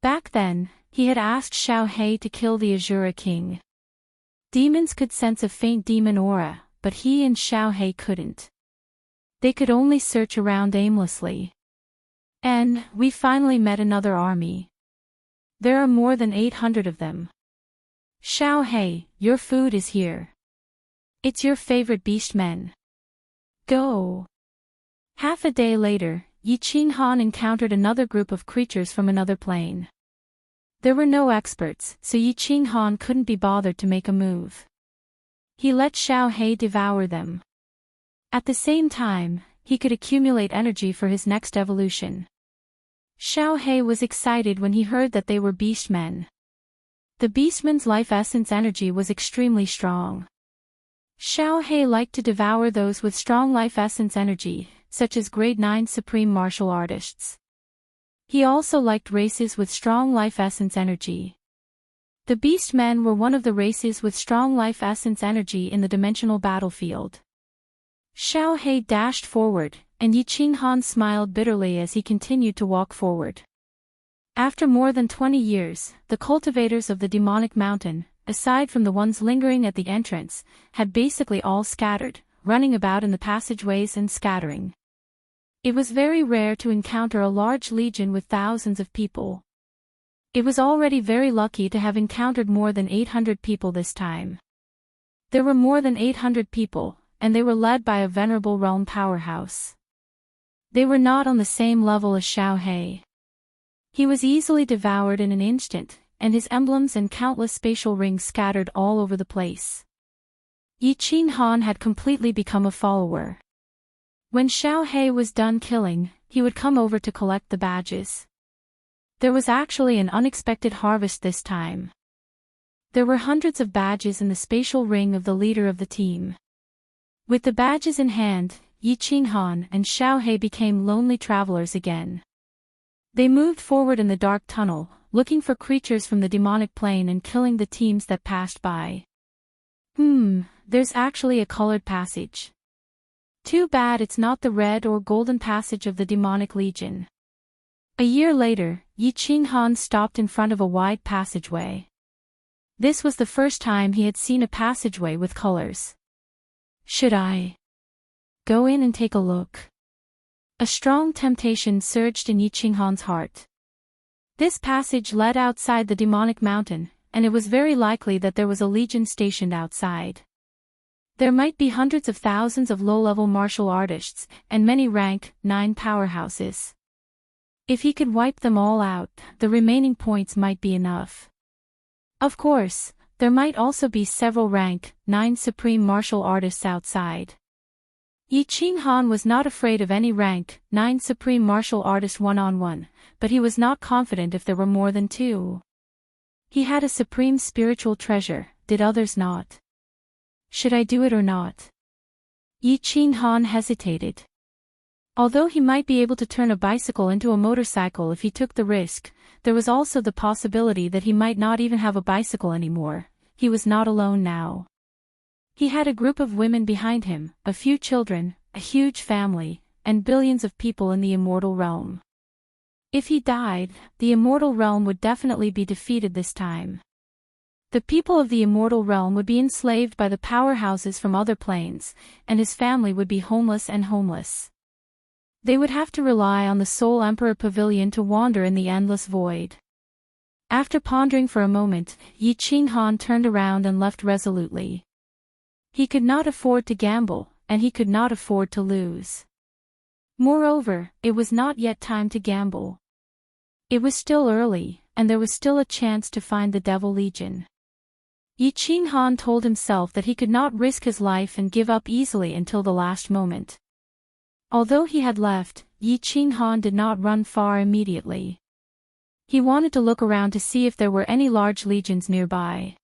Back then, he had asked Xiao He to kill the Azura King. Demons could sense a faint demon aura, but he and Xiao He couldn't. They could only search around aimlessly. And we finally met another army. There are more than 800 of them. Xiao He, your food is here. It's your favorite beast men. Go. Half a day later, Yi Qinghan encountered another group of creatures from another plane. There were no experts, so Yi Qinghan couldn't be bothered to make a move. He let Xiao He devour them. At the same time, he could accumulate energy for his next evolution. Xiao He was excited when he heard that they were beastmen. The beastman's life essence energy was extremely strong. Xiao He liked to devour those with strong life essence energy, such as grade 9 supreme martial artists. He also liked races with strong life essence energy. The beastmen were one of the races with strong life essence energy in the dimensional battlefield. Xiao He dashed forward, and Yi Qinghan smiled bitterly as he continued to walk forward. After more than 20 years, the cultivators of the demonic mountain, aside from the ones lingering at the entrance, had basically all scattered, running about in the passageways and scattering. It was very rare to encounter a large legion with thousands of people. It was already very lucky to have encountered more than 800 people this time. There were more than 800 people, and they were led by a venerable realm powerhouse. They were not on the same level as Xiao He. He was easily devoured in an instant, and his emblems and countless spatial rings scattered all over the place. Yi Qinghan had completely become a follower. When Xiao He was done killing, he would come over to collect the badges. There was actually an unexpected harvest this time. There were hundreds of badges in the spatial ring of the leader of the team. With the badges in hand, Yi Qinghan and Xiao He became lonely travelers again. They moved forward in the dark tunnel, looking for creatures from the demonic plane and killing the teams that passed by. There's actually a colored passage. Too bad it's not the red or golden passage of the demonic legion. A year later, Yi Qinghan stopped in front of a wide passageway. This was the first time he had seen a passageway with colors. Should I go in and take a look? A strong temptation surged in Yi Qinghan's heart. This passage led outside the demonic mountain, and it was very likely that there was a legion stationed outside. There might be hundreds of thousands of low-level martial artists, and many rank 9 powerhouses. If he could wipe them all out, the remaining points might be enough. Of course, there might also be several rank 9 supreme martial artists outside. Yi Qinghan was not afraid of any rank 9 supreme martial artist one-on-one, but he was not confident if there were more than 2. He had a supreme spiritual treasure, did others not? Should I do it or not? Yi Qinghan hesitated. Although he might be able to turn a bicycle into a motorcycle if he took the risk, there was also the possibility that he might not even have a bicycle anymore. He was not alone now. He had a group of women behind him, a few children, a huge family, and billions of people in the immortal realm. If he died, the immortal realm would definitely be defeated this time. The people of the immortal realm would be enslaved by the powerhouses from other planes, and his family would be homeless. They would have to rely on the Soul Emperor Pavilion to wander in the endless void. After pondering for a moment, Yi Qinghan turned around and left resolutely. He could not afford to gamble, and he could not afford to lose. Moreover, it was not yet time to gamble. It was still early, and there was still a chance to find the Devil Legion. Yi Qinghan told himself that he could not risk his life and give up easily until the last moment. Although he had left, Yi Qinghan did not run far immediately. He wanted to look around to see if there were any large legions nearby.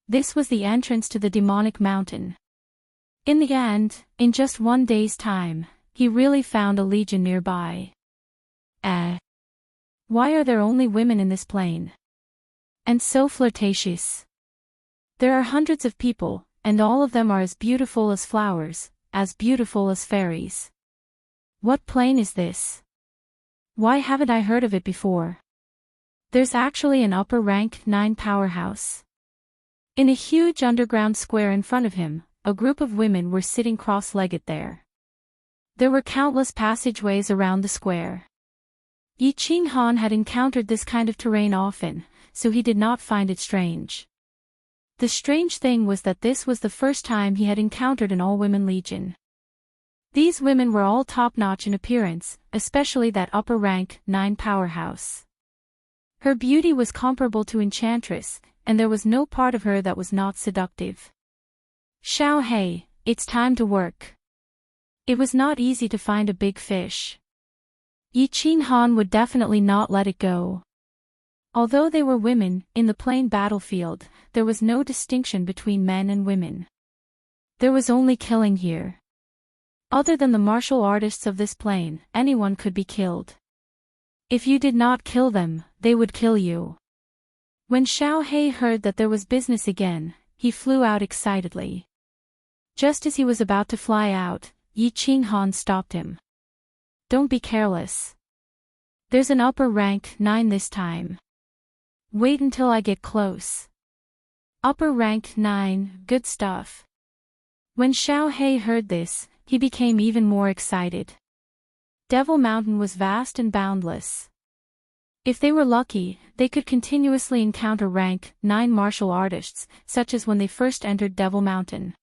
This was the entrance to the demonic mountain. In the end, in just 1 day's time, he really found a legion nearby. Why are there only women in this plane? And so flirtatious. There are hundreds of people, and all of them are as beautiful as flowers, as beautiful as fairies. What plane is this? Why haven't I heard of it before? There's actually an upper rank 9 powerhouse. In a huge underground square in front of him, a group of women were sitting cross-legged there. There were countless passageways around the square. Yi Qinghan had encountered this kind of terrain often, so he did not find it strange. The strange thing was that this was the first time he had encountered an all-women legion. These women were all top-notch in appearance, especially that upper rank 9 powerhouse. Her beauty was comparable to enchantress, and there was no part of her that was not seductive. Xiao Hei, it's time to work. It was not easy to find a big fish. Yi Qinghan would definitely not let it go. Although they were women, in the plain battlefield, there was no distinction between men and women. There was only killing here. Other than the martial artists of this plane, anyone could be killed. If you did not kill them, they would kill you. When Xiao Hei heard that there was business again, he flew out excitedly. Just as he was about to fly out, Yi Qinghan stopped him. Don't be careless. There's an upper rank 9 this time. Wait until I get close. Upper rank 9, good stuff. When Xiao Hei heard this, he became even more excited. Devil Mountain was vast and boundless. If they were lucky, they could continuously encounter rank 9 martial artists, such as when they first entered Devil Mountain.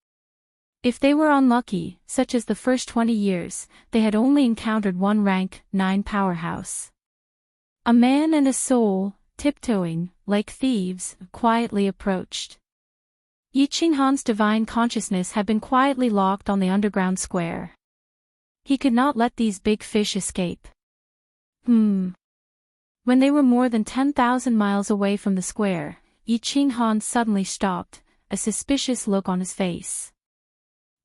If they were unlucky, such as the first 20 years, they had only encountered one rank 9 powerhouse. A man and a soul, tiptoeing, like thieves, quietly approached. Yi Qinghan's divine consciousness had been quietly locked on the underground square. He could not let these big fish escape. When they were more than 10,000 miles away from the square, Yi Qinghan suddenly stopped, a suspicious look on his face.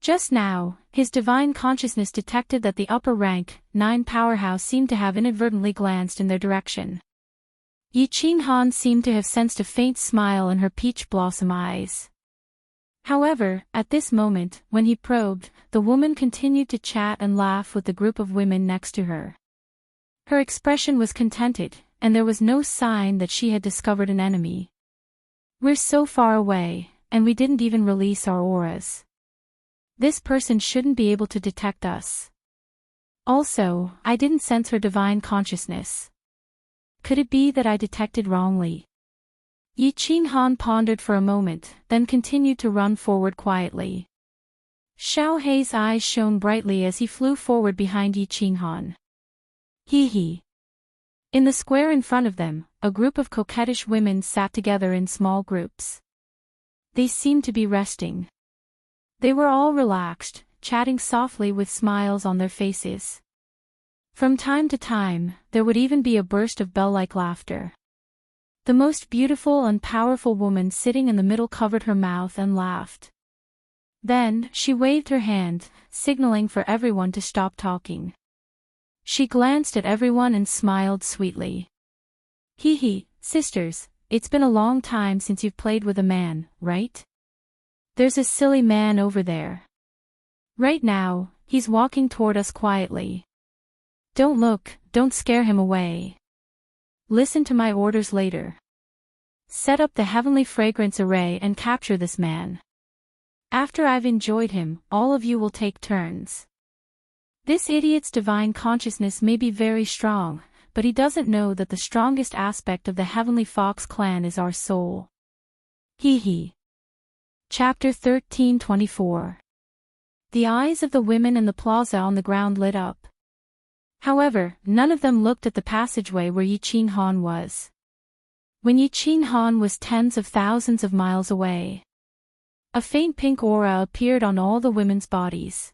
Just now, his divine consciousness detected that the upper rank 9 powerhouse seemed to have inadvertently glanced in their direction. Yi Qinghan seemed to have sensed a faint smile in her peach blossom eyes. However, at this moment, when he probed, the woman continued to chat and laugh with the group of women next to her. Her expression was contented, and there was no sign that she had discovered an enemy. We're so far away, and we didn't even release our auras. This person shouldn't be able to detect us. Also, I didn't sense her divine consciousness. Could it be that I detected wrongly? Yi Qinghan pondered for a moment, then continued to run forward quietly. Xiao Hei's eyes shone brightly as he flew forward behind Yi Qinghan. Hee. In the square in front of them, a group of coquettish women sat together in small groups. They seemed to be resting. They were all relaxed, chatting softly with smiles on their faces. From time to time, there would even be a burst of bell-like laughter. The most beautiful and powerful woman sitting in the middle covered her mouth and laughed. Then, she waved her hand, signaling for everyone to stop talking. She glanced at everyone and smiled sweetly. Hee, sisters, it's been a long time since you've played with a man, right? There's a silly man over there. Right now, he's walking toward us quietly. Don't look, don't scare him away. Listen to my orders later. Set up the heavenly fragrance array and capture this man. After I've enjoyed him, all of you will take turns. This idiot's divine consciousness may be very strong, but he doesn't know that the strongest aspect of the Heavenly Fox clan is our soul. Hee. Chapter 13:24. The eyes of the women in the plaza on the ground lit up. However, none of them looked at the passageway where Yi Qinghan was. When Yi Qinghan was tens of thousands of miles away, a faint pink aura appeared on all the women's bodies.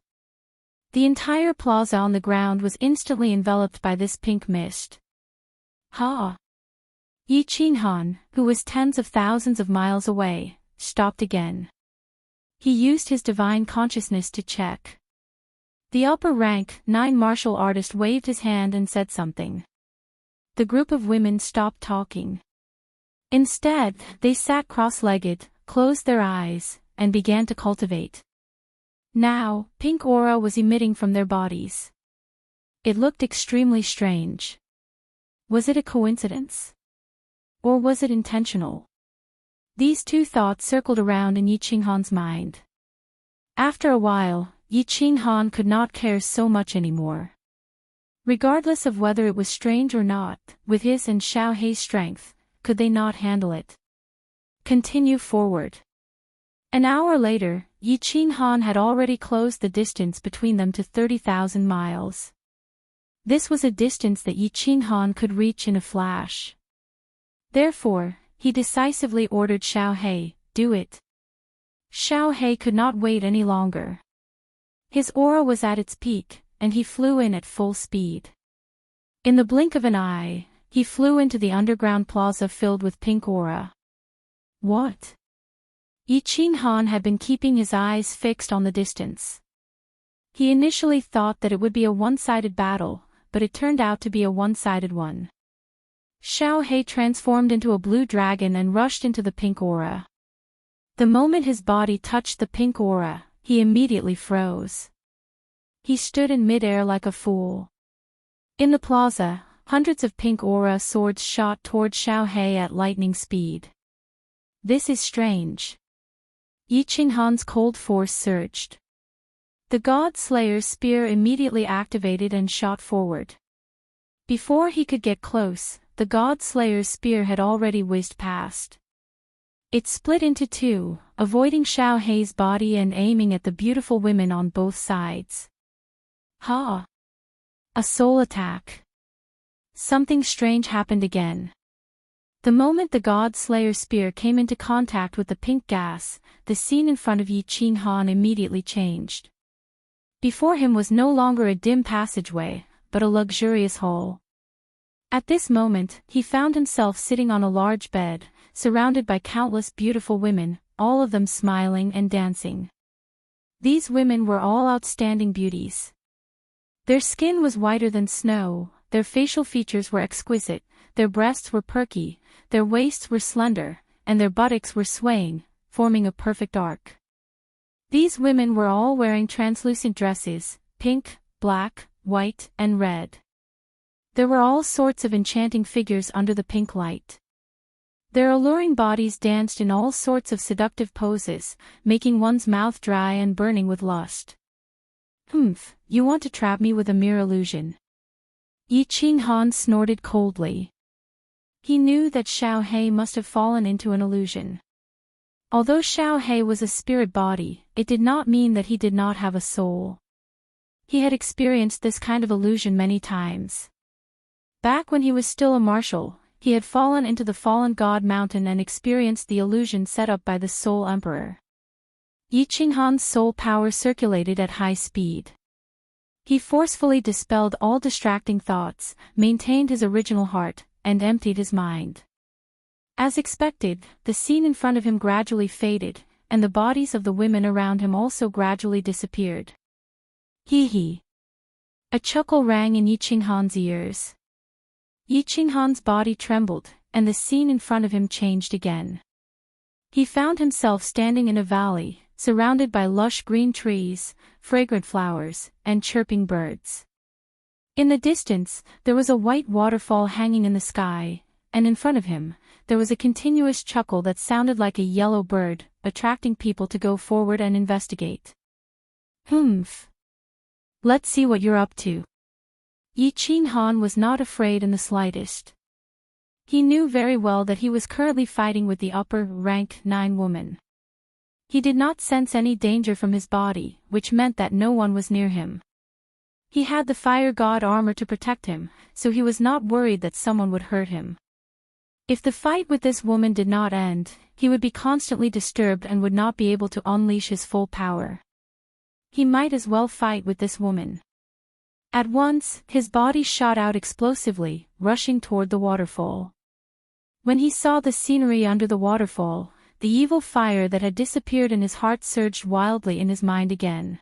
The entire plaza on the ground was instantly enveloped by this pink mist. Yi Qinghan, who was tens of thousands of miles away, stopped again. He used his divine consciousness to check. The upper rank 9 martial artist waved his hand and said something. The group of women stopped talking. Instead, they sat cross-legged, closed their eyes, and began to cultivate. Now, pink aura was emitting from their bodies. It looked extremely strange. Was it a coincidence? Or was it intentional? These two thoughts circled around in Yi Qinghan's mind. After a while, Yi Qinghan could not care so much anymore. Regardless of whether it was strange or not, with his and Xiao Hei's strength, could they not handle it? Continue forward. An hour later, Yi Qinghan had already closed the distance between them to 30,000 miles. This was a distance that Yi Qinghan could reach in a flash. Therefore, he decisively ordered Xiao He, "Do it." Xiao He could not wait any longer. His aura was at its peak, and he flew in at full speed. In the blink of an eye, he flew into the underground plaza filled with pink aura. What? Yi Qinghan had been keeping his eyes fixed on the distance. He initially thought that it would be a one-sided battle, but it turned out to be a one-sided one. Xiao He transformed into a blue dragon and rushed into the pink aura. The moment his body touched the pink aura, he immediately froze. He stood in mid-air like a fool. In the plaza, hundreds of pink aura swords shot toward Xiao He at lightning speed. This is strange. Yi Qinghan's cold force surged. The God Slayer's spear immediately activated and shot forward. Before he could get close, the God Slayer's spear had already whizzed past. It split into two, avoiding Xiao He's body and aiming at the beautiful women on both sides. Ha! A soul attack. Something strange happened again. The moment the God Slayer's spear came into contact with the pink gas, the scene in front of Yi Qinghan immediately changed. Before him was no longer a dim passageway, but a luxurious hall. At this moment, he found himself sitting on a large bed, surrounded by countless beautiful women, all of them smiling and dancing. These women were all outstanding beauties. Their skin was whiter than snow, their facial features were exquisite, their breasts were perky, their waists were slender, and their buttocks were swaying, forming a perfect arc. These women were all wearing translucent dresses, pink, black, white, and red. There were all sorts of enchanting figures under the pink light. Their alluring bodies danced in all sorts of seductive poses, making one's mouth dry and burning with lust. "Humph, you want to trap me with a mere illusion." Yi Qinghan snorted coldly. He knew that Xiao He must have fallen into an illusion. Although Xiao He was a spirit body, it did not mean that he did not have a soul. He had experienced this kind of illusion many times. Back when he was still a marshal, he had fallen into the fallen god mountain and experienced the illusion set up by the Soul Emperor. Yi Qinghan's soul power circulated at high speed. He forcefully dispelled all distracting thoughts, maintained his original heart, and emptied his mind. As expected, the scene in front of him gradually faded, and the bodies of the women around him also gradually disappeared. Hee hee. A chuckle rang in Yi Qinghan's ears. Yi Qinghan's body trembled, and the scene in front of him changed again. He found himself standing in a valley, surrounded by lush green trees, fragrant flowers, and chirping birds. In the distance, there was a white waterfall hanging in the sky, and in front of him, there was a continuous chuckle that sounded like a yellow bird, attracting people to go forward and investigate. "Humph. Let's see what you're up to." Yi Qinghan was not afraid in the slightest. He knew very well that he was currently fighting with the upper-rank 9 woman. He did not sense any danger from his body, which meant that no one was near him. He had the fire god armor to protect him, so he was not worried that someone would hurt him. If the fight with this woman did not end, he would be constantly disturbed and would not be able to unleash his full power. He might as well fight with this woman. At once, his body shot out explosively, rushing toward the waterfall. When he saw the scenery under the waterfall, the evil fire that had disappeared in his heart surged wildly in his mind again.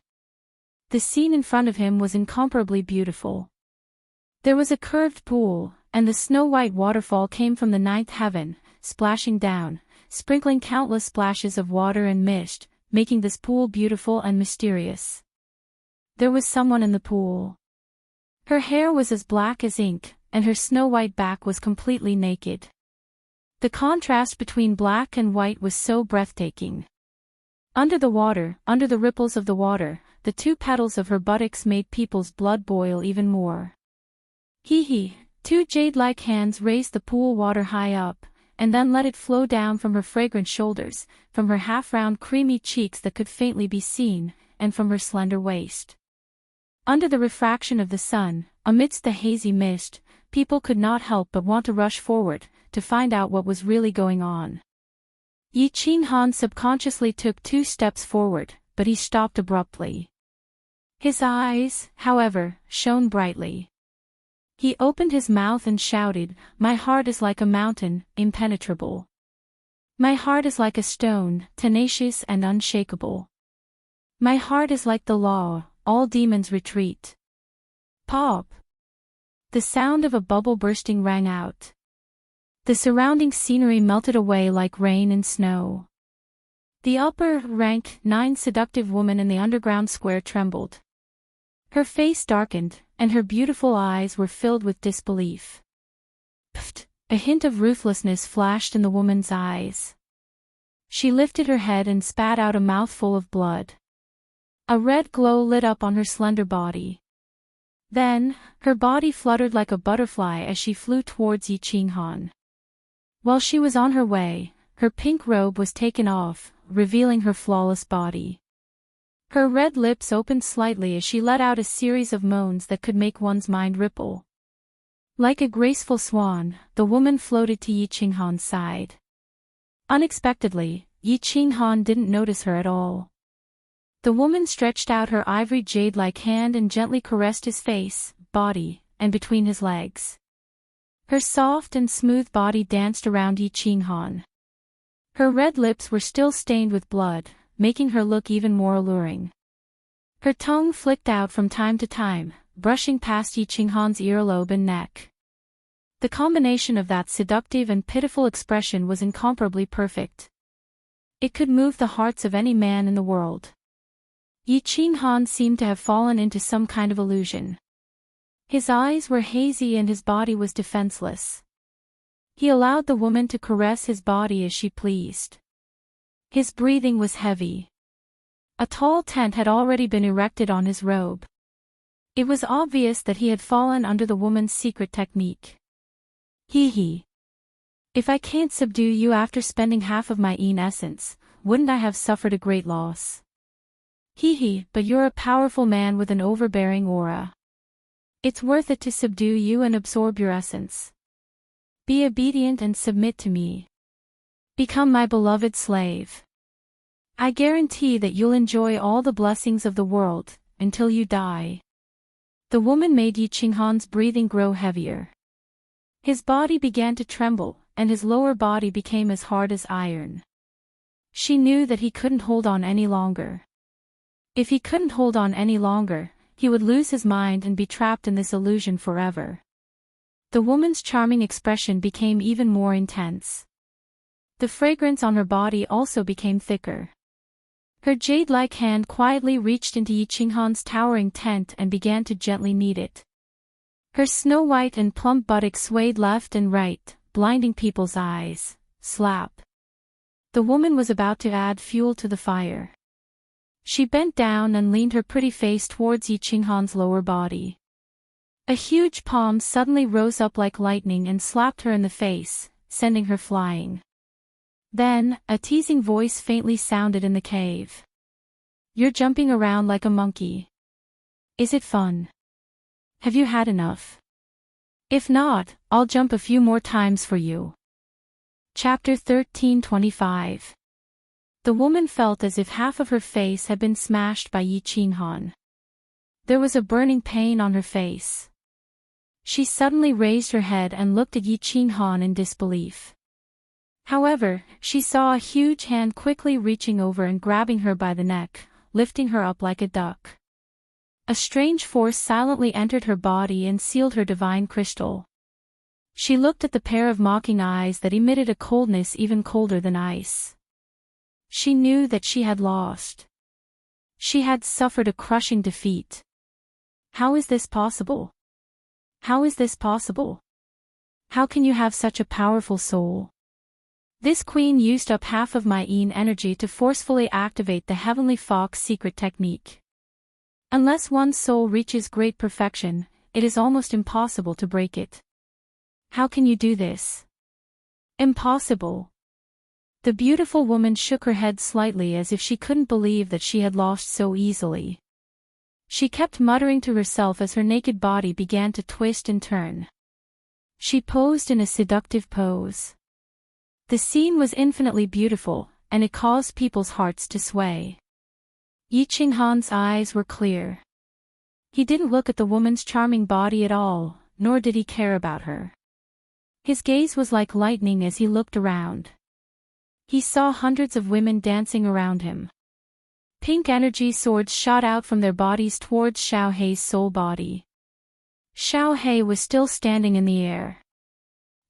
The scene in front of him was incomparably beautiful. There was a curved pool, and the snow-white waterfall came from the 9th heaven, splashing down, sprinkling countless splashes of water and mist, making this pool beautiful and mysterious. There was someone in the pool. Her hair was as black as ink, and her snow-white back was completely naked. The contrast between black and white was so breathtaking. Under the water, under the ripples of the water, the 2 petals of her buttocks made people's blood boil even more. Hee hee, 2 jade-like hands raised the pool water high up, and then let it flow down from her fragrant shoulders, from her half-round creamy cheeks that could faintly be seen, and from her slender waist. Under the refraction of the sun, amidst the hazy mist, people could not help but want to rush forward, to find out what was really going on. Yi Qinghan subconsciously took 2 steps forward, but he stopped abruptly. His eyes, however, shone brightly. He opened his mouth and shouted, "My heart is like a mountain, impenetrable. My heart is like a stone, tenacious and unshakable. My heart is like the law, all demons retreat." Pop! The sound of a bubble bursting rang out. The surrounding scenery melted away like rain and snow. The upper rank 9 seductive woman in the underground square trembled. Her face darkened, and her beautiful eyes were filled with disbelief. Pfft! A hint of ruthlessness flashed in the woman's eyes. She lifted her head and spat out a mouthful of blood. A red glow lit up on her slender body. Then, her body fluttered like a butterfly as she flew towards Yi Qinghan. While she was on her way, her pink robe was taken off, revealing her flawless body. Her red lips opened slightly as she let out a series of moans that could make one's mind ripple. Like a graceful swan, the woman floated to Yi Qinghan's side. Unexpectedly, Yi Qinghan didn't notice her at all. The woman stretched out her ivory jade-like hand and gently caressed his face, body, and between his legs. Her soft and smooth body danced around Yi Qinghan. Her red lips were still stained with blood, making her look even more alluring. Her tongue flicked out from time to time, brushing past Yi Qinghan's earlobe and neck. The combination of that seductive and pitiful expression was incomparably perfect. It could move the hearts of any man in the world. Yi Qinghan seemed to have fallen into some kind of illusion. His eyes were hazy and his body was defenseless. He allowed the woman to caress his body as she pleased. His breathing was heavy. A tall tent had already been erected on his robe. It was obvious that he had fallen under the woman's secret technique. Hee. If I can't subdue you after spending half of my Yin essence, wouldn't I have suffered a great loss? Hee, but you're a powerful man with an overbearing aura. It's worth it to subdue you and absorb your essence. Be obedient and submit to me. Become my beloved slave. I guarantee that you'll enjoy all the blessings of the world, until you die. The woman made Yi Qinghan's breathing grow heavier. His body began to tremble, and his lower body became as hard as iron. She knew that he couldn't hold on any longer. If he couldn't hold on any longer, he would lose his mind and be trapped in this illusion forever. The woman's charming expression became even more intense. The fragrance on her body also became thicker. Her jade-like hand quietly reached into Yi Qinghan's towering tent and began to gently knead it. Her snow-white and plump buttocks swayed left and right, blinding people's eyes. Slap. The woman was about to add fuel to the fire. She bent down and leaned her pretty face towards Yi Qinghan's lower body. A huge palm suddenly rose up like lightning and slapped her in the face, sending her flying. Then, a teasing voice faintly sounded in the cave. You're jumping around like a monkey. Is it fun? Have you had enough? If not, I'll jump a few more times for you. Chapter 13:25. The woman felt as if half of her face had been smashed by Yi Qinghan. There was a burning pain on her face. She suddenly raised her head and looked at Yi Qinghan in disbelief. However, she saw a huge hand quickly reaching over and grabbing her by the neck, lifting her up like a duck. A strange force silently entered her body and sealed her divine crystal. She looked at the pair of mocking eyes that emitted a coldness even colder than ice. She knew that she had lost. She had suffered a crushing defeat. How is this possible? How is this possible? How can you have such a powerful soul? This queen used up half of my Yin energy to forcefully activate the Heavenly Fox secret technique. Unless one's soul reaches great perfection, it is almost impossible to break it. How can you do this? Impossible. The beautiful woman shook her head slightly as if she couldn't believe that she had lost so easily. She kept muttering to herself as her naked body began to twist and turn. She posed in a seductive pose. The scene was infinitely beautiful, and it caused people's hearts to sway. Yi Qinghan's eyes were clear. He didn't look at the woman's charming body at all, nor did he care about her. His gaze was like lightning as he looked around. He saw hundreds of women dancing around him. Pink energy swords shot out from their bodies towards Xiao Hei's soul body. Xiao Hei was still standing in the air.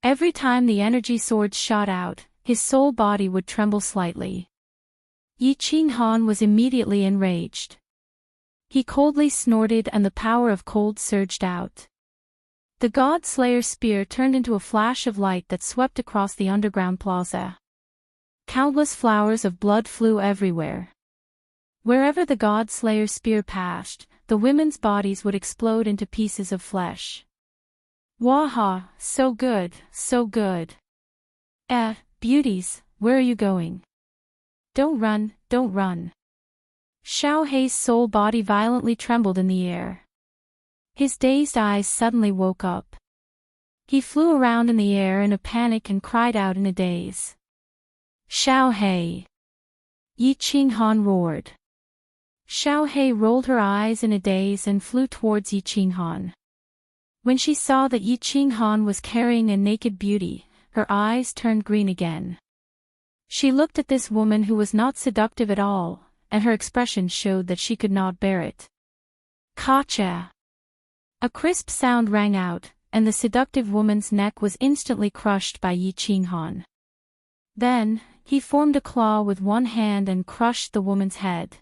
Every time the energy swords shot out, his soul body would tremble slightly. Yi Qinghan was immediately enraged. He coldly snorted and the power of cold surged out. The God Slayer spear turned into a flash of light that swept across the underground plaza. Countless flowers of blood flew everywhere. Wherever the God Slayer spear passed, the women's bodies would explode into pieces of flesh. Waha, so good, so good. Beauties, where are you going? Don't run, don't run. Xiao Hei's soul body violently trembled in the air. His dazed eyes suddenly woke up. He flew around in the air in a panic and cried out in a daze. Xiao Hei! Yi Qinghan roared. Xiao Hei rolled her eyes in a daze and flew towards Yi Qinghan. When she saw that Yi Qinghan was carrying a naked beauty, her eyes turned green again. She looked at this woman who was not seductive at all, and her expression showed that she could not bear it. Kacha! A crisp sound rang out, and the seductive woman's neck was instantly crushed by Yi Qinghan. Then, he formed a claw with one hand and crushed the woman's head.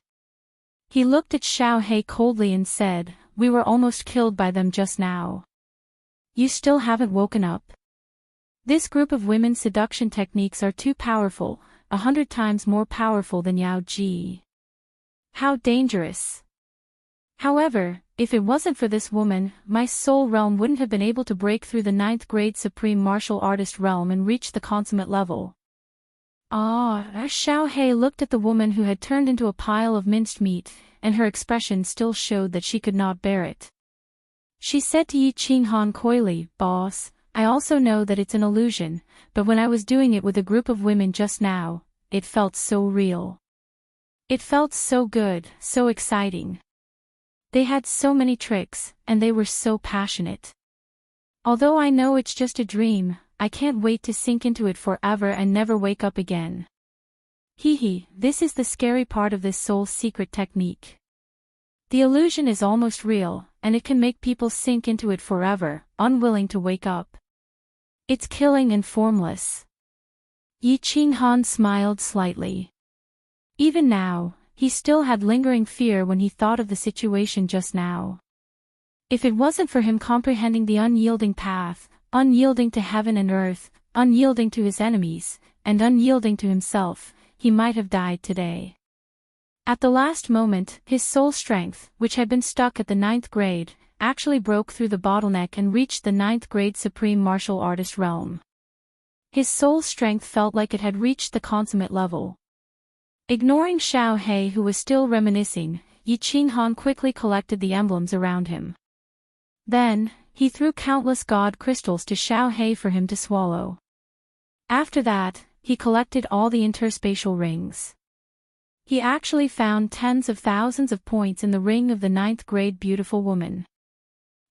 He looked at Xiao Hei coldly and said, "We were almost killed by them just now. You still haven't woken up?" This group of women's seduction techniques are too powerful, 100 times more powerful than Yao Ji. How dangerous! However, if it wasn't for this woman, my soul realm wouldn't have been able to break through the 9th grade supreme martial artist realm and reach the consummate level. Xiao Hei looked at the woman who had turned into a pile of minced meat, and her expression still showed that she could not bear it. She said to Yi Qinghan coyly, "Boss, I also know that it's an illusion, but when I was doing it with a group of women just now, it felt so real. It felt so good, so exciting. They had so many tricks, and they were so passionate. Although I know it's just a dream, I can't wait to sink into it forever and never wake up again." This is the scary part of this soul's secret technique. The illusion is almost real, and it can make people sink into it forever, unwilling to wake up. It's killing and formless. Yi Qinghan smiled slightly. Even now, he still had lingering fear when he thought of the situation just now. If it wasn't for him comprehending the unyielding path, unyielding to heaven and earth, unyielding to his enemies, and unyielding to himself, he might have died today. At the last moment, his soul strength, which had been stuck at the 9th grade, actually broke through the bottleneck and reached the 9th grade supreme martial artist realm. His soul strength felt like it had reached the consummate level. Ignoring Xiao Hei who was still reminiscing, Yi Qinghan quickly collected the emblems around him. Then, he threw countless god crystals to Xiao Hei for him to swallow. After that, he collected all the interspatial rings. He actually found tens of thousands of points in the ring of the 9th grade beautiful woman.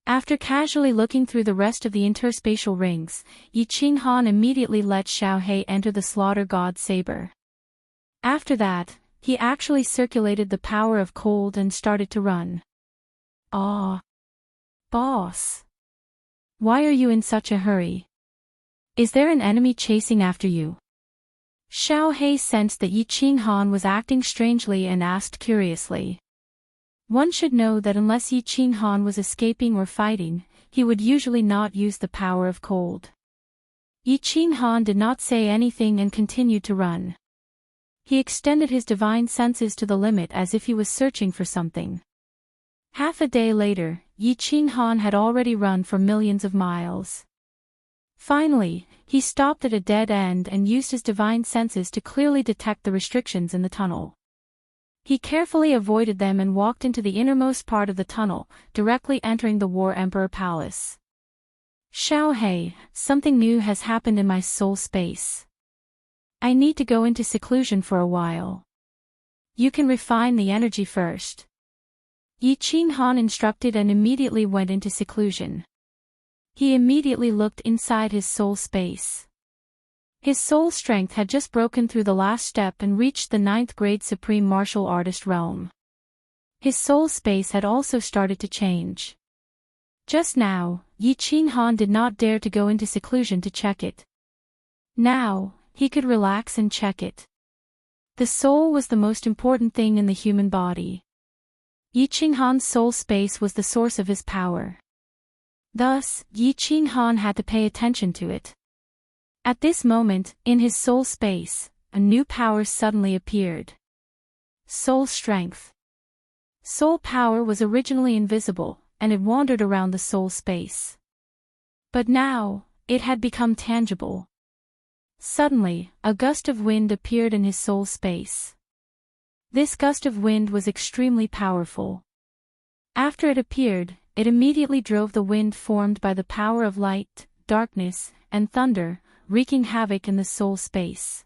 After casually looking through the rest of the interspatial rings, Yi Qinghan immediately let Xiao Hei enter the slaughter god saber. After that, he actually circulated the power of cold and started to run. Boss! Why are you in such a hurry? Is there an enemy chasing after you? Xiao Hei sensed that Yi Qinghan was acting strangely and asked curiously. One should know that unless Yi Qinghan was escaping or fighting, he would usually not use the power of cold. Yi Qinghan did not say anything and continued to run. He extended his divine senses to the limit as if he was searching for something. Half a day later, Yi Qinghan had already run for millions of miles. Finally, he stopped at a dead end and used his divine senses to clearly detect the restrictions in the tunnel. He carefully avoided them and walked into the innermost part of the tunnel, directly entering the War Emperor Palace. Xiaohei, something new has happened in my soul space. I need to go into seclusion for a while. You can refine the energy first. Yi Qinghan instructed and immediately went into seclusion. He immediately looked inside his soul space. His soul strength had just broken through the last step and reached the 9th grade supreme martial artist realm. His soul space had also started to change. Just now, Yi Qinghan did not dare to go into seclusion to check it. Now, he could relax and check it. The soul was the most important thing in the human body. Yi Qinghan's soul space was the source of his power. Thus, Yi Qinghan had to pay attention to it. At this moment, in his soul space, a new power suddenly appeared. Soul strength. Soul power was originally invisible, and it wandered around the soul space. But now, it had become tangible. Suddenly, a gust of wind appeared in his soul space. This gust of wind was extremely powerful. After it appeared, it immediately drove the wind formed by the power of light, darkness, and thunder, wreaking havoc in the soul space.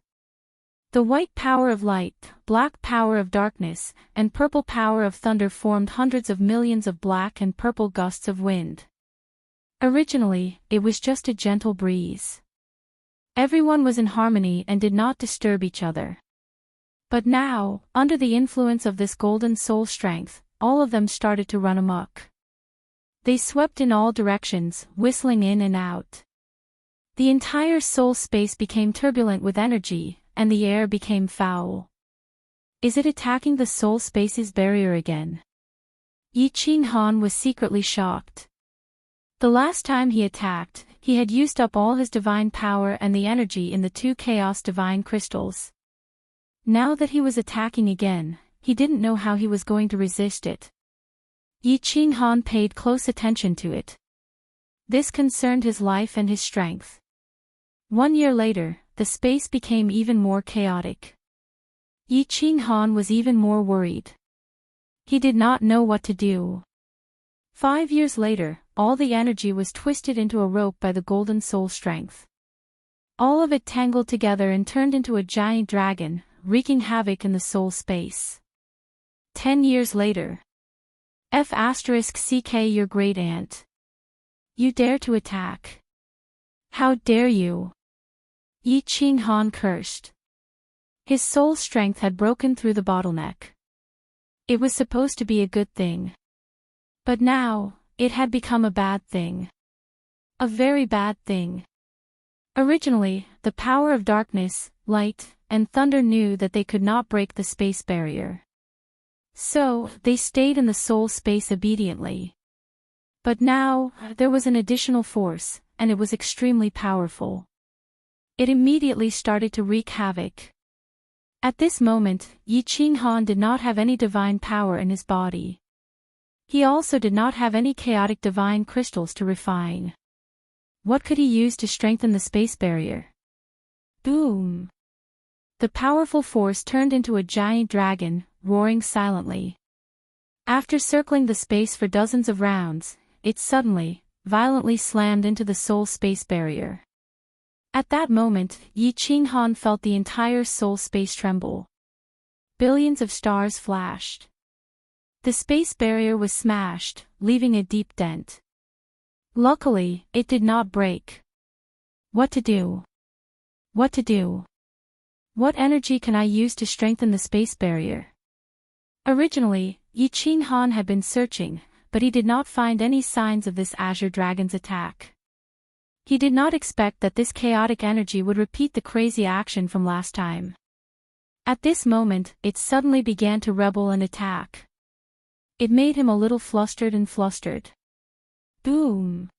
The white power of light, black power of darkness, and purple power of thunder formed hundreds of millions of black and purple gusts of wind. Originally, it was just a gentle breeze. Everyone was in harmony and did not disturb each other. But now, under the influence of this golden soul strength, all of them started to run amok. They swept in all directions, whistling in and out. The entire soul space became turbulent with energy, and the air became foul. Is it attacking the soul space's barrier again? Yi Qinghan was secretly shocked. The last time he attacked, he had used up all his divine power and the energy in the 2 chaos divine crystals. Now that he was attacking again, he didn't know how he was going to resist it. Yi Qinghan paid close attention to it. This concerned his life and his strength. 1 year later, the space became even more chaotic. Yi Qinghan was even more worried. He did not know what to do. 5 years later, all the energy was twisted into a rope by the golden soul strength. All of it tangled together and turned into a giant dragon, wreaking havoc in the soul space. 10 years later. F***ck your great aunt. You dare to attack. How dare you? Yi Qinghan cursed. His soul strength had broken through the bottleneck. It was supposed to be a good thing. But now, it had become a bad thing. A very bad thing. Originally, the power of darkness, light, and thunder knew that they could not break the space barrier. So, they stayed in the soul space obediently. But now, there was an additional force, and it was extremely powerful. It immediately started to wreak havoc. At this moment, Yi Qinghan did not have any divine power in his body. He also did not have any chaotic divine crystals to refine. What could he use to strengthen the space barrier? Boom! The powerful force turned into a giant dragon, roaring silently. After circling the space for dozens of rounds, it suddenly, violently slammed into the soul space barrier. At that moment, Yi Qinghan felt the entire soul space tremble. Billions of stars flashed. The space barrier was smashed, leaving a deep dent. Luckily, it did not break. What to do? What to do? What energy can I use to strengthen the space barrier? Originally, Yi Qinghan had been searching, but he did not find any signs of this Azure Dragon's attack. He did not expect that this chaotic energy would repeat the crazy action from last time. At this moment, it suddenly began to rebel and attack. It made him a little flustered and flustered. Boom!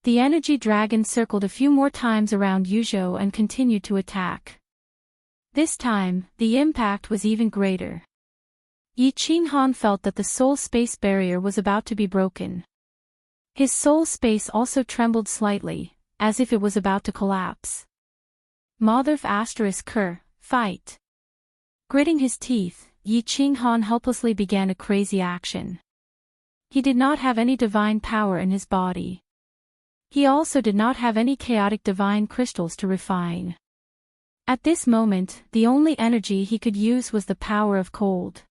The energy dragon circled a few more times around Yuzhou and continued to attack. This time, the impact was even greater. Yi Qinghan felt that the soul space barrier was about to be broken. His soul space also trembled slightly, as if it was about to collapse. Mother****, fight. Gritting his teeth, Yi Qinghan helplessly began a crazy action. He did not have any divine power in his body. He also did not have any chaotic divine crystals to refine. At this moment, the only energy he could use was the power of cold.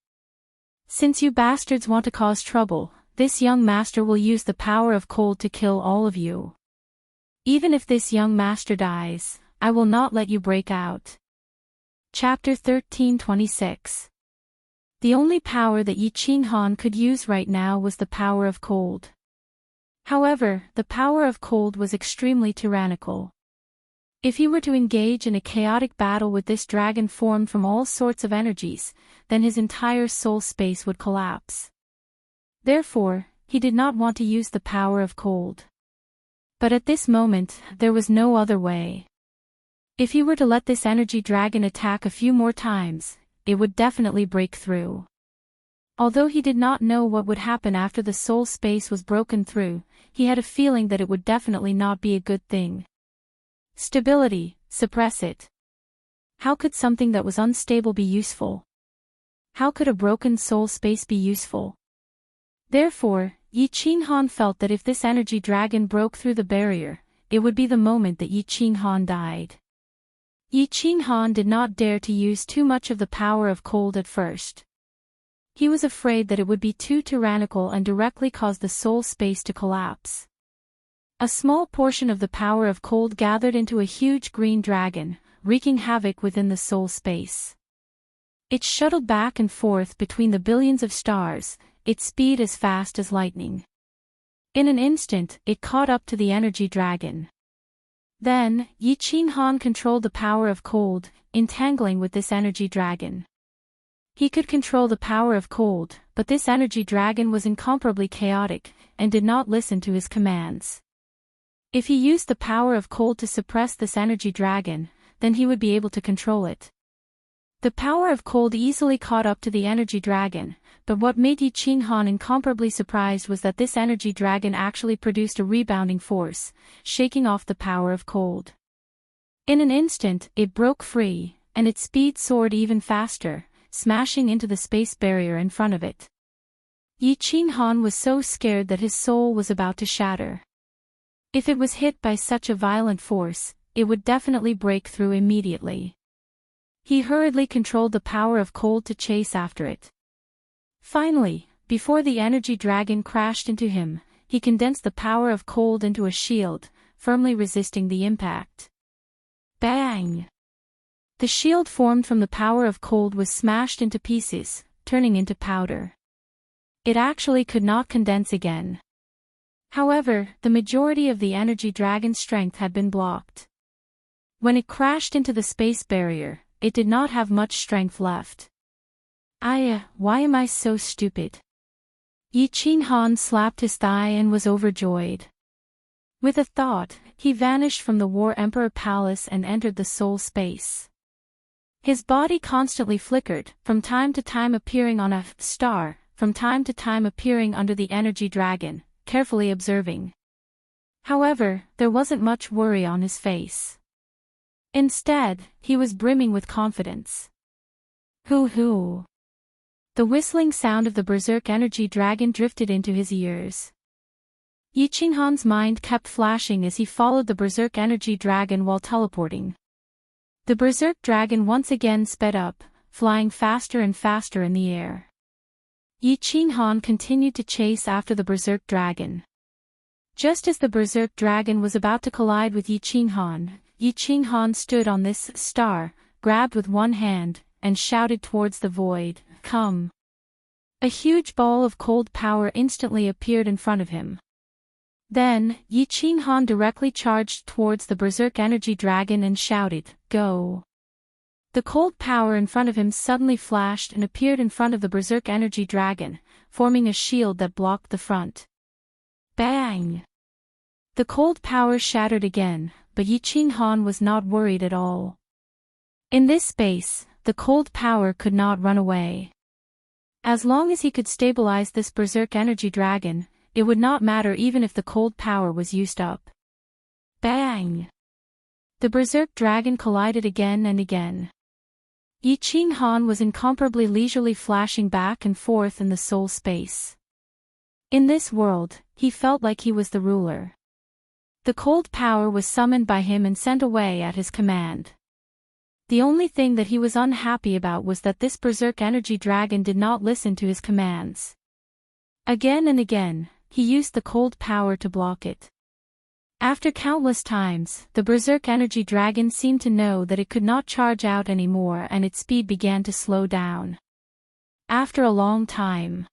Since you bastards want to cause trouble, this young master will use the power of cold to kill all of you. Even if this young master dies, I will not let you break out. Chapter 13:26. The only power that Yi Qinghan could use right now was the power of cold. However, the power of cold was extremely tyrannical. If he were to engage in a chaotic battle with this dragon formed from all sorts of energies, then his entire soul space would collapse. Therefore, he did not want to use the power of cold. But at this moment, there was no other way. If he were to let this energy dragon attack a few more times, it would definitely break through. Although he did not know what would happen after the soul space was broken through, he had a feeling that it would definitely not be a good thing. Stability, suppress it. How could something that was unstable be useful? How could a broken soul space be useful? Therefore, Yi Qinghan felt that if this energy dragon broke through the barrier, it would be the moment that Yi Qinghan died. Yi Qinghan did not dare to use too much of the power of cold at first. He was afraid that it would be too tyrannical and directly cause the soul space to collapse. A small portion of the power of cold gathered into a huge green dragon, wreaking havoc within the soul space. It shuttled back and forth between the billions of stars, its speed as fast as lightning. In an instant, it caught up to the energy dragon. Then, Yi Qinghan controlled the power of cold, entangling with this energy dragon. He could control the power of cold, but this energy dragon was incomparably chaotic, and did not listen to his commands. If he used the power of cold to suppress this energy dragon, then he would be able to control it. The power of cold easily caught up to the energy dragon, but what made Yi Qinghan incomparably surprised was that this energy dragon actually produced a rebounding force, shaking off the power of cold. In an instant, it broke free, and its speed soared even faster, smashing into the space barrier in front of it. Yi Qinghan was so scared that his soul was about to shatter. If it was hit by such a violent force, it would definitely break through immediately. He hurriedly controlled the power of cold to chase after it. Finally, before the energy dragon crashed into him, he condensed the power of cold into a shield, firmly resisting the impact. Bang! The shield formed from the power of cold was smashed into pieces, turning into powder. It actually could not condense again. However, the majority of the energy dragon's strength had been blocked. When it crashed into the space barrier, it did not have much strength left. Why am I so stupid? Yi Qinghan slapped his thigh and was overjoyed. With a thought, he vanished from the War Emperor Palace and entered the soul space. His body constantly flickered, from time to time appearing on a star, from time to time appearing under the energy dragon, carefully observing. However, there wasn't much worry on his face. Instead, he was brimming with confidence. Hoo-hoo. The whistling sound of the berserk energy dragon drifted into his ears. Yi Qinghan's mind kept flashing as he followed the berserk energy dragon while teleporting. The berserk dragon once again sped up, flying faster and faster in the air. Yi Qinghan continued to chase after the berserk dragon. Just as the berserk dragon was about to collide with Yi Qinghan stood on this star, grabbed with one hand, and shouted towards the void, "Come!" A huge ball of cold power instantly appeared in front of him. Then, Yi Qinghan directly charged towards the berserk energy dragon and shouted, "Go!" The cold power in front of him suddenly flashed and appeared in front of the berserk energy dragon, forming a shield that blocked the front. Bang! The cold power shattered again, but Yi Qinghan was not worried at all. In this space, the cold power could not run away. As long as he could stabilize this berserk energy dragon, it would not matter even if the cold power was used up. Bang! The berserk dragon collided again and again. Yi Qinghan was incomparably leisurely flashing back and forth in the soul space. In this world, he felt like he was the ruler. The cold power was summoned by him and sent away at his command. The only thing that he was unhappy about was that this berserk energy dragon did not listen to his commands. Again and again, he used the cold power to block it. After countless times, the berserk energy dragon seemed to know that it could not charge out anymore and its speed began to slow down. After a long time,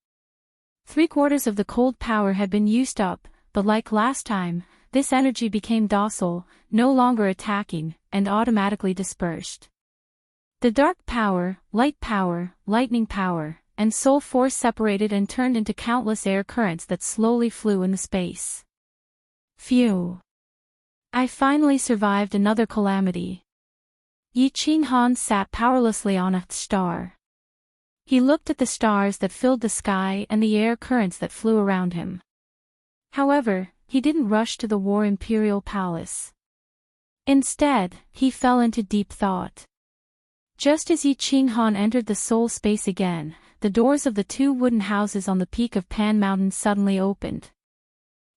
3/4 of the cold power had been used up, but like last time, this energy became docile, no longer attacking, and automatically dispersed. The dark power, light power, lightning power, and soul force separated and turned into countless air currents that slowly flew in the space. Phew! I finally survived another calamity. Yi Qinghan sat powerlessly on a star. He looked at the stars that filled the sky and the air currents that flew around him. However, he didn't rush to the War Imperial Palace. Instead, he fell into deep thought. Just as Yi Qinghan entered the soul space again, the doors of the 2 wooden houses on the peak of Pan Mountain suddenly opened.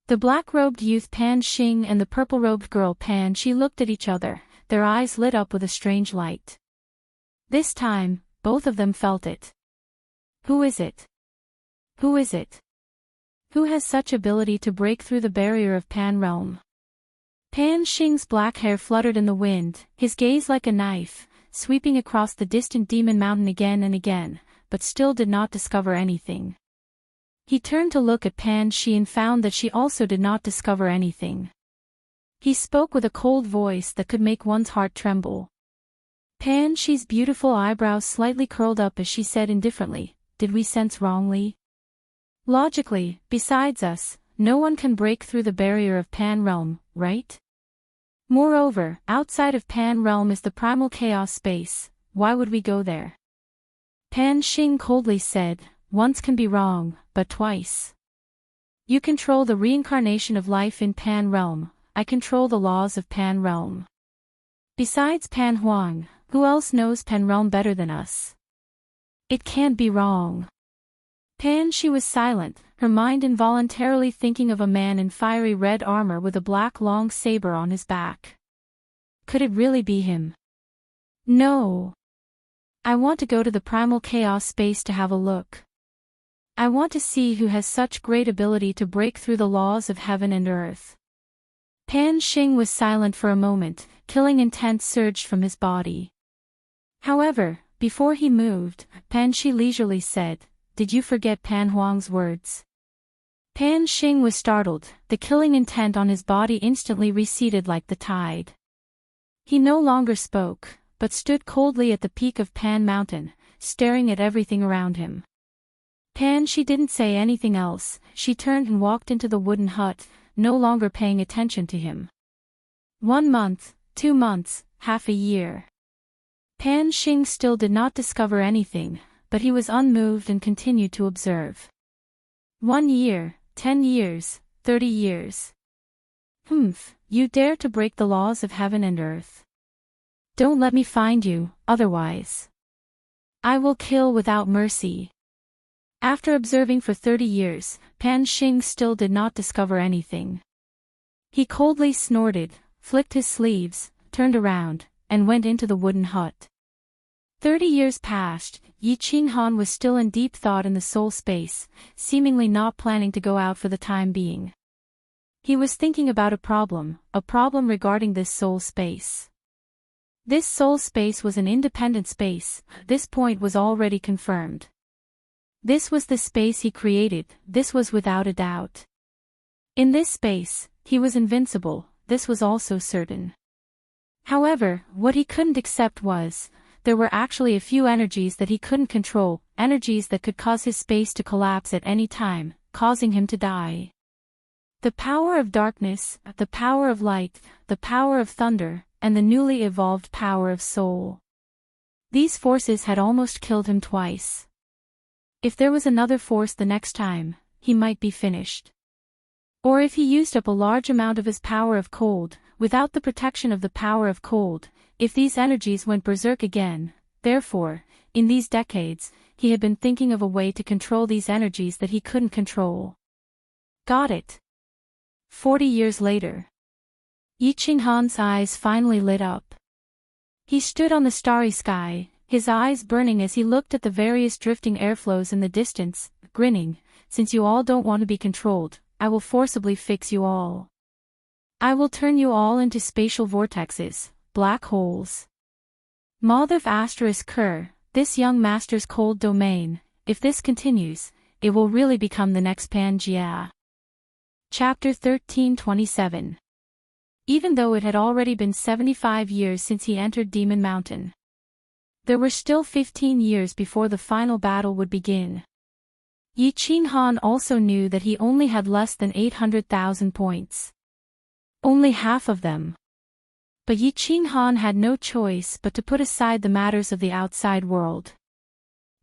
The black-robed youth Pan Xing and the purple-robed girl Pan Shi looked at each other, their eyes lit up with a strange light. This time, both of them felt it. Who is it? Who is it? Who has such ability to break through the barrier of Pan Realm? Pan Xing's black hair fluttered in the wind, his gaze like a knife, sweeping across the distant Demon Mountain again and again, but still did not discover anything. He turned to look at Pan Shi and found that she also did not discover anything. He spoke with a cold voice that could make one's heart tremble. Pan Shi's beautiful eyebrows slightly curled up as she said indifferently, "Did we sense wrongly? Logically, besides us, no one can break through the barrier of Pan Realm, right? Moreover, outside of Pan Realm is the primal chaos space, why would we go there?" Pan Xing coldly said, "Once can be wrong, but twice. You control the reincarnation of life in Pan Realm, I control the laws of Pan Realm. Besides Pan Huang, who else knows Pan Realm better than us? It can't be wrong." Pan Shi was silent, her mind involuntarily thinking of a man in fiery red armor with a black long saber on his back. Could it really be him? No. I want to go to the primal chaos space to have a look. I want to see who has such great ability to break through the laws of heaven and earth. Pan Xing was silent for a moment, killing intent surged from his body. However, before he moved, Pan Shi leisurely said, "Did you forget Pan Huang's words?" Pan Xing was startled, the killing intent on his body instantly receded like the tide. He no longer spoke, but stood coldly at the peak of Pan Mountain, staring at everything around him. Pan Shi didn't say anything else, she turned and walked into the wooden hut, no longer paying attention to him. 1 month, 2 months, half a year. Pan Xing still did not discover anything, but he was unmoved and continued to observe. 1 year, 10 years, 30 years. You dare to break the laws of heaven and earth. Don't let me find you, otherwise I will kill without mercy. After observing for 30 years, Pan Xing still did not discover anything. He coldly snorted, flicked his sleeves, turned around, and went into the wooden hut. 30 years passed, Yi Qinghan was still in deep thought in the soul space, seemingly not planning to go out for the time being. He was thinking about a problem regarding this soul space. This soul space was an independent space, this point was already confirmed. This was the space he created, this was without a doubt. In this space, he was invincible, this was also certain. However, what he couldn't accept was, there were actually a few energies that he couldn't control, energies that could cause his space to collapse at any time, causing him to die. The power of darkness, the power of light, the power of thunder, and the newly evolved power of soul. These forces had almost killed him twice. If there was another force the next time, he might be finished. Or if he used up a large amount of his power of cold, without the protection of the power of cold, if these energies went berserk again, therefore, in these decades, he had been thinking of a way to control these energies that he couldn't control. Got it. 40 years later. Yi Qinghan's eyes finally lit up. He stood on the starry sky, his eyes burning as he looked at the various drifting airflows in the distance, grinning. Since you all don't want to be controlled, I will forcibly fix you all. I will turn you all into spatial vortexes, black holes. Maldiv *Ker, this young master's cold domain, if this continues, it will really become the next Pangea. Chapter 13:27. Even though it had already been 75 years since he entered Demon Mountain, there were still 15 years before the final battle would begin. Yi Qinghan also knew that he only had less than 800,000 points. Only half of them. But Yi Qinghan had no choice but to put aside the matters of the outside world.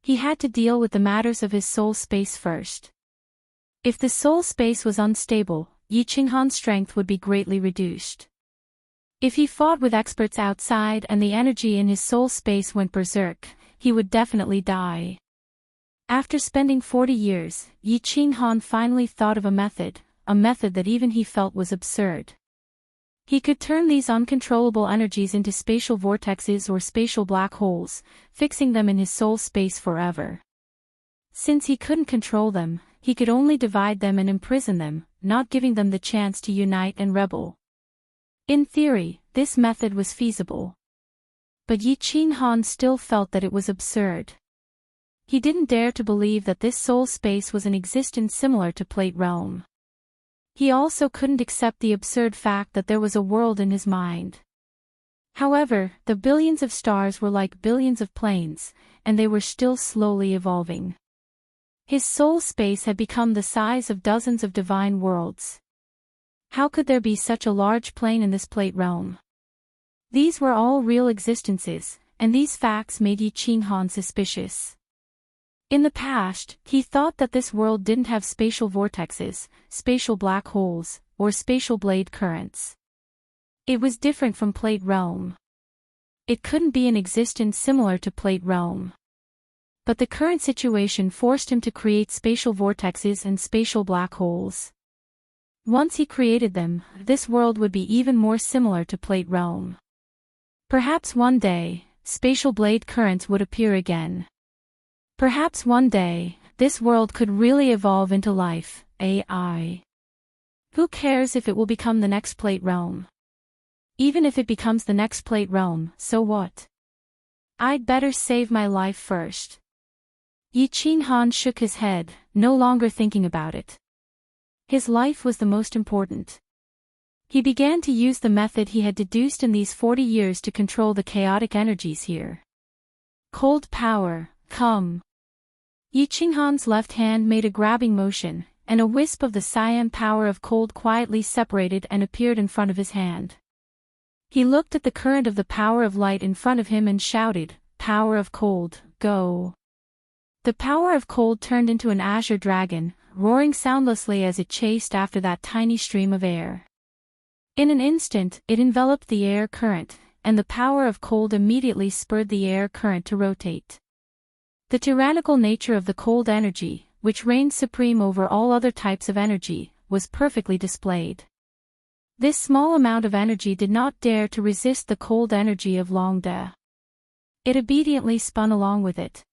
He had to deal with the matters of his soul space first. If the soul space was unstable, Yi Qinghan's strength would be greatly reduced. If he fought with experts outside and the energy in his soul space went berserk, he would definitely die. After spending 40 years, Yi Qinghan finally thought of a method that even he felt was absurd. He could turn these uncontrollable energies into spatial vortexes or spatial black holes, fixing them in his soul space forever. Since he couldn't control them, he could only divide them and imprison them, not giving them the chance to unite and rebel. In theory, this method was feasible. But Yi Qinghan still felt that it was absurd. He didn't dare to believe that this soul space was an existence similar to Plate Realm. He also couldn't accept the absurd fact that there was a world in his mind. However, the billions of stars were like billions of planes, and they were still slowly evolving. His soul space had become the size of dozens of divine worlds. How could there be such a large plane in this Plate Realm? These were all real existences, and these facts made Yi Qinghan suspicious. In the past, he thought that this world didn't have spatial vortexes, spatial black holes, or spatial blade currents. It was different from Plate Realm. It couldn't be an existence similar to Plate Realm. But the current situation forced him to create spatial vortexes and spatial black holes. Once he created them, this world would be even more similar to Plate Realm. Perhaps one day, spatial blade currents would appear again. Perhaps one day, this world could really evolve into life, AI. Who cares if it will become the next Plate Realm? Even if it becomes the next Plate Realm, so what? I'd better save my life first. Yi Qinghan shook his head, no longer thinking about it. His life was the most important. He began to use the method he had deduced in these 40 years to control the chaotic energies here. Cold power, come. Yi Qinghan's left hand made a grabbing motion, and a wisp of the cyan power of cold quietly separated and appeared in front of his hand. He looked at the current of the power of light in front of him and shouted, "Power of cold, go." The power of cold turned into an azure dragon, roaring soundlessly as it chased after that tiny stream of air. In an instant, it enveloped the air current, and the power of cold immediately spurred the air current to rotate. The tyrannical nature of the cold energy, which reigned supreme over all other types of energy, was perfectly displayed. This small amount of energy did not dare to resist the cold energy of Longde. It obediently spun along with it.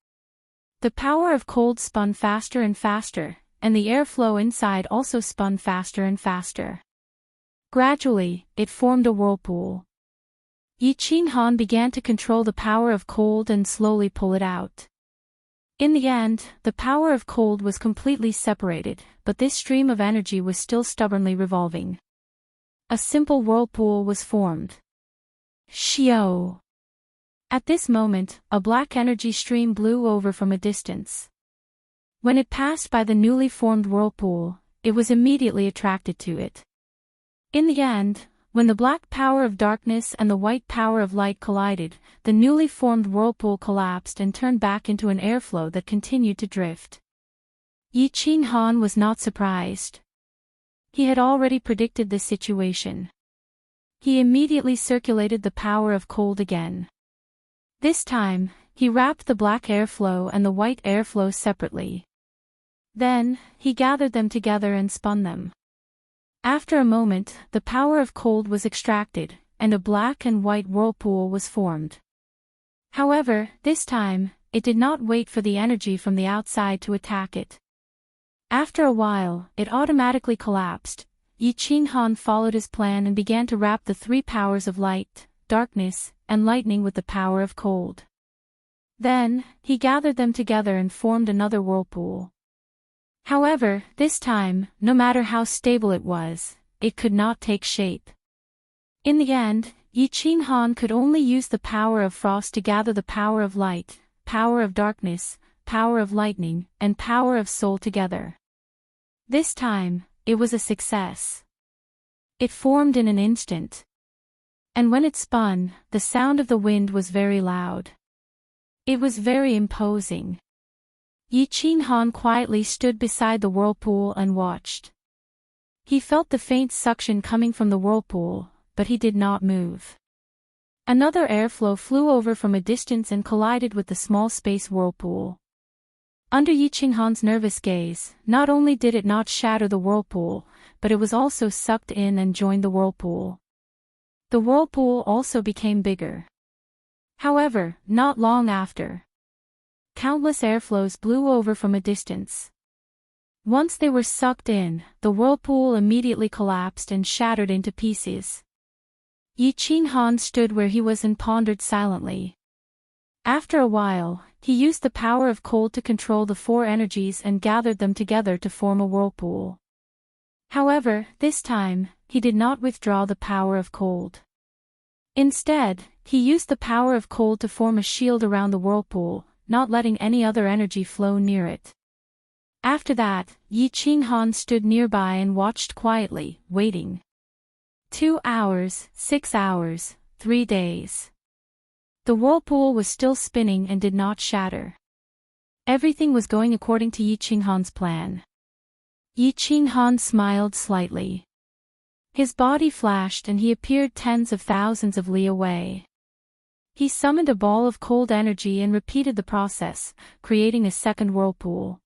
The power of cold spun faster and faster, and the airflow inside also spun faster and faster. Gradually, it formed a whirlpool. Yi Qinghan began to control the power of cold and slowly pull it out. In the end, the power of cold was completely separated, but this stream of energy was still stubbornly revolving. A simple whirlpool was formed. Xiao! At this moment, a black energy stream blew over from a distance. When it passed by the newly formed whirlpool, it was immediately attracted to it. In the end, when the black power of darkness and the white power of light collided, the newly formed whirlpool collapsed and turned back into an airflow that continued to drift. Yi Qinghan was not surprised. He had already predicted this situation. He immediately circulated the power of cold again. This time, he wrapped the black airflow and the white airflow separately. Then, he gathered them together and spun them. After a moment, the power of cold was extracted, and a black and white whirlpool was formed. However, this time, it did not wait for the energy from the outside to attack it. After a while, it automatically collapsed. Yi Qinghan followed his plan and began to wrap the three powers of light, darkness, and lightning with the power of cold. Then, he gathered them together and formed another whirlpool. However, this time, no matter how stable it was, it could not take shape. In the end, Yi Qinghan could only use the power of frost to gather the power of light, power of darkness, power of lightning, and power of soul together. This time, it was a success. It formed in an instant. And when it spun, the sound of the wind was very loud. It was very imposing. Yi Qinghan quietly stood beside the whirlpool and watched. He felt the faint suction coming from the whirlpool, but he did not move. Another airflow flew over from a distance and collided with the small space whirlpool. Under Yi Qinghan's nervous gaze, not only did it not shatter the whirlpool, but it was also sucked in and joined the whirlpool. The whirlpool also became bigger. However, not long after, countless airflows blew over from a distance. Once they were sucked in, the whirlpool immediately collapsed and shattered into pieces. Yi Qinghan stood where he was and pondered silently. After a while, he used the power of cold to control the four energies and gathered them together to form a whirlpool. However, this time, he did not withdraw the power of cold. Instead, he used the power of cold to form a shield around the whirlpool, not letting any other energy flow near it. After that, Yi Qinghan stood nearby and watched quietly, waiting. 2 hours, 6 hours, 3 days. The whirlpool was still spinning and did not shatter. Everything was going according to Yi Qinghan's plan. Yi Qinghan smiled slightly. His body flashed and he appeared tens of thousands of li away. He summoned a ball of cold energy and repeated the process, creating a second whirlpool.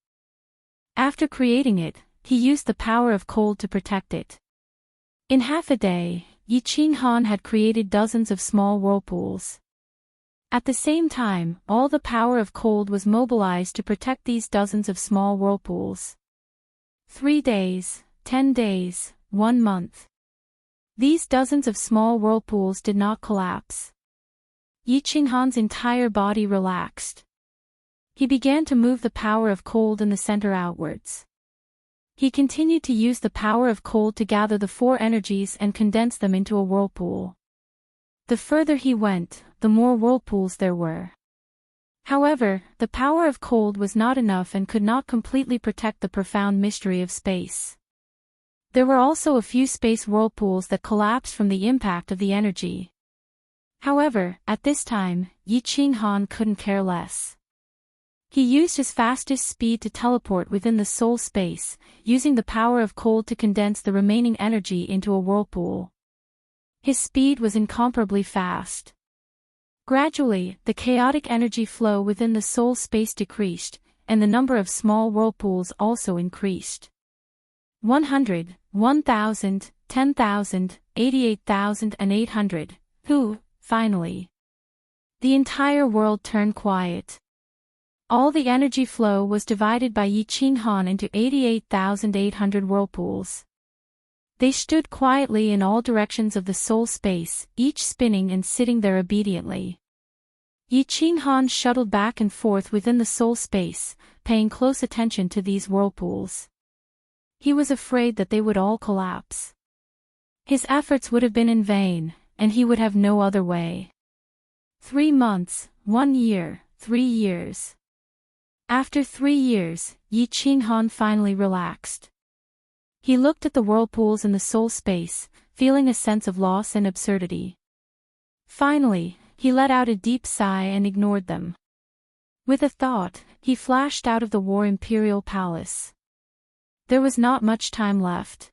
After creating it, he used the power of cold to protect it. In half a day, Yi Qinghan had created dozens of small whirlpools. At the same time, all the power of cold was mobilized to protect these dozens of small whirlpools. 3 days, 10 days, 1 month. These dozens of small whirlpools did not collapse. Yi Qinghan's entire body relaxed. He began to move the power of cold in the center outwards. He continued to use the power of cold to gather the four energies and condense them into a whirlpool. The further he went, the more whirlpools there were. However, the power of cold was not enough and could not completely protect the profound mystery of space. There were also a few space whirlpools that collapsed from the impact of the energy. However, at this time, Yi Qinghan couldn't care less. He used his fastest speed to teleport within the soul space, using the power of cold to condense the remaining energy into a whirlpool. His speed was incomparably fast. Gradually, the chaotic energy flow within the soul space decreased, and the number of small whirlpools also increased. 100, 1,000, 10,000, 88,800, finally. The entire world turned quiet. All the energy flow was divided by Yi Qinghan into 88,800 whirlpools. They stood quietly in all directions of the soul space, each spinning and sitting there obediently. Yi Qinghan shuttled back and forth within the soul space, paying close attention to these whirlpools. He was afraid that they would all collapse. His efforts would have been in vain, and he would have no other way. 3 months, 1 year, 3 years. After 3 years, Yi Qinghan finally relaxed. He looked at the whirlpools in the soul space, feeling a sense of loss and absurdity. Finally, he let out a deep sigh and ignored them. With a thought, he flashed out of the War Imperial Palace. There was not much time left.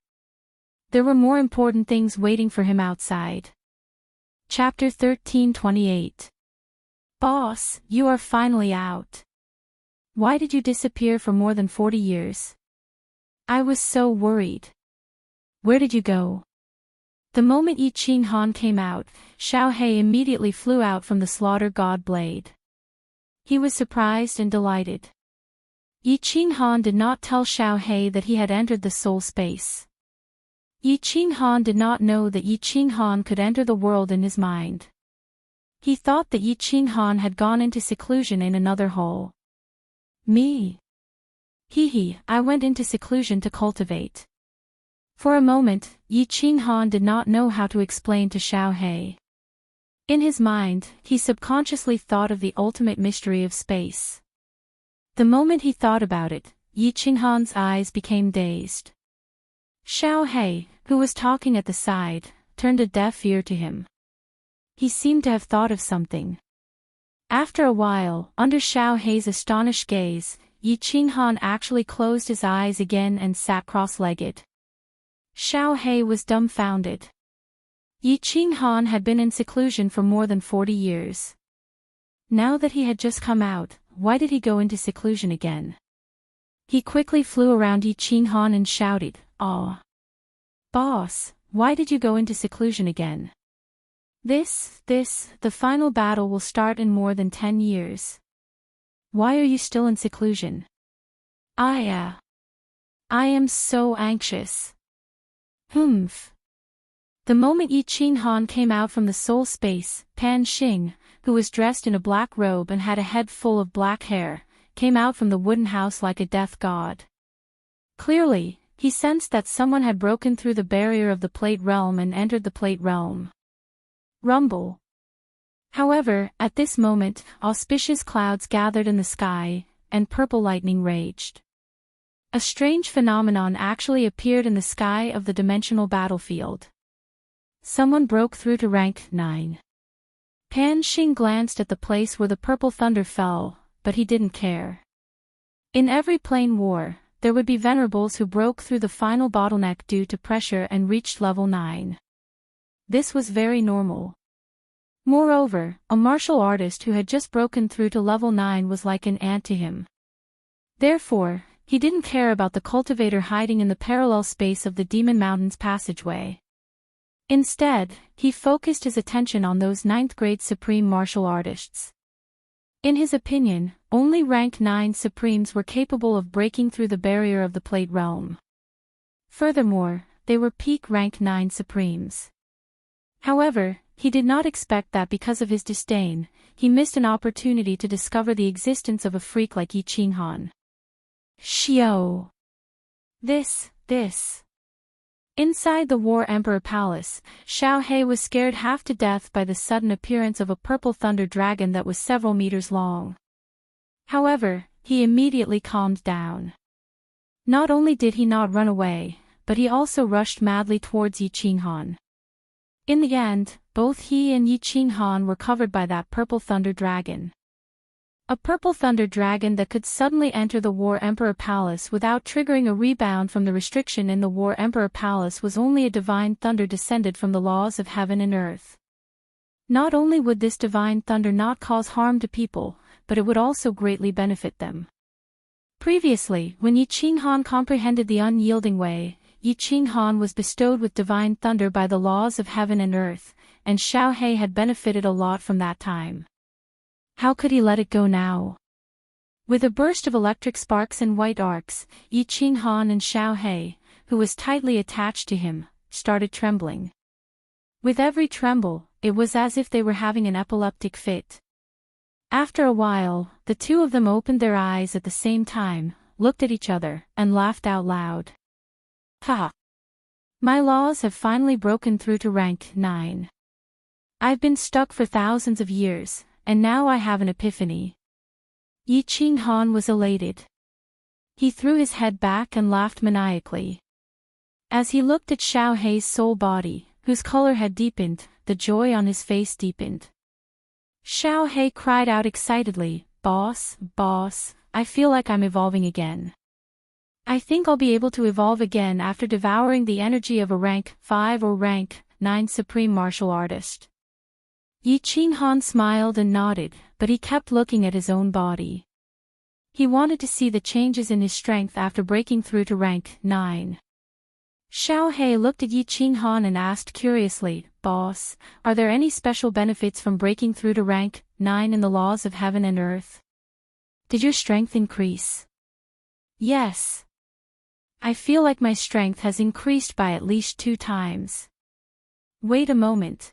There were more important things waiting for him outside. Chapter 13:28. Boss, you are finally out. Why did you disappear for more than 40 years? I was so worried. Where did you go? The moment Yi Qing Han came out, Xiao He immediately flew out from the slaughter god blade. He was surprised and delighted. Yi Qing Han did not tell Xiao He that he had entered the soul space. Yi Qing Han did not know that Yi Qing Han could enter the world in his mind. He thought that Yi Qing Han had gone into seclusion in another hole. Me? I went into seclusion to cultivate. For a moment, Yi Qing Han did not know how to explain to Xiao He. In his mind, he subconsciously thought of the ultimate mystery of space. The moment he thought about it, Yi Qing Han's eyes became dazed. Xiao He, who was talking at the side, turned a deaf ear to him. He seemed to have thought of something. After a while, under Xiao He's astonished gaze, Yi Qing Han actually closed his eyes again and sat cross-legged. Xiao He was dumbfounded. Yi Qing Han had been in seclusion for more than 40 years. Now that he had just come out, why did he go into seclusion again? He quickly flew around Yi Qing Han and shouted, "Aw! Boss, why did you go into seclusion again? The final battle will start in more than 10 years. Why are you still in seclusion?" I am so anxious. Humph. The moment Yi Qing Han came out from the soul space, Pan Xing, who was dressed in a black robe and had a head full of black hair, came out from the wooden house like a death god. Clearly, he sensed that someone had broken through the barrier of the plate realm and entered the plate realm. Rumble. However, at this moment, auspicious clouds gathered in the sky, and purple lightning raged. A strange phenomenon actually appeared in the sky of the dimensional battlefield. Someone broke through to rank 9. Pan Xing glanced at the place where the purple thunder fell, but he didn't care. In every plane war, there would be venerables who broke through the final bottleneck due to pressure and reached level 9. This was very normal. Moreover, a martial artist who had just broken through to level 9 was like an ant to him. Therefore, he didn't care about the cultivator hiding in the parallel space of the Demon Mountain's passageway. Instead, he focused his attention on those 9th-grade supreme martial artists. In his opinion, only rank 9 supremes were capable of breaking through the barrier of the plate realm. Furthermore, they were peak rank 9 supremes. However, he did not expect that because of his disdain, he missed an opportunity to discover the existence of a freak like Yi Qing Han. Xiao. This. Inside the War Emperor Palace, Xiao He was scared half to death by the sudden appearance of a purple thunder dragon that was several meters long. However, he immediately calmed down. Not only did he not run away, but he also rushed madly towards Yi Qing Han. In the end, both he and Yi Qing Han were covered by that purple thunder dragon. A purple thunder dragon that could suddenly enter the War Emperor Palace without triggering a rebound from the restriction in the War Emperor Palace was only a divine thunder descended from the laws of heaven and earth. Not only would this divine thunder not cause harm to people, but it would also greatly benefit them. Previously, when Yi Qing Han comprehended the unyielding way, Yi Qing Han was bestowed with divine thunder by the laws of heaven and earth, and Xiao He had benefited a lot from that time. How could he let it go now? With a burst of electric sparks and white arcs, Yi Qing Han and Xiao He, who was tightly attached to him, started trembling. With every tremble, it was as if they were having an epileptic fit. After a while, the two of them opened their eyes at the same time, looked at each other, and laughed out loud. Ha! My laws have finally broken through to rank 9. I've been stuck for thousands of years, and now I have an epiphany. Yi Qing Han was elated. He threw his head back and laughed maniacally. As he looked at Xiao He's soul body, whose color had deepened, the joy on his face deepened. Xiao He cried out excitedly, Boss, I feel like I'm evolving again. I think I'll be able to evolve again after devouring the energy of a rank 5 or rank 9 supreme martial artist." Yi Qing Han smiled and nodded, but he kept looking at his own body. He wanted to see the changes in his strength after breaking through to rank 9. Xiao He looked at Yi Qinghan and asked curiously, "Boss, are there any special benefits from breaking through to rank 9 in the laws of heaven and earth? Did your strength increase?" "Yes. I feel like my strength has increased by at least 2 times. Wait a moment."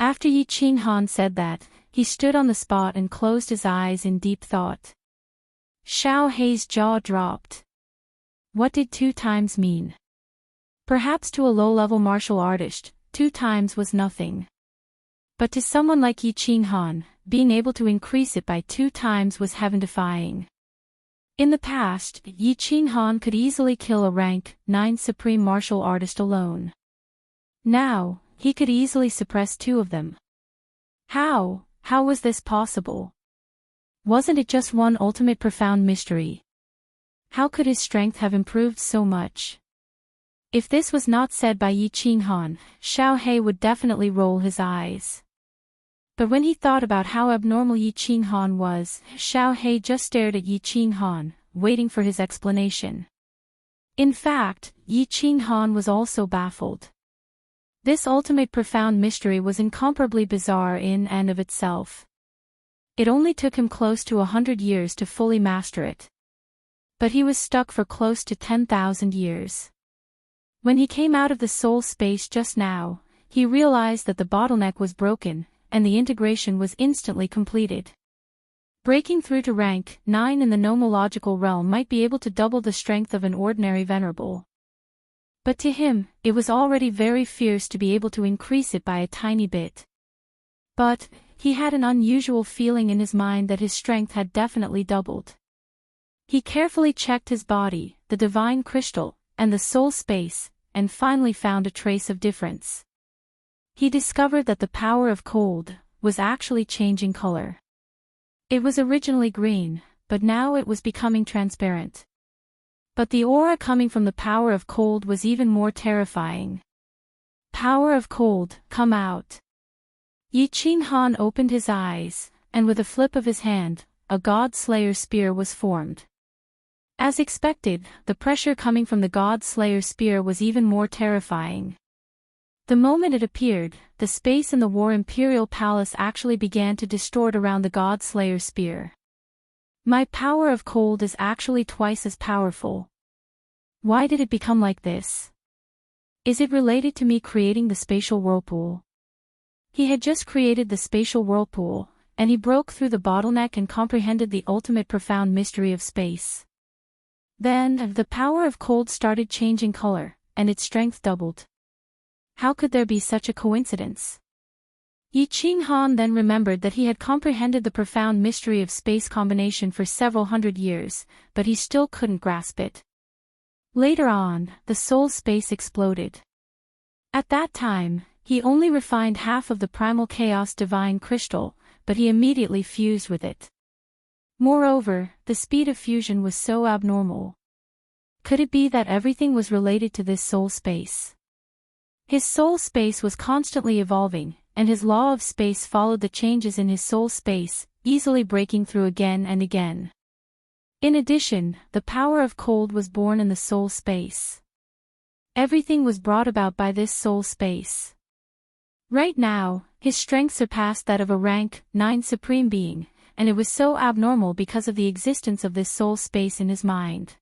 After Yi Qinghan said that, he stood on the spot and closed his eyes in deep thought. Xiao He's jaw dropped. What did 2 times mean? Perhaps to a low-level martial artist, 2 times was nothing. But to someone like Yi Qinghan, being able to increase it by 2 times was heaven-defying. In the past, Yi Qinghan could easily kill a rank 9 supreme martial artist alone. Now, he could easily suppress 2 of them. How was this possible? Wasn't it just one ultimate profound mystery? How could his strength have improved so much? If this was not said by Yi Qinghan, Xiao He would definitely roll his eyes. But when he thought about how abnormal Yi Qinghan was, Xiao He just stared at Yi Qinghan, waiting for his explanation. In fact, Yi Qinghan was also baffled. This ultimate profound mystery was incomparably bizarre in and of itself. It only took him close to 100 years to fully master it. But he was stuck for close to 10,000 years. When he came out of the soul space just now, he realized that the bottleneck was broken, and the integration was instantly completed. Breaking through to rank 9 in the nomological realm might be able to double the strength of an ordinary venerable. But to him, it was already very fierce to be able to increase it by a tiny bit. But he had an unusual feeling in his mind that his strength had definitely doubled. He carefully checked his body, the divine crystal, and the soul space, and finally found a trace of difference. He discovered that the power of cold was actually changing color. It was originally green, but now it was becoming transparent. But the aura coming from the power of cold was even more terrifying. "Power of cold, come out." Yi Qinghan opened his eyes, and with a flip of his hand, a God Slayer spear was formed. As expected, the pressure coming from the God Slayer spear was even more terrifying. The moment it appeared, the space in the War Imperial Palace actually began to distort around the God Slayer spear. "My power of cold is actually twice as powerful. Why did it become like this? Is it related to me creating the spatial whirlpool?" He had just created the spatial whirlpool, and he broke through the bottleneck and comprehended the ultimate profound mystery of space. Then, the power of cold started changing color, and its strength doubled. How could there be such a coincidence? Yi Qinghan then remembered that he had comprehended the profound mystery of space combination for several hundred years, but he still couldn't grasp it. Later on, the soul space exploded. At that time, he only refined half of the primal chaos divine crystal, but he immediately fused with it. Moreover, the speed of fusion was so abnormal. Could it be that everything was related to this soul space? His soul space was constantly evolving, and his law of space followed the changes in his soul space, easily breaking through again and again. In addition, the power of cold was born in the soul space. Everything was brought about by this soul space. Right now, his strength surpassed that of a rank 9 supreme being, and it was so abnormal because of the existence of this soul space in his mind.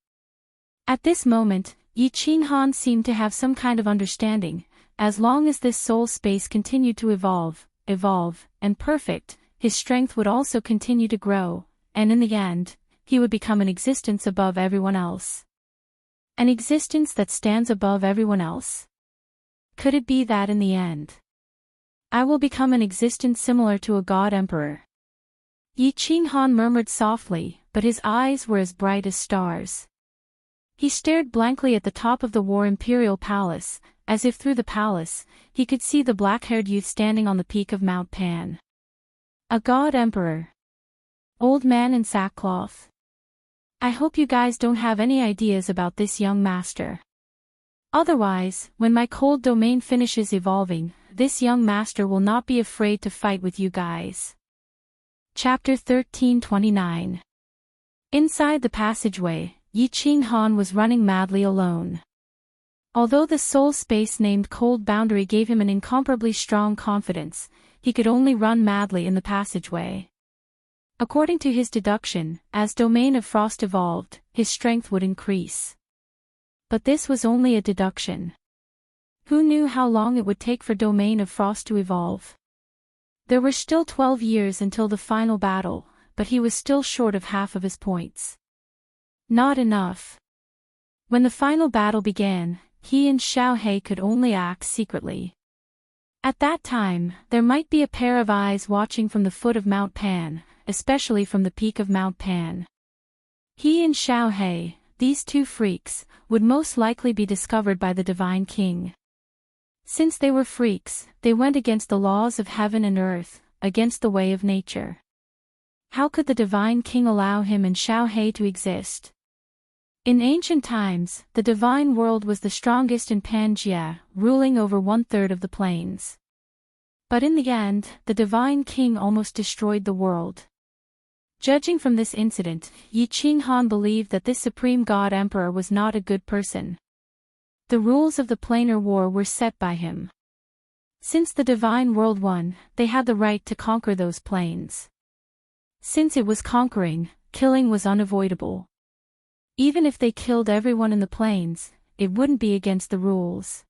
At this moment, Yi Qinghan seemed to have some kind of understanding. As long as this soul space continued to evolve, and perfect, his strength would also continue to grow, and in the end, he would become an existence above everyone else. An existence that stands above everyone else? Could it be that in the end, I will become an existence similar to a god emperor? Yi Qinghan murmured softly, but his eyes were as bright as stars. He stared blankly at the top of the War Imperial Palace, as if through the palace, he could see the black-haired youth standing on the peak of Mount Pan. A god emperor. Old man in sackcloth. I hope you guys don't have any ideas about this young master. Otherwise, when my cold domain finishes evolving, this young master will not be afraid to fight with you guys. Chapter 1329. Inside the passageway, Yi Qinghan was running madly alone. Although the soul space named Cold Boundary gave him an incomparably strong confidence, he could only run madly in the passageway. According to his deduction, as Domain of Frost evolved, his strength would increase. But this was only a deduction. Who knew how long it would take for Domain of Frost to evolve? There were still 12 years until the final battle, but he was still short of half of his points. Not enough. When the final battle began, he and Xiao He could only act secretly. At that time, there might be a pair of eyes watching from the foot of Mount Pan, especially from the peak of Mount Pan. He and Xiao He, these two freaks, would most likely be discovered by the Divine King. Since they were freaks, they went against the laws of heaven and earth, against the way of nature. How could the Divine King allow him and Xiao He to exist? In ancient times, the divine world was the strongest in Pangaea, ruling over 1/3 of the plains. But in the end, the Divine King almost destroyed the world. Judging from this incident, Yi Qinghan believed that this supreme god emperor was not a good person. The rules of the planar war were set by him. Since the divine world won, they had the right to conquer those plains. Since it was conquering, killing was unavoidable. Even if they killed everyone in the plains, it wouldn't be against the rules.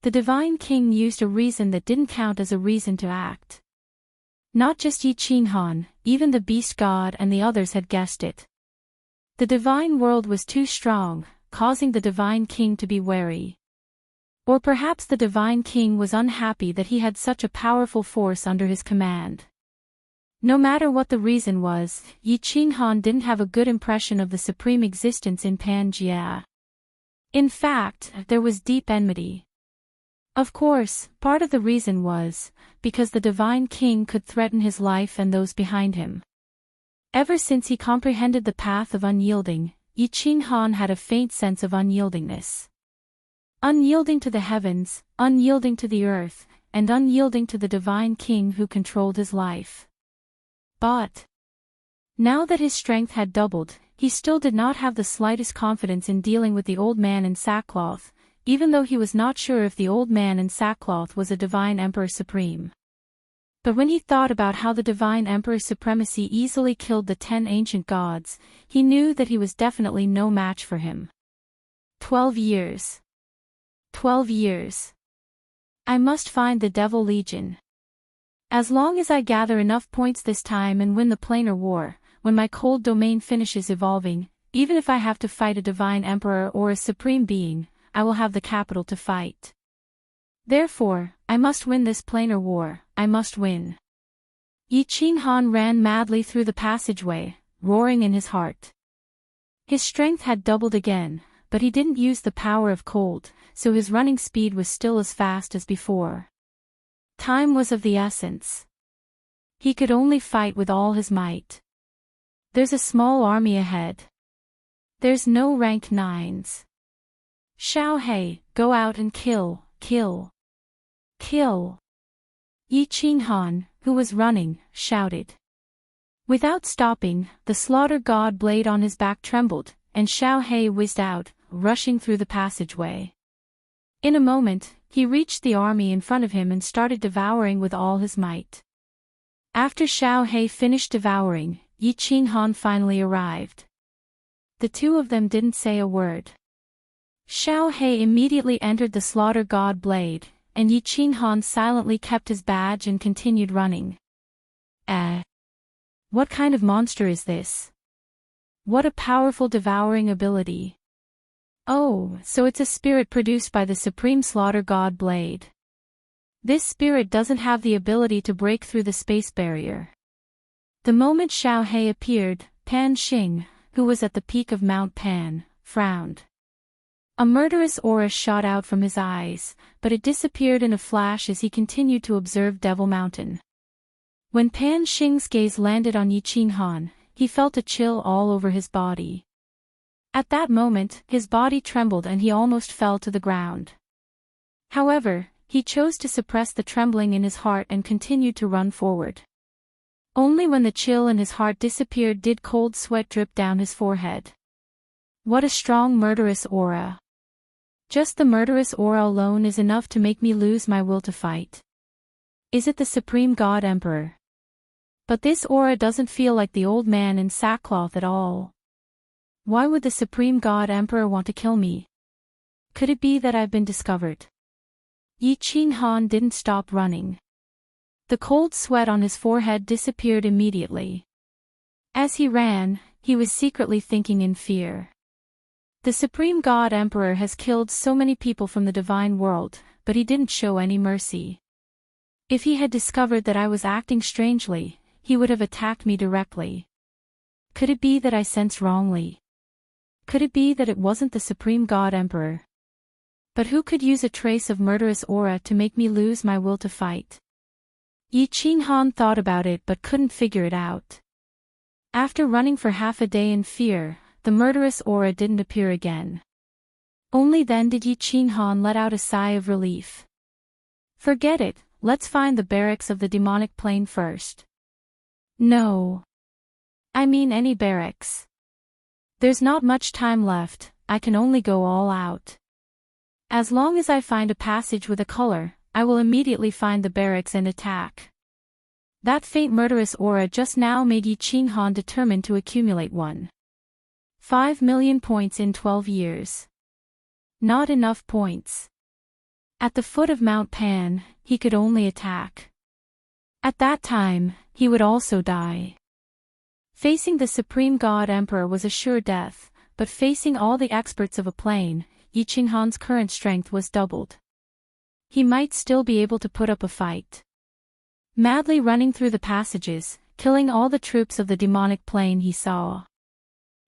The Divine King used a reason that didn't count as a reason to act. Not just Yi Qinghan, even the beast god and the others had guessed it. The divine world was too strong, causing the Divine King to be wary. Or perhaps the Divine King was unhappy that he had such a powerful force under his command. No matter what the reason was, Yi Qinghan didn't have a good impression of the supreme existence in Pangaea. In fact, there was deep enmity. Of course, part of the reason was because the Divine King could threaten his life and those behind him. Ever since he comprehended the path of unyielding, Yi Qinghan had a faint sense of unyieldingness. Unyielding to the heavens, unyielding to the earth, and unyielding to the Divine King who controlled his life. But now that his strength had doubled, he still did not have the slightest confidence in dealing with the old man in sackcloth, even though he was not sure if the old man in sackcloth was a divine emperor supreme. But when he thought about how the divine emperor's supremacy easily killed the 10 ancient gods, he knew that he was definitely no match for him. 12 years. 12 years. I must find the Devil Legion. As long as I gather enough points this time and win the planar war, when my cold domain finishes evolving, even if I have to fight a divine emperor or a supreme being, I will have the capital to fight. Therefore, I must win this planar war, I must win. Yi Qinghan ran madly through the passageway, roaring in his heart. His strength had doubled again, but he didn't use the power of cold, so his running speed was still as fast as before. Time was of the essence. He could only fight with all his might. There's a small army ahead. There's no rank 9s. Xiao He, go out and kill, kill. Kill. Yi Qinghan, who was running, shouted. Without stopping, the slaughter god blade on his back trembled, and Xiao He whizzed out, rushing through the passageway. In a moment, he reached the army in front of him and started devouring with all his might. After Xiao He finished devouring, Yi Qinghan finally arrived. The two of them didn't say a word. Xiao He immediately entered the slaughter god blade, and Yi Qinghan silently kept his badge and continued running. What kind of monster is this? What a powerful devouring ability. Oh, so it's a spirit produced by the supreme slaughter god blade. This spirit doesn't have the ability to break through the space barrier. The moment Xiao He appeared, Pan Xing, who was at the peak of Mount Pan, frowned. A murderous aura shot out from his eyes, but it disappeared in a flash as he continued to observe Devil Mountain. When Pan Xing's gaze landed on Yi Qinghan, he felt a chill all over his body. At that moment, his body trembled and he almost fell to the ground. However, he chose to suppress the trembling in his heart and continued to run forward. Only when the chill in his heart disappeared did cold sweat drip down his forehead. What a strong murderous aura. Just the murderous aura alone is enough to make me lose my will to fight. Is it the Supreme God Emperor? But this aura doesn't feel like the old man in sackcloth at all. Why would the Supreme God Emperor want to kill me? Could it be that I've been discovered? Yi Qinghan didn't stop running. The cold sweat on his forehead disappeared immediately. As he ran, he was secretly thinking in fear. The Supreme God Emperor has killed so many people from the divine world, but he didn't show any mercy. If he had discovered that I was acting strangely, he would have attacked me directly. Could it be that I sensed wrongly? Could it be that it wasn't the Supreme God Emperor? But who could use a trace of murderous aura to make me lose my will to fight? Yi Qinghan thought about it but couldn't figure it out. After running for half a day in fear, the murderous aura didn't appear again. Only then did Yi Qinghan let out a sigh of relief. Forget it, let's find the barracks of the demonic plane first. No. I mean any barracks. There's not much time left, I can only go all out. As long as I find a passage with a color, I will immediately find the barracks and attack. That faint murderous aura just now made Yi Qinghan determined to accumulate 1.5 million points in 12 years. Not enough points. At the foot of Mount Pan, he could only attack. At that time, he would also die. Facing the Supreme God Emperor was a sure death, but facing all the experts of a plane, Yi Qinghan's current strength was doubled. He might still be able to put up a fight. Madly running through the passages, killing all the troops of the demonic plane he saw.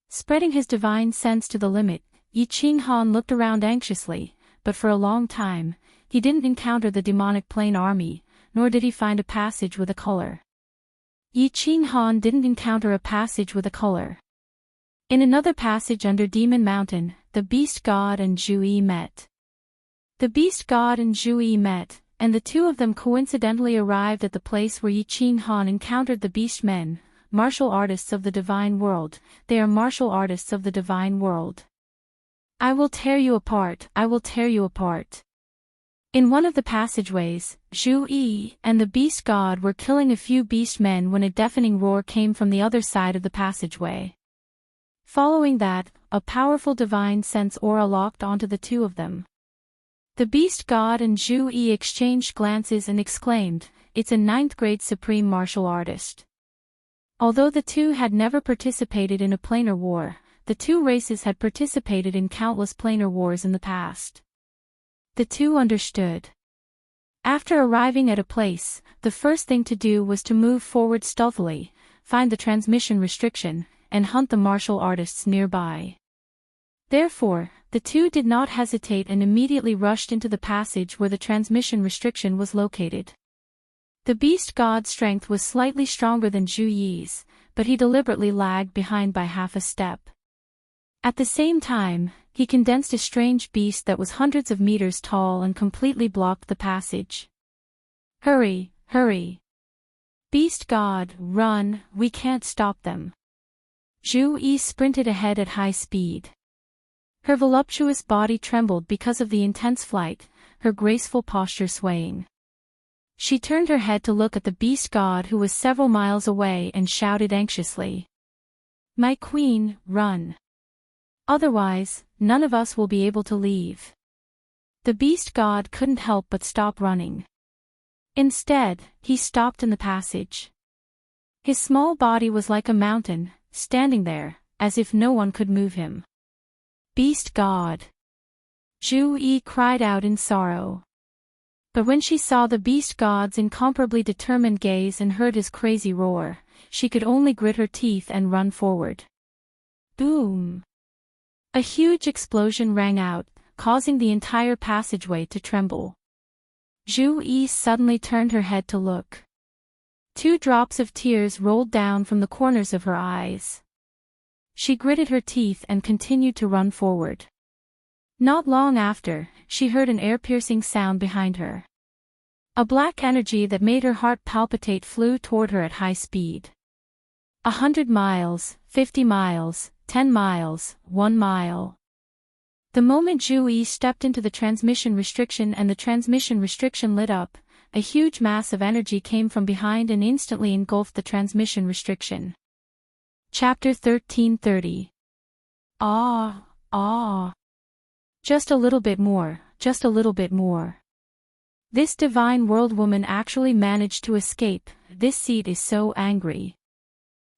Spreading his divine sense to the limit, Yi Qinghan looked around anxiously, but for a long time, he didn't encounter the demonic plane army, nor did he find a passage with a color. Yi Qinghan didn't encounter a passage with a color. In another passage under Demon Mountain, the Beast God and Zhu Yi met. The Beast God and Zhu Yi met, and the two of them coincidentally arrived at the place where Yi Qinghan encountered the Beast Men, martial artists of the divine world. They are martial artists of the divine world. I will tear you apart, I will tear you apart. In one of the passageways, Zhu Yi and the Beast God were killing a few Beast Men when a deafening roar came from the other side of the passageway. Following that, a powerful divine sense aura locked onto the two of them. The Beast God and Zhu Yi exchanged glances and exclaimed, "It's a 9th grade supreme martial artist." Although the two had never participated in a planar war, the two races had participated in countless planar wars in the past. The two understood. After arriving at a place, the first thing to do was to move forward stealthily, find the transmission restriction, and hunt the martial artists nearby. Therefore, the two did not hesitate and immediately rushed into the passage where the transmission restriction was located. The Beast God's strength was slightly stronger than Zhu Yi's, but he deliberately lagged behind by half a step. At the same time, he condensed a strange beast that was hundreds of meters tall and completely blocked the passage. "Hurry, hurry! Beast God, run, we can't stop them." Zhu Yi sprinted ahead at high speed. Her voluptuous body trembled because of the intense flight, her graceful posture swaying. She turned her head to look at the Beast God who was several miles away and shouted anxiously, "My queen, run! Otherwise, none of us will be able to leave." The Beast God couldn't help but stop running. Instead, he stopped in the passage. His small body was like a mountain, standing there, as if no one could move him. "Beast God!" Zhu Yi cried out in sorrow. But when she saw the Beast God's incomparably determined gaze and heard his crazy roar, she could only grit her teeth and run forward. Boom! A huge explosion rang out, causing the entire passageway to tremble. Zhu Yi suddenly turned her head to look. 2 drops of tears rolled down from the corners of her eyes. She gritted her teeth and continued to run forward. Not long after, she heard an air-piercing sound behind her. A black energy that made her heart palpitate flew toward her at high speed. 100 miles, 50 miles, 10 miles, 1 mile. The moment Zhu Yi stepped into the transmission restriction and the transmission restriction lit up, a huge mass of energy came from behind and instantly engulfed the transmission restriction. Chapter 1330. Ah. Just a little bit more, just a little bit more. This divine world woman actually managed to escape. This seed is so angry.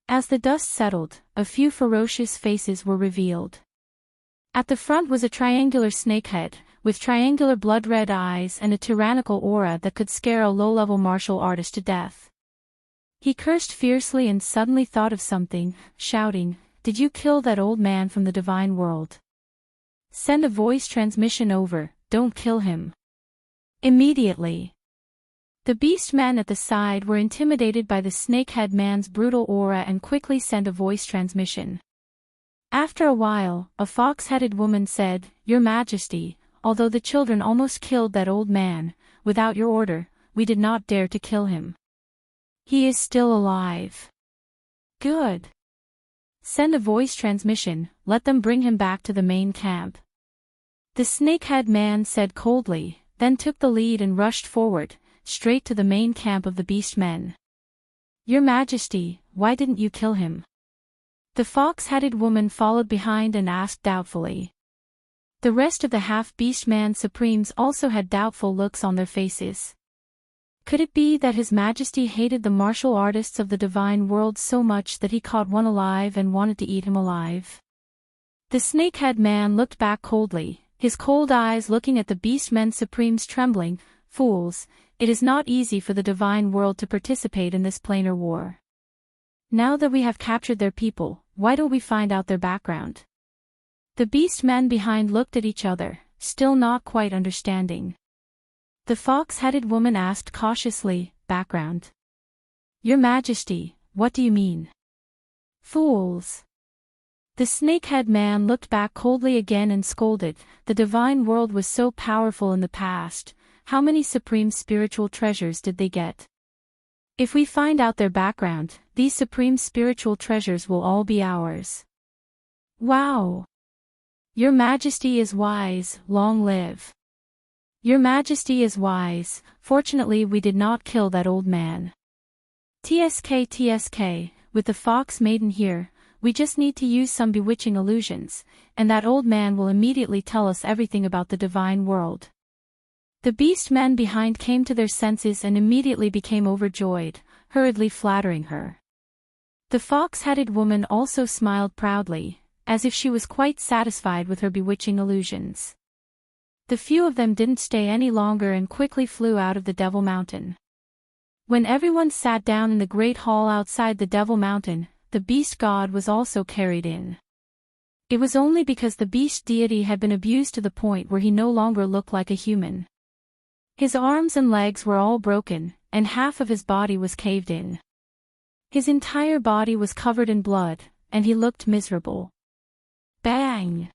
As the dust settled, a few ferocious faces were revealed. At the front was a triangular snakehead, with triangular blood-red eyes and a tyrannical aura that could scare a low-level martial artist to death. He cursed fiercely and suddenly thought of something, shouting, "Did you kill that old man from the divine world? Send a voice transmission over, don't kill him." Immediately, the beast men at the side were intimidated by the snakehead man's brutal aura and quickly sent a voice transmission. After a while, a fox-headed woman said, "Your Majesty, although the children almost killed that old man, without your order, we did not dare to kill him. He is still alive." "Good. Send a voice transmission, let them bring him back to the main camp." The snakehead man said coldly, then took the lead and rushed forward, straight to the main camp of the beast men. "Your Majesty, why didn't you kill him?" The fox-headed woman followed behind and asked doubtfully. The rest of the half-beast man supremes also had doubtful looks on their faces. Could it be that His Majesty hated the martial artists of the divine world so much that he caught one alive and wanted to eat him alive? The snakehead man looked back coldly, his cold eyes looking at the beast men supremes trembling. "Fools, it is not easy for the divine world to participate in this planar war. Now that we have captured their people, why don't we find out their background?" The beast men behind looked at each other, still not quite understanding. The fox-headed woman asked cautiously, "Background? Your Majesty, what do you mean?" "Fools." The snakehead man looked back coldly again and scolded, "The divine world was so powerful in the past, how many supreme spiritual treasures did they get? If we find out their background, these supreme spiritual treasures will all be ours." "Wow! Your Majesty is wise, long live. Your Majesty is wise, fortunately we did not kill that old man. TSK, with the fox maiden here, we just need to use some bewitching illusions, and that old man will immediately tell us everything about the divine world." The beast men behind came to their senses and immediately became overjoyed, hurriedly flattering her. The fox-headed woman also smiled proudly, as if she was quite satisfied with her bewitching illusions. The few of them didn't stay any longer and quickly flew out of the Devil Mountain. When everyone sat down in the great hall outside the Devil Mountain, the beast god was also carried in. It was only because the beast deity had been abused to the point where he no longer looked like a human. His arms and legs were all broken, and half of his body was caved in. His entire body was covered in blood, and he looked miserable. Bang!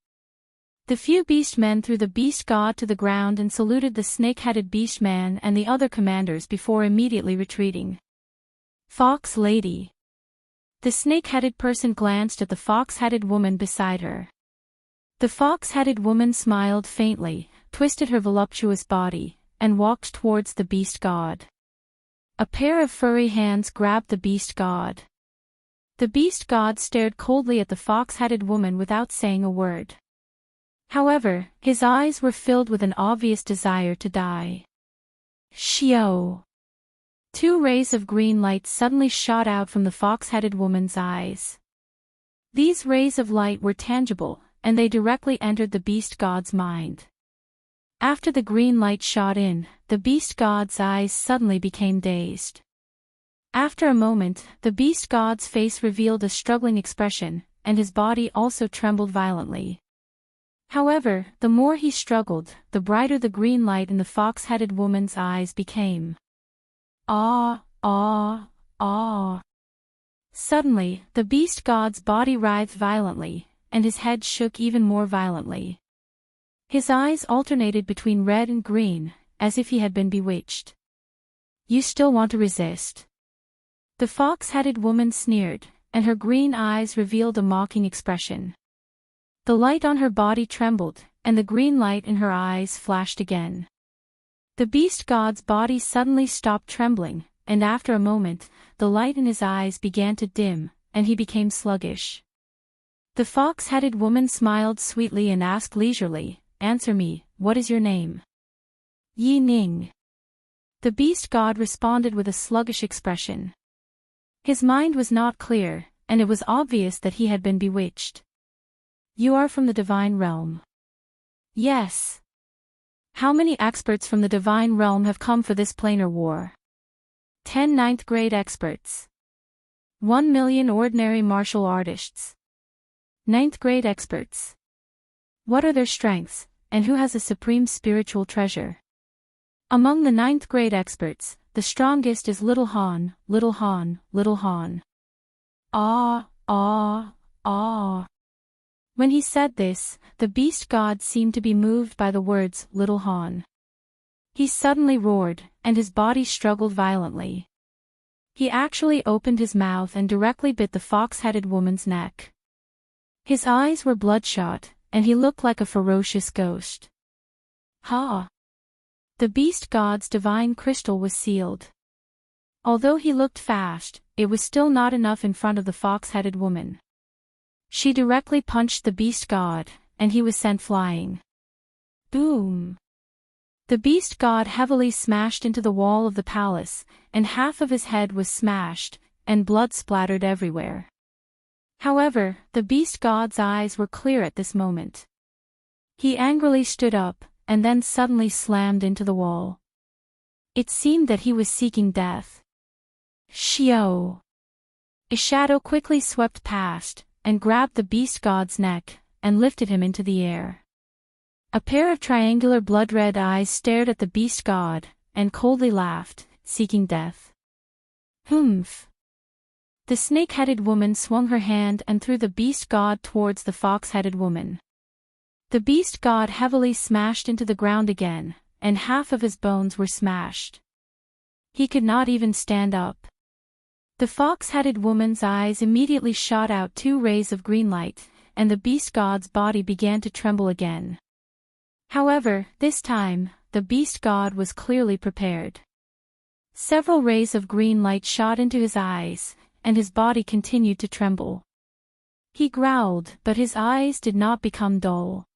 The few beast men threw the beast god to the ground and saluted the snake-headed beast man and the other commanders before immediately retreating. "Fox lady." The snake-headed person glanced at the fox-headed woman beside her. The fox-headed woman smiled faintly, twisted her voluptuous body, and walked towards the beast god. A pair of furry hands grabbed the beast god. The beast god stared coldly at the fox-headed woman without saying a word. However, his eyes were filled with an obvious desire to die. Shio! 2 rays of green light suddenly shot out from the fox-headed woman's eyes. These rays of light were tangible, and they directly entered the beast god's mind. After the green light shot in, the beast god's eyes suddenly became dazed. After a moment, the beast god's face revealed a struggling expression, and his body also trembled violently. However, the more he struggled, the brighter the green light in the fox-headed woman's eyes became. Ah! Suddenly, the beast god's body writhed violently, and his head shook even more violently. His eyes alternated between red and green, as if he had been bewitched. "You still want to resist?" The fox-headed woman sneered, and her green eyes revealed a mocking expression. The light on her body trembled, and the green light in her eyes flashed again. The beast god's body suddenly stopped trembling, and after a moment, the light in his eyes began to dim, and he became sluggish. The fox-headed woman smiled sweetly and asked leisurely, "Answer me, what is your name?" "Yi Ning." The beast god responded with a sluggish expression. His mind was not clear, and it was obvious that he had been bewitched. "You are from the divine realm?" "Yes." "How many experts from the divine realm have come for this planar war?" 10 ninth grade experts. 1 million ordinary martial artists. Ninth grade experts. What are their strengths, and who has a supreme spiritual treasure? Among the ninth grade experts, the strongest is Little Han, Little Han, Little Han. Ah, ah, ah. When he said this, the beast god seemed to be moved by the words, Little Han. He suddenly roared, and his body struggled violently. He actually opened his mouth and directly bit the fox-headed woman's neck. His eyes were bloodshot, and he looked like a ferocious ghost. Ha! The beast god's divine crystal was sealed. Although he looked fast, it was still not enough in front of the fox-headed woman. She directly punched the beast god, and he was sent flying. Boom! The beast god heavily smashed into the wall of the palace, and half of his head was smashed, and blood splattered everywhere. However, the beast god's eyes were clear at this moment. He angrily stood up, and then suddenly slammed into the wall. It seemed that he was seeking death. Shio! A shadow quickly swept past, and grabbed the beast god's neck, and lifted him into the air. A pair of triangular blood-red eyes stared at the beast god, and coldly laughed, seeking death. Humph! The snake-headed woman swung her hand and threw the beast god towards the fox-headed woman. The beast god heavily smashed into the ground again, and half of his bones were smashed. He could not even stand up. The fox-headed woman's eyes immediately shot out 2 rays of green light, and the beast god's body began to tremble again. However, this time, the beast god was clearly prepared. Several rays of green light shot into his eyes, and his body continued to tremble. He growled, but his eyes did not become dull.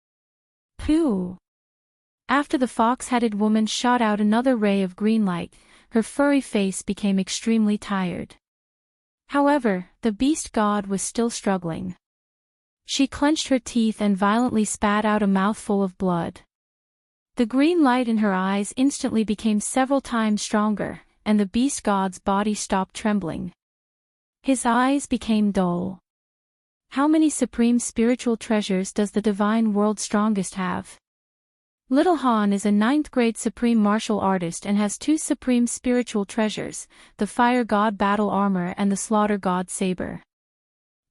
Pooh! After the fox-headed woman shot out another ray of green light, her furry face became extremely tired. However, the beast god was still struggling. She clenched her teeth and violently spat out a mouthful of blood. The green light in her eyes instantly became several times stronger, and the beast god's body stopped trembling. His eyes became dull. How many supreme spiritual treasures does the divine world's strongest have? Little Han is a 9th grade supreme martial artist and has 2 supreme spiritual treasures, the fire god battle armor and the slaughter god saber.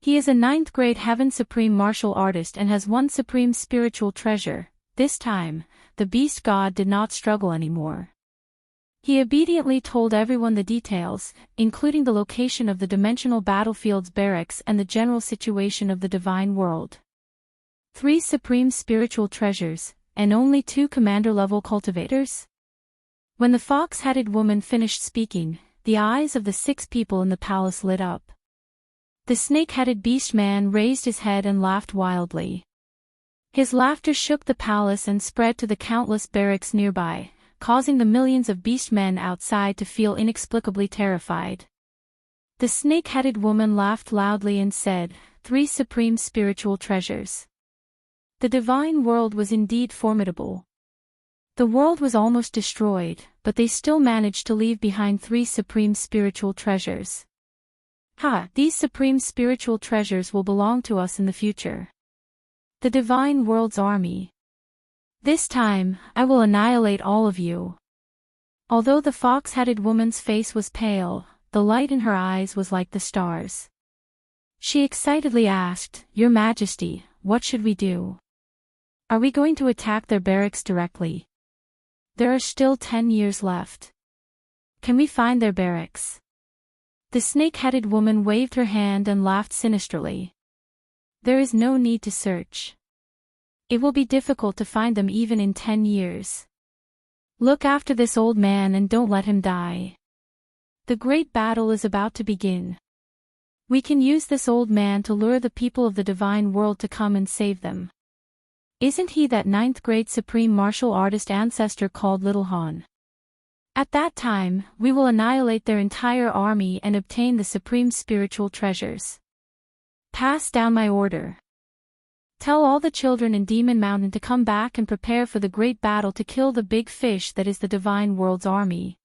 He is a 9th grade heaven supreme martial artist and has 1 supreme spiritual treasure. This time, the beast god did not struggle anymore. He obediently told everyone the details, including the location of the dimensional battlefield's barracks and the general situation of the divine world. 3 supreme spiritual treasures, and only 2 commander-level cultivators? When the fox-headed woman finished speaking, the eyes of the 6 people in the palace lit up. The snake-headed beast man raised his head and laughed wildly. His laughter shook the palace and spread to the countless barracks nearby, causing the millions of beast men outside to feel inexplicably terrified. The snake-headed woman laughed loudly and said, 3 supreme spiritual treasures. The divine world was indeed formidable. The world was almost destroyed, but they still managed to leave behind 3 supreme spiritual treasures. These supreme spiritual treasures will belong to us in the future. The divine world's army. This time, I will annihilate all of you. Although the fox-headed woman's face was pale, the light in her eyes was like the stars. She excitedly asked, "Your Majesty, what should we do? Are we going to attack their barracks directly? There are still 10 years left. Can we find their barracks?" The snake-headed woman waved her hand and laughed sinisterly. "There is no need to search. It will be difficult to find them even in 10 years. Look after this old man and don't let him die. The great battle is about to begin. We can use this old man to lure the people of the divine world to come and save them. Isn't he that ninth grade supreme martial artist ancestor called Little Han? At that time, we will annihilate their entire army and obtain the supreme spiritual treasures. Pass down my order. Tell all the children in Demon Mountain to come back and prepare for the great battle to kill the big fish that is the divine world's army.